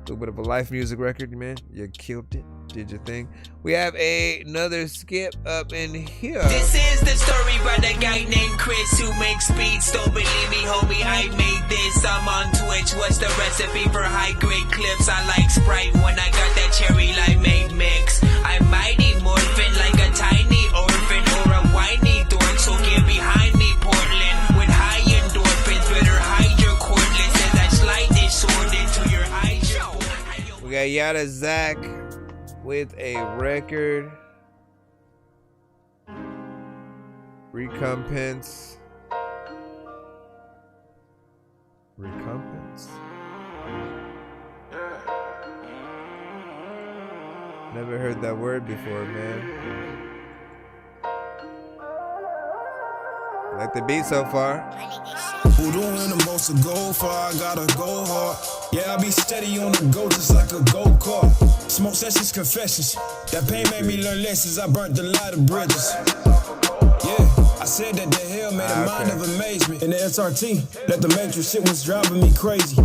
little bit of a life music record, man. You killed it, did your thing. We have another skip up in here. This is the story about a guy named Chris who makes beats. Don't believe me, homie, I made this. I'm on Twitch. What's the recipe for high grade clips? I like Sprite when I got that cherry limeade mix. I'm mighty morphin' like a tiny orphan or a whiny dork, so get behind me, Portland, with high endorphins. Better hide your cordless as I slide this sword into your eyes. We got Yada Zach with a record, Recompense. Recompense. Never heard that word before, man. I like the beat so far. Who doing the most to go far? I gotta go hard. Yeah, I be steady on the go just like a go-kart. Smoke sessions, confessions. That pain made me learn lessons. I burnt a lot of bridges. Yeah, I said that the hell made a mind of amazement. In the SRT, that the Matrix shit was driving me crazy.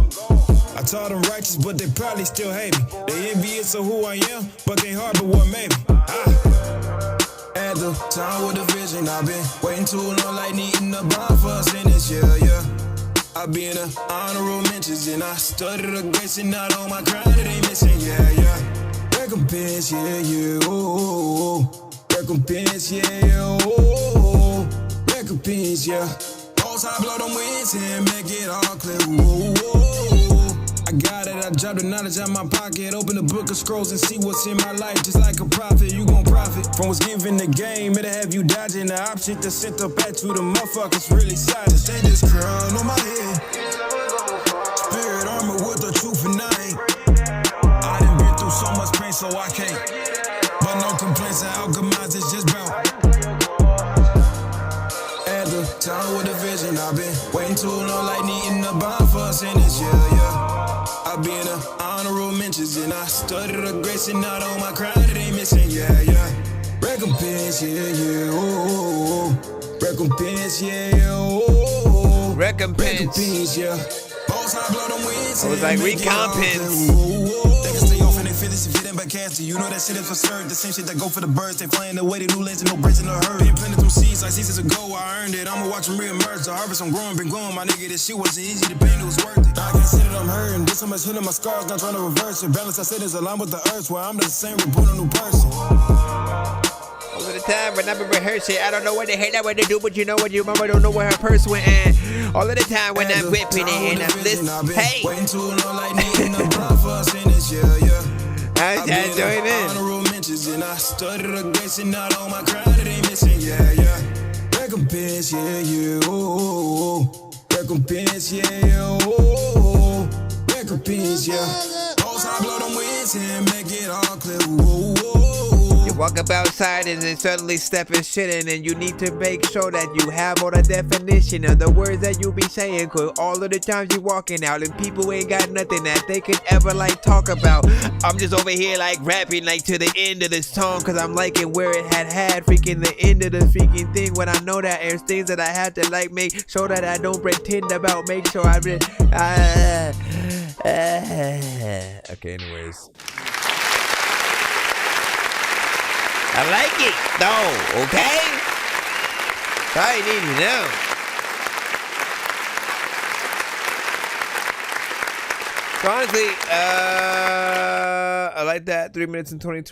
I taught them righteous, but they probably still hate me. They envious of who I am, but they harbor what made me. At the time with the vision, I've been waiting too long, like needing a bond for us in this year, yeah. I be in the honorable mentions, and I studied the grace and not on my crown, it ain't missing, yeah, yeah. Recompense, yeah, yeah, oh. Recompense, yeah, yeah, oh. Recompense, yeah. Most high blow them winds and make it all clear, I got it, I dropped the knowledge out my pocket. Open the book of scrolls and see what's in my life. Just like a prophet, you gon' profit from what's given the game. It'll have you dodging the option that's sent up at you. The motherfuckers really silent. Stay this crown on my head. Spirit armor with the truth and I ain't. I done been through so much pain, so I can't. But no complaints, I alchemize, it's just bout. At the time with the vision, I've been waiting too long, like needing a bond for us in this year, yeah. I be in the honorable mentions, and I studied the grace and not on my crown, it ain't missing, yeah, yeah. Recompense, yeah, yeah, oh. Recompense, yeah, yeah, oh. Recompense, yeah. Boss, I blow them winds. I was like, recompense. They can stay off and they finish if it ain't by cancer. You know that shit is for certain. The same shit that go for the birds. They flying the way they new lanes and no breaks in the herd. Been planting them seeds like seasons ago. I earned it. I'ma watch them reemerge. The harvest I'm growing, been growing. My nigga, this shit wasn't easy. The pain, it was worth it. I can't say that I'm hurting. Did so much hit in my scars. Not trying to reverse it. Balance, I said, is aligned with the earth. Where I'm the same, reborn a new person. All of the time when I've been rehearsing, I don't know what the hell I want to do, but you know what, your mama don't know where her purse went. And all of the time when I'm whipping it and I'm listening, hey. Waiting too long, like needing a bond for us in this, yeah, yeah. I join in. Honorable mentions, and I studied the grace and not on my crown, it ain't missing, yeah, yeah. Recompense, yeah, yeah, oh. Recompense, yeah, yeah, oh. Recompense, yeah. Most high blow them winds and make it all clear, You walk up outside and then suddenly step and shit in, and you need to make sure that you have all the definition of the words that you be saying, cause all of the times you walking out and people ain't got nothing that they could ever like talk about. I'm just over here like rapping like to the end of this song, cause I'm liking where it had freaking the end of the freaking thing, when I know that there's things that I have to like make sure that I don't pretend about, make sure okay, anyways. I like it, though, okay? I need to know. So honestly, I like that. 3 minutes and 3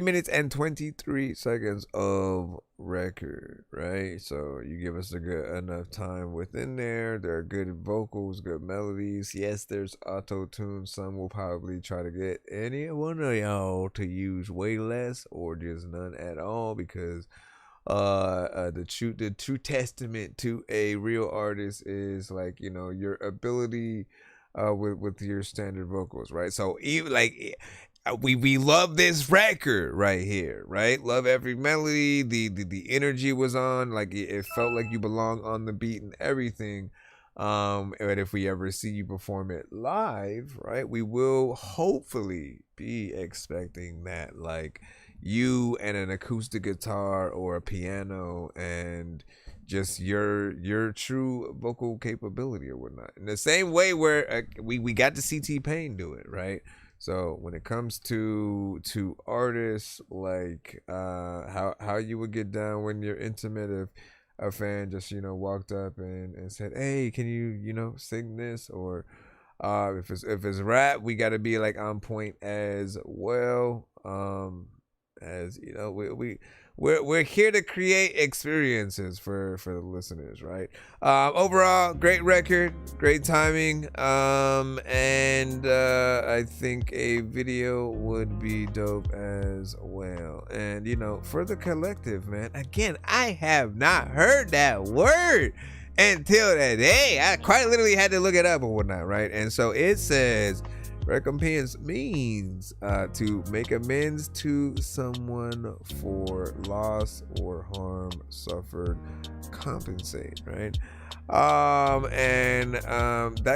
minutes and 23 seconds of record, right? So you give us a good enough time within there. There are good vocals, good melodies. Yes, there's auto-tune. Some will probably try to get any one of y'all to use way less or just none at all, because the true testament to a real artist is, like, you know, your ability with your standard vocals, right? So even like we love this record right here, right? Love every melody. The energy was on, like it felt like you belong on the beat and everything. And if we ever see you perform it live, right, we will hopefully be expecting that, like you and an acoustic guitar or a piano and just your true vocal capability or whatnot. In the same way where we got to see T-Pain do it, right? So when it comes to artists, like how you would get down when you're intimate, if a fan just, you know, walked up and said, hey, can you know, sing this? Or if it's rap, we got to be like on point as well. As you know, we're here to create experiences for the listeners, right? Overall, great record, great timing, and I think a video would be dope as well. And you know, for the collective, man, again, I have not heard that word until that day. I quite literally had to look it up or whatnot, right? And so it says recompense means to make amends to someone for loss or harm suffered, compensate, right? That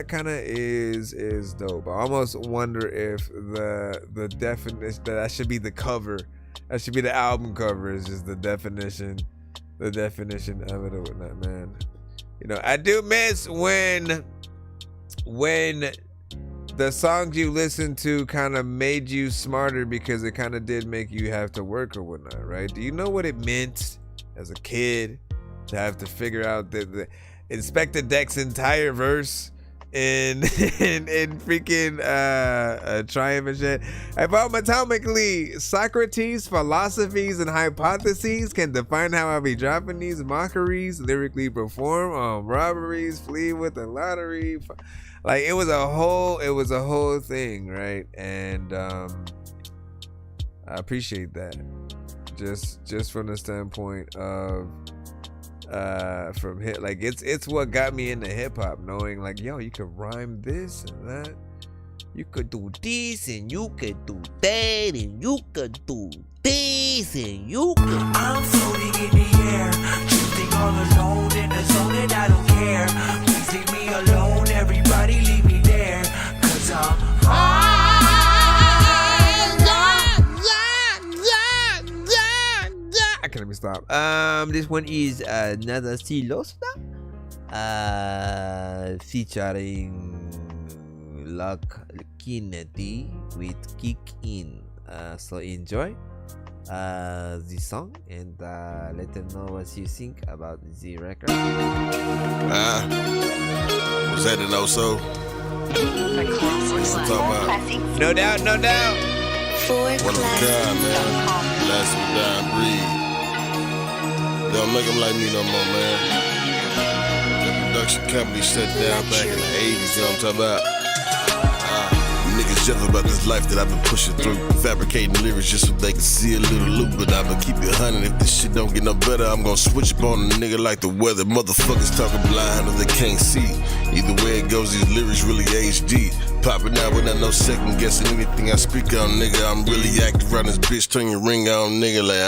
kind of is dope. I almost wonder if the definition that should be the cover, that should be the album cover, is just the definition of it or whatnot, man. You know, I do miss when the songs you listened to kind of made you smarter, because it kind of did make you have to work or whatnot, right? Do you know what it meant as a kid to have to figure out the Inspector Deck's entire verse in freaking Triumph and shit? About atomically, Socrates' philosophies and hypotheses can define how I be dropping these mockeries, lyrically perform on robberies, flee with the lottery. Like it was a whole thing, right? And I appreciate that. Just from the standpoint of from hip, like it's what got me into hip hop, knowing like, yo, you could rhyme this and that, you could do this and you could do that, and you could do this and you could. I'm floating in the air, drifting all alone in the zone, and I don't care. Please leave me alone, everybody leave me there, 'cause I'm high. I can't even stop. This one is Nada Silosta, featuring Luck Kennedy with Kick In. So enjoy the song and let them know what you think about the record. Was that an also? What's the talk about? No doubt, no doubt. One of a kind, man. Last of dying breed. Don't make them like me no more, man. The production company shut down back in the 80s, you know what I'm talking about? Niggas jealous about this life that I've been pushing through. Fabricating lyrics just so they can see a little loop. But I'ma keep it 100. If this shit don't get no better, I'm gonna switch up on a nigga like the weather. Motherfuckers talking blind or they can't see. Either way it goes, these lyrics really HD. Popping out without no second guessing anything I speak on, nigga. I'm really active around this bitch. Turn your ring on, nigga, like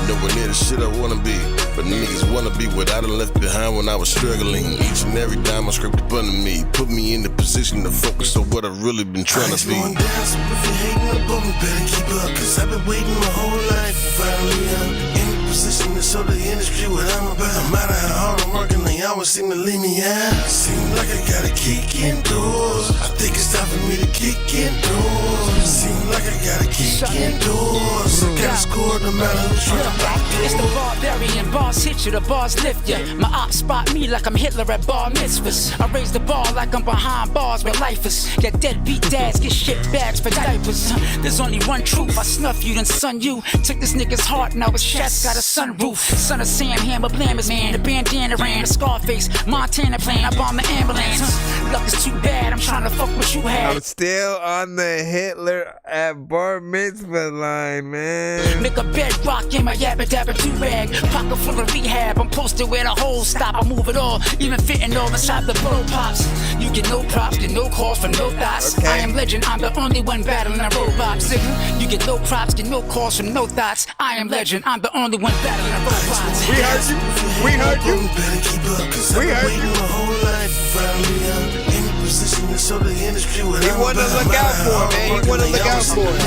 nowhere near the shit I wanna be. But niggas wanna be what I done left behind when I was struggling. Each and every dime I scraped up under me put me in the position to focus on what I've really been trying to be. Down, so if you're hating above me, better keep up, 'cause I've been waiting my whole life. Finally I'm in the position to show the industry what I'm about. No matter how hard I'm working, they always seem to leave me out. Seem like I gotta kick indoors. I think it's time for me to kick indoors. Seem like I gotta kick indoors. I gotta score no matter who's trying to block doors. It's the barbarian, bars hit you, the bars lift ya. My ops spot me like I'm Hitler at bar mitzvahs. I raise the bar like I'm behind bars with lifers. Get deadbeat dads, get shit bags for diapers. There's only one truth, I snuff you, then son you. Took this nigga's heart, now his chest got a sunroof. Son of Sam, Hammer, Blamers, man. The bandana ran, the Scarface, Montana plane. I bombed the ambulance. Luck is too bad, I'm trying to fuck what you had. I'm still on the Hitler at bar mitzvah line, man. Make a bedrock in my yabba dabba do-rag. Pocket full of rehab, I'm posted where the holes stop. I move it all, even fitting all inside the blow pops. You get no props, get no calls for no thoughts. Okay. I am legend, I'm the only one battling the robots. You get no props, get no calls for no thoughts. I am legend, I'm the only one battling the robots. We heard you, we heard you. Better keep up, 'cause I've been waiting my whole life. Finally I'm in the position to show the industry what I'm about. He wanna look out for it, man. He wanna look out for it.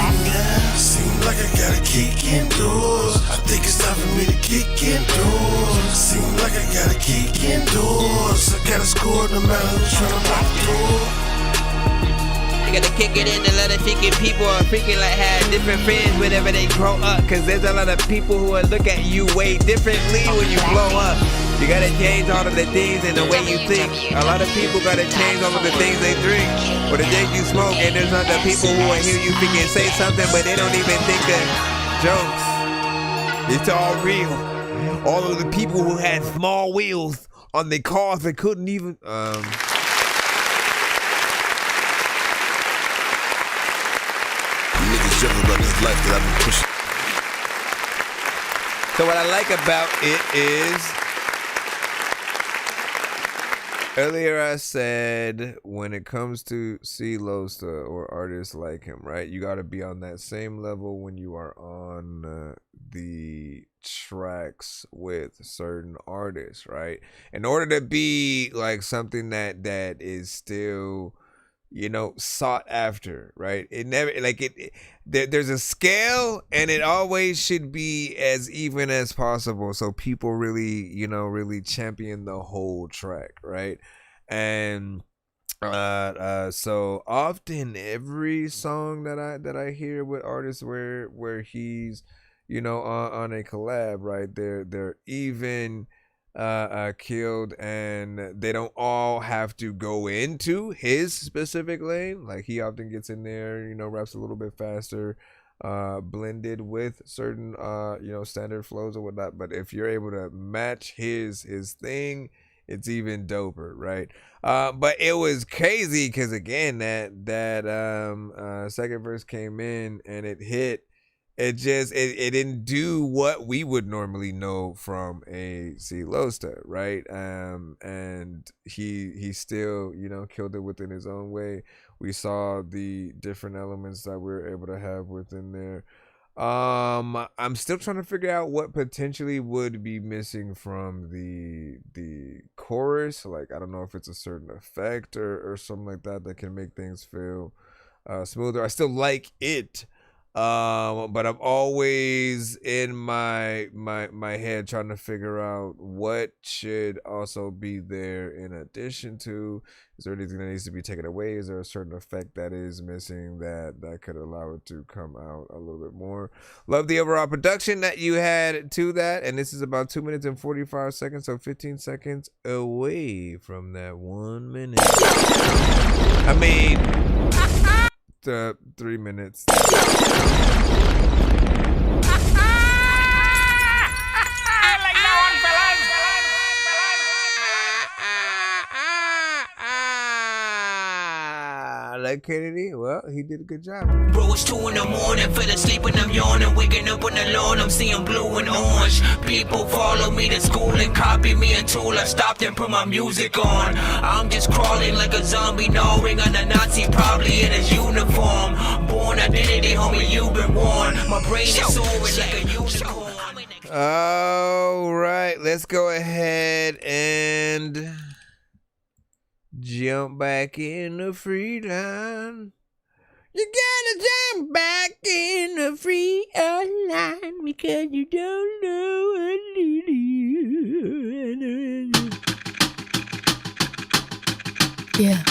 Seem like I gotta kick indoors. I think it's time for me to kick indoors. Seem like I gotta kick indoors. I gotta score no matter who's trying to block the door. You gotta kick it in. A lot of freaking people are freaking like have different friends whenever they grow up, cause there's a lot of people who will look at you way differently when you blow up. You gotta change all of the things and the way you think. A lot of people gotta change all of the things they drink or the things you smoke, and there's other people who will hear you freaking say something but they don't even think of jokes. It's all real. All of the people who had small wheels on their cars that couldn't even About this life that I've been pushing. So what I like about it is Earlier I said when it comes to C. Losta or artists like him, right? You got to be on that same level when you are on the tracks with certain artists, right? In order to be like something that is still, you know, sought after, right? It never like it there's a scale, and it always should be as even as possible, so people really, you know, really champion the whole track, right? And so often every song that I hear with artists where he's, you know, on a collab, right, they're even killed, and they don't all have to go into his specific lane. Like, he often gets in there, you know, raps a little bit faster, blended with certain you know, standard flows or whatnot. But if you're able to match his thing, it's even doper, right? But it was crazy because, again, that second verse came in and it hit. It didn't do what we would normally know from a C. Losta, right? And he still, you know, killed it within his own way. We saw the different elements that we were able to have within there. I'm still trying to figure out what potentially would be missing from the chorus. Like, I don't know if it's a certain effect or something like that can make things feel smoother. I still like it. But I'm always in my head trying to figure out what should also be there in addition to. Is there anything that needs to be taken away? Is there a certain effect that is missing that could allow it to come out a little bit more? Love the overall production that you had to that, and this is about 2 minutes and 45 seconds, so 15 seconds away from that 1 minute. I mean, 3 minutes. Like Kennedy, well, he did a good job. Bro, it's 2 in the morning, fell asleep and I'm yawning, waking up on the lawn, I'm seeing blue and orange. People follow me to school and copy me until I stopped and put my music on. I'm just crawling like a zombie, gnawing on a Nazi, probably in his uniform. Born identity, homie, you've been warned. My brain is soaring like a unicorn. All right, let's go ahead and jump back in the free line. You gotta jump back in the free line because you don't know what to do. Yeah.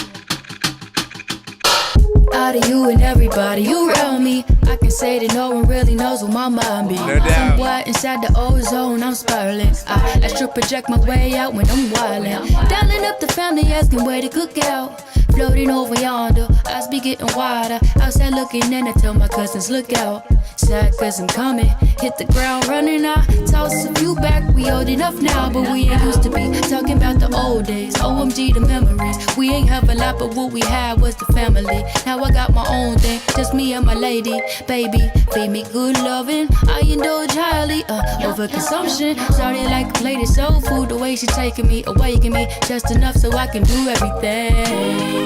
Out of you and everybody around me, I can say that no one really knows what my mind be. No doubt. Somewhat inside the ozone, I'm spiraling. I astral project my way out when I'm wildin'. Dialing up the family, asking where to cook out. Floating over yonder, eyes be getting wider. Outside looking in, I tell my cousins look out. Sad cause I'm coming, hit the ground running. I toss a few back, we old enough now, but we ain't used to be talking about the old days. OMG, the memories. We ain't have a lot, but what we had was the family. Now I got my own thing, just me and my lady. Baby, feed me good loving. I indulge highly, overconsumption. Started like a plate of soul food, the way she taking me, awakening me, just enough so I can do everything.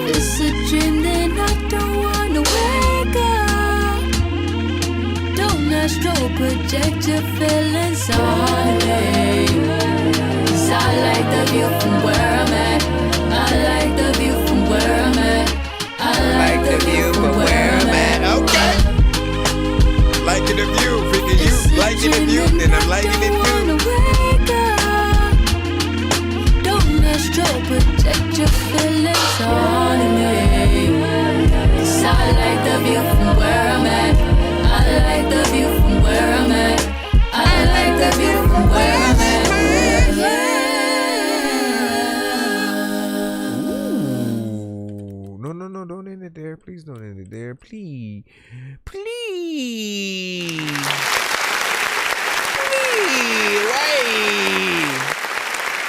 It's a dream that I don't wanna wake up. Don't astral project your feelings on me. 'Cause I like the view from where I'm at. I like the view from where I'm at. I like the view from where I'm at. Okay. Liking the view, freaking you. Liking the view, then I'm liking it too. Don't astral project your feelings on me. 'Cause I like the view from where I'm at. I like the view from where I'm at. I like the view from where I'm at. No, don't end it there. Please don't end it there. Please. Please.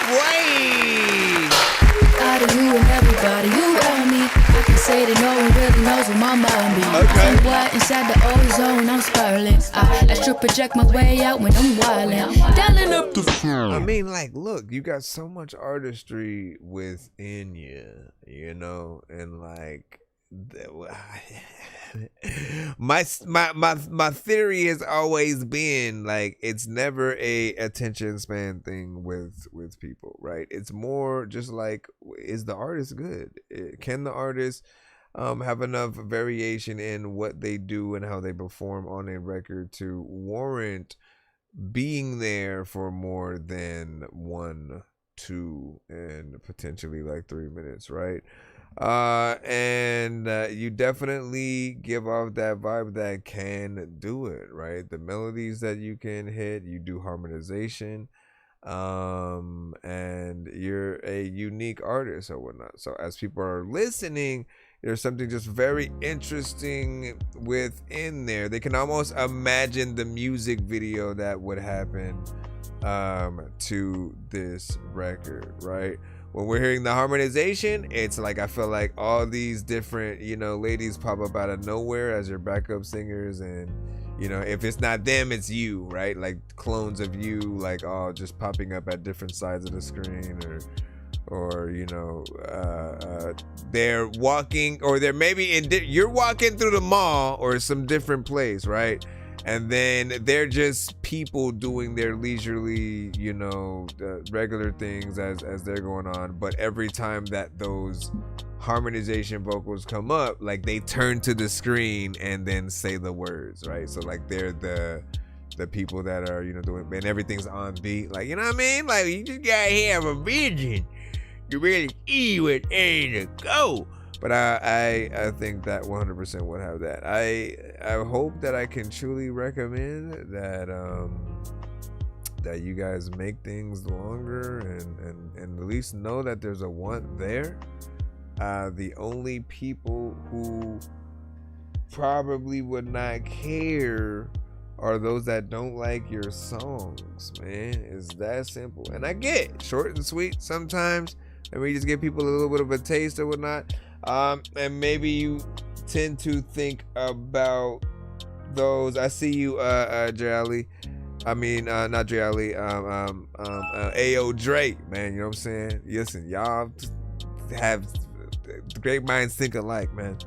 Wait. Out of you and everybody around me, I can say that no one really knows what my mind be. Okay. Somewhat inside the ozone, I'm spiraling. spiraling. I astral project my way out when I'm wildin'. Down and up the I mean, like, look, you got so much artistry within you, you know, and like, my theory has always been like it's never a attention span thing with people, right? It's more just like, is the artist good? Can the artist have enough variation in what they do and how they perform on a record to warrant being there for more than 1, 2, and potentially like 3 minutes, right? And you definitely give off that vibe that can do it, right? The melodies that you can hit, you do harmonization, and you're a unique artist or whatnot. So as people are listening, there's something just very interesting within there. They can almost imagine the music video that would happen to this record, right? When we're hearing the harmonization, it's like I feel like all these different, you know, ladies pop up out of nowhere as your backup singers, and you know, if it's not them, it's you, right? Like clones of you, like all just popping up at different sides of the screen, or you know, they're walking, or they're maybe you're walking through the mall or some different place, right? And then they're just people doing their leisurely, you know, regular things as they're going on. But every time that those harmonization vocals come up, like they turn to the screen and then say the words, right? So like they're the people that are, you know, doing, and everything's on beat. Like, you know what I mean? Like you just gotta have a vision. You really see where it's to go. But I think that 100% would have that. I hope that I can truly recommend that that you guys make things longer and at least know that there's a want there. The only people who probably would not care are those that don't like your songs, man. It's that simple. And I get it, short and sweet sometimes. And we just give people a little bit of a taste or whatnot. And maybe you tend to think about those. I see you, Jali. I mean, not Jali. Ayo Dre, man. You know what I'm saying? Listen, y'all have great minds think alike, man.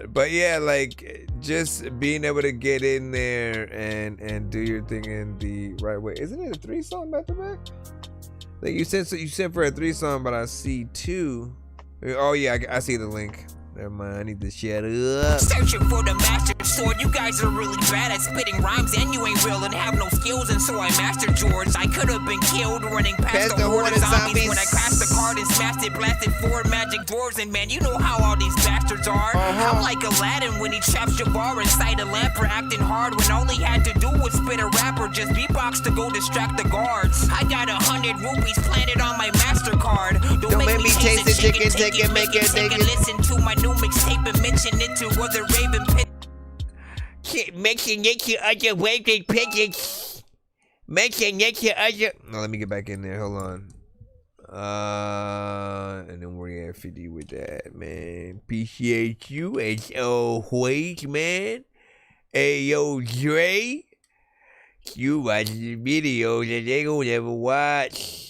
But yeah, like just being able to get in there and do your thing in the right way. Isn't it a 3-song back to back? Like you said for a 3-song, but I see 2. Oh yeah, I see the link. Never mind, I need to shut up. Searching for the master sword. You guys are really bad at spitting rhymes, and you ain't real and have no skills, and so I mastered yours. I could have been killed running past the horde of zombies when I crashed the card and smashed it, blasted 4 magic doors, and man, you know how all these bastards are. I'm like Aladdin when he traps Jabbar inside a lamp for acting hard when all he had to do was spit a rap or just beatbox to go distract the guards. I got 100 rupees planted on my MasterCard. Don't make me taste the chicken, take it, make it, listen to my new mixtape and mention it to other Raven Pit. Mention it to other Raven Pigeons. Mention it to other. No, let me get back in there. Hold on. And then we're at 50 with that, man. Appreciate you as always, man. Ayo Dre. You watch the videos that they don't ever watch.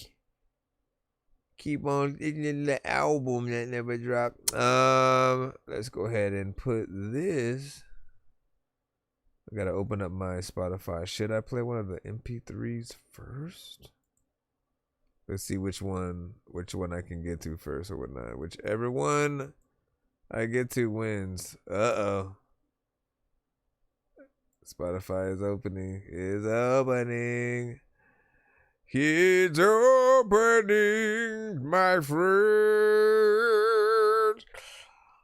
Keep on in the album that never dropped. Let's go ahead and put this. I gotta open up my Spotify. Should I play one of the MP3s first? Let's see which one I can get to first or whatnot. Whichever one I get to wins. Spotify is opening. It's opening. It's opening, my friend.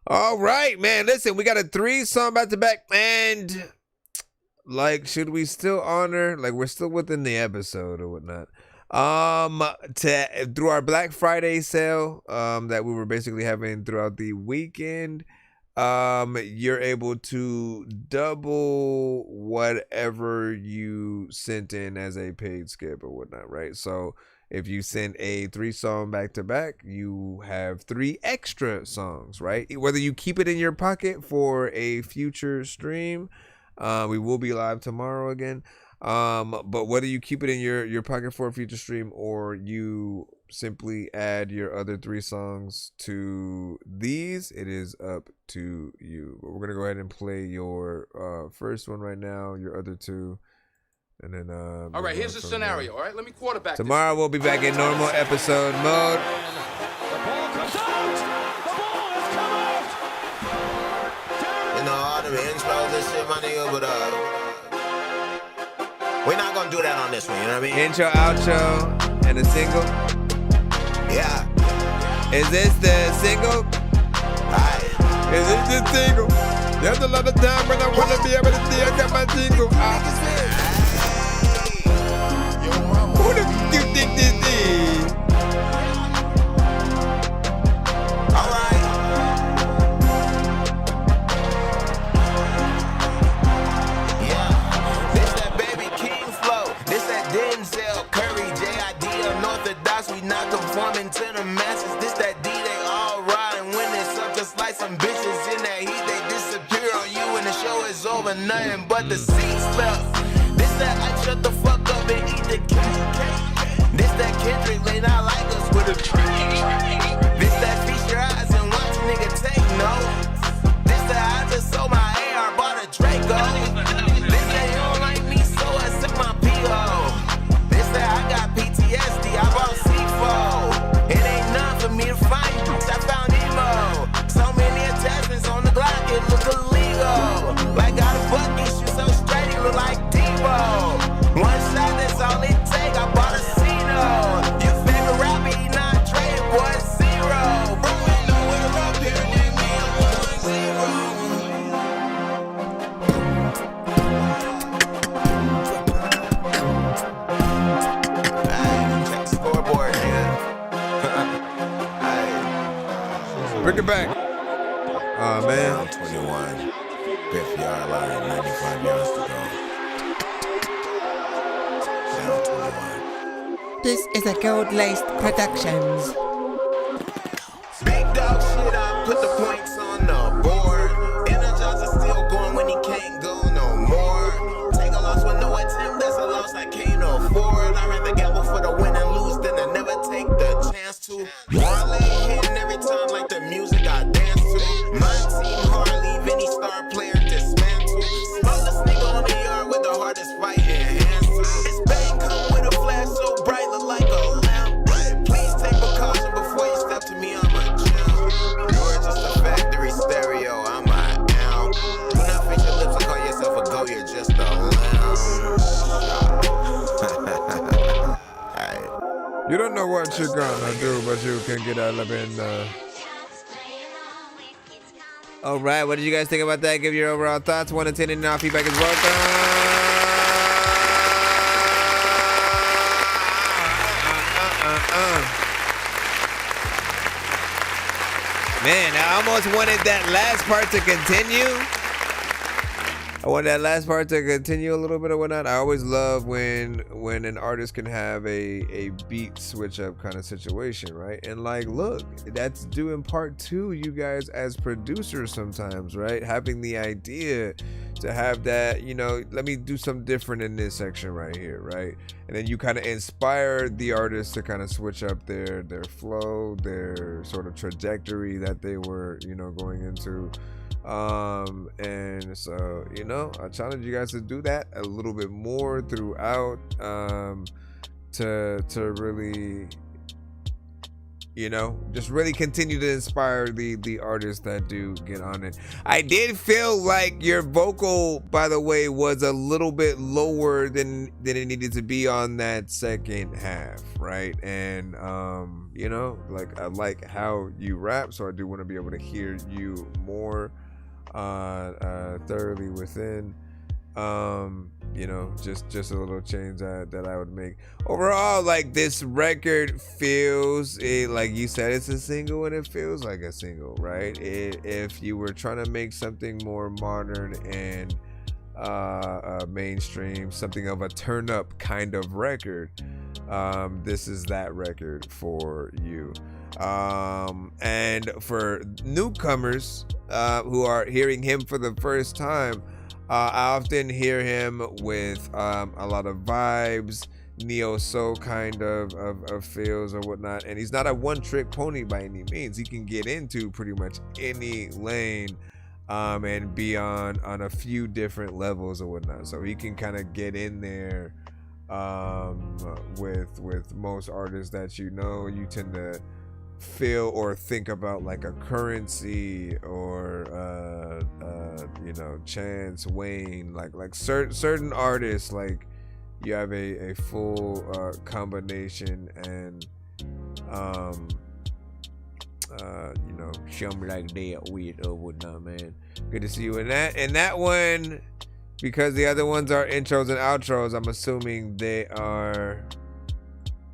All right, man. Listen, we got a 3-song back to back, and like, should we still honor? Like, we're still within the episode or whatnot. Through our Black Friday sale, that we were basically having throughout the weekend. You're able to double whatever you sent in as a paid skip or whatnot, right? So If you send a 3-song back to back, you have 3 extra songs, right? Whether you keep it in your pocket for a future stream, we will be live tomorrow again. But whether you keep it in your pocket for a future stream or you simply add your other 3 songs to these, it is up to you. But we're gonna go ahead and play your first one right now, your other 2. And then all right, here's the scenario. All right, let me quarterback. Tomorrow we'll be back in normal episode mode. You know, all the intros and shit, my nigga, but we're not gonna do that on this one, you know what I mean? Intro, outro, and a single. Yeah. Is this the single? Is this the single? There's a lot of time when I wanna be able to see I got my jingle. Who the fuck you think this is? Alright. Yeah. This that Baby King flow. This that Denzel Curry, J.I.D. unorthodox. We not conforming to the masses. This that D, they all riding when it's up just like some bitches in that heat. They disappear on you and the show is over. Nothing but the seats left. This that I shut the fuck up and eat the cake. This that Kendrick, they not like us with a train. This that feast your eyes and watch a nigga take notes. This that I just sold my AR, bought a Draco. This that you don't like me, so I sip my P.O. This that I got PTSD, I bought C4. It ain't none for me to find, I found emo. So many attachments on the Glock, it look illegal. Like got a bucket, shoot so straight, it look like Devo. One shot, that's all it take, I bought a Cino. Your favorite rapper, he not traded, boy, 0. Bro, ain't nowhere up here, nigga, me, I'm 1-0. Check the scoreboard, nigga. Bring it back. Oh, man. 21. 5th yard line, 95 yards to go. This is a Gold-Laced Productions. Big dog shit, I put the points on the board. Energizer still going when he can't go no more. Take a loss with no attempt, that's a loss I can't afford. I'd rather gamble for the win and lose than to never take the chance to. Harley hitting every time like the music I dance to. My team Harley, Vinny star player dismantle. Smallest nigga on the yard with the hardest fight in hands to. It's bang come with a flash so bright, look like a lamp. Please take precaution before you step to me, I'm a gem. You're just a factory stereo, I'm a amp. Do not fix your lips and call yourself a go, you're just a lamb. You don't know what you're gonna do, but you can get out of it. All right, what did you guys think about that? Give your overall thoughts. 1 to 10 and our feedback is welcome. Man, I almost wanted that last part to continue. I want that last part to continue a little bit or whatnot. I always love when an artist can have a beat switch up kind of situation, right? And like, look, that's due in part to you guys as producers sometimes, right? Having the idea to have that, you know, let me do something different in this section right here, right? And then you kind of inspire the artist to kind of switch up their flow, their sort of trajectory that they were, you know, going into. And so, you know, I challenge you guys to do that a little bit more throughout, to really, you know, just really continue to inspire the artists that do get on it. I did feel like your vocal, by the way, was a little bit lower than it needed to be on that second half, right? And you know, like, I like how you rap, so I do want to be able to hear you more thoroughly within. You know, just a little change that I would make. Overall, like, this record feels, like you said, it's a single and it feels like a single, right? If you were trying to make something more modern and mainstream, something of a turn up kind of record, this is that record for you. And for newcomers who are hearing him for the first time, I often hear him with a lot of vibes, neo-soul kind of feels or whatnot, and he's not a one-trick pony by any means. He can get into pretty much any lane and be on a few different levels or whatnot, so he can kind of get in there with most artists that you know. You tend to feel or think about like a Currency or Chance, Wayne, like certain artists, like you have a full combination, and show me like that weird or whatnot, man. Good to see you in that one, because the other ones are intros and outros. I'm assuming they are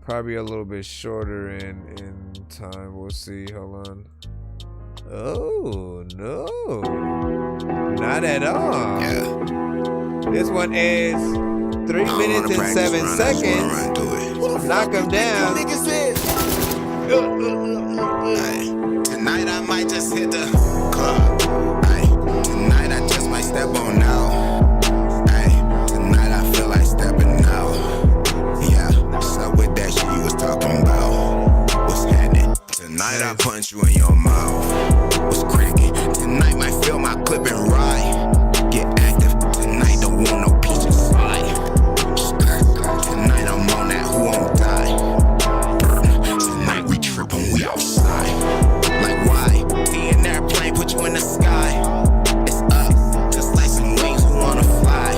probably a little bit shorter in time. We'll see. Hold on. Oh no, not at all. Yeah. This one is 3 minutes and 7 seconds. Knock him down. Tonight I might just hit the club. Tonight I just might step on out. Tonight I feel like stepping out. Yeah, so with that shit you was talking about, what's happening? Tonight I punch you in your mouth. What's cracking? Tonight might feel my clip and ride. Get active. Tonight don't want no peaches slide. Tonight I'm on that who won't die. Tonight we trippin', we outside. Like why? Be an airplane, put you in the sky. It's up, just like some wings who wanna fly.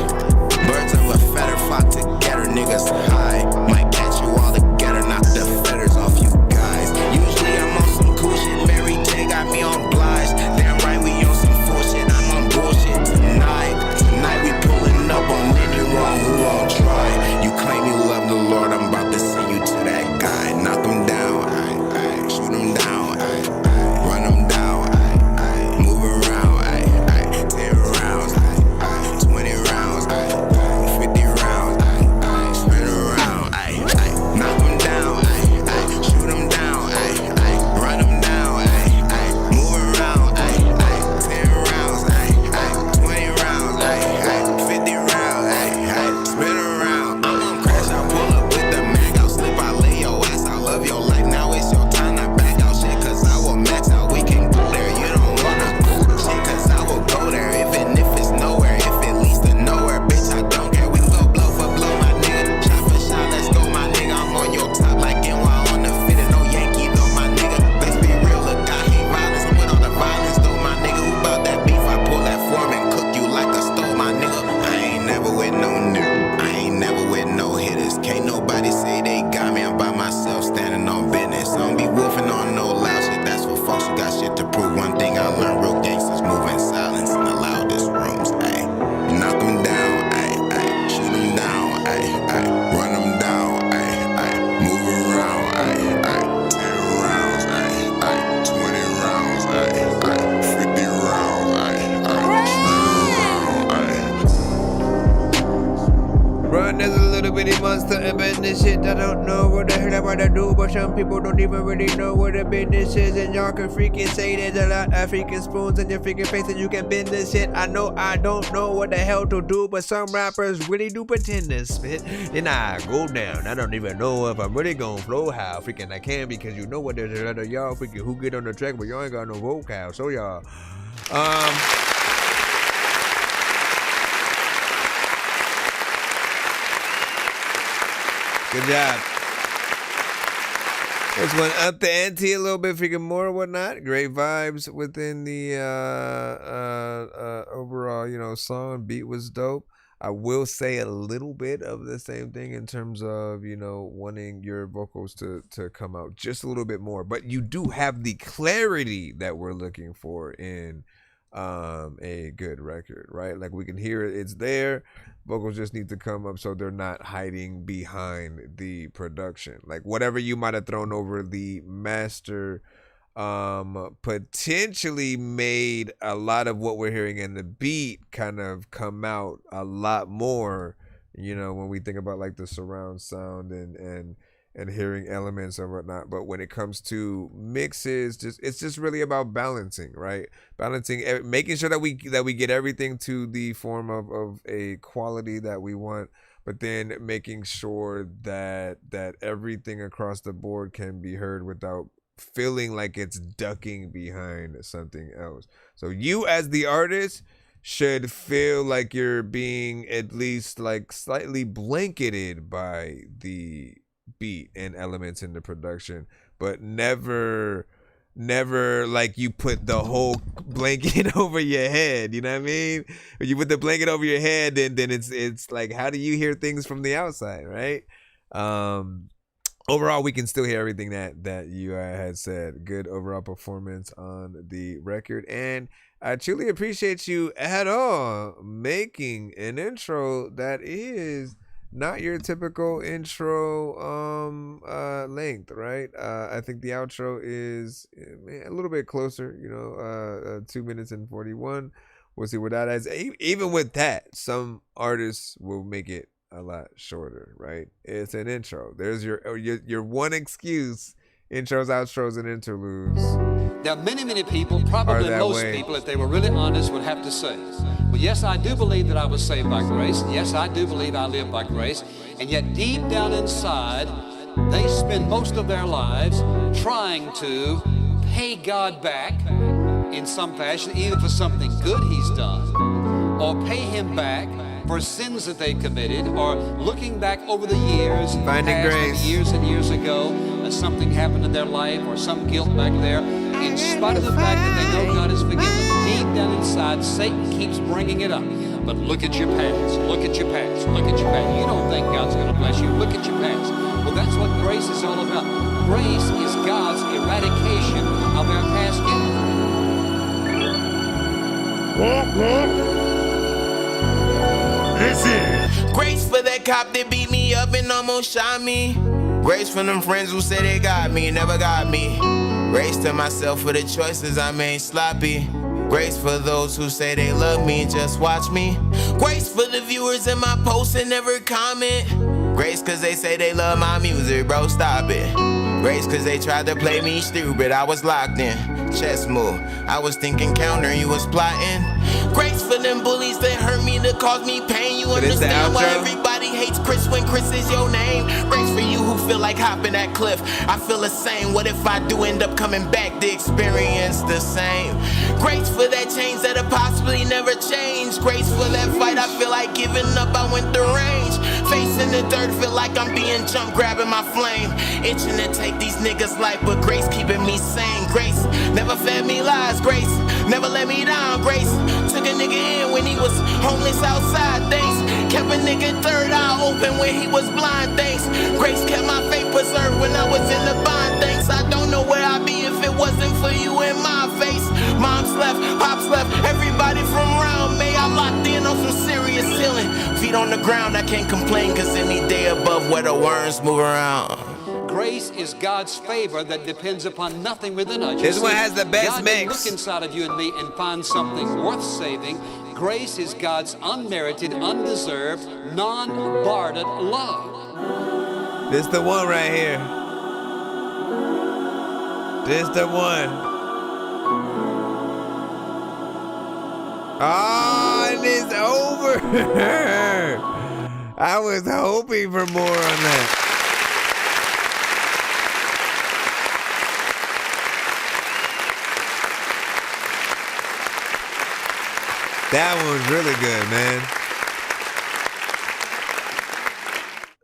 Birds of a feather flock together, niggas high. Might catch you all together, knock the feathers off you guys. Usually I'm on some cool shit, Mary J got me on blinds. Damn right we on some full shit, I'm on bullshit tonight. Tonight we pulling up on anyone who won't try. You claim you love the Lord, I'm about to send you to that guy. Knock him down, shoot him down, run him down, move around, 10 rounds, 20 rounds, 50 rounds, spin around, knock him down, shoot him down, run him down, move around, 10 rounds, 20 rounds, 50 rounds, spin around. I'm gon' crash, I'll pull up with the mag, I'll slip, I'll lay your ass, I love your life, now it's your time to back out shit, cause I will max out, we can go there, you don't wanna go shit, cause I will go there, even if it's nowhere, if it leads to nowhere, bitch, I don't care, we can go blow for blow, my nigga, shot for shot, let's go, my nigga, I'm on your top, like NY on the fitted, no Yankee, though, my nigga, let's be real, look, I hate violence, I'm with all the violence, though, my nigga, who bout that beef, I pull that form and cook you like a stove, my nigga, I ain't never with no nigga, I ain't never with no hitters, can't nobody say they got me, I'm by myself, standing on business, I don't be wolfing on no loud shit, that's for folks who got shit to prove. One thing I learned, real gangsters move in silence in the loudest rooms, knock them down, shoot them down, run them down, move around, 10 rounds, 20 rounds, 50 rounds, Run, there's a little bitty monster in business shit. I don't know what the hell I'm about to do, but some people don't even really know what the business is. And y'all can freaking say there's a lot of freaking spoons in your freaking face and you can bend this shit. I know I don't know what the hell to do, but some rappers really do pretend to spit. Then I go down. I don't even know if I'm really gonna flow how freaking I can, because you know what, there's a lot of y'all freaking who get on the track, but y'all ain't got no vocal. So y'all, good job. This one up the ante a little bit, freaking more, whatnot. Great vibes within the overall, song. Beat was dope. I will say a little bit of the same thing in terms of, wanting your vocals to come out just a little bit more. But you do have the clarity that we're looking for in a good record, right? Like we can hear it, it's there. Vocals just need to come up so they're not hiding behind the production. Like whatever you might have thrown over the master potentially made a lot of what we're hearing in the beat kind of come out a lot more, you know, when we think about like the surround sound and hearing elements and whatnot. But when it comes to mixes, it's just really about balancing, right? Balancing, making sure that we get everything to the form of a quality that we want, but then making sure that everything across the board can be heard without feeling like it's ducking behind something else. So you as the artist should feel like you're being at least like slightly blanketed by the beat and elements in the production, but never like you put the whole blanket over your head. You know what I mean? When you put the blanket over your head, then it's like, how do you hear things from the outside, right? Overall, we can still hear everything that you had said. Good overall performance on the record, and I truly appreciate you at all making an intro that is not your typical intro length, right? I think the outro is a little bit closer, you know, 2 minutes and 41. We'll see what that is. Even with that, some artists will make it a lot shorter, right? It's an intro. There's your one excuse. Intros, outros, and interludes. There are many people, probably most people, if they were really honest, would have to say, well, yes, I do believe that I was saved by grace. Yes, I do believe I live by grace. And yet deep down inside, they spend most of their lives trying to pay God back in some fashion, either for something good he's done, or pay him back for sins that they committed, or looking back over the years, finding grace, years and years ago, something happened in their life, or some guilt back there. In spite of the fact that they know God has forgiven them, deep down inside, Satan keeps bringing it up. But look at your past, look at your past, look at your past. You don't think God's going to bless you. Look at your past. Well, that's what grace is all about. Grace is God's eradication of our past guilt. Listen. Grace for that cop that beat me up and almost shot me. Grace for them friends who say they got me, never got me. Grace to myself for the choices I made sloppy. Grace for those who say they love me, just watch me. Grace for the viewers in my posts and never comment. Grace cause they say they love my music, bro, stop it. Grace cause they tried to play me stupid, I was locked in. Chess move, I was thinking counter, you was plotting. Grace for them bullies that hurt me, that caused me pain. You understand why everybody hates Chris when Chris is your name. Grace for you who feel like hopping that cliff. I feel the same, what if I do end up coming back, the experience the same. Grace for that change that'll possibly never change. Grace for that fight, I feel like giving up, I went the range. Facing the dirt, feel like I'm being jumped, grabbing my flame. Itching to take these niggas' life, but grace keeping me sane. Grace never fed me lies, grace never let me down, grace took a nigga in when he was homeless outside, thanks. Kept a nigga third eye open when he was blind, thanks. Grace kept my faith preserved when I was in the bind, thanks. I don't know where I'd be if it wasn't for you in my face. Mom's left, pops left, everybody from around me. I locked in on some serious healing. Feet on the ground, I can't complain, cause any day above where the worms move around. Grace is God's favor that depends upon nothing within us. This one has the best God mix. Look inside of you and me and find something worth saving. Grace is God's unmerited, undeserved, non-bartered love. This the one right here. This the one. Oh, and it's over. I was hoping for more on that. That one was really good, man.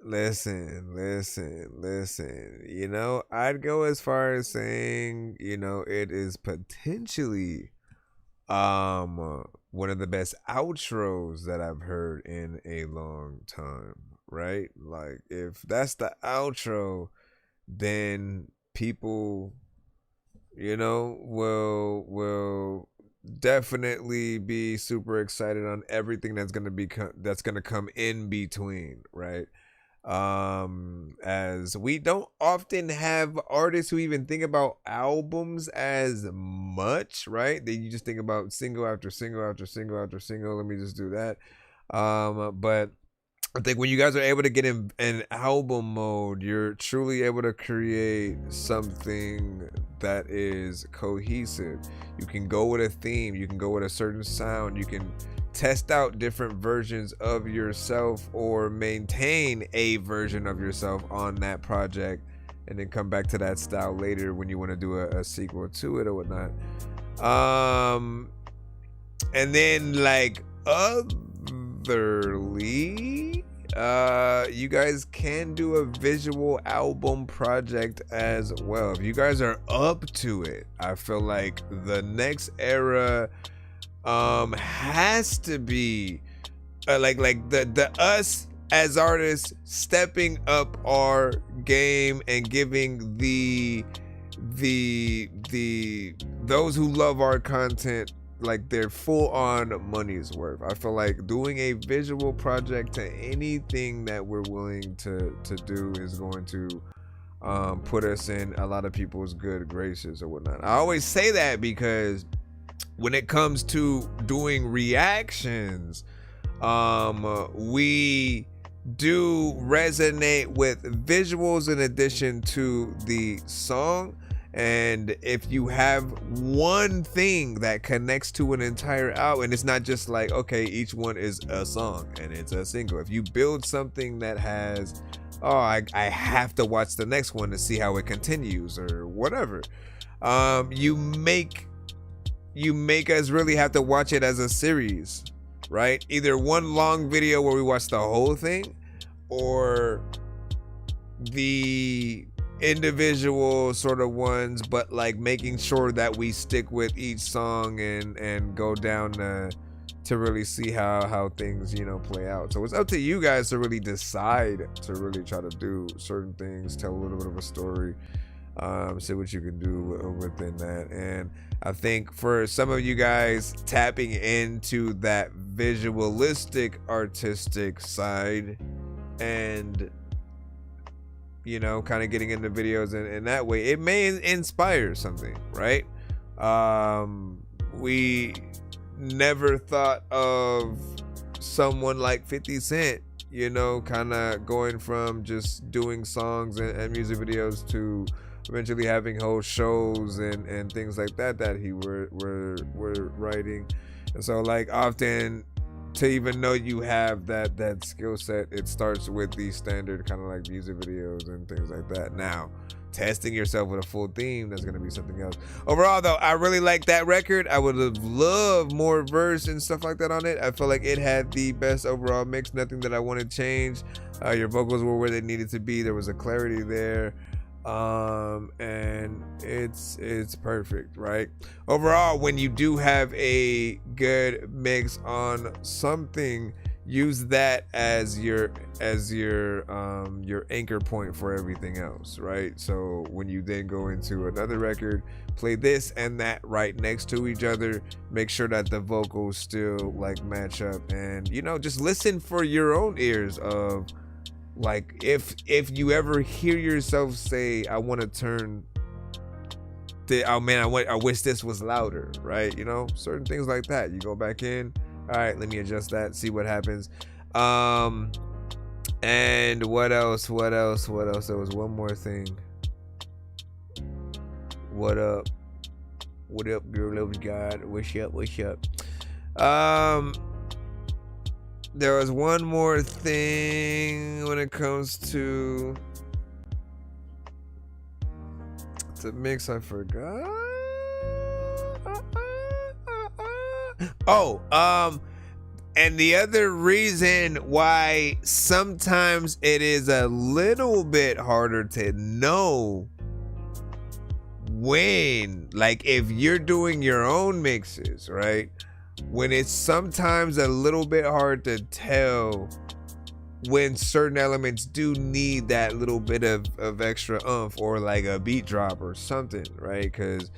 Listen. You know, I'd go as far as saying, you know, it is potentially one of the best outros that I've heard in a long time, right? Like, if that's the outro, then people, you know, will definitely be super excited on everything that's gonna come in between, right? As we don't often have artists who even think about albums as much, right? That you just think about single after single after single after single. Let me just do that. But I think when you guys are able to get in album mode, you're truly able to create something that is cohesive. You can go with a theme, you can go with a certain sound, you can test out different versions of yourself or maintain a version of yourself on that project, and then come back to that style later when you want to do a sequel to it or whatnot. And then like otherly, you guys can do a visual album project as well if you guys are up to it. I feel like the next era has to be like the us as artists stepping up our game and giving the those who love our content like their full on money's worth. I feel like doing a visual project to anything that we're willing to do is going to put us in a lot of people's good graces or whatnot. I always say that because when it comes to doing reactions, we do resonate with visuals in addition to the song. And if you have one thing that connects to an entire album, and it's not just like, okay, each one is a song and it's a single. If you build something that has, I have to watch the next one to see how it continues or whatever, you make us really have to watch it as a series, right? Either one long video where we watch the whole thing, or the individual sort of ones, but like making sure that we stick with each song and go down to really see how things, you know, play out. So it's up to you guys to really decide to really try to do certain things, tell a little bit of a story, see what you can do within that. And I think for some of you guys, tapping into that visualistic artistic side and, you know, kind of getting into videos in that way, it may inspire something, right? We never thought of someone like 50 Cent, you know, kind of going from just doing songs and music videos to eventually having whole shows and things like that he were writing. And so like often to even know you have that skill set, it starts with the standard kind of like music videos and things like that. Now testing yourself with a full theme, that's gonna be something else. Overall though, I really like that record. I would have loved more verse and stuff like that on it. I feel like it had the best overall mix, nothing that I want to change. Your vocals were where they needed to be, there was a clarity there, and it's perfect, right? Overall, when you do have a good mix on something, use that as your anchor point for everything else, right? So when you then go into another record, play this and that right next to each other, make sure that the vocals still like match up, and you know, just listen for your own ears of like if you ever hear yourself say, I want to turn I wish this was louder, right? You know, certain things like that. You go back in, all right, let me adjust that, see what happens. And what else? There was one more thing. What up, girl? Love God. What's up? There was one more thing when it comes to the mix. I forgot. And the other reason why sometimes it is a little bit harder to know when, like if you're doing your own mixes, right? When it's sometimes a little bit hard to tell when certain elements do need that little bit of extra oomph or like a beat drop or something, right? Because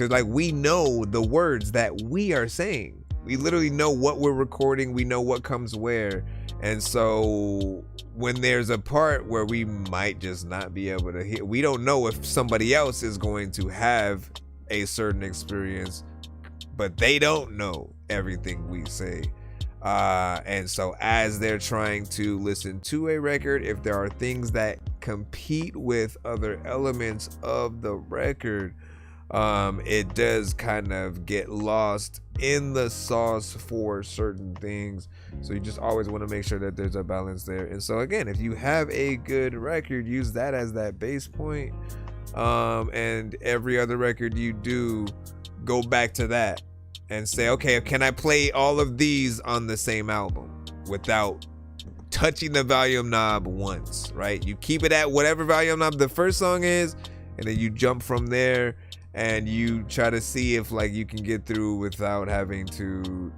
like we know the words that we are saying, We literally know what we're recording. We know what comes where. And so when there's a part where we might just not be able to hear, we don't know if somebody else is going to have a certain experience, but they don't know everything we say. And so as they're trying to listen to a record, if there are things that compete with other elements of the record, it does kind of get lost in the sauce for certain things. So you just always want to make sure that there's a balance there. And so again, if you have a good record, use that as that base point. And every other record you do, go back to that and say, okay, can I play all of these on the same album without touching the volume knob once, right? You keep it at whatever volume knob the first song is, and then you jump from there and you try to see if like you can get through without having to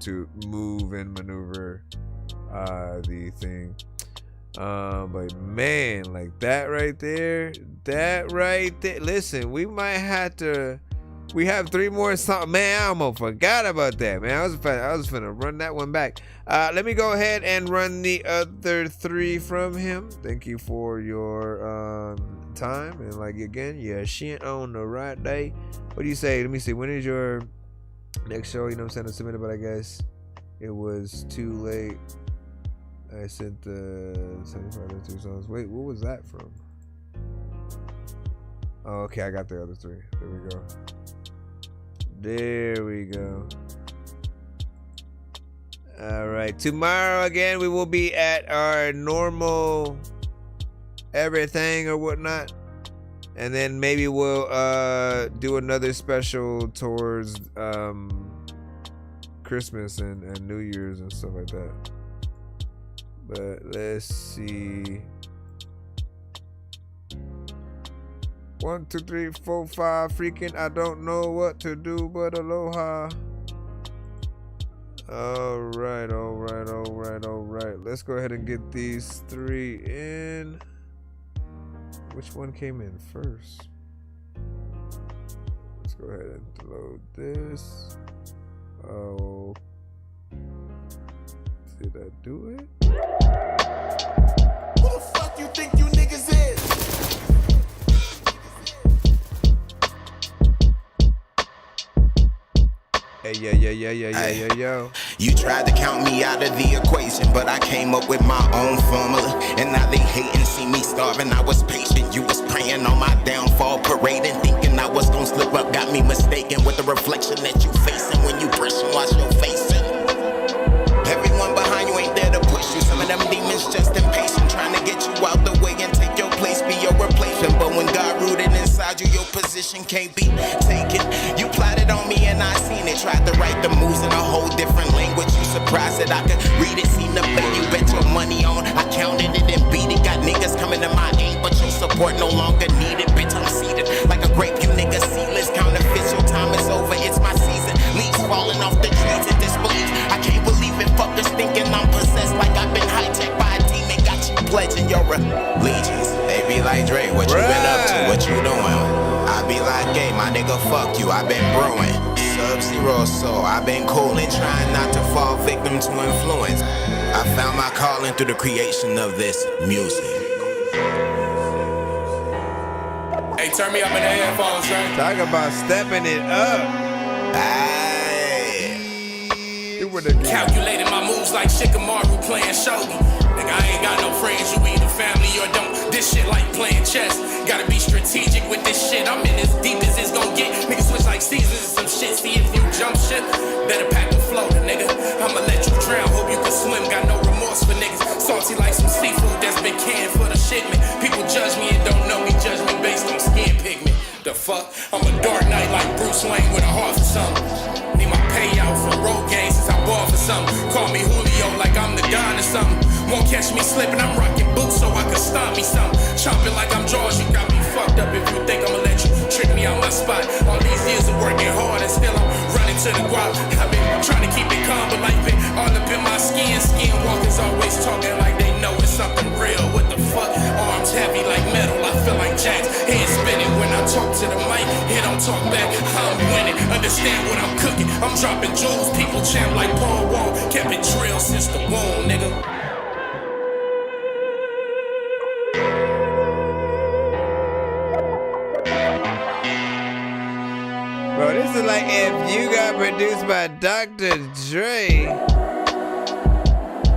move and maneuver the thing. But man, like that right there, listen, we might have to, we have 3 more songs. Man, I almost forgot about that, man. I was finna run that one back. Let me go ahead and run the other 3 from him. Thank you for your time. And like, again, yeah, shit on the right day. What do you say? Let me see. When is your next show? You know what I'm saying? I submitted, but I guess it was too late. I sent the 75 2 songs. Wait, what was that from? Oh, okay, I got the other 3. There we go. There we go. All right. Tomorrow again, we will be at our normal everything or whatnot. And then maybe we'll do another special towards Christmas and New Year's and stuff like that. But let's see. 1, 2, 3, 4, 5. Freaking, I don't know what to do but aloha. All right. Let's go ahead and get these 3 in. Which one came in first? Let's go ahead and load this. Oh. Did I do it? Who the fuck you think you niggas is? Hey, yo. You tried to count me out of the equation, but I came up with my own formula. And now they hate and see me starving. I was patient, you was praying on my downfall, parading, thinking I was gonna slip up. Got me mistaken with the reflection that you facing when you brush and wash your face. Everyone behind you ain't there to push you. Some of them demons just impatient, trying to get you out the way and take your place, be your replacement. But when God rooted inside you, your position can't be taken. You plotted on me and I seen it. Tried to write the moves in a whole different language. You surprised that I could read it, seen the play you bet your money on. I counted it and beat it. Got niggas coming to my aid, but your support no longer needed. Bitch, I'm seated like a grape. You niggas seedless, counterfeits. Your time is over. It's my season. Leaves falling off the trees in disbelief. I can't believe it. Fuckers thinking I'm possessed like I've been hijacked by a demon. Got you pledging your allegiance. They be like, Dre, what you been up to? What you doing? I be like, hey, my nigga, fuck you. I been brewing. Sub-Zero, so I been cooling, trying not to fall victim to influence. I found my calling through the creation of this music. Hey, turn me up in the headphones, right? Talk about stepping it up. Calculating my moves like Shikamaru playing shogi. Nigga, I ain't got no friends, you either family or don't. This shit like playing chess. Gotta be strategic with this shit. I'm in as deep as it's gon' get. Niggas switch like seasons and some shit. See if you jump shit, better pack a floater, nigga. I'ma let you drown, hope you can swim. Got no remorse for niggas. Salty like some seafood that's been canned for the shipment. People judge me and don't know me. Judge me based on skin pigment. The fuck? I'm a dark knight like Bruce Wayne with a heart for something. Need my payout from road games since I bought for something. Call me Julio like I'm the Don or something. Won't catch me slipping, I'm rocking boots so I can stomp me something. Chomping like I'm Jaws, you got me fucked up if you think I'ma let you trick me out my spot. All these years of working hard and still I'm running to the guap. I've been trying to keep it calm, but life been all up in my skin. Skinwalkers always talking like they know it's something real. What the fuck? Arms heavy like metal, I feel like jacks. Head spinning when I talk to the mic. Hit on talk back, I'm winning. Understand what I'm cooking. I'm dropping jewels, people champ like Paul Wall. Kept it drill since the womb, nigga. Bro, this is like if you got produced by Dr. Dre.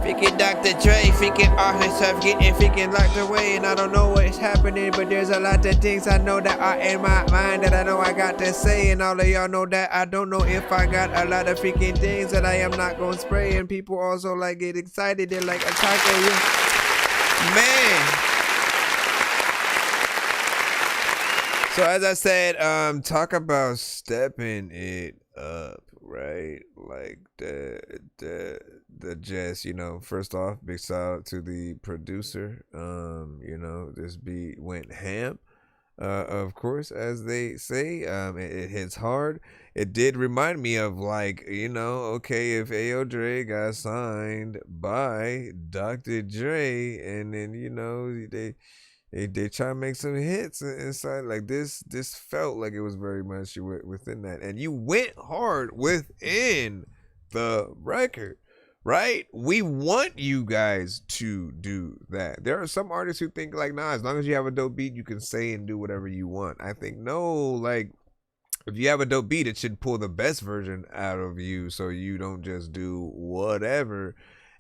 Freaking Dr. Dre, freaking artist stuff getting freaking locked away. And I don't know what's happening, but there's a lot of things I know that are in my mind that I know I got to say. And all of y'all know that I don't know if I got a lot of freaking things that I am not gonna spray. And people also like get excited. They're like attacking you. Man. So as I said, talk about stepping it up, right? Like the just, you know, first off, big shout out to the producer. You know, this beat went ham. Of course, as they say, it hits hard. It did remind me of, like, you know, okay, if A.O. Dre got signed by Dr. Dre, and then, you know, they try to make some hits inside, like this felt like it was very much within that, and you went hard within the record, right? We want you guys to do that. There are some artists who think like, nah, as long as you have a dope beat, you can say and do whatever you want. I think no, like, if you have a dope beat, it should pull the best version out of you, so you don't just do whatever.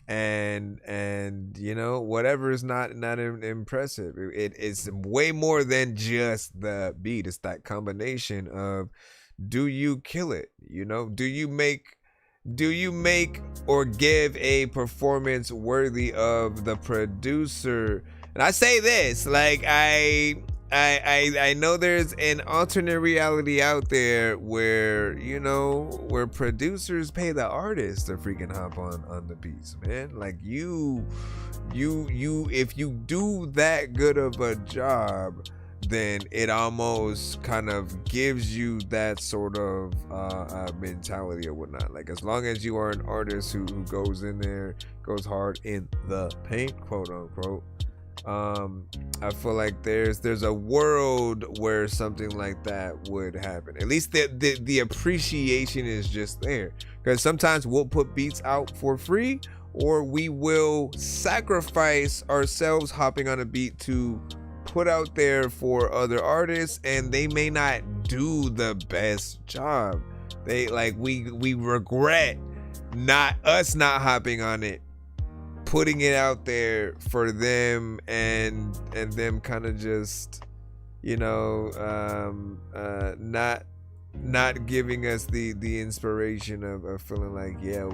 And you know, whatever is not impressive. It's way more than just the beat. It's that combination of, do you kill it? You know, do you make or give a performance worthy of the producer? And I say this, like, I know there's an alternate reality out there where, you know, where producers pay the artists to freaking hop on the beats, man. Like, you if you do that good of a job, then it almost kind of gives you that sort of mentality or whatnot. Like, as long as you are an artist who goes in there, goes hard in the paint, quote unquote, I feel like there's a world where something like that would happen. At least the appreciation is just there, because sometimes we'll put beats out for free, or we will sacrifice ourselves hopping on a beat to put out there for other artists, and they may not do the best job. They, like, we regret not hopping on it, putting it out there for them, and them kind of just, you know, not giving us the inspiration of feeling like, yeah,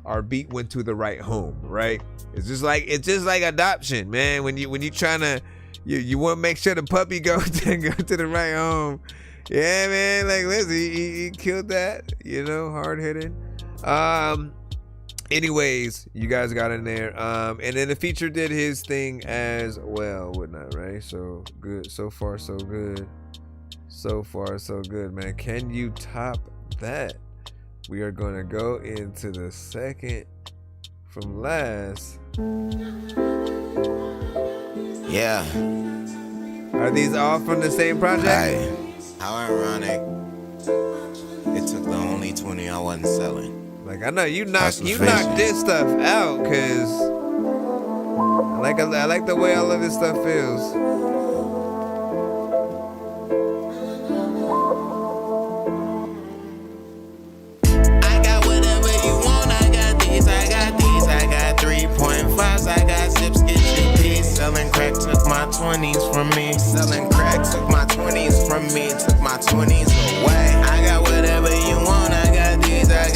our beat went to the right home, right? It's just like adoption, man. When you trying to, you want to make sure the puppy go to the right home. Yeah, man. Like, listen, he killed that, you know, hard hitting. Anyways, you guys got in there, and then the feature did his thing as well, whatnot, right? So good, so far so good, man. Can you top that? We are gonna go into the second from last. Yeah. Are these all from the same project? Hey, how ironic. It took the only 20 I wasn't selling. Like, I know you knocked this stuff out, cause I like the way all of this stuff feels. I got whatever you want. I got these. I got 3.5s. I got zips, get you peace. Selling crack took my 20s from me. Selling crack took my 20s from me. Took my 20s away. I got whatever you want. I got these. I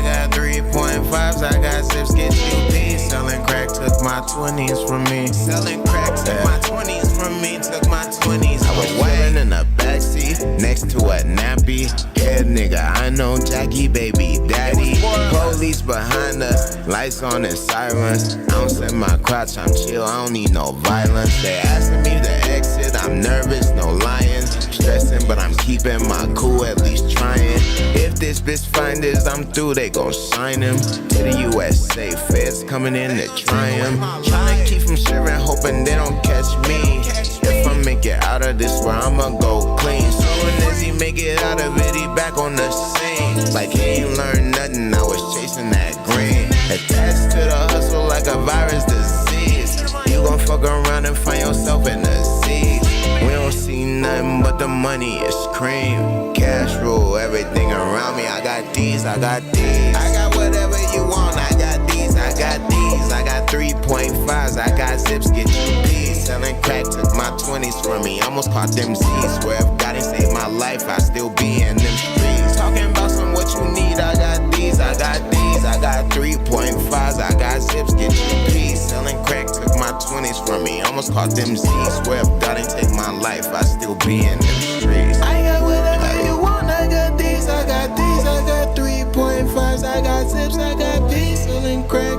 got 3.5s, I got zips, get you peace. Selling crack took my 20s from me. Selling crack took my 20s from me. Took my 20s. I was waiting in the backseat next to a nappy. Head nigga, I know Jackie, baby daddy. Police behind us, lights on and sirens. I don't set my crotch, I'm chill, I don't need no violence. They asking me to exit, I'm nervous, no lying. Stressing, but I'm keeping my cool, at least trying. If this bitch find this, I'm through, they gon' sign him to the USA. Feds coming in to try him. Trying to keep from sharing, hoping they don't catch me. If I'm in make it out of this where I'ma go clean. Soon as he make it out of it, he back on the scene. Like he ain't learned nothing, I was chasing that green. Attached to the hustle like a virus disease. You gon' fuck around and find yourself in the sea. We don't see nothing but the money, it's cream. Cash rule everything around me. I got these, I got these. I got whatever you want, I got these, I got these. I got 3.5s, I got zips, get you these. Selling crack took my 20s from me, almost caught them Z's. Swear if God ain't saved my life, I still be in them streets. Talking about some what you need, I got these, I got these. I got 3.5s, I got zips, get you these. Selling crack took my 20s from me, almost caught them Z's. Swear if God ain't take my life, I still be in them streets. I got whatever you want, I got these, I got these. I got 3.5s, I got zips, I got these. Selling crack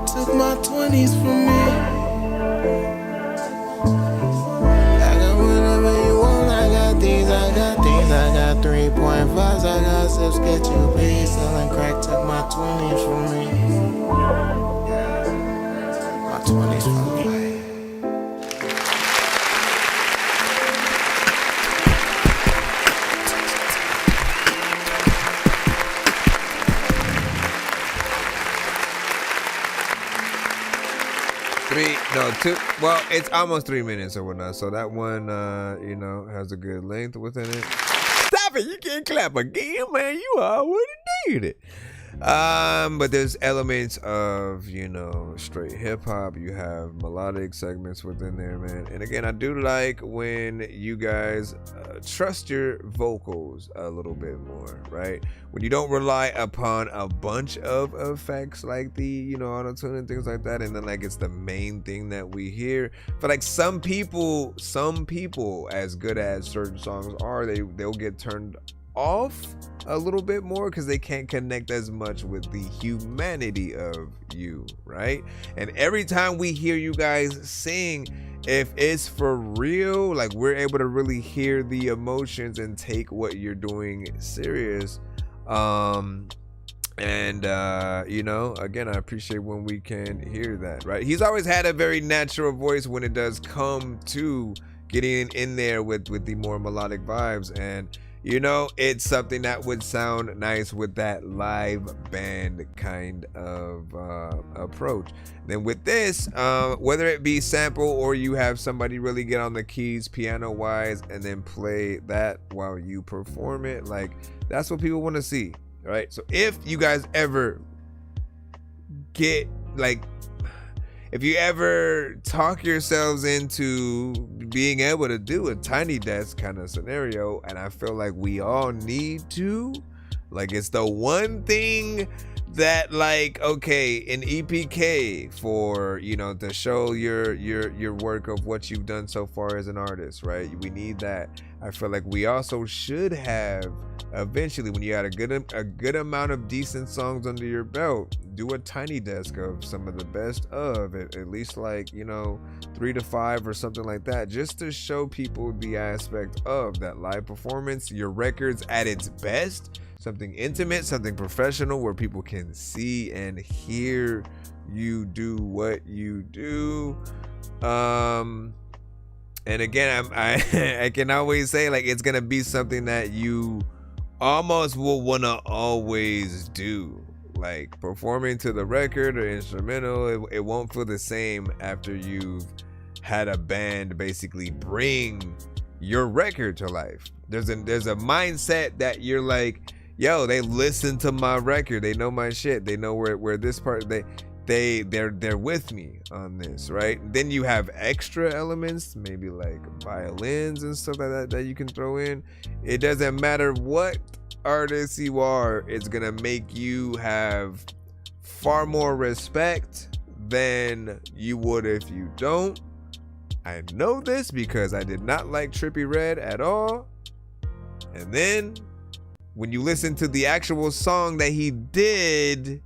took my 20s from me. I got whatever you want, I got these, I got these. I got 3.5s, I got zips, get you these. Selling crack took my 20s from me. My 20s from me. Well, it's almost 3 minutes or whatnot, so that one, you know, has a good length within it. Stop it! You can't clap again, man. You already did it. But there's elements of, you know, straight hip hop. You have melodic segments within there, man. And again, I do like when you guys trust your vocals a little bit more, right? When you don't rely upon a bunch of effects like the, you know, auto-tune and things like that, and then like it's the main thing that we hear. But like some people, as good as certain songs are, they'll get turned off a little bit more because they can't connect as much with the humanity of you, right? And every time we hear you guys sing, if it's for real, like we're able to really hear the emotions and take what you're doing serious. You know, again, I appreciate when we can hear that, right? He's always had a very natural voice when it does come to getting in there with the more melodic vibes, and you know, it's something that would sound nice with that live band kind of approach. Then with this, whether it be sample or you have somebody really get on the keys piano wise and then play that while you perform it, like that's what people want to see, right? So if you guys ever get like, if you ever talk yourselves into being able to do a tiny desk kind of scenario, and I feel like we all need to, like it's the one thing that like, okay, in EPK for, you know, to show your work of what you've done so far as an artist, right? We need that. I feel like we also should have eventually, when you had a good amount of decent songs under your belt, do a tiny desk of some of the best of it, at least like, you know, 3 to 5 or something like that, just to show people the aspect of that live performance, your records at its best, something intimate, something professional where people can see and hear you do what you do. And again, I can always say like it's gonna be something that you almost will wanna always do. Like performing to the record or instrumental, it won't feel the same after you've had a band basically bring your record to life. There's a mindset that you're like, yo, they listen to my record, they know my shit, they know where this part, they're with me on this, right? Then you have extra elements, maybe like violins and stuff like that you can throw in. It doesn't matter what artist you are, it's gonna make you have far more respect than you would if you don't. I know this because I did not like Trippie Redd at all. And then when you listen to the actual song that he did,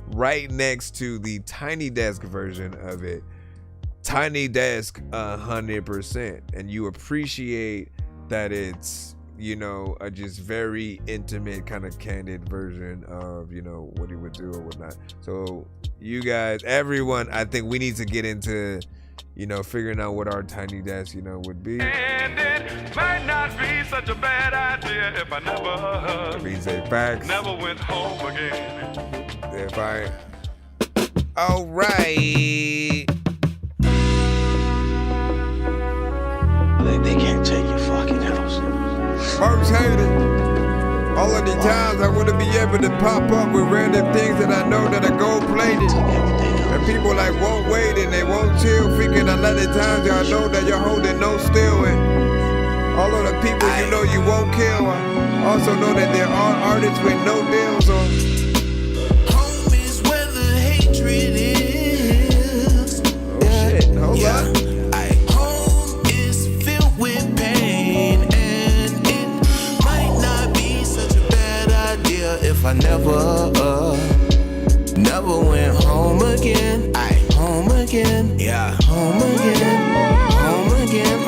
right next to the Tiny Desk version of it, Tiny Desk 100%, and you appreciate that it's you know, a just very intimate kind of candid version of, you know, what he would do or whatnot. So you guys, everyone, I think we need to get into, you know, figuring out what our tiny desk, you know, would be. And it might not be such a bad idea if I never went home again. If I, all right. They can't take your fucking house. Folks hate it. All of the times I want to be able to pop up with random things that I know that are gold-plated. And people like won't wait and they won't chill, freaking a lot of times y'all know that you're holding no still. And all of the people you know you won't kill. I also know that there are artists with no deals on. Home is where the hatred is. Oh shit, hold up. Home is filled with pain, and it might not be such a bad idea if I never went home again. Home again. Yeah. Home again. Home again.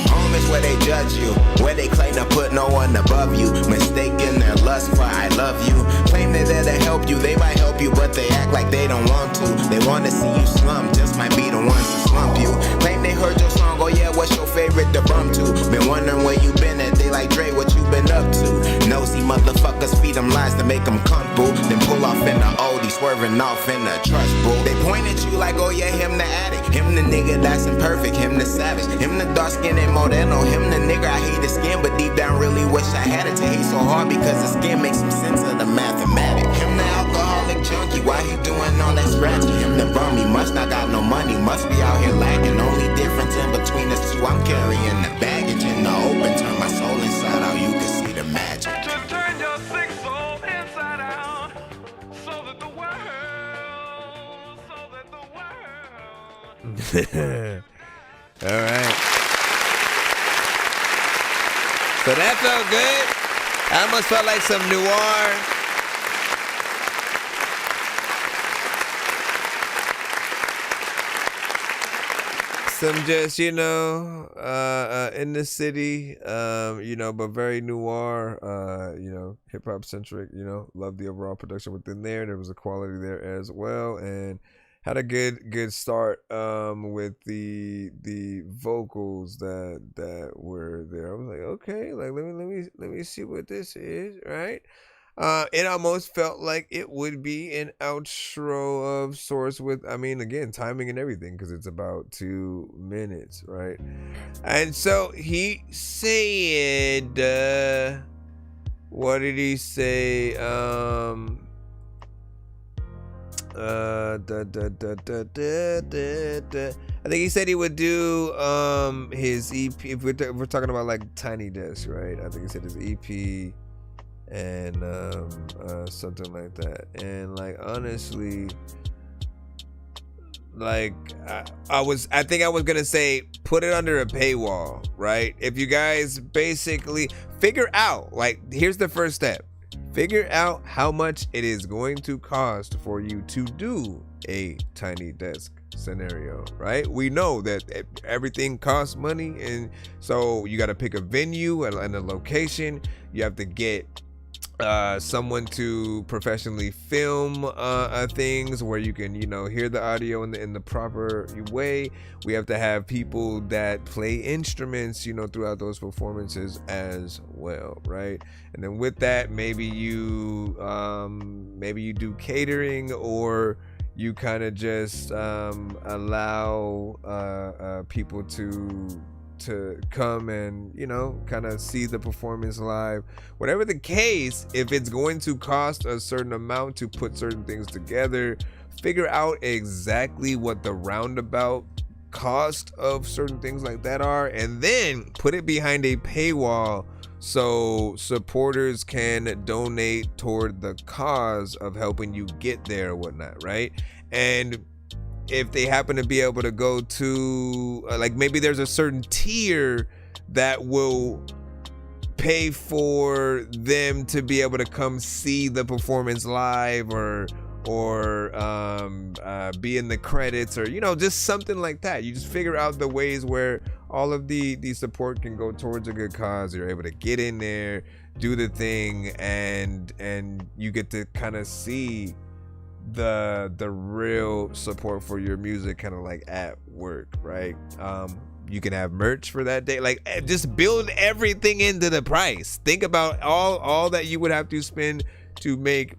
Home is where they judge you, where they claim to put no one above you, mistaking their lust for I love you. Claim they're there to help you, they might help you, but they act like they don't want to. They want to see you slump, just might be the ones to slump you. Claim they heard your song, oh yeah, what's your favorite to bump to? Been wondering where you been at, they like Dre, what you been up to? Nosy motherfuckers feed them lies to make them comfortable, then pull off in the oldie, swerving off in the trust bull. They point at you like, oh yeah, him the addict, him the nigga that's imperfect, him the savage, him the dark skin and Modelo, him the nigga I hate his skin, but deep down really wish I had it to hate so hard because the skin makes some sense of the mathematics. Him the alcoholic junkie, why he doing all that scratching? Him the bum, he must not got no money, must be out here lacking. Only difference in between us two, I'm carrying the baggage in the open, turn my soul inside out, you can see the magic. To turn your sick soul inside out, so that the world. All right. So that felt good. I almost felt like some noir. Some just, you know, in the city, you know, but very noir, you know, hip hop centric, you know, love the overall production within there. There was a quality there as well, and had a good start with the vocals that were there. I was like, okay, like let me see what this is, right? It almost felt like it would be an outro of sorts with, I mean, again, timing and everything, because it's about 2 minutes, right? And so he said, what did he say? I think he said he would do his EP. If we're talking about like Tiny Desk, right? I think he said his EP and something like that. And like honestly, like I think I was gonna say put it under a paywall, right? If you guys basically figure out, like, here's the first step. Figure out how much it is going to cost for you to do a Tiny Desk scenario, right? We know that everything costs money, and so you got to pick a venue and a location. You have to get someone to professionally film things where you can, you know, hear the audio in the proper way. We have to have people that play instruments, you know, throughout those performances as well, right? And then with that, maybe you do catering, or you kind of just allow people to come and, you know, kind of see the performance live. Whatever the case, if it's going to cost a certain amount to put certain things together, figure out exactly what the roundabout cost of certain things like that are, and then put it behind a paywall so supporters can donate toward the cause of helping you get there or whatnot, right? And if they happen to be able to go to like, maybe there's a certain tier that will pay for them to be able to come see the performance live, or or be in the credits, or just something like that. You just figure out the ways where all of the support can go towards a good cause. You're able to get in there, do the thing, and you get to kind of see the real support for your music kind of like at work, right? You can have merch for that day. Like, just build everything into the price. Think about all that you would have to spend to make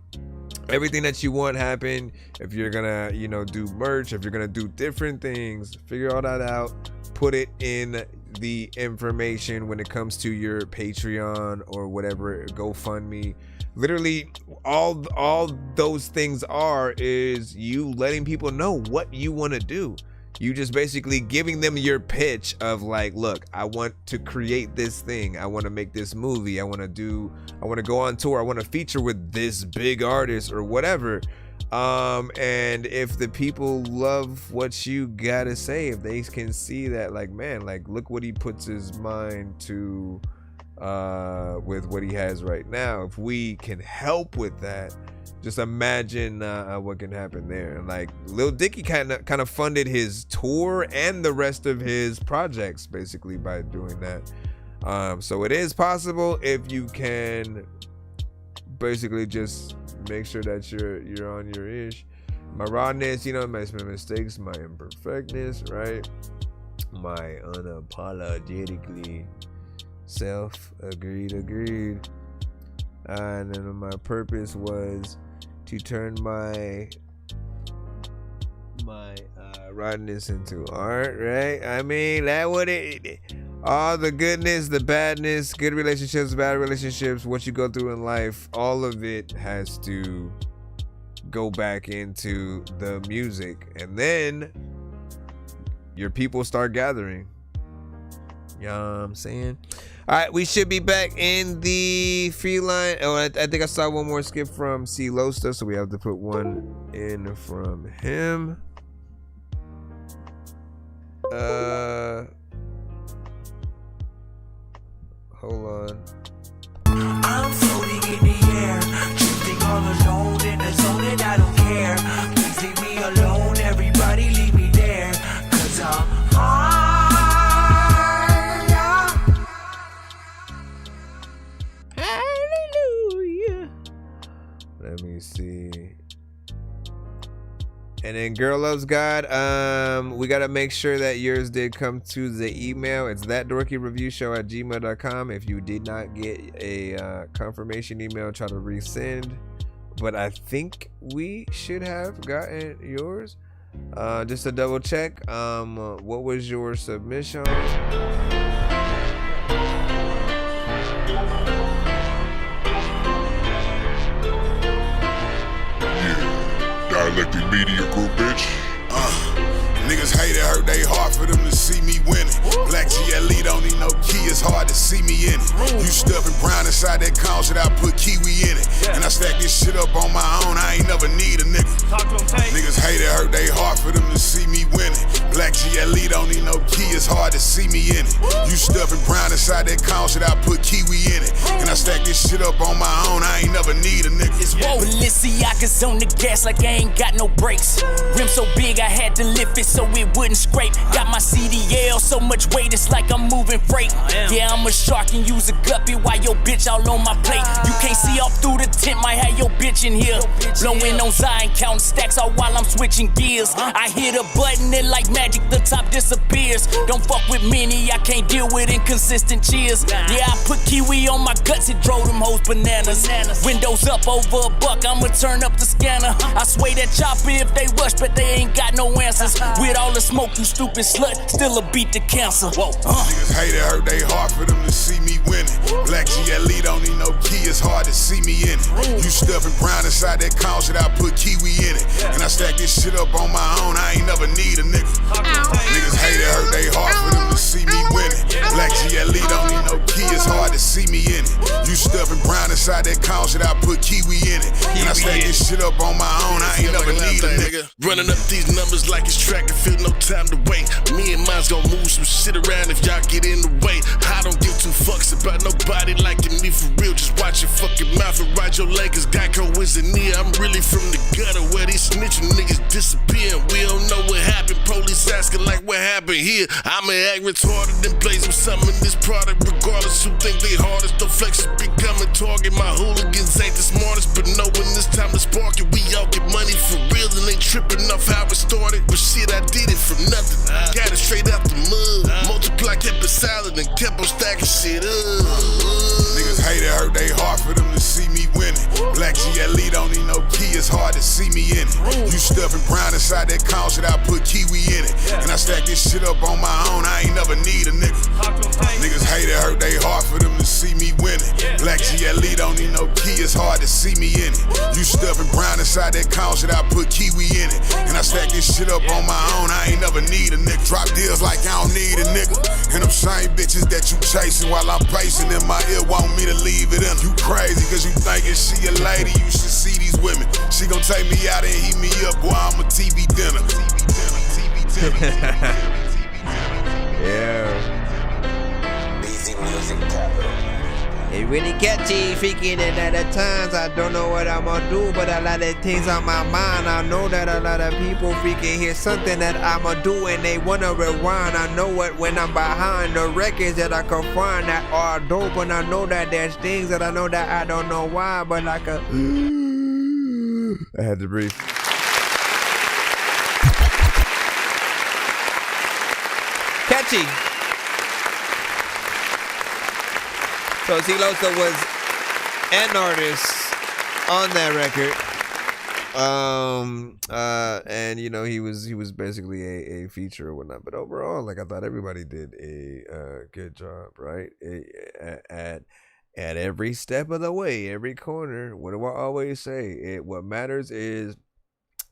everything that you want happen. If you're gonna do merch, if you're gonna do different things, figure all that out, put it in the information when it comes to your Patreon or whatever, GoFundMe. Literally all those things is you letting people know what you want to do. You just basically giving them your pitch of like, look, I want to create this thing. I want to make this movie. I want to go on tour. I want to feature with this big artist or whatever. And if the people love what you gotta say, if they can see that, like, man, like, look what he puts his mind to with what he has right now. If we can help with that, just imagine what can happen there. Like, Lil Dicky kind of funded his tour and the rest of his projects basically by doing that. So it is possible if you can basically just make sure that you're on your ish. My rawness, my mistakes, my imperfectness, right? My unapologetically self, agreed. And then my purpose was to turn my rottenness into art, right? I mean, that would it. All the goodness, the badness, good relationships, bad relationships, what you go through in life, all of it has to go back into the music, and then your people start gathering. You know what I'm saying? All right, we should be back in the feline. Oh, I think I saw one more skip from C. Losta, so we have to put one in from him. Hold on. I'm floating in the air, drifting all alone in the zone, and I don't care. Please leave me alone, everybody leave me there, 'cause I'm high. Hallelujah. Let me see. And then Girl Loves God, we got to make sure that yours did come to the email. It's ThatDorkyReviewShow@gmail.com. If you did not get a confirmation email, try to resend. But I think we should have gotten yours. Just to double check, what was your submission? Dialectic Media Group, bitch. Niggas hate it, hurt they hard for them to see me winning. Black GLE don't need no key, it's hard to see me in it. You stuffing brown inside that con shit, I put kiwi in it. And I stack this shit up on my own, I ain't never need a nigga. Niggas hate it, hurt they hard for them to see me winning. Black GLE don't need no key, it's hard to see me in it. You stuffing brown inside that con shit, I put kiwi in it. And I stack this shit up on my own, I ain't never need a nigga. Balenciaga's on the gas like I ain't got no brakes. Rim so big I had to lift it so it wouldn't scrape. Got my CDL, so much weight it's like I'm moving freight. Yeah, I'm a shark and use a guppy while your bitch all on my plate. You can't see off through the tent, might have your bitch in here. Blowing on Zion, counting stacks all while I'm switching gears. I hit a button and like magic the top disappears. Don't fuck with many, I can't deal with inconsistent cheers. Yeah, I put kiwi on my guts, it drove them hoes bananas. Windows up over a buck, I'ma turn up the scanner. I sway that chopper if they rush, but they ain't got no answers. With all the smoke, you stupid slut, still a beat the cancer. Niggas hate it, hurt they hard for them to see me winning. Black GLE don't need no key, it's hard to see me in it. You stuffing brown inside that con shit, I put kiwi in it. And I stack this shit up on my own, I ain't never need a nigga. Niggas hate it, hurt they hard for them to see me winning. Black GLE don't need no key, it's hard to see me in it. You stuffing brown inside that con shit, I put kiwi in it. And I stack this shit up on my own, I ain't never need a nigga. Running up these numbers like it's track and field, no time to wait. Me and mine's gonna move some shit around if y'all get in the way. I don't give two fucks about nobody liking me for real. Just watch your fucking mouth and ride your Mojo Lakers, Geico is near. I'm really from the gutter where these snitching niggas disappearing. We don't know what happened. Police asking like what happened here. I'ma act retarded and blaze with some in this product. Regardless who think they hardest, the flex should become a target. My hooligans ain't the smartest, but know when it's time to spark it. We all get money for real and ain't tripping off how it started. But shit, I did it from nothing. Got it straight out the mud. Multiply, kept it solid and kept on stacking shit up. Niggas hate it, hurt they heart for them to see me winning. Black GLE don't need no key, it's hard to see me in it. You stuffing brown inside that couch shit, I put kiwi in it. And I stack this shit up on my own, I ain't never need a nigga. Niggas hate it, hurt they heart for them to see me winning. Black GLE don't need no key, it's hard to see me in it. You stuffing brown inside that couch shit, I put kiwi in it. And I stack this shit up on my own, I ain't never need a nigga. Drop deals like I don't need a nigga. And them same bitches that you chasing while I'm pacing in my ear want me to leave it in. You crazy cause you thinking she a lady, you should see these women. She gon' take me out and heat me up, boy, I'm a TV dinner. Yeah. Easy music capital. It really catchy, freaking, and at times I don't know what I'm gonna do, but a lot of things on my mind. I know that a lot of people freaking hear something that I'ma do and they wanna rewind. I know it when I'm behind the records that I can find that are dope, and I know that there's things that I know that I don't know why, but like a I had to breathe. Catchy. So Silosa was an artist on that record. And you know, he was basically a feature or whatnot. But overall, like, I thought everybody did a good job, right? At every step of the way, every corner. What do I always say? What matters is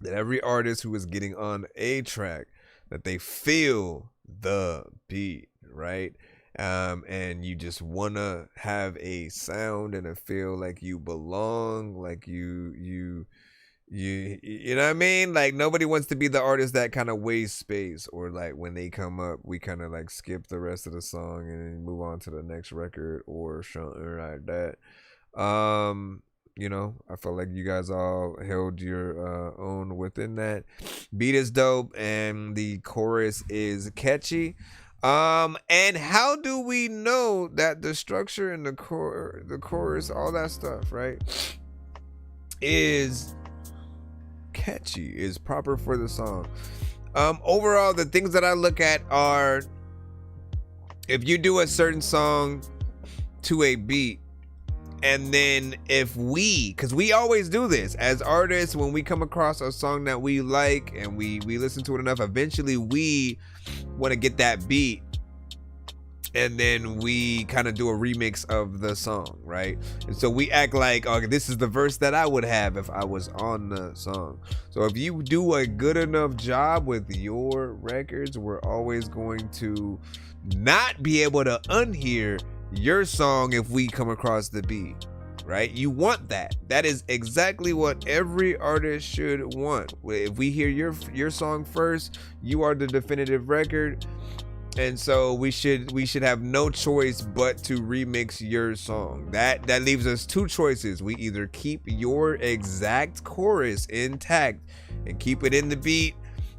that every artist who is getting on a track, that they feel the beat, right? And you just wanna have a sound and a feel like you belong, like you know what I mean? Like, nobody wants to be the artist that kind of wastes space, or like when they come up, we kind of like skip the rest of the song and then move on to the next record or something like that. You know, I felt like you guys all held your own within that. Beat is dope and the chorus is catchy. And how do we know that the structure and the chorus, all that stuff, right, is catchy, is proper for the song? Overall, the things that I look at are, if you do a certain song to a beat, and then if because we always do this as artists, when we come across a song that we like and we listen to it enough, eventually we want to get that beat, and then we kind of do a remix of the song, right? And so we act like, okay, this is the verse that I would have if I was on the song. So if you do a good enough job with your records, we're always going to not be able to unhear your song if we come across the beat, right? You want that. That is exactly what every artist should want. If we hear your song first, you are the definitive record, and so we should have no choice but to remix your song. That leaves us two choices. We either keep your exact chorus intact and keep it in the beat,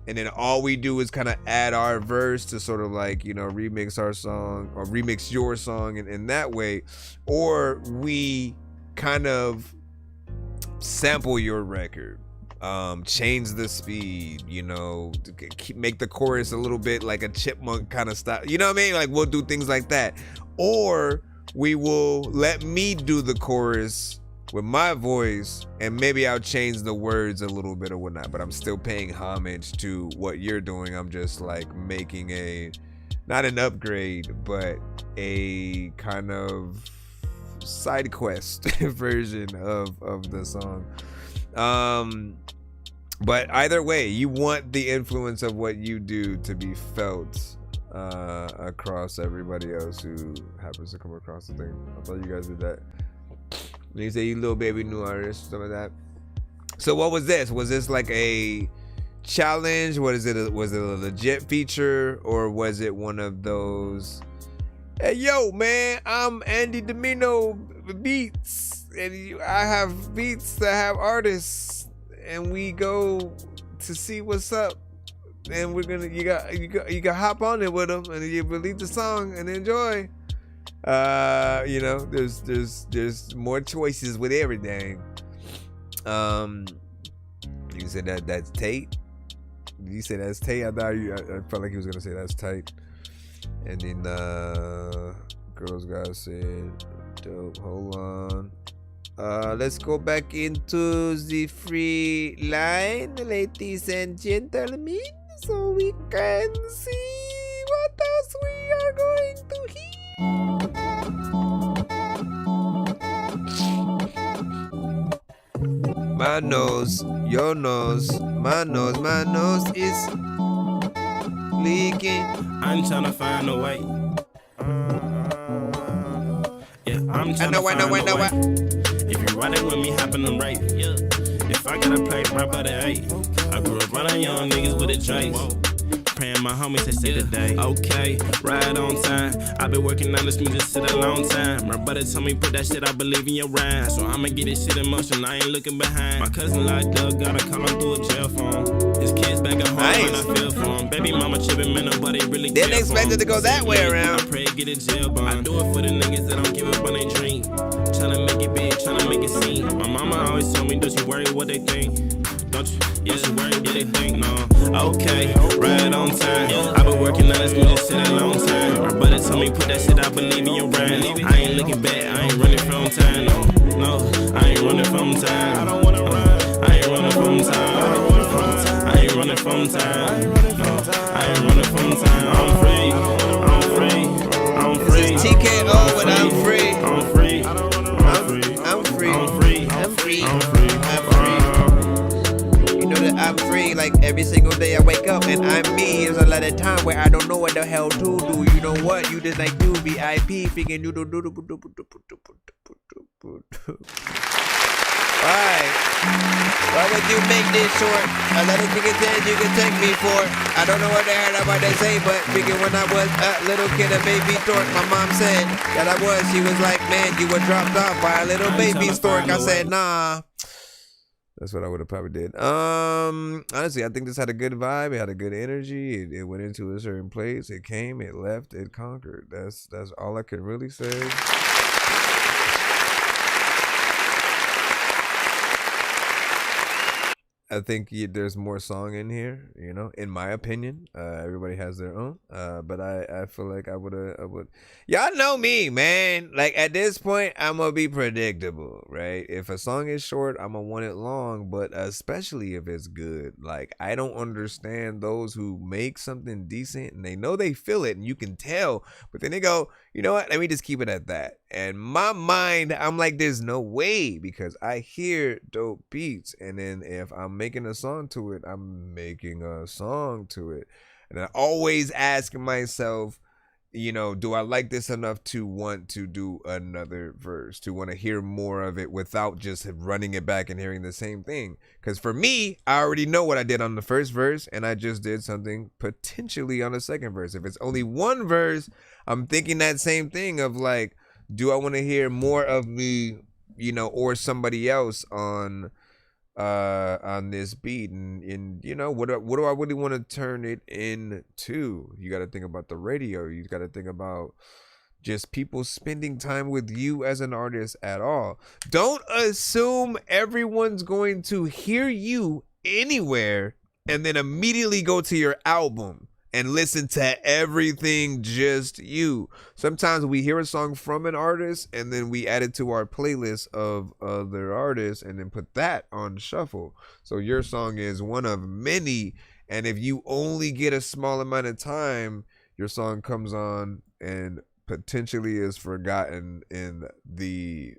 and then all we do is kind of add our verse to sort of like, you know, remix our song or remix your song in that way. Or we kind of sample your record, change the speed, you know, make the chorus a little bit like a chipmunk kind of style. You know what I mean? Like, we'll do things like that. Or we will let me do the chorus with my voice, and maybe I'll change the words a little bit or whatnot, but I'm still paying homage to what you're doing. I'm just like making not an upgrade, but a kind of side quest version of the song. But either way, you want the influence of what you do to be felt across everybody else who happens to come across the thing. I thought you guys did that. When you say you little baby new artist, some of that. So what was this? Was this like a challenge? Was it a legit feature, or was it one of those, hey yo man, I'm Andy Domino Beats, and I have beats that have artists, and we go to see what's up, and we're gonna you got hop on it with them, and you release the song and enjoy. You know, there's more choices with everything. You said that's Tate. Did you say that's Tate? I felt like he was gonna say that's tight. And then Girls Gotta Say dope. Hold on. Let's go back into the free line, ladies and gentlemen, so we can see what else we are going to hear. My nose, your nose, my nose is leaking. I'm trying to find a way. Yeah, I'm trying to find a way. If you riding with me, happen to right. If I gotta play right by the 8, I grew up running young niggas with a J. Praying my homies they say today. Okay, ride on time. I've been working on this music shit a long time. My brother told me put that shit, I believe in your rhyme. So I'ma get this shit in motion, I ain't looking behind. My cousin locked up, gotta call him through a jail phone. His kids back at home, and I feel for him. Baby mama tripping, man, nobody really didn't expect it to go that way around. I pray get a jail bond. I do it for the niggas that don't give up on their dream. Tryna make it big, tryna make it seen. My mama always told me, don't you worry what they think. Don't you? Yeah, you worry what they think, no. Okay, ride on time. I've been working on this music shit a long time. My brother told me put that shit, I believe in your rhyme. I ain't looking back, I ain't running from time, no, I ain't running from time. I don't wanna run. I ain't running from time. I don't wanna run. I ain't running from time. No, I ain't running from time. I'm free. I'm free. I'm free. This is TKO and I'm free. I'm free. I'm free. I'm free. I'm free. I'm free. I'm free. I'm free. You know that I'm free like every single day I wake up and I'm me. There's a lot of time where I don't know what the hell to do. You know what? You just like do VIP freaking do. Why would you make this short? A lot of chicken things you can take me for. I don't know what the hell I'm about to say, but freaking when I was a little kid, a baby stork, my mom said that I was. She was like, man, you were dropped off by a little baby stork. I said, nah. That's what I would have probably did. Honestly, I think this had a good vibe. It had a good energy. It went into a certain place. It came, it left, it conquered. That's all I can really say. I think there's more song in here, you know, in my opinion. Everybody has their own. But I feel like I would. Y'all know me, man. Like at this point, I'm gonna be predictable, right? If a song is short, I'm gonna want it long, but especially if it's good. Like I don't understand those who make something decent and they know they feel it and you can tell, but then they go, you know what? Let me just keep it at that. And my mind, I'm like, there's no way, because I hear dope beats, and then if I'm making a song to it, I'm making a song to it. And I always ask myself, you know, do I like this enough to want to do another verse, to want to hear more of it without just running it back and hearing the same thing? Because for me, I already know what I did on the first verse, and I just did something potentially on the second verse. If it's only one verse, I'm thinking that same thing of like, do I want to hear more of me, you know, or somebody else on this beat, and you know, what do I really want to turn it into? You got to think about the radio. You got to think about just people spending time with you as an artist at all. Don't assume everyone's going to hear you anywhere and then immediately go to your album and listen to everything just you. Sometimes we hear a song from an artist and then we add it to our playlist of other artists and then put that on shuffle. So your song is one of many, and if you only get a small amount of time, your song comes on and potentially is forgotten in the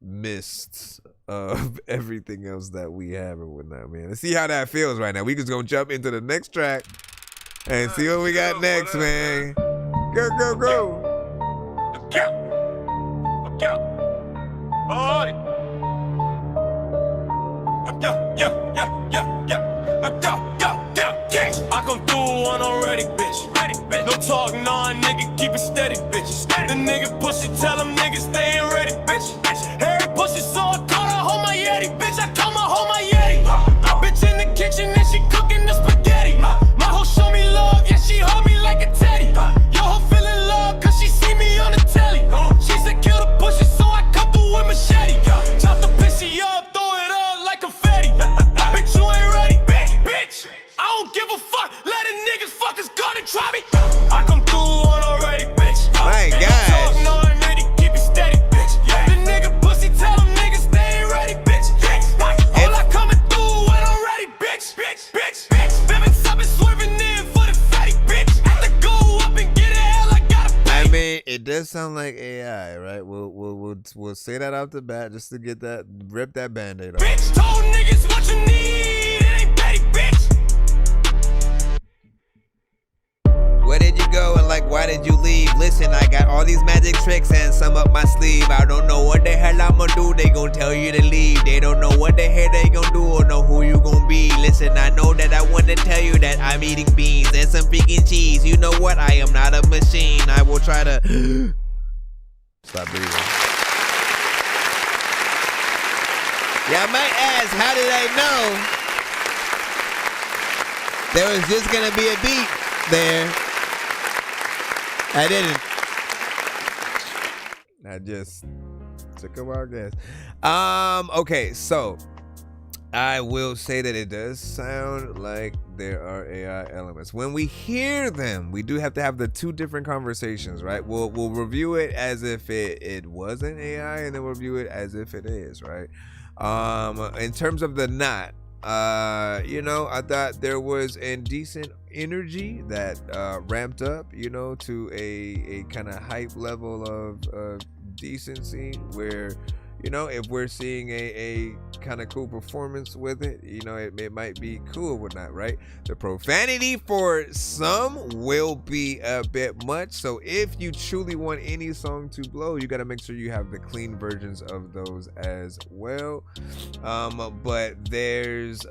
mists of everything else that we have and whatnot, man. Let's see how that feels right now. We just gonna jump into the next track and see what we got next, man. Go, go, go. I come through one already, bitch. No talk, nah, nigga, keep it steady, bitch. The nigga push it, tell them niggas they ain't ready, bitch. Everybody does sound like AI, right? We'll say that out the bat just to get that, rip that Band-Aid off. Bitch told niggas what you need. It ain't petty, bitch. Where did you go and like why did you leave? Listen, I got all these magic tricks and some up my sleeve. I don't know what the hell I'ma do. They gon' tell you to leave. They don't know what the hell they gon' do or know who you gon' be. Listen, I know that I want to tell you that I'm eating beans and some freaking cheese. You know what? I am not a machine. I will try to stop breathing. Y'all might ask, how did I know there was just gonna be a beat there? I didn't. I just took a wild guess. Okay, so I will say that it does sound like there are AI elements. When we hear them, we do have to have the two different conversations, right? We'll review it as if it wasn't AI, and then we'll review it as if it is, right? In terms of the not, I thought there was a decent energy that ramped up, to a kind of hype level of decency where, if we're seeing a kind of cool performance with it, it might be cool or whatnot, right? The profanity for some will be a bit much. So if you truly want any song to blow, you got to make sure you have the clean versions of those as well. But there's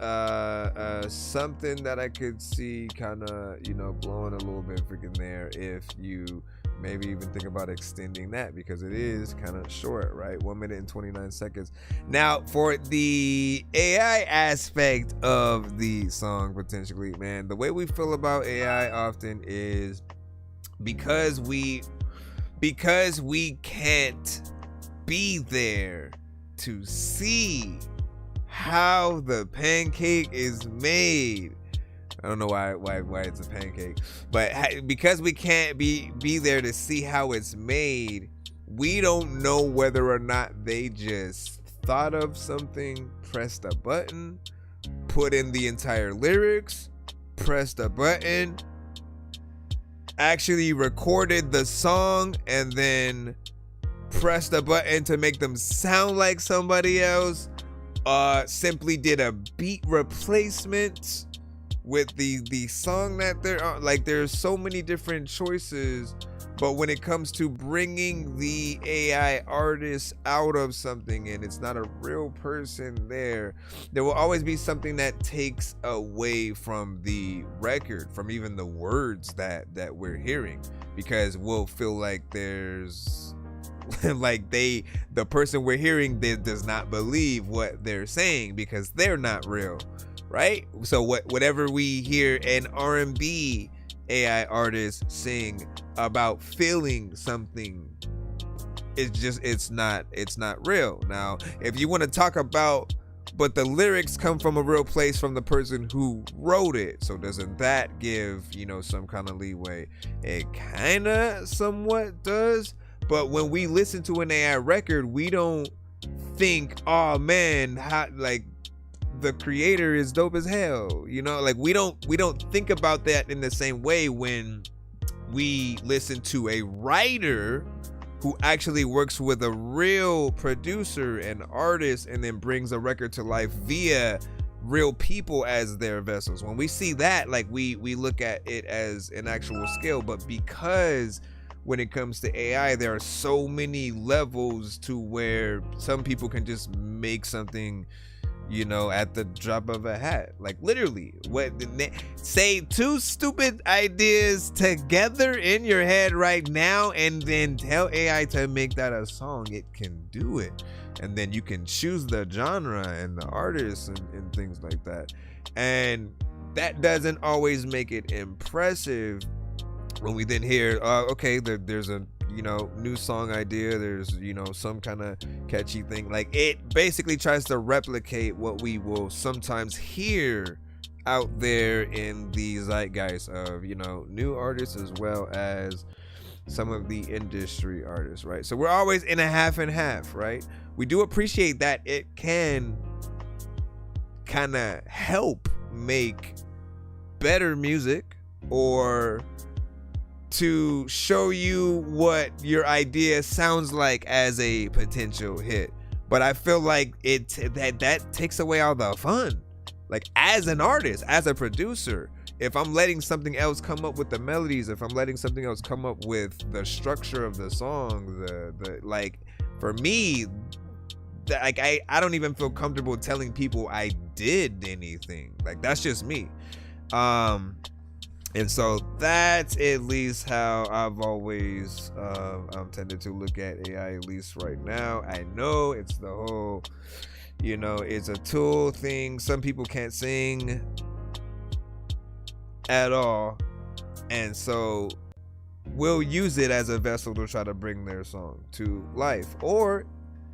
something that I could see kind of, blowing a little bit freaking there if you maybe even think about extending that, because it is kind of short, right? 1 minute and 29 seconds. Now, for the AI aspect of the song, potentially, man, the way we feel about AI often is because we can't be there to see how the pancake is made. I don't know why it's a pancake, but because we can't be there to see how it's made, we don't know whether or not they just thought of something, pressed a button, put in the entire lyrics, pressed a button, actually recorded the song, and then pressed a button to make them sound like somebody else, simply did a beat replacement with the song that they're on. Like, there's so many different choices, but when it comes to bringing the AI artist out of something and it's not a real person there will always be something that takes away from the record, from even the words that we're hearing, because we'll feel like there's like the person we're hearing does not believe what they're saying because they're not real. Right? So whatever we hear an R&B AI artist sing about feeling something, it's not real. Now, if you want to talk about, but the lyrics come from a real place from the person who wrote it, so doesn't that give, some kind of leeway? It kind of somewhat does, but when we listen to an AI record, we don't think, oh man, the creator is dope as hell, like we don't think about that in the same way when we listen to a writer who actually works with a real producer and artist and then brings a record to life via real people as their vessels. When we see that, like we look at it as an actual skill, but because when it comes to AI, there are so many levels to where some people can just make something at the drop of a hat. Like literally, say two stupid ideas together in your head right now and then tell AI to make that a song. It can do it. And then you can choose the genre and the artists and things like that. And that doesn't always make it impressive when we then hear, okay, there's a new song idea, there's some kind of catchy thing. Like, it basically tries to replicate what we will sometimes hear out there in the zeitgeist of new artists as well as some of the industry artists, right? So we're always in a half and half, right? We do appreciate that it can kind of help make better music or to show you what your idea sounds like as a potential hit. But I feel like that takes away all the fun. Like, as an artist, as a producer, if I'm letting something else come up with the melodies, if I'm letting something else come up with the structure of the song, the like, for me, like I don't even feel comfortable telling people I did anything. Like, that's just me. And so that's at least how I've always tended to look at AI, at least right now. I know it's the whole, it's a tool thing. Some people can't sing at all, and so we'll use it as a vessel to try to bring their song to life. Or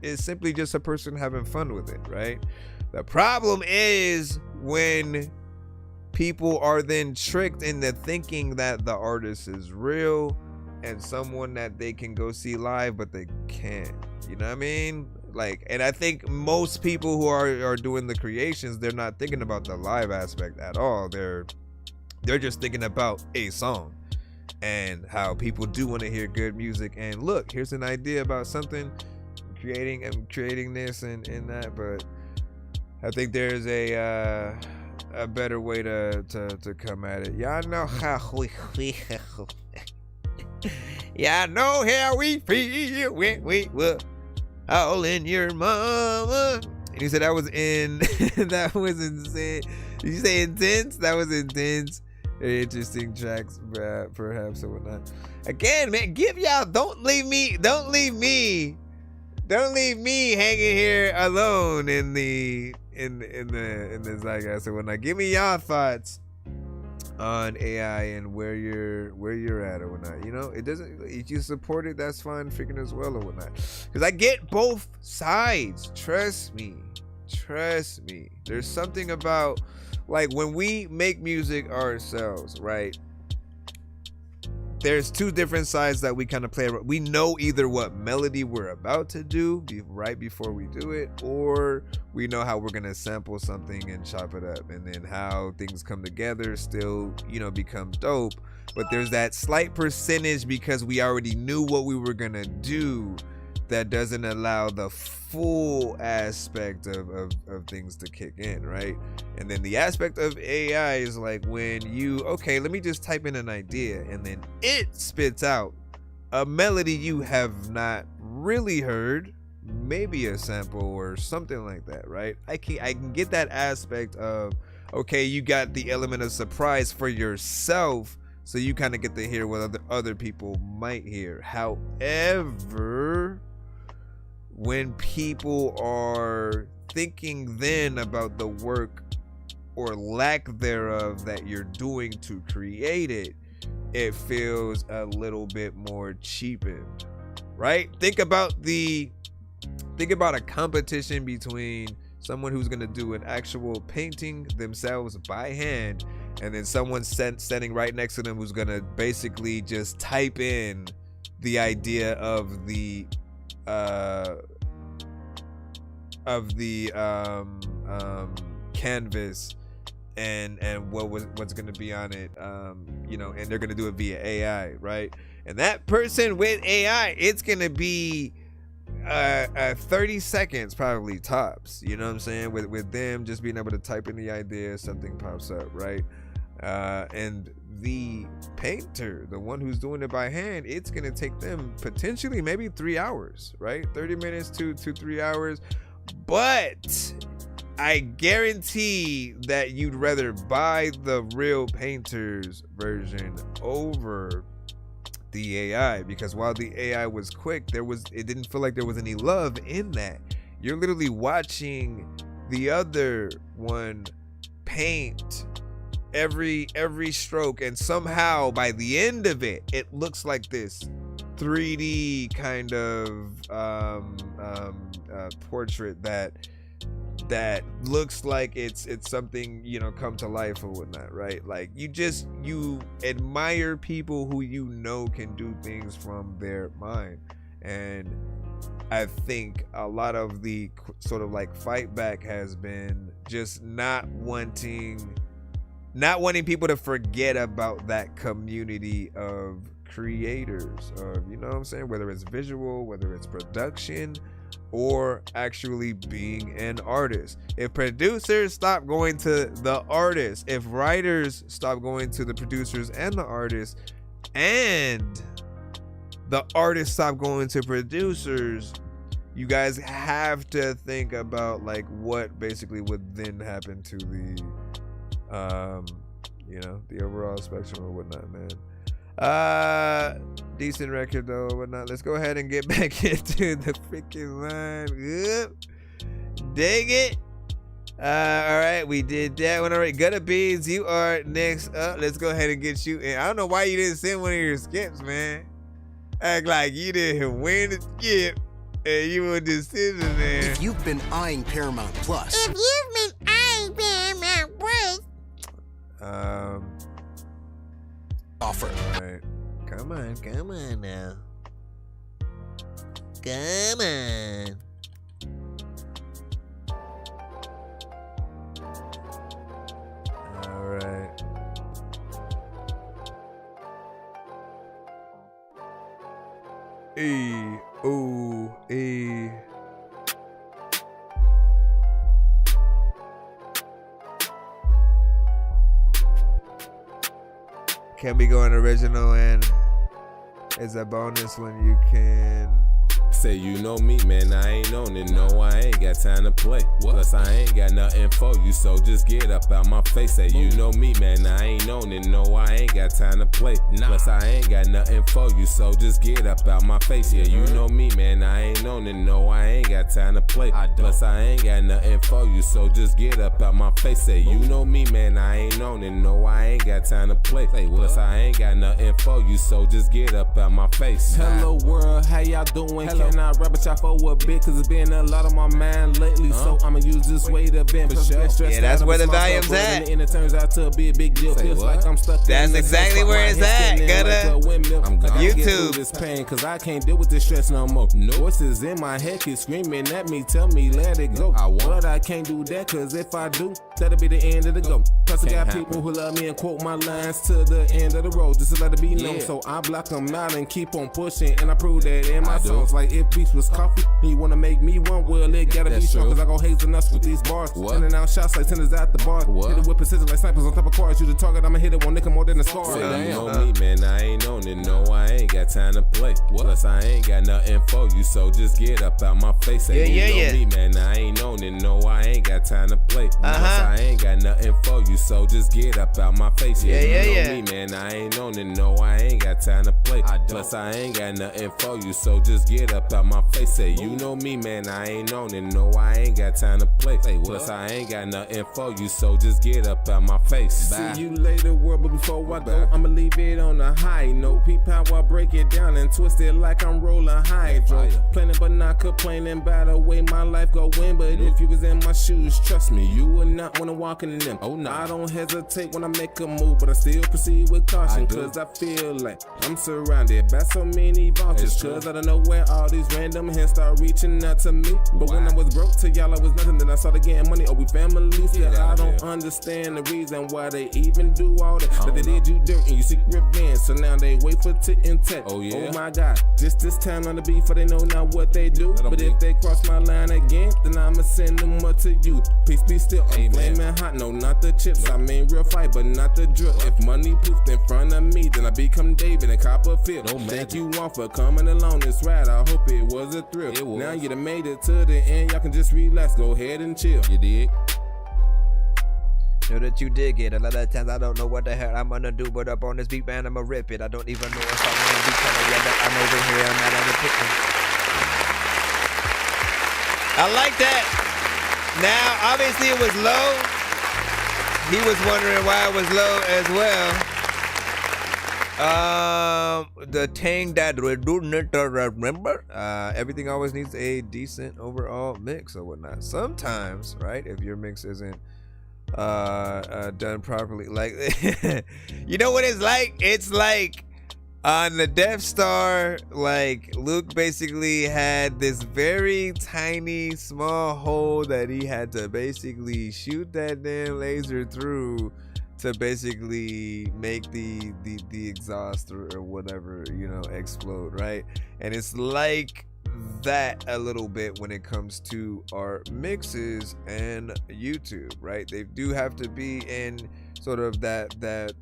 it's simply just a person having fun with it, right? The problem is when people are then tricked into thinking that the artist is real and someone that they can go see live, but they can't. You know what I mean? Like, and I think most people who are doing the creations, they're not thinking about the live aspect at all. They're just thinking about a song and how people do want to hear good music. And look, here's an idea about something, creating this and that. But I think there's a better way to come at it. Y'all know how we feel. Y'all know how we feel when we were all in your mama. And you said that was that was insane. Did you say intense? That was intense. Very interesting tracks, perhaps, or whatnot. Again, man, don't leave me hanging here alone in the zeitgeist or whatnot. Give me y'all thoughts on AI and where you're at or whatnot. It doesn't, if you support it, that's fine, freaking as well or whatnot. Because I get both sides. Trust me. There's something about, like, when we make music ourselves, right? There's two different sides that we kind of play around. We know either what melody we're about to do right before we do it, or we know how we're gonna sample something and chop it up, and then how things come together still, becomes dope. But there's that slight percentage, because we already knew what we were gonna do, that doesn't allow the full aspect of things to kick in, right? And then the aspect of AI is like when let me just type in an idea, and then it spits out a melody you have not really heard, maybe a sample or something like that, right? I can get that aspect of, okay, you got the element of surprise for yourself, so you kind of get to hear what other people might hear. However, when people are thinking then about the work or lack thereof that you're doing to create it, it feels a little bit more cheapened, right? Think about a competition between someone who's going to do an actual painting themselves by hand, and then someone standing right next to them who's going to basically just type in the idea of the canvas and what's going to be on it, and they're going to do it via AI, right? And that person with AI, it's going to be 30 seconds probably tops, you know what I'm saying, with them just being able to type in the idea, something pops up, right? And the painter, the one who's doing it by hand, it's going to take them potentially maybe 3 hours, right? 30 minutes to 3 hours. But I guarantee that you'd rather buy the real painter's version over the AI, because while the AI was quick, it didn't feel like there was any love in that. You're literally watching the other one paint every stroke, and somehow by the end of it, it looks like this 3D kind of portrait that looks like it's something, come to life or whatnot, right? Like, you admire people who can do things from their mind. And I think a lot of the sort of like fight back has been just not wanting people to forget about that community of creators of, you know what I'm saying, whether it's visual, whether it's production, or actually being an artist. If producers stop going to the artists, if writers stop going to the producers and the artists, and the artists stop going to producers, you guys have to think about like what basically would then happen to the you know, the overall spectrum or whatnot, man. Decent record though, whatnot. Let's go ahead and get back into the freaking line. Yep. Dig it. All right, we did that one. All right, Gutter Beans, you are next up. Let's go ahead and get you in. I don't know why you didn't send one of your skips, man. Act like you didn't win the skip and you were just sitting there. If you've been eyeing Paramount Plus. If you've been eyeing Paramount Plus. Offer. All right. Come on now. Come on. All right. E. Can we go an original and is a bonus when you can Say you know me, man, I ain't on it. No, I ain't got time to play. Plus, I ain't got nothing for you, so just get up out my face. Say you know me, man, I ain't on it. No, I ain't got time to play. Plus, I ain't got nothing for you, so just get up out my face. Yeah, you know me, man, I ain't on it. No, I ain't got time to play. Plus, I ain't got nothing for you, so just get up out my face. Say you know me, man, I ain't on it. No, I ain't got time to play. Plus, I ain't got nothing for you, so just get up out my face. Hello world, how y'all doing? Can I rap a shot for a bit? Cause it's been a lot on my mind lately, so I'ma use this way to vent. Yeah, that's where the volume's at. And it turns out to be a big deal. Feels like I'm stuck. That's exactly where it's at. I'm gonna YouTube. get through this pain, cause I can't deal with this stress no more. Voices in my head keep screaming at me, tell me let it go. But I can't do that, cause if I do, that'll be the end of the go. Plus I got people who love me and quote my lines to the end of the road, just to let it be known. So I block them out and keep on pushing, and I prove that in my songs. Like if beats was coffee, and you wanna make me one, well it gotta be strong, cause I go hazelnuts with these bars. Sending out shots like tenders out the bar. Hit it with precision like snipers on top of cars. You the target, I'ma hit it one nigga more than a scar. Say you know me, man, I ain't on it. No, I ain't got time to play. Plus I ain't got nothing for you, so just get up out my face. Say you know me, man, I ain't on it. No, I ain't got time to play. Plus I ain't got nothing for you, so just get up out my face. You know me, man, I ain't on it. No, I ain't got time to play. Plus I ain't got nothing for you, so just get up out my face. Say you know me, man, I ain't on it. No, I ain't got time to play. Plus I ain't got nothing for you, so just get up out my face. Bye. See you later, world, but before I go, I'ma leave it on a high note. Peep how I break it down and twist it like I'm rolling hydro. Planning but not complaining about the way my life going. But if you was in my shoes, trust me, you would not wanna walk in them. Oh no, I don't hesitate when I make a move, but I still proceed with caution, cause I feel like I'm surrounded by so many vultures. Cause I don't know where all these random hands start reaching out to me. But when I was broke to y'all I was nothing, then I started getting money. Oh, we family, still I don't understand the reason why they even do all that. But they did you dirt and you seek revenge, so now they wait for tit and tat. Oh my god, just this time on the beat, for they know not what they do. But if they cross my line again, then I'ma send them up to you. Peace be still, I'm flaming hot, no not the chips. I mean real fight, but not the drip. If money poofed in front of me, then I become David and Copperfield. Thank you all for coming along this ride, I hope it was a thrill. Now you done made it to the end, y'all can just relax, go ahead and chill. You dig? Know that you dig it. A lot of times I don't know what the hell I'm gonna do, but up on this beat, man, I'ma rip it. I don't even know if I'm gonna be telling you that I'm over here. I'm not on the picture. I like that. Now, obviously it was low. He was wondering why it was low as well. The thing that we do need to remember, everything always needs a decent overall mix or whatnot. Sometimes, right, if your mix isn't done properly, like you know what it's like? It's like on the Death Star, like Luke basically had this very tiny small hole that he had to basically shoot that damn laser through to basically make the exhaust or whatever, you know, explode, right? And it's like that a little bit when it comes to our mixes and YouTube, right? They do have to be in sort of that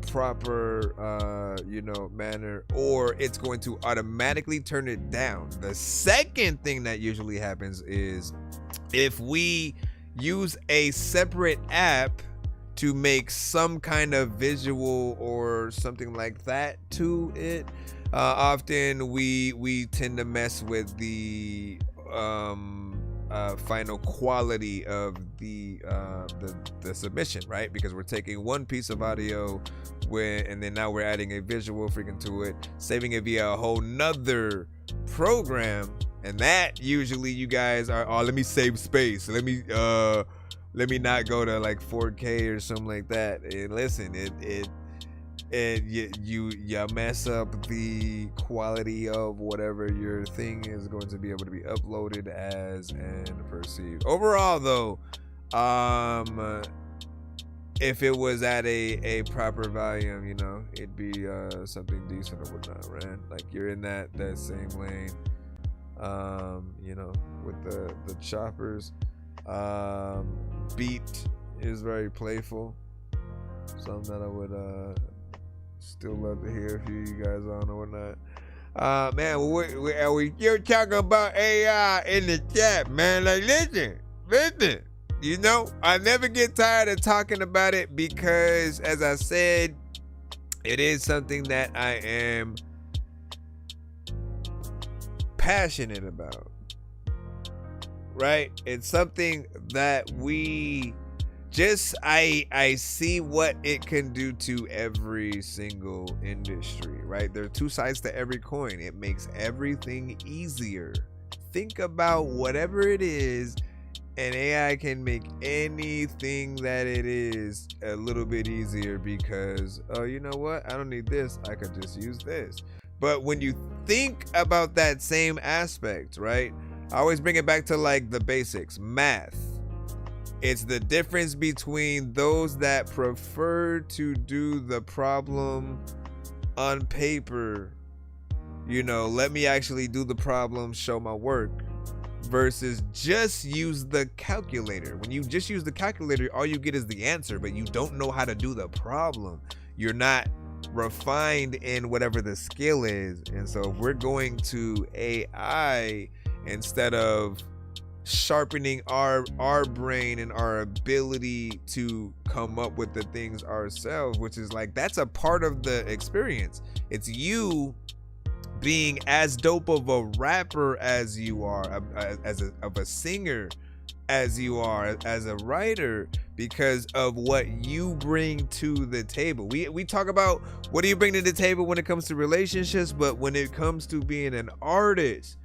proper you know, manner, or it's going to automatically turn it down. The second thing that usually happens is if we use a separate app to make some kind of visual or something like that to it, often we tend to mess with the final quality of the submission, right? Because we're taking one piece of audio and then now we're adding a visual freaking to it, saving it via a whole nother program, and that usually you guys are, oh, let me save space, let me not go to like 4K or something like that. And listen, you mess up the quality of whatever your thing is going to be able to be uploaded as and perceived. Overall though, if it was at a proper volume, you know, it'd be something decent or whatnot, right? Like you're in that same lane, you know, with the choppers. Beat is very playful, something that I would still love to hear if you guys on or whatnot. Man, you're talking about AI in the chat, man. Like, listen. You know, I never get tired of talking about it because, as I said, it is something that I am passionate about. Right? It's something that I see what it can do to every single industry, right? There are two sides to every coin. It makes everything easier. Think about whatever it is, and AI can make anything that it is a little bit easier because, oh, you know what? I don't need this. I could just use this. But when you think about that same aspect, right? I always bring it back to like the basics, math. It's the difference between those that prefer to do the problem on paper, you know, let me actually do the problem, show my work, versus just use the calculator. When you just use the calculator, all you get is the answer, but you don't know how to do the problem. You're not refined in whatever the skill is. And so if we're going to AI, instead of sharpening our brain and our ability to come up with the things ourselves, which is like, that's a part of the experience. It's you being as dope of a rapper as you are, of a singer as you are, as a writer, because of what you bring to the table. We talk about what do you bring to the table when it comes to relationships, but when it comes to being an artist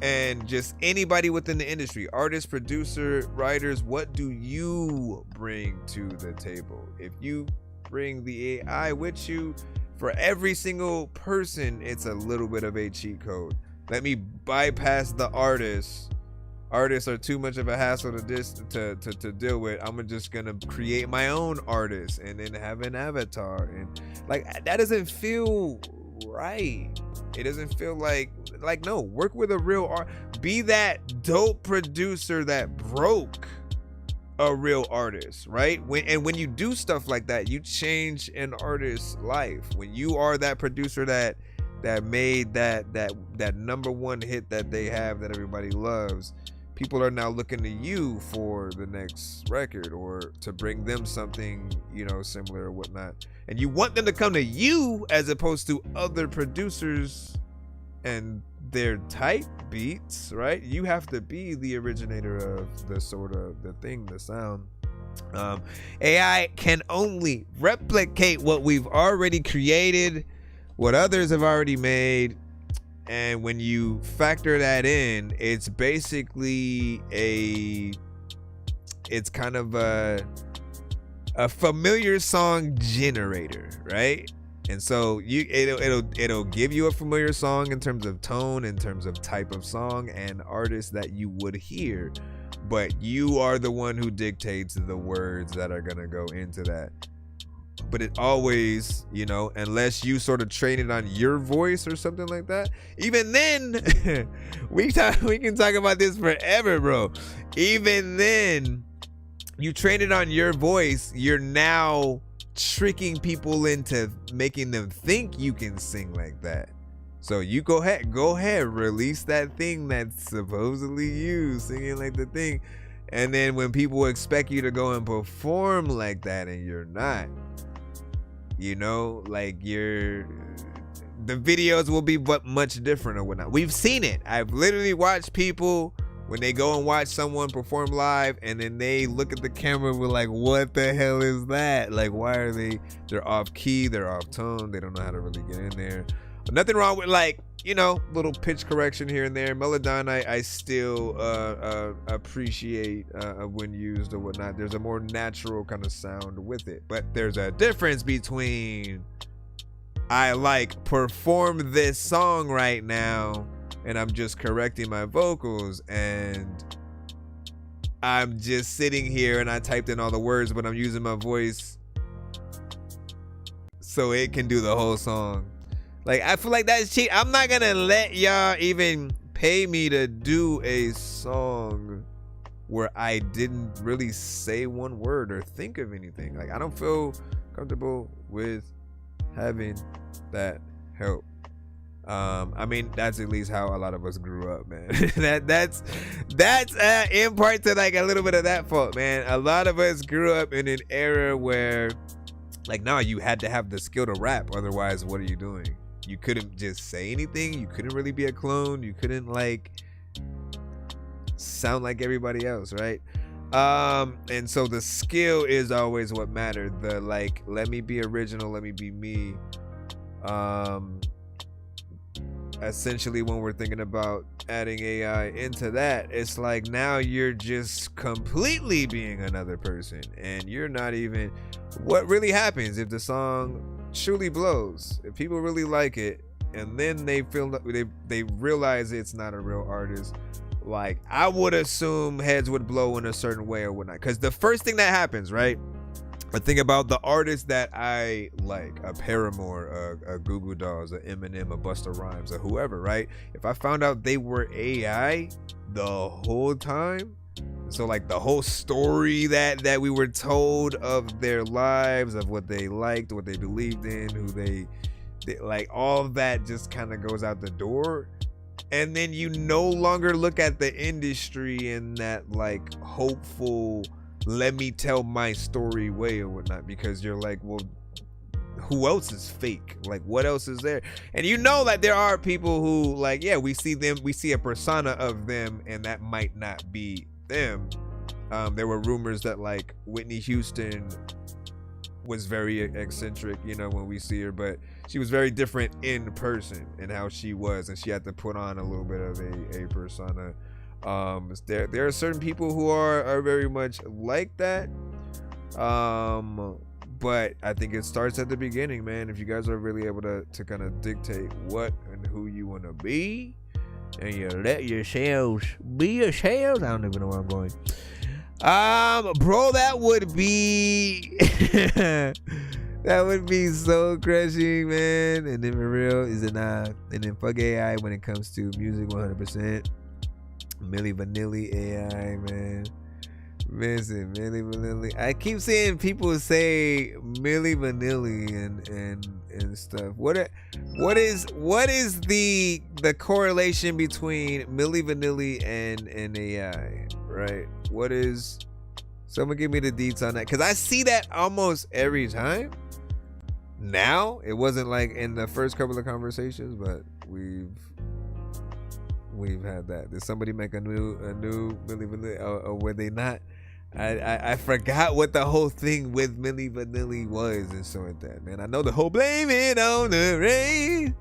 and just anybody within the industry, artists, producer, writers, what do you bring to the table? If you bring the AI with you, for every single person, it's a little bit of a cheat code. Let me bypass the artists. Artists are too much of a hassle to deal with. I'm just gonna create my own artist and then have an avatar, and like that doesn't feel right. It doesn't feel like no, work with a real art. Be that dope producer that broke a real artist, right? When you do stuff like that, you change an artist's life. When you are that producer that made that number one hit that they have that everybody loves, people are now looking to you for the next record or to bring them something, you know, similar or whatnot. And you want them to come to you as opposed to other producers and their type beats, right? You have to be the originator of the sort of the thing, the sound. AI can only replicate what we've already created, what others have already made. And when you factor that in, it's basically it's kind of a familiar song generator, right? And so it'll give you a familiar song in terms of tone, in terms of type of song and artist that you would hear, but you are the one who dictates the words that are gonna go into that. but it always, you know, unless you sort of train it on your voice or something like that. Even then, we can talk about this forever, bro. Even then, you train it on your voice, you're now tricking people into making them think you can sing like that. So you go ahead, release that thing that's supposedly you singing like the thing. And then when people expect you to go and perform like that and you're not, you know, like the videos will be much different or whatnot. We've seen it. I've literally watched people when they go and watch someone perform live and then they look at the camera with like, what the hell is that? Like, why are they're off key, they're off tone, they don't know how to really get in there. But nothing wrong with, like, you know, little pitch correction here and there. Melodyne, I still appreciate when used or whatnot. There's a more natural kind of sound with it. But there's a difference between I like perform this song right now and I'm just correcting my vocals and I'm just sitting here and I typed in all the words, but I'm using my voice so it can do the whole song. Like, I feel like that's cheap. I'm not gonna let y'all even pay me to do a song where I didn't really say one word or think of anything. Like, I don't feel comfortable with having that help. I mean, that's at least how a lot of us grew up, man. that's in part to like a little bit of that fault, man. A lot of us grew up in an era where, like, no, you had to have the skill to rap. Otherwise, what are you doing? You couldn't just say anything. You couldn't really be a clone. You couldn't like sound like everybody else, right? And so the skill is always what mattered. The like, let me be original, let me be me. Essentially, when we're thinking about adding AI into that, it's like now you're just completely being another person, and you're not even. What really happens if the song truly blows? If people really like it, and then they feel they realize it's not a real artist. Like, I would assume heads would blow in a certain way or whatnot. Because the first thing that happens, right? I think about the artists that I like, a Paramore, a Goo Goo Dolls, a Eminem, a Busta Rhymes, or whoever, right? If I found out they were AI the whole time, so like the whole story that we were told of their lives, of what they liked, what they believed in, who they like, all of that just kind of goes out the door. And then you no longer look at the industry in that like hopeful, let me tell my story way or whatnot, because you're like, well, who else is fake? Like, what else is there? And you know that there are people who like, yeah, we see a persona of them and that might not be them. There were rumors that like Whitney Houston was very eccentric, you know, when we see her, but she was very different in person and how she was, and she had to put on a little bit of a persona. There are certain people who are very much like that, but I think it starts at the beginning, man. If you guys are really able to kind of dictate what and who you want to be, and you let yourselves be yourselves. I don't even know where I'm going. Bro, that would be that would be so crushing, man. And then for real, is it not? And then fuck AI when it comes to music, 100%. Milli Vanilli AI, man. Listen, Milli Vanilli. I keep seeing people say Milli Vanilli and stuff. What is the correlation between Milli Vanilli and AI, right? What is? Someone give me the deets on that, because I see that almost every time. Now, it wasn't like in the first couple of conversations, but we've had that. Did somebody make a new Milli Vanilli, or were they not? I forgot what the whole thing with Milli Vanilli was and so like that, man. I know the whole blame it on the rain.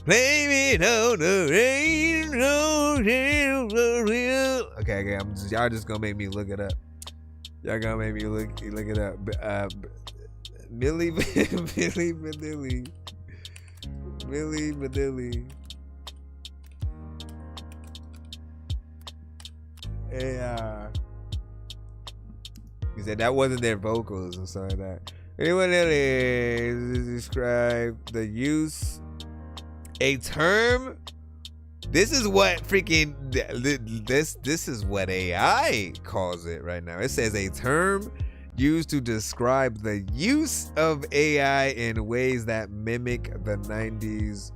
Blame it on the rain. Okay, y'all just gonna make me look it up. Y'all gonna make me look it up. Milli Vanilli. Milli Vanilli. He said that wasn't their vocals or something like that. Anyone else describe the use a term? This is what freaking this is what AI calls it right now. It says a term used to describe the use of AI in ways that mimic the 90s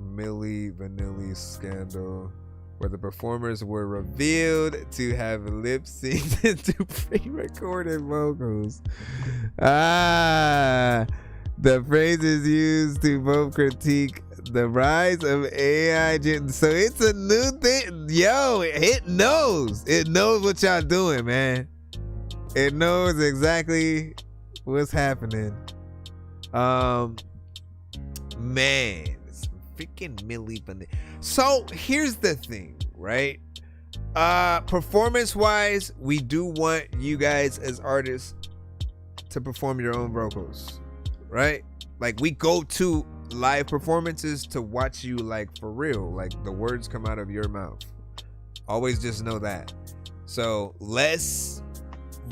Milli Vanilli scandal, where the performers were revealed to have lip synced to pre-recorded vocals. The phrase is used to both critique the rise of AI. So it's a new thing. Yo, it knows. It knows what y'all doing, man. It knows exactly what's happening. Man, it's freaking Milli Vanilli. So here's the thing, right? Performance-wise, we do want you guys as artists to perform your own vocals, right? Like, we go to live performances to watch you, like, for real. Like, the words come out of your mouth. Always just know that. So less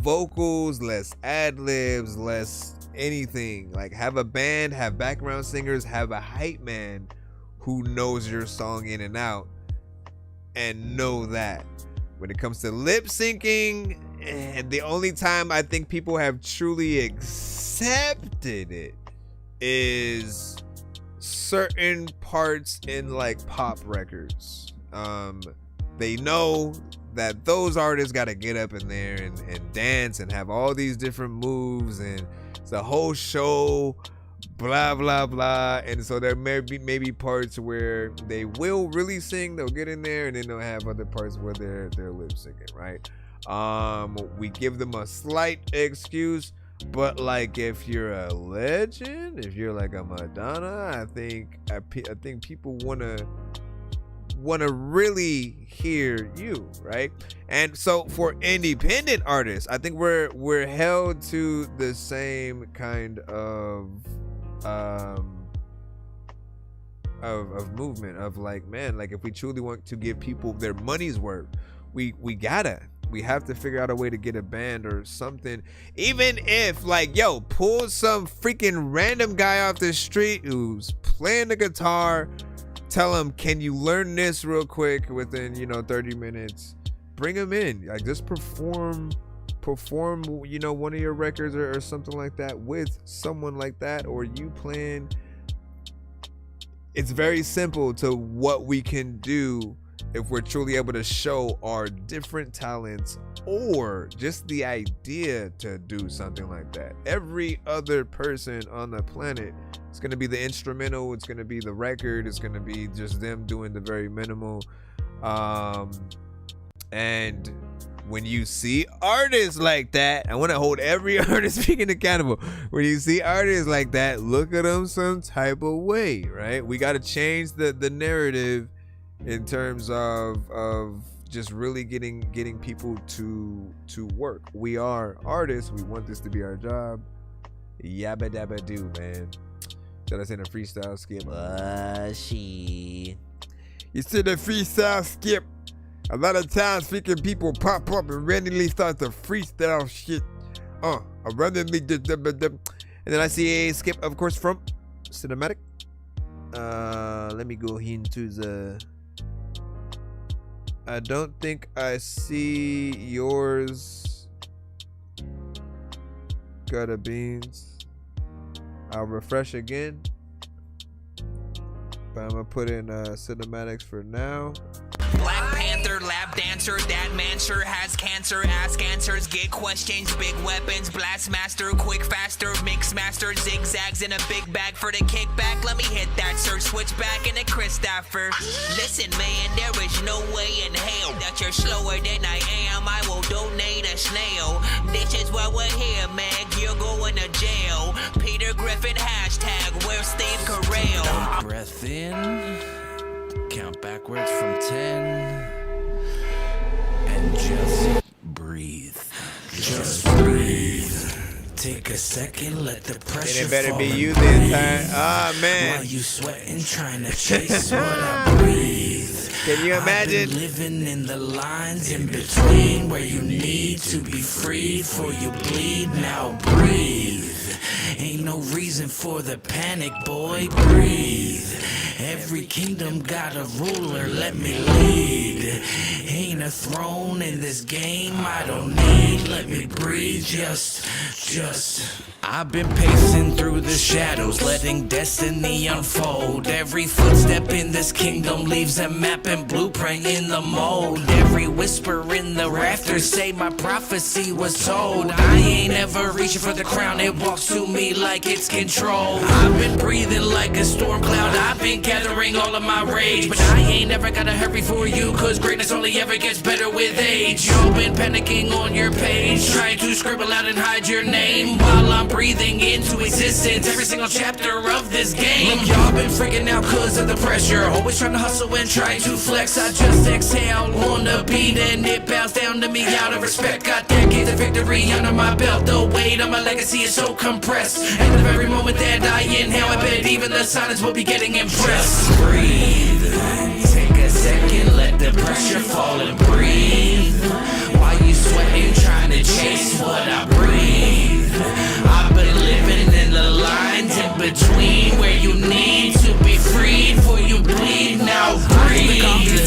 vocals, less ad-libs, less anything. Like, have a band, have background singers, have a hype man who knows your song in and out, and know that. When it comes to lip syncing, the only time I think people have truly accepted it is certain parts in, like, pop records. They know that those artists got to get up in there and dance and have all these different moves, and it's a whole show, blah blah blah. And so there may be parts where they will really sing, they'll get in there, and then they'll have other parts where they're lip syncing, right? We give them a slight excuse, but like, if you're a legend, if you're like a Madonna, I think people wanna really hear you, right? And so for independent artists, I think we're held to the same kind of movement of, like, man, like, if we truly want to give people their money's worth, we have to figure out a way to get a band or something. Even if, like, yo, pull some freaking random guy off the street who's playing the guitar, tell him, can you learn this real quick within 30 minutes? Bring him in. Like, just perform one of your records or something like that with someone like that, or you playing. It's very simple to what we can do if we're truly able to show our different talents, or just the idea to do something like that. Every other person on the planet, it's going to be the instrumental, it's going to be the record, it's going to be just them doing the very minimal. And when you see artists like that, I want to hold every artist speaking accountable. When you see artists like that, look at them some type of way, right? We got to change the narrative in terms of just really getting people to work. We are artists. We want this to be our job. Yabba dabba do, man. Should I send a freestyle skip? Shit. You see the freestyle skip? A lot of times freaking people pop up and randomly start to freestyle shit. Randomly. And then I see a skip, of course, from Cinematic. Let me go into the... I don't think I see yours. Gutter beans. I'll refresh again. But I'm gonna put in cinematics for now. Black Panther, lap dancer, that man sure has cancer. Ask answers, get questions, big weapons, blast master, quick faster, mix master, zigzags in a big bag for the kickback. Let me hit that search switch back in the Christopher. Listen, man, there is no way in hell that you're slower than I am. I will donate a snail. This is why we're here, man. You're going to jail. Peter Griffin hashtag, where's Steve Carell? Breath in. Count backwards from 10 and just breathe. Just breathe. Take a second, let the pressure And it better fall be you and this time. breathe. Ah, man. While you sweating, trying to chase what I breathe. Can you imagine? I've been living in the lines in between where you need to be freed for you bleed. Now breathe. Ain't no reason for the panic, boy. Breathe. Every kingdom got a ruler, let me lead. Ain't a throne in this game I don't need. Let me breathe, just. I've been pacing through the shadows, letting destiny unfold. Every footstep in this kingdom leaves a map and blueprint in the mold. Every whisper in the rafters say my prophecy was told. I ain't ever reaching for the crown, it walks to me like it's controlled. I've been breathing like a storm cloud, I've been gathering all of my rage. But I ain't ever gotta hurry for you, cause greatness only ever gets better with age. Y'all been panicking on your page, trying to scribble out and hide your name, while I'm breathing into existence every single chapter of this game. Look, y'all been freaking out cause of the pressure, always trying to hustle and try to flex. I just exhale on the beat and it bounce down to me out of respect. Got decades of victory under my belt, the weight of my legacy is so compressed. And of every moment that I inhale, I bet even the silence will be getting impressed. Just breathe, take a second, let the pressure fall and breathe. While you sweating, trying to chase what I breathe. I've been living in the lines in between where you need to be freed for you bleed. Now breathe.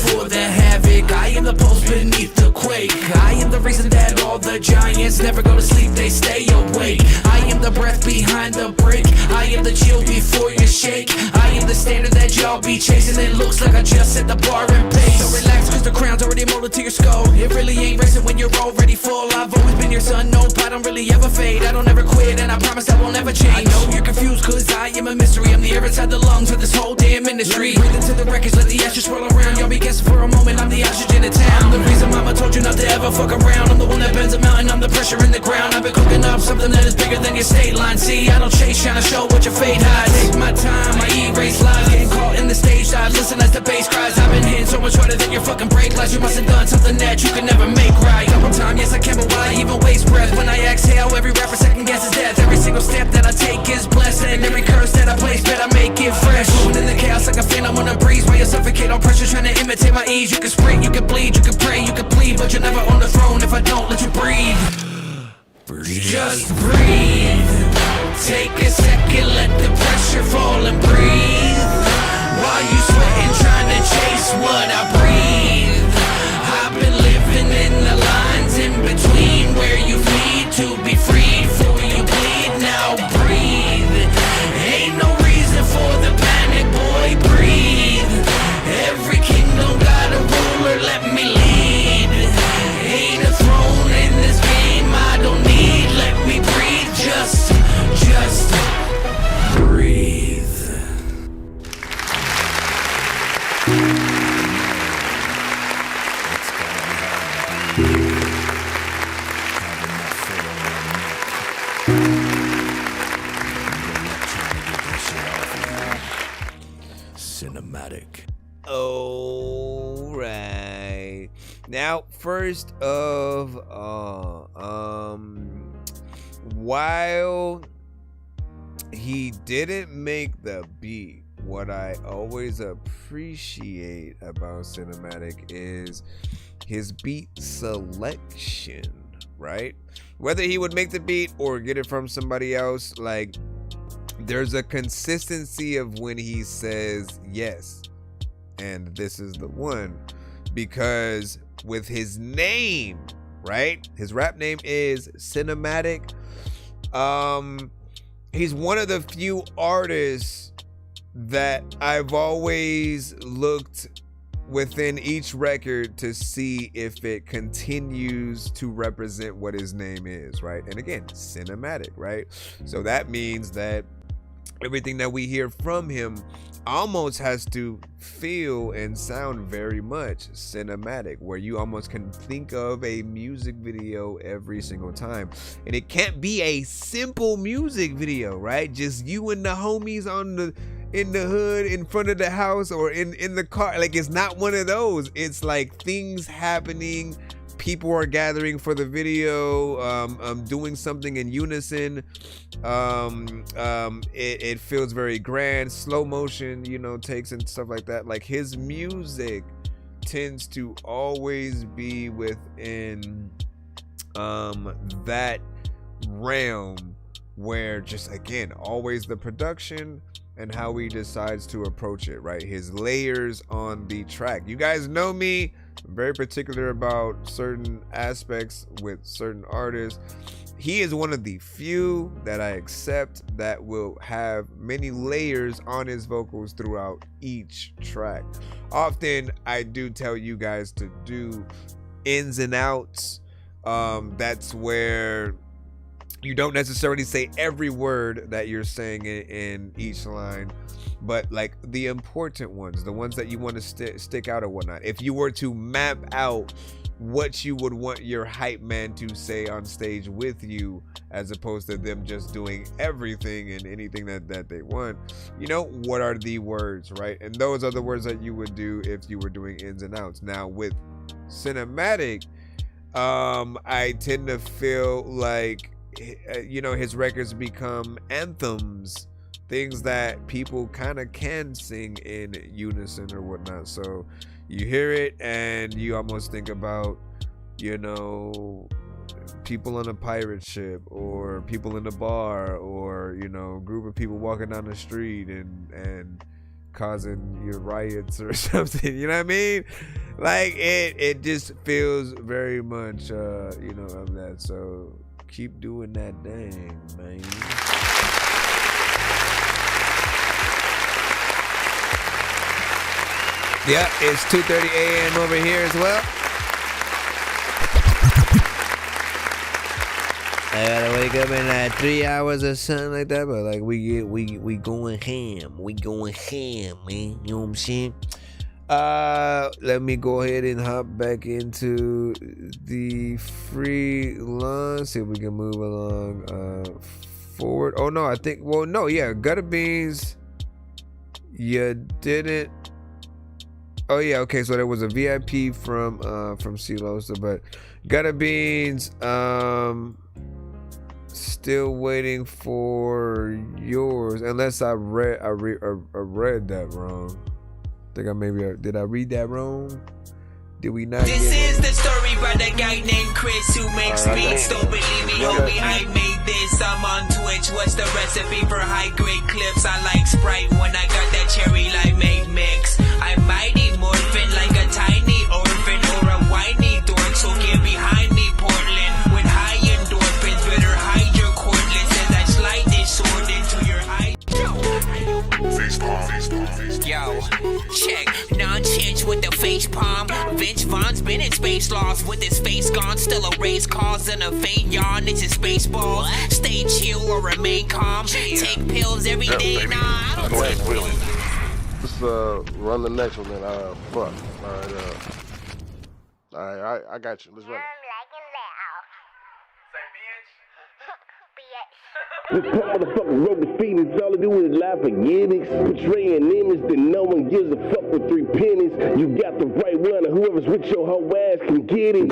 For the havoc, I am the pulse beneath the quake. I am the reason that all the giants never go to sleep, they stay awake. I am the breath behind the brick, I am the chill before you shake. I am the standard that y'all be chasing, it looks like I just set the bar in pace. So relax cause the crown's already molded to your skull. It really ain't racing when you're already full. I've always been your son, nope, I don't really ever fade. I don't ever quit and I promise I won't ever change. I know you're confused cause I am a mystery. I'm the air inside the lungs of this whole damn industry. Breathe into the records, let the ashes swirl around. Y'all be guessing for a moment, I'm the oxygen in town. The reason mama told you not to ever fuck around. I'm the one that bends a mountain, I'm the pressure in the ground. I've been cooking up something that is bigger than your state line. See, I don't chase, trying to show what your fate hides. Take my time, I erase lies. Getting caught in the stage side, listen as the bass cries. I've been hitting so much harder than your fucking brake lights. You must have done something that you could never make right. Double time, yes I can, but why even waste breath? When I exhale, every rapper second guesses death. Every single step that I take is blessed, and every curse that I place, bet I make it fresh. Moving in the chaos like a phantom on a breeze, while you suffocate on pressure, trying to imitate my ease. You can sprint, you can bleed, you can pray, you can plead, but you're never on the throne if I don't let you breathe. Just breathe. Take a second, let the pressure fall and breathe. While you sweating, trying to chase what I breathe. I've been living in the lines in between where you need to be freed for you bleed. Now breathe. Ain't no reason for the panic, boy. Breathe. Every kingdom got a ruler, let me lead. Ain't a throne in this game I don't need. Let me breathe. Just breathe. Cinematic. All right. Now, first of while he didn't make the beat, what I always appreciate about Cinematic is his beat selection, right? Whether he would make the beat or get it from somebody else, like, there's a consistency of when he says yes, and this is the one, because with his name, right? His rap name is Cinematic. He's one of the few artists that I've always looked within each record to see if it continues to represent what his name is, right? And again, Cinematic, right? So that means that everything that we hear from him almost has to feel and sound very much cinematic, where you almost can think of a music video every single time. And it can't be a simple music video, right? Just you and the homies in the hood, in front of the house, or in the car. Like, it's not one of those. It's like things happening, people are gathering for the video, doing something in unison. It feels very grand, slow motion, takes and stuff like that. Like, his music tends to always be within that realm where just again always the production and how he decides to approach it, right? His layers on the track. You guys know me, I'm very particular about certain aspects with certain artists. He is one of the few that I accept that will have many layers on his vocals throughout each track. Often I do tell you guys to do ins and outs. That's where you don't necessarily say every word that you're saying in each line, but like the important ones, the ones that you want to stick out or whatnot. If you were to map out what you would want your hype man to say on stage with you, as opposed to them just doing everything and anything that they want, you know, what are the words, right? And those are the words that you would do if you were doing ins and outs. Now with cinematic, I tend to feel like, you know, his records become anthems, things that people kind of can sing in unison or whatnot. So you hear it and you almost think about, you know, people on a pirate ship, or people in a bar, or, you know, a group of people walking down the street and causing your riots or something, you know what I mean? Like it just feels very much you know, of that. So keep doing that thing, man. Yeah, it's 2:30 a.m. over here as well. I gotta wake up in like 3 hours or something like that, but like we going ham. We going ham, man. You know what I'm saying? Let me go ahead and hop back into the free line. See if we can move along forward. Oh no, I think, well, no, yeah, Gutter Beans, you didn't. Oh yeah, okay, so there was a VIP from Silosa, but Gutter Beans, still waiting for yours, unless I read that wrong. I think I maybe did I read that wrong? Did we not? This is the story about a guy named Chris who makes beats. Don't believe me, homie, I made this. I'm on Twitch. What's the recipe for high grade clips? I like Sprite when I got that cherry limeade mix. I'm mighty morphin' like a tiny orphan or a whiny dork. So get behind me, Portland, with high endorphins. Better hide your cordless as I slide this sword into your eye. Yo, check nonsense with the face palm. Vince Vaughn's been in space lost with his face gone. Still a race cause and a faint yawn. It's a space ball. Stay chill or remain calm. Take pills every day. Nah, I don't take pills. Let's run the next one then. Fuck. Alright, I got you. Let's run it. This motherfucker wrote the feelings, all I do is lie for gimmicks. Portraying image that no one gives a fuck with 3 pennies. You got the right one, and whoever's with your whole ass can get it.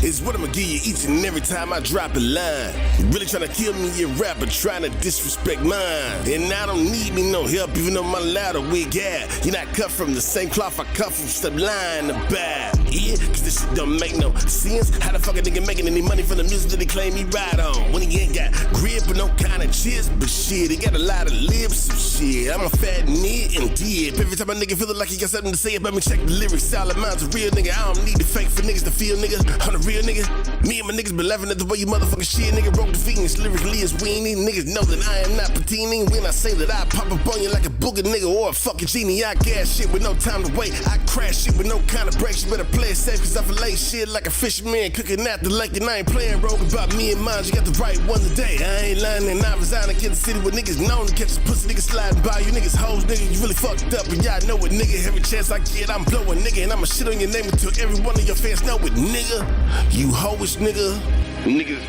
It's what I'ma give you each and every time I drop a line. You really trying to kill me, you rapper, trying to disrespect mine. And I don't need me no help, even though my louder wig yeah. You're not cut from the same cloth I cut from, stop lying about. Yeah, cause this shit don't make no sense. How the fuck a nigga making any money from the music that he claim he ride on? When he ain't got grip or no kind of chips, but shit, he got a lot of lips, some shit. I'm a fat nigga and dip. Every time a nigga feelin' like he got something to say about me, check the lyrics, solid minds a real nigga. I don't need to fake for niggas to feel nigga. I'm a real nigga. Me and my niggas been laughing at the way you motherfucking shit. Nigga wrote the feelings lyrically as weenie. Niggas know that I am not pretending when I say that I pop up on you like a booger nigga or a fucking genie. I gas shit with no time to wait. I crash shit with no kind of breaks. You better play it safe cause I fillet shit like a fisherman cooking out the lake. And I ain't playing rogue about me and mine. You got the right one today. I ain't lying and I resign to Kansas City with niggas known to catch this pussy niggas sliding by. You niggas hoes, nigga, you really fucked up. And y'all know it, nigga. Every chance I get, I'm blowing, nigga. And I'ma shit on your name until every one of your fans know it, nigga. You hoish, nigga. Niggas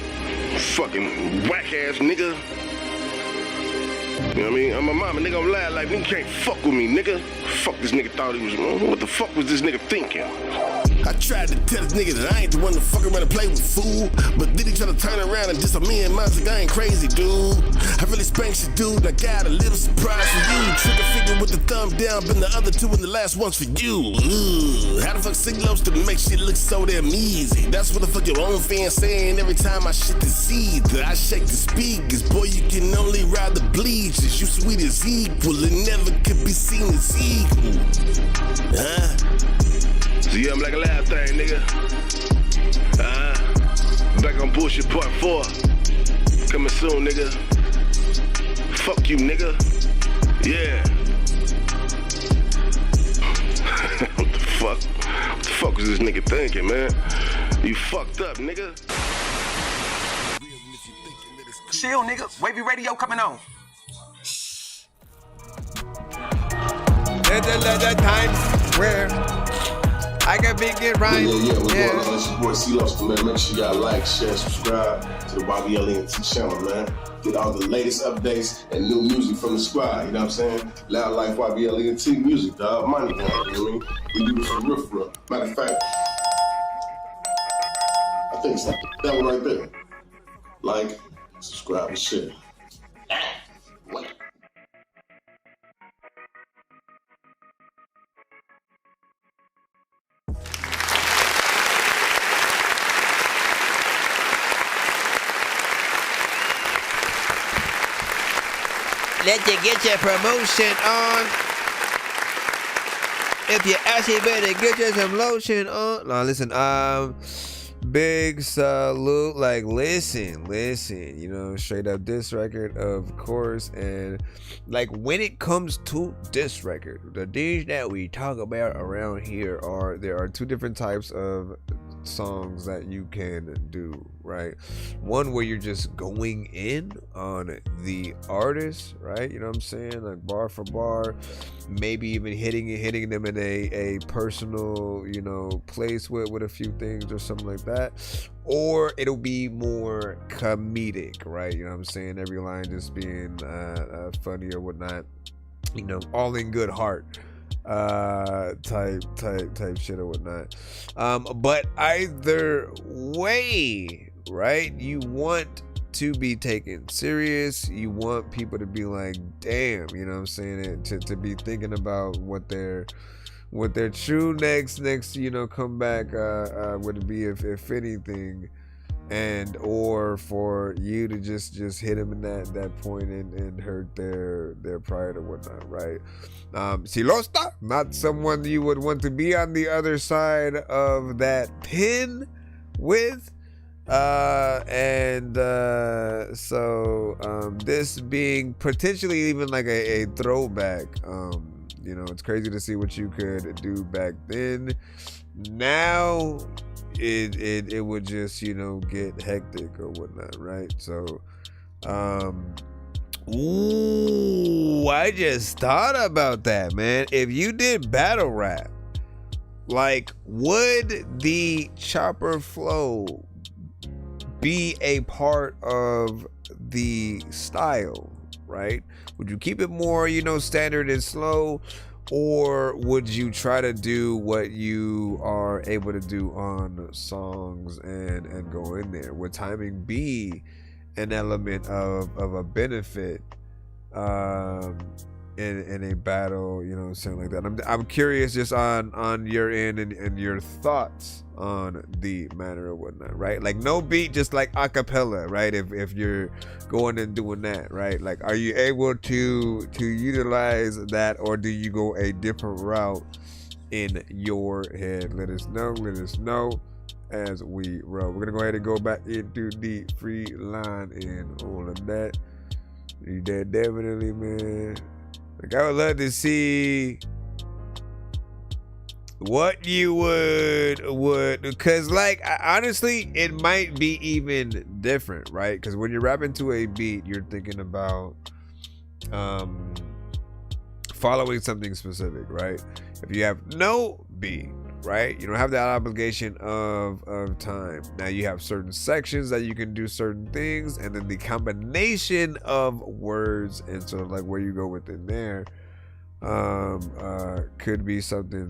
fucking whack ass nigga. You know what I mean? I'm a mama, nigga, I'm lying like me, you can't fuck with me, nigga. Fuck this nigga thought he was, what the fuck was this nigga thinking? I tried to tell this nigga that I ain't the one to fuck around and play with fool. But then he try to turn around and diss on me and mine's like I ain't crazy, dude. I really spanked you, dude. I got a little surprise for you. Trigger finger with the thumb down, been the other two and the last one's for you. How the fuck signals to make shit look so damn easy? That's what the fuck your own fans saying every time my shit is either. I shake the speakers, boy, you can only ride the bleachers. You sweet as equal, it never could be seen as equal. So yeah, I'm like a loud thing, nigga. Back on bullshit part 4. Coming soon, nigga. Fuck you, nigga. Yeah. What the fuck? What the fuck was this nigga thinking, man? You fucked up, nigga. Chill, nigga. Wavy radio coming on. There's times where I can make it right. Yeah. What's going on? It's your boy C-Lost, man. Make sure y'all like, share, subscribe to the YBLENT channel, man. Get all the latest updates and new music from the squad, you know what I'm saying? Loud Life YBLENT music, dog. Money down, you know what I mean? We do this for real. Matter of fact, I think it's that one right there. Like, subscribe, and share. What? Let you get your promotion on. If you actually better get you some lotion on. No, listen, big salute. Like, listen, you know, straight up diss record, of course. And like, when it comes to diss record, the things that we talk about around here there are two different types of songs that you can do, right? One where you're just going in on the artist, right? You know what I'm saying? Like bar for bar, maybe even hitting them in a personal, you know, place with a few things or something like that. Or it'll be more comedic, right? You know what I'm saying? Every line just being funny or whatnot, you know, all in good heart type shit or whatnot. But either way, right, you want to be taken serious. You want people to be like, damn, you know what I'm saying, to be thinking about what their true next you know comeback would be, if anything, and or for you to just hit them in that point and hurt their pride or whatnot, right? Silosta, not someone you would want to be on the other side of that pin with. So this being potentially even like a throwback, you know, it's crazy to see what you could do back then. Now it would just, you know, get hectic or whatnot, right? So I just thought about that, man. If you did battle rap, like, would the chopper flow be a part of the style, right? Would you keep it more, you know, standard and slow, or would you try to do what you are able to do on songs and go in there? Would timing be an element of a benefit in a battle, you know, something like that? I'm curious just on your end and your thoughts on the matter or whatnot, right? Like, no beat, just like a cappella, right? If you're going and doing that, right? Like, are you able to utilize that, or do you go a different route in your head? Let us know as we roll. We're gonna go ahead and go back into the free line and all of that. That definitely, man. Like, I would love to see what you would, because, like, honestly, it might be even different, right? Because when you're rapping to a beat, you're thinking about following something specific, right? If you have no beat, right, you don't have that obligation of time. Now you have certain sections that you can do certain things, and then the combination of words and sort of like where you go within there could be something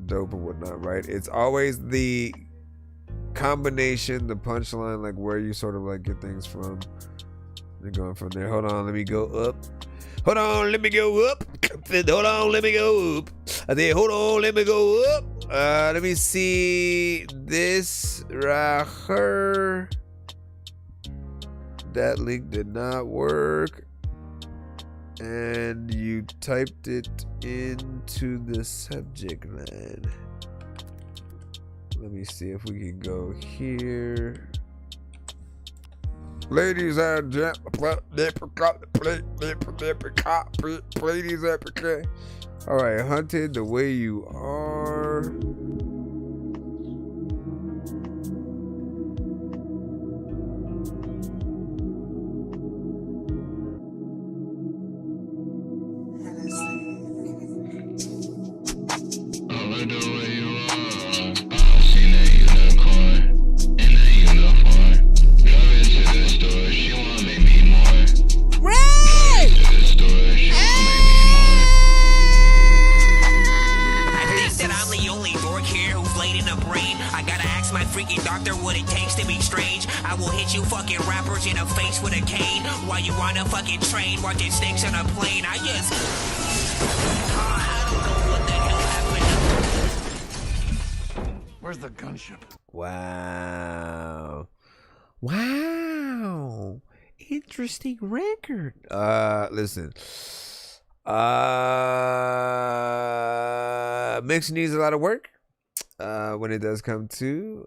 dope or whatnot, right? It's always the combination, the punchline, like where you sort of like get things from. They're going from there. Hold on, let me go up. Hold on, let me go up. Hold on, let me go up. I said, hold on, let me go up. Let me see this right here. That link did not work. And you typed it into the subject line. Let me see if we can go here. Ladies and gentlemen, ladies and all right, Hunted the Way You Are. freaking doctor what it takes to be strange. I will hit you fucking rappers in the face with a cane while you on a fucking train watching snakes on a plane. I just... I don't know what the hell happened. Where's the gunship? Wow. Wow. Interesting record. Listen. Mix needs a lot of work. When it does come to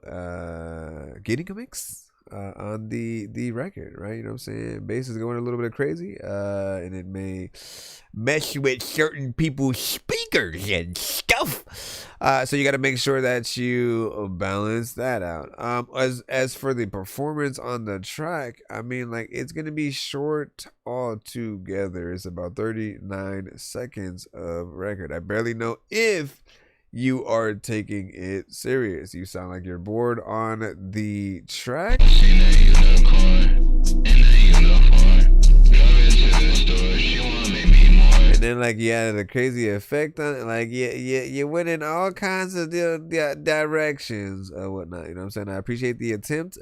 getting a mix on the record, right? You know what I'm saying? Bass is going a little bit crazy, and it may mess with certain people's speakers and stuff. So you got to make sure that you balance that out. As for the performance on the track, I mean, like, it's gonna be short altogether. It's about 39 seconds of record. I barely know if you are taking it serious. You sound like you're bored on the track. And then, like, yeah, the crazy effect on it, like, you went in all kinds of directions or whatnot. You know what I'm saying? I appreciate the attempt.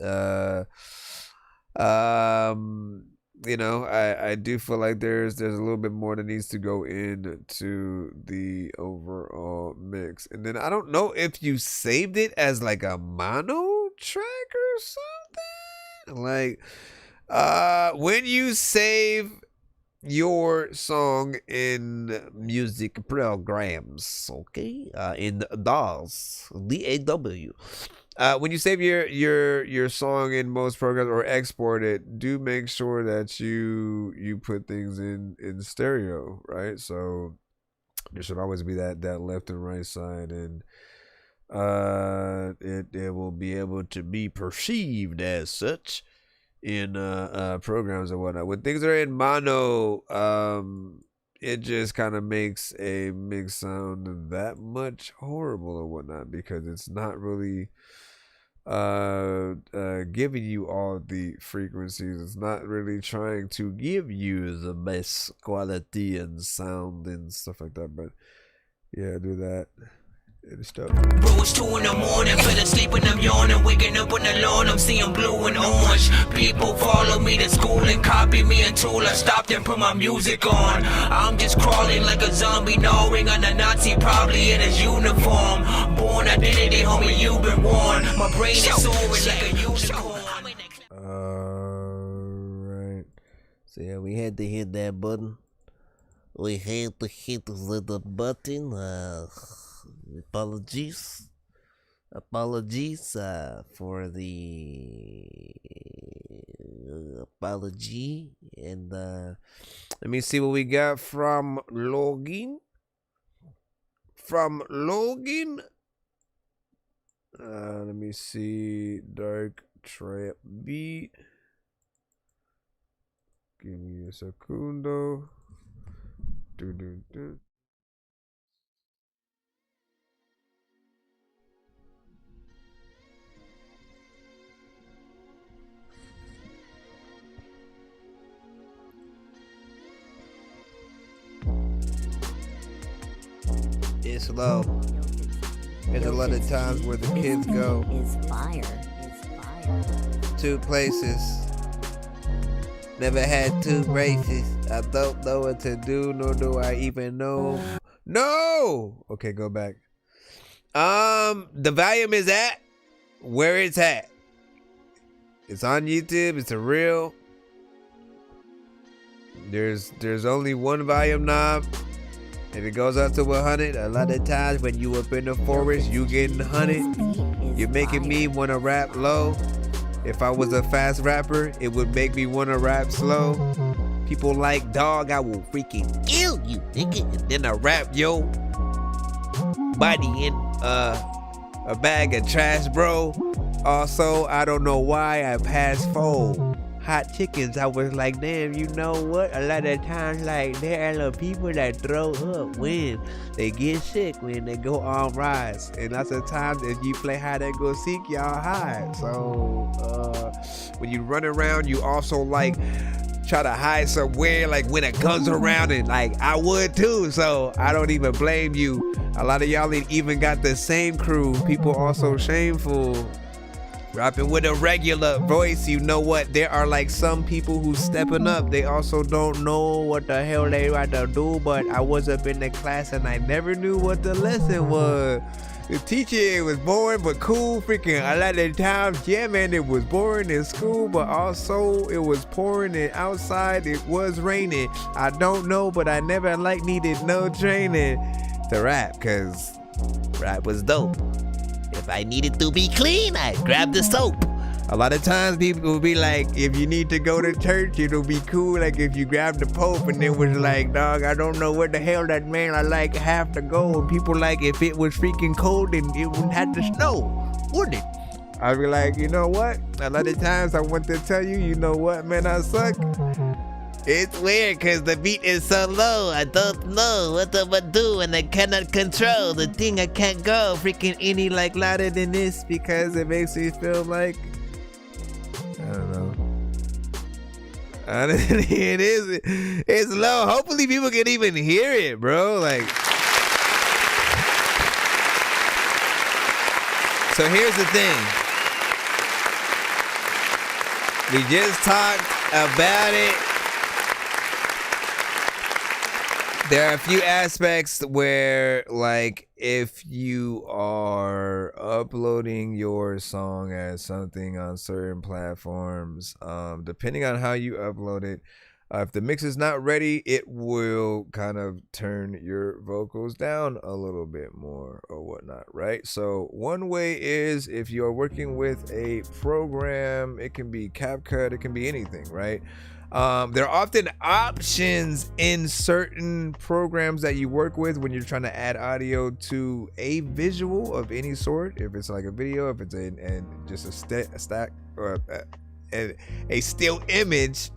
You know, I do feel like there's a little bit more that needs to go into the overall mix. And then I don't know if you saved it as like a mono track or something. Like, when you save your song in music programs, okay, in DAW, D-A-W. When you save your song in most programs or export it, do make sure that you put things in stereo, right? So there should always be that left and right side, and it will be able to be perceived as such in programs and whatnot. When things are in mono, it just kind of makes a mix sound that much horrible or whatnot, because it's not really giving you all the frequencies. It's not really trying to give you the best quality and sound and stuff like that. But yeah, do that. It's dope. Bro, it's 2 in the morning, fell asleep and I'm yawning, waking up on the lawn, I'm seeing blue and orange. People follow me to school and copy me until I stopped and put my music on. I'm just crawling like a zombie, gnawing on a Nazi, probably in his uniform. Born identity, homie, you've been warned. My brain is soaring like a unicorn. Alright. So yeah, we had to hit that button. We had to hit the button. Apologies for the apology. And let me see what we got from Logan. Let me see. Dark Trap Beat. Give me a secundo. Do. It's low. There's a lot of times where the kids go two places. Never had two races. I don't know what to do, nor do I even know. No! Okay, go back. The volume is at where it's at. It's on YouTube. It's a reel. There's only one volume knob, and it goes up to 100. A lot of times when you up in the forest, you getting 100. You're making me want to rap low. If I was a fast rapper, it would make me want to rap slow. People like, dog, I will freaking kill you, nigga. And then I rap yo body in a bag of trash, bro. Also, I don't know why I passed fold. Hot chickens, I was like, damn, you know what? A lot of times, like, there are little people that throw up when they get sick, when they go on rides. And lots of times, if you play hide and go seek, y'all hide. So, when you run around, you also, like, try to hide somewhere, like when a gun's around, and like I would too, so I don't even blame you. A lot of y'all ain't even got the same crew. People also shameful. Rapping with a regular voice, you know what? There are like some people who stepping up. They also don't know what the hell they about to do, but I was up in the class and I never knew what the lesson was. The teacher was boring but cool. Freaking a lot of times, yeah, man, it was boring in school, but also it was pouring and outside it was raining. I don't know, but I never needed no training to rap, cause rap was dope. If I needed to be clean, I'd grab the soap. A lot of times people will be like, if you need to go to church, it'll be cool. Like if you grab the Pope, and it was like, dog, I don't know where the hell that man I like have to go. And people like, if it was freaking cold, then it wouldn't have to snow, would it? I'd be like, you know what? A lot of times I want to tell you, you know what, man, I suck. It's weird because the beat is so low. I don't know what I'm gonna do, and I cannot control the thing. I can't go freaking any like louder than this because it makes me feel like, I don't know. Honestly, it's low. Hopefully people can even hear it, bro. Like, so here's the thing. We just talked about it. There are a few aspects where, like, if you are uploading your song as something on certain platforms, depending on how you upload it, if the mix is not ready, it will kind of turn your vocals down a little bit more or whatnot, right? So one way is if you're working with a program, it can be CapCut, it can be anything, right? There are often options in certain programs that you work with when you're trying to add audio to a visual of any sort. If it's like a video, if it's just a stack or a still image,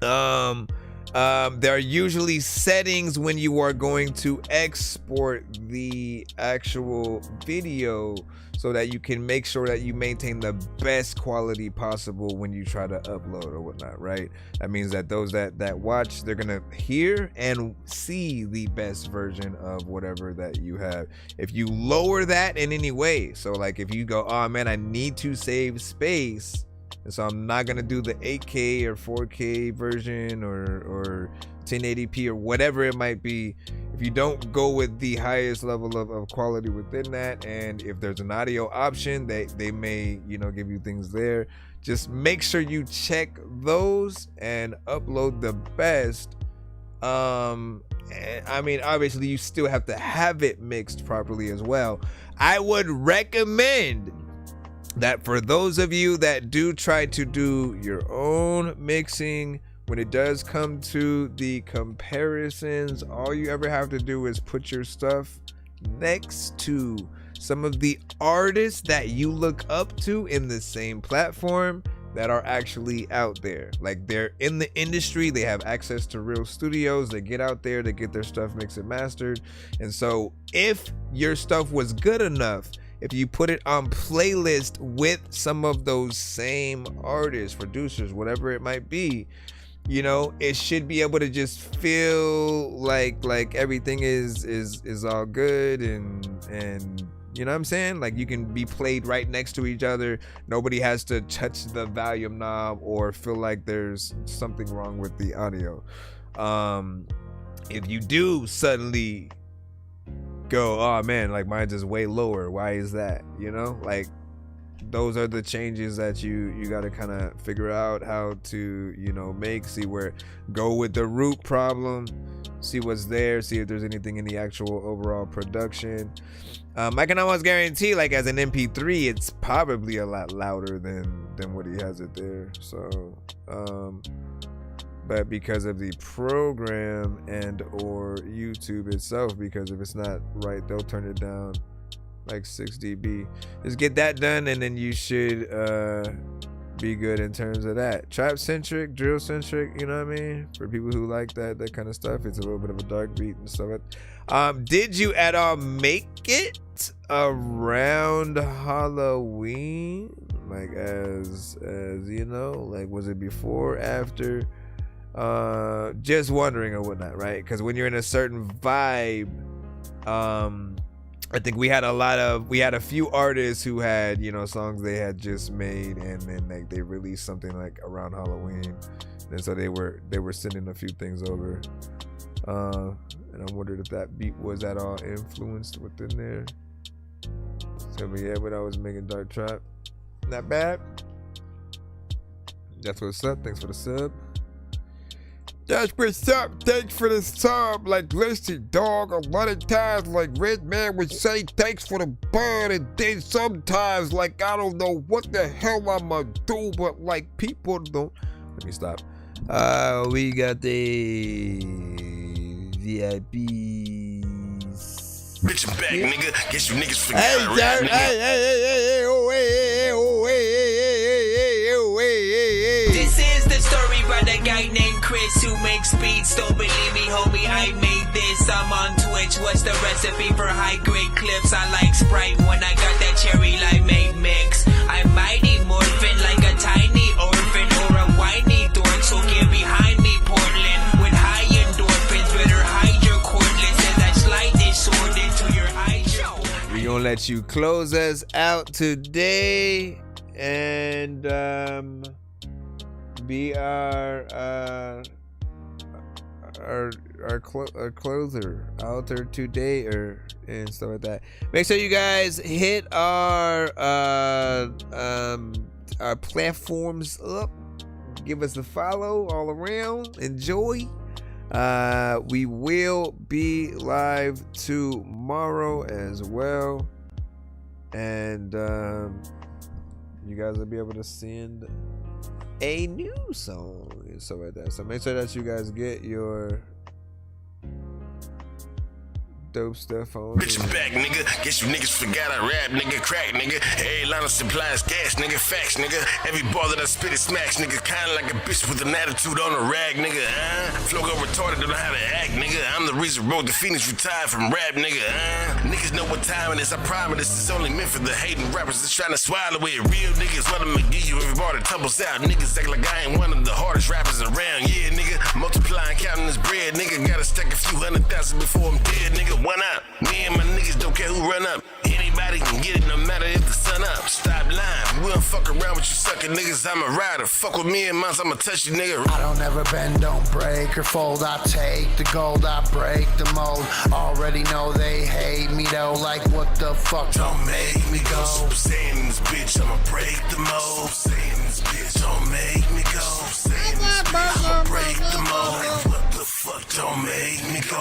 there are usually settings when you are going to export the actual video so that you can make sure that you maintain the best quality possible when you try to upload or whatnot, right? That means that those that watch, they're gonna hear and see the best version of whatever that you have. If you lower that in any way, so like if you go, oh man, I need to save space, and so I'm not gonna do the 8K or 4K version or 1080p or whatever it might be. If you don't go with the highest level of quality within that, and if there's an audio option, they may, you know, give you things there. Just make sure you check those and upload the best. I mean, obviously you still have to have it mixed properly as well. I would recommend that for those of you that do try to do your own mixing, when it does come to the comparisons, all you ever have to do is put your stuff next to some of the artists that you look up to in the same platform that are actually out there. Like, they're in the industry, they have access to real studios, they get out there, they get their stuff mixed and mastered. And so if your stuff was good enough, if you put it on playlist with some of those same artists, producers, whatever it might be, You know, it should be able to just feel like everything is all good and you know what I'm saying? Like you can be played right next to each other. Nobody has to touch the volume knob or feel like there's something wrong with the audio. If you do suddenly go, oh man, like mine's is way lower, why is that? You know, like those are the changes that you got to kind of figure out how to, you know, see where, go with the root problem, see what's there, see if there's anything in the actual overall production. I can almost guarantee, like as an MP3, it's probably a lot louder than what he has it there. So, but because of the program and or YouTube itself, because if it's not right, they'll turn it down like 6 dB. Just get that done and then you should be good in terms of that. Trap centric, drill centric, you know what I mean? For people who like that kind of stuff, it's a little bit of a dark beat and stuff. Did you at all make it around Halloween? Like as you know, like was it before, after? Just wondering or whatnot, right? Because when you're in a certain vibe, I think we had a few artists who had, you know, songs they had just made and then like they released something like around Halloween, and so they were sending a few things over, and I wondered if that beat was at all influenced within there. So yeah, but I was making dark trap, not bad. That's what's up. Thanks for the sub. That's what's up. Thanks for the sub. Like, listen, dog, a lot of times, like, Red Man would say thanks for the bud, and then sometimes, like, I don't know what the hell I'ma do, but, like, people don't. Let me stop. We got the VIPs. Bitch, I'm back, nigga. Guess you niggas forgot. This is the story by the guy named Chris who makes beats. Don't believe me, homie, I made this. I'm on Twitch. What's the recipe for high-grade clips? I like Sprite when I got that cherry limeade mix. I'm mighty morphin' like a tiny orphan or a whiny dork, so get behind me, Portland. With high endorphins, better hide your cordless and that slide this sword into your eye. We gonna let you close us out today and be our closer outer today and stuff like that. Make sure you guys hit our platforms up. Give us a follow all around. Enjoy. We will be live tomorrow as well, and you guys will be able to send a new song and stuff like that. So make sure that you guys get your dope stuff on. Bitch, I'm back, nigga. Guess you niggas forgot I rap, nigga. Crack, nigga. Every line of supply is gas, nigga. Facts, nigga. Every ball that I spit is smacks, nigga. Kinda like a bitch with an attitude on a rag, nigga. Flow go retarded, don't know how to act, nigga. I'm the reason Road the Phoenix retired from rap, nigga. Niggas know what time it is. I promise this is only meant for the hating rappers that's trying to swallow it. Real niggas, what I'ma give you every bar that tumbles out. Niggas act like I ain't one of the hardest rappers around. Yeah, nigga. Multiplying, counting this bread, nigga. Gotta stack a few 100,000 before I'm dead, nigga. One out. Me and my niggas don't care who run up. Anybody can get it, no matter if the sun up. Stop lying. We don't fuck around with you sucking niggas. I'm a rider. Fuck with me and mine, I'ma touch you, nigga. I don't ever bend, don't break or fold. I take the gold, I break the mold. Already know they hate me though. Like what the fuck? Don't make me go. Super Saiyan in this bitch, I'ma break the mold. Super Saiyan in this bitch, don't make me go. Super Saiyan in this bitch, I'ma break the mold. What the fuck? Don't make me go.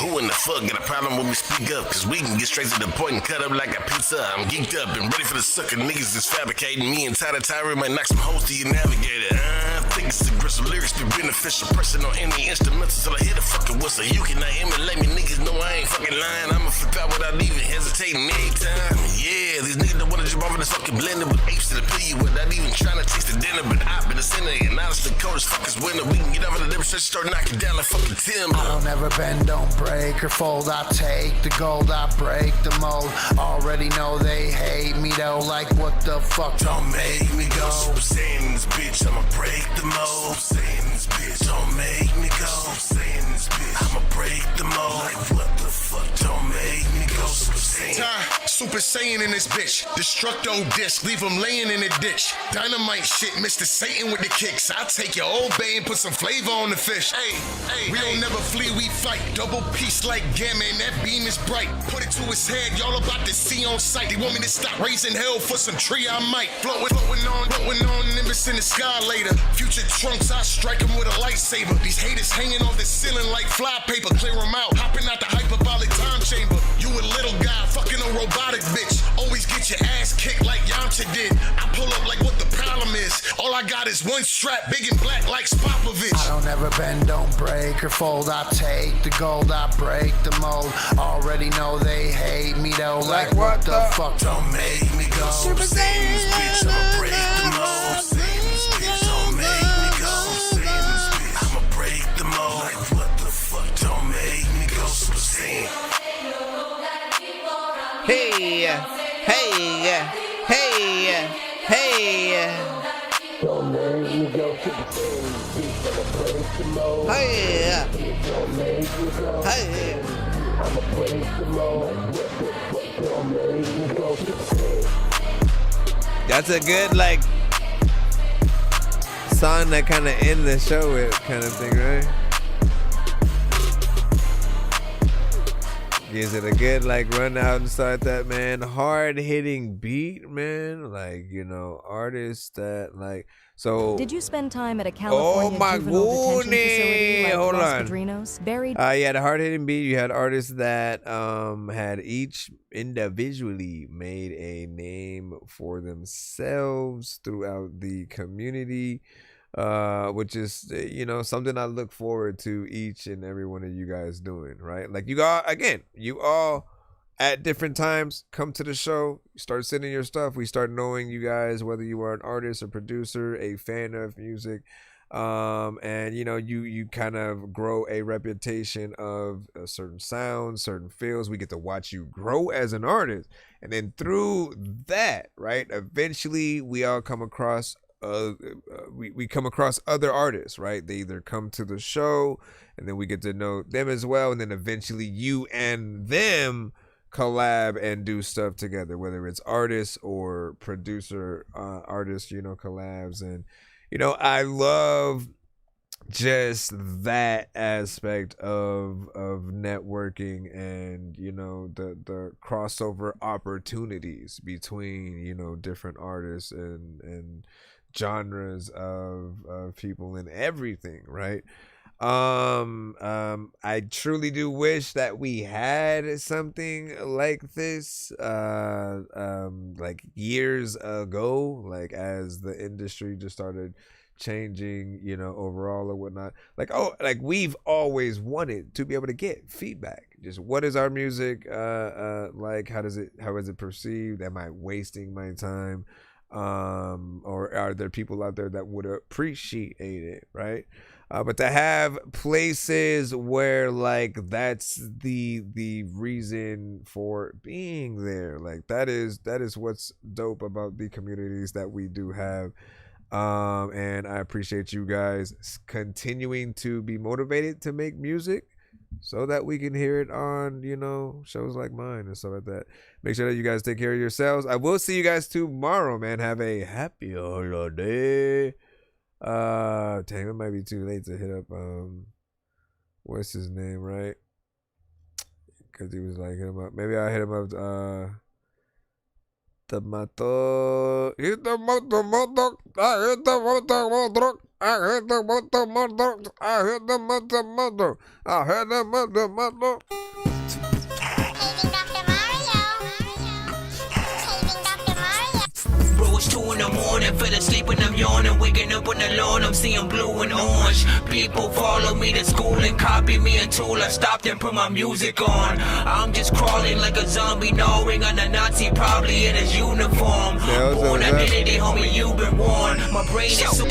Who in the fuck got a problem when we speak up? Cause we can get straight to the point and cut up like a pizza. I'm geeked up and ready for the sucker niggas that's fabricating. Me and Tyler might knock some holes to your navigator. I think it's aggressive lyrics be beneficial. Pressing on any instrumentals till I hit a fucking whistle. You cannot emulate me, niggas know I ain't fucking lying. I'ma flip out without even hesitating anytime. Yeah, these niggas don't wanna jump off in this fucking blender with apes to the pee without even trying to taste the dinner. But I've been a sinner and honestly cold as fuck is winter. We can get off of the demonstration, start knocking down like fucking timber. I don't ever bend, don't break or fold. I take the gold, I break the mold. Already know they hate me though. Like what the fuck? Don't make me go. Super Saiyan in this bitch, I'ma break the mold. Super Saiyan in this bitch. bitch. Don't make me go. Super Saiyan in this bitch. I'ma break the mold. Like what the fuck? Don't make me go. Super Saiyan. Super Saiyan in this bitch. Destructo disc. Leave him laying in the ditch. Dynamite shit. Mr. Satan with the kicks. I'll take your old bay and put some flavor on the fish. Hey, we don't never flee, we fight. Double piece like Gamma and that beam is bright. Put it to his head, y'all about to see on sight. They want me to stop raising hell for some tree, I might. Flowing on, Nimbus in the sky later. Future trunks, I strike him with a lightsaber. These haters hanging off the ceiling like fly paper. Clear them out, hopping out the hyperbolic time chamber. You a little guy, fucking a robotic bitch. Always get your ass kicked like Yamcha did. I pull up like what the problem is. All I got is one strap, big and black like Spopovich. I don't ever bend, don't break or fold. I take the gold, I break the mold. Already know they hate me though. Like what the fuck? Don't make me go. Super Saiyan this bitch, I'ma break the mold. Super Saiyan this bitch, don't make me go. Super Saiyan this bitch, I'ma break the mold. Like what the fuck? Don't make me go. Super Saiyan. Hey, hey, hey, hey. Don't make me go. Super Saiyan this bitch, I'ma break the mold. Hey, don't make me go. Hey, I'ma break the mold. Don't make me go. That's a good like song that kind of end the show with kind of thing, right? Gives it a good like run out and start that, man. Hard hitting beat, man. Like, you know, artists that like so. Did you spend time at a California juvenile detention facility like Hold Los on. Padrinos? Buried. You had a hard hitting beat. You had artists that had each individually made a name for themselves throughout the community. Which is, you know, something I look forward to each and every one of you guys doing, right? Like you all at different times come to the show, start sending your stuff. We start knowing you guys, whether you are an artist or producer, a fan of music, and you know, you kind of grow a reputation of a certain sound, certain feels. We get to watch you grow as an artist, and then through that, right, eventually we all come across we come across other artists, right? They either come to the show and then we get to know them as well, and then eventually you and them collab and do stuff together, whether it's artists or producer artists, you know, collabs. And you know, I love just that aspect of networking and, you know, the crossover opportunities between, you know, different artists and genres of people and everything, right? I truly do wish that we had something like this like years ago, like as the industry just started changing, you know, overall or whatnot. Like, like we've always wanted to be able to get feedback. Just what is our music like? How is it perceived? Am I wasting my time? Or are there people out there that would appreciate it, right? But to have places where like that's the reason for being there, like that is what's dope about the communities that we do have. And I appreciate you guys continuing to be motivated to make music so that we can hear it on, you know, shows like mine and stuff like that. Make sure that you guys take care of yourselves. I will see you guys tomorrow, man. Have a happy holiday. Damn, it might be too late to hit up what's his name, right? Because he was like, hit him up. Maybe I'll hit him up the mato. Hit the moto. I hit the moto. I hit the moto. I hit the moto. I hit the moto. Bro, it's 2 in the morning, fell asleep when I'm yawning, waking up on the lawn, I'm seeing blue and orange. People follow me to school and copy me until I stopped and put my music on. I'm just crawling like a zombie, gnawing on a Nazi, probably in his uniform. Born identity, homie, you've been warned. My brain is so...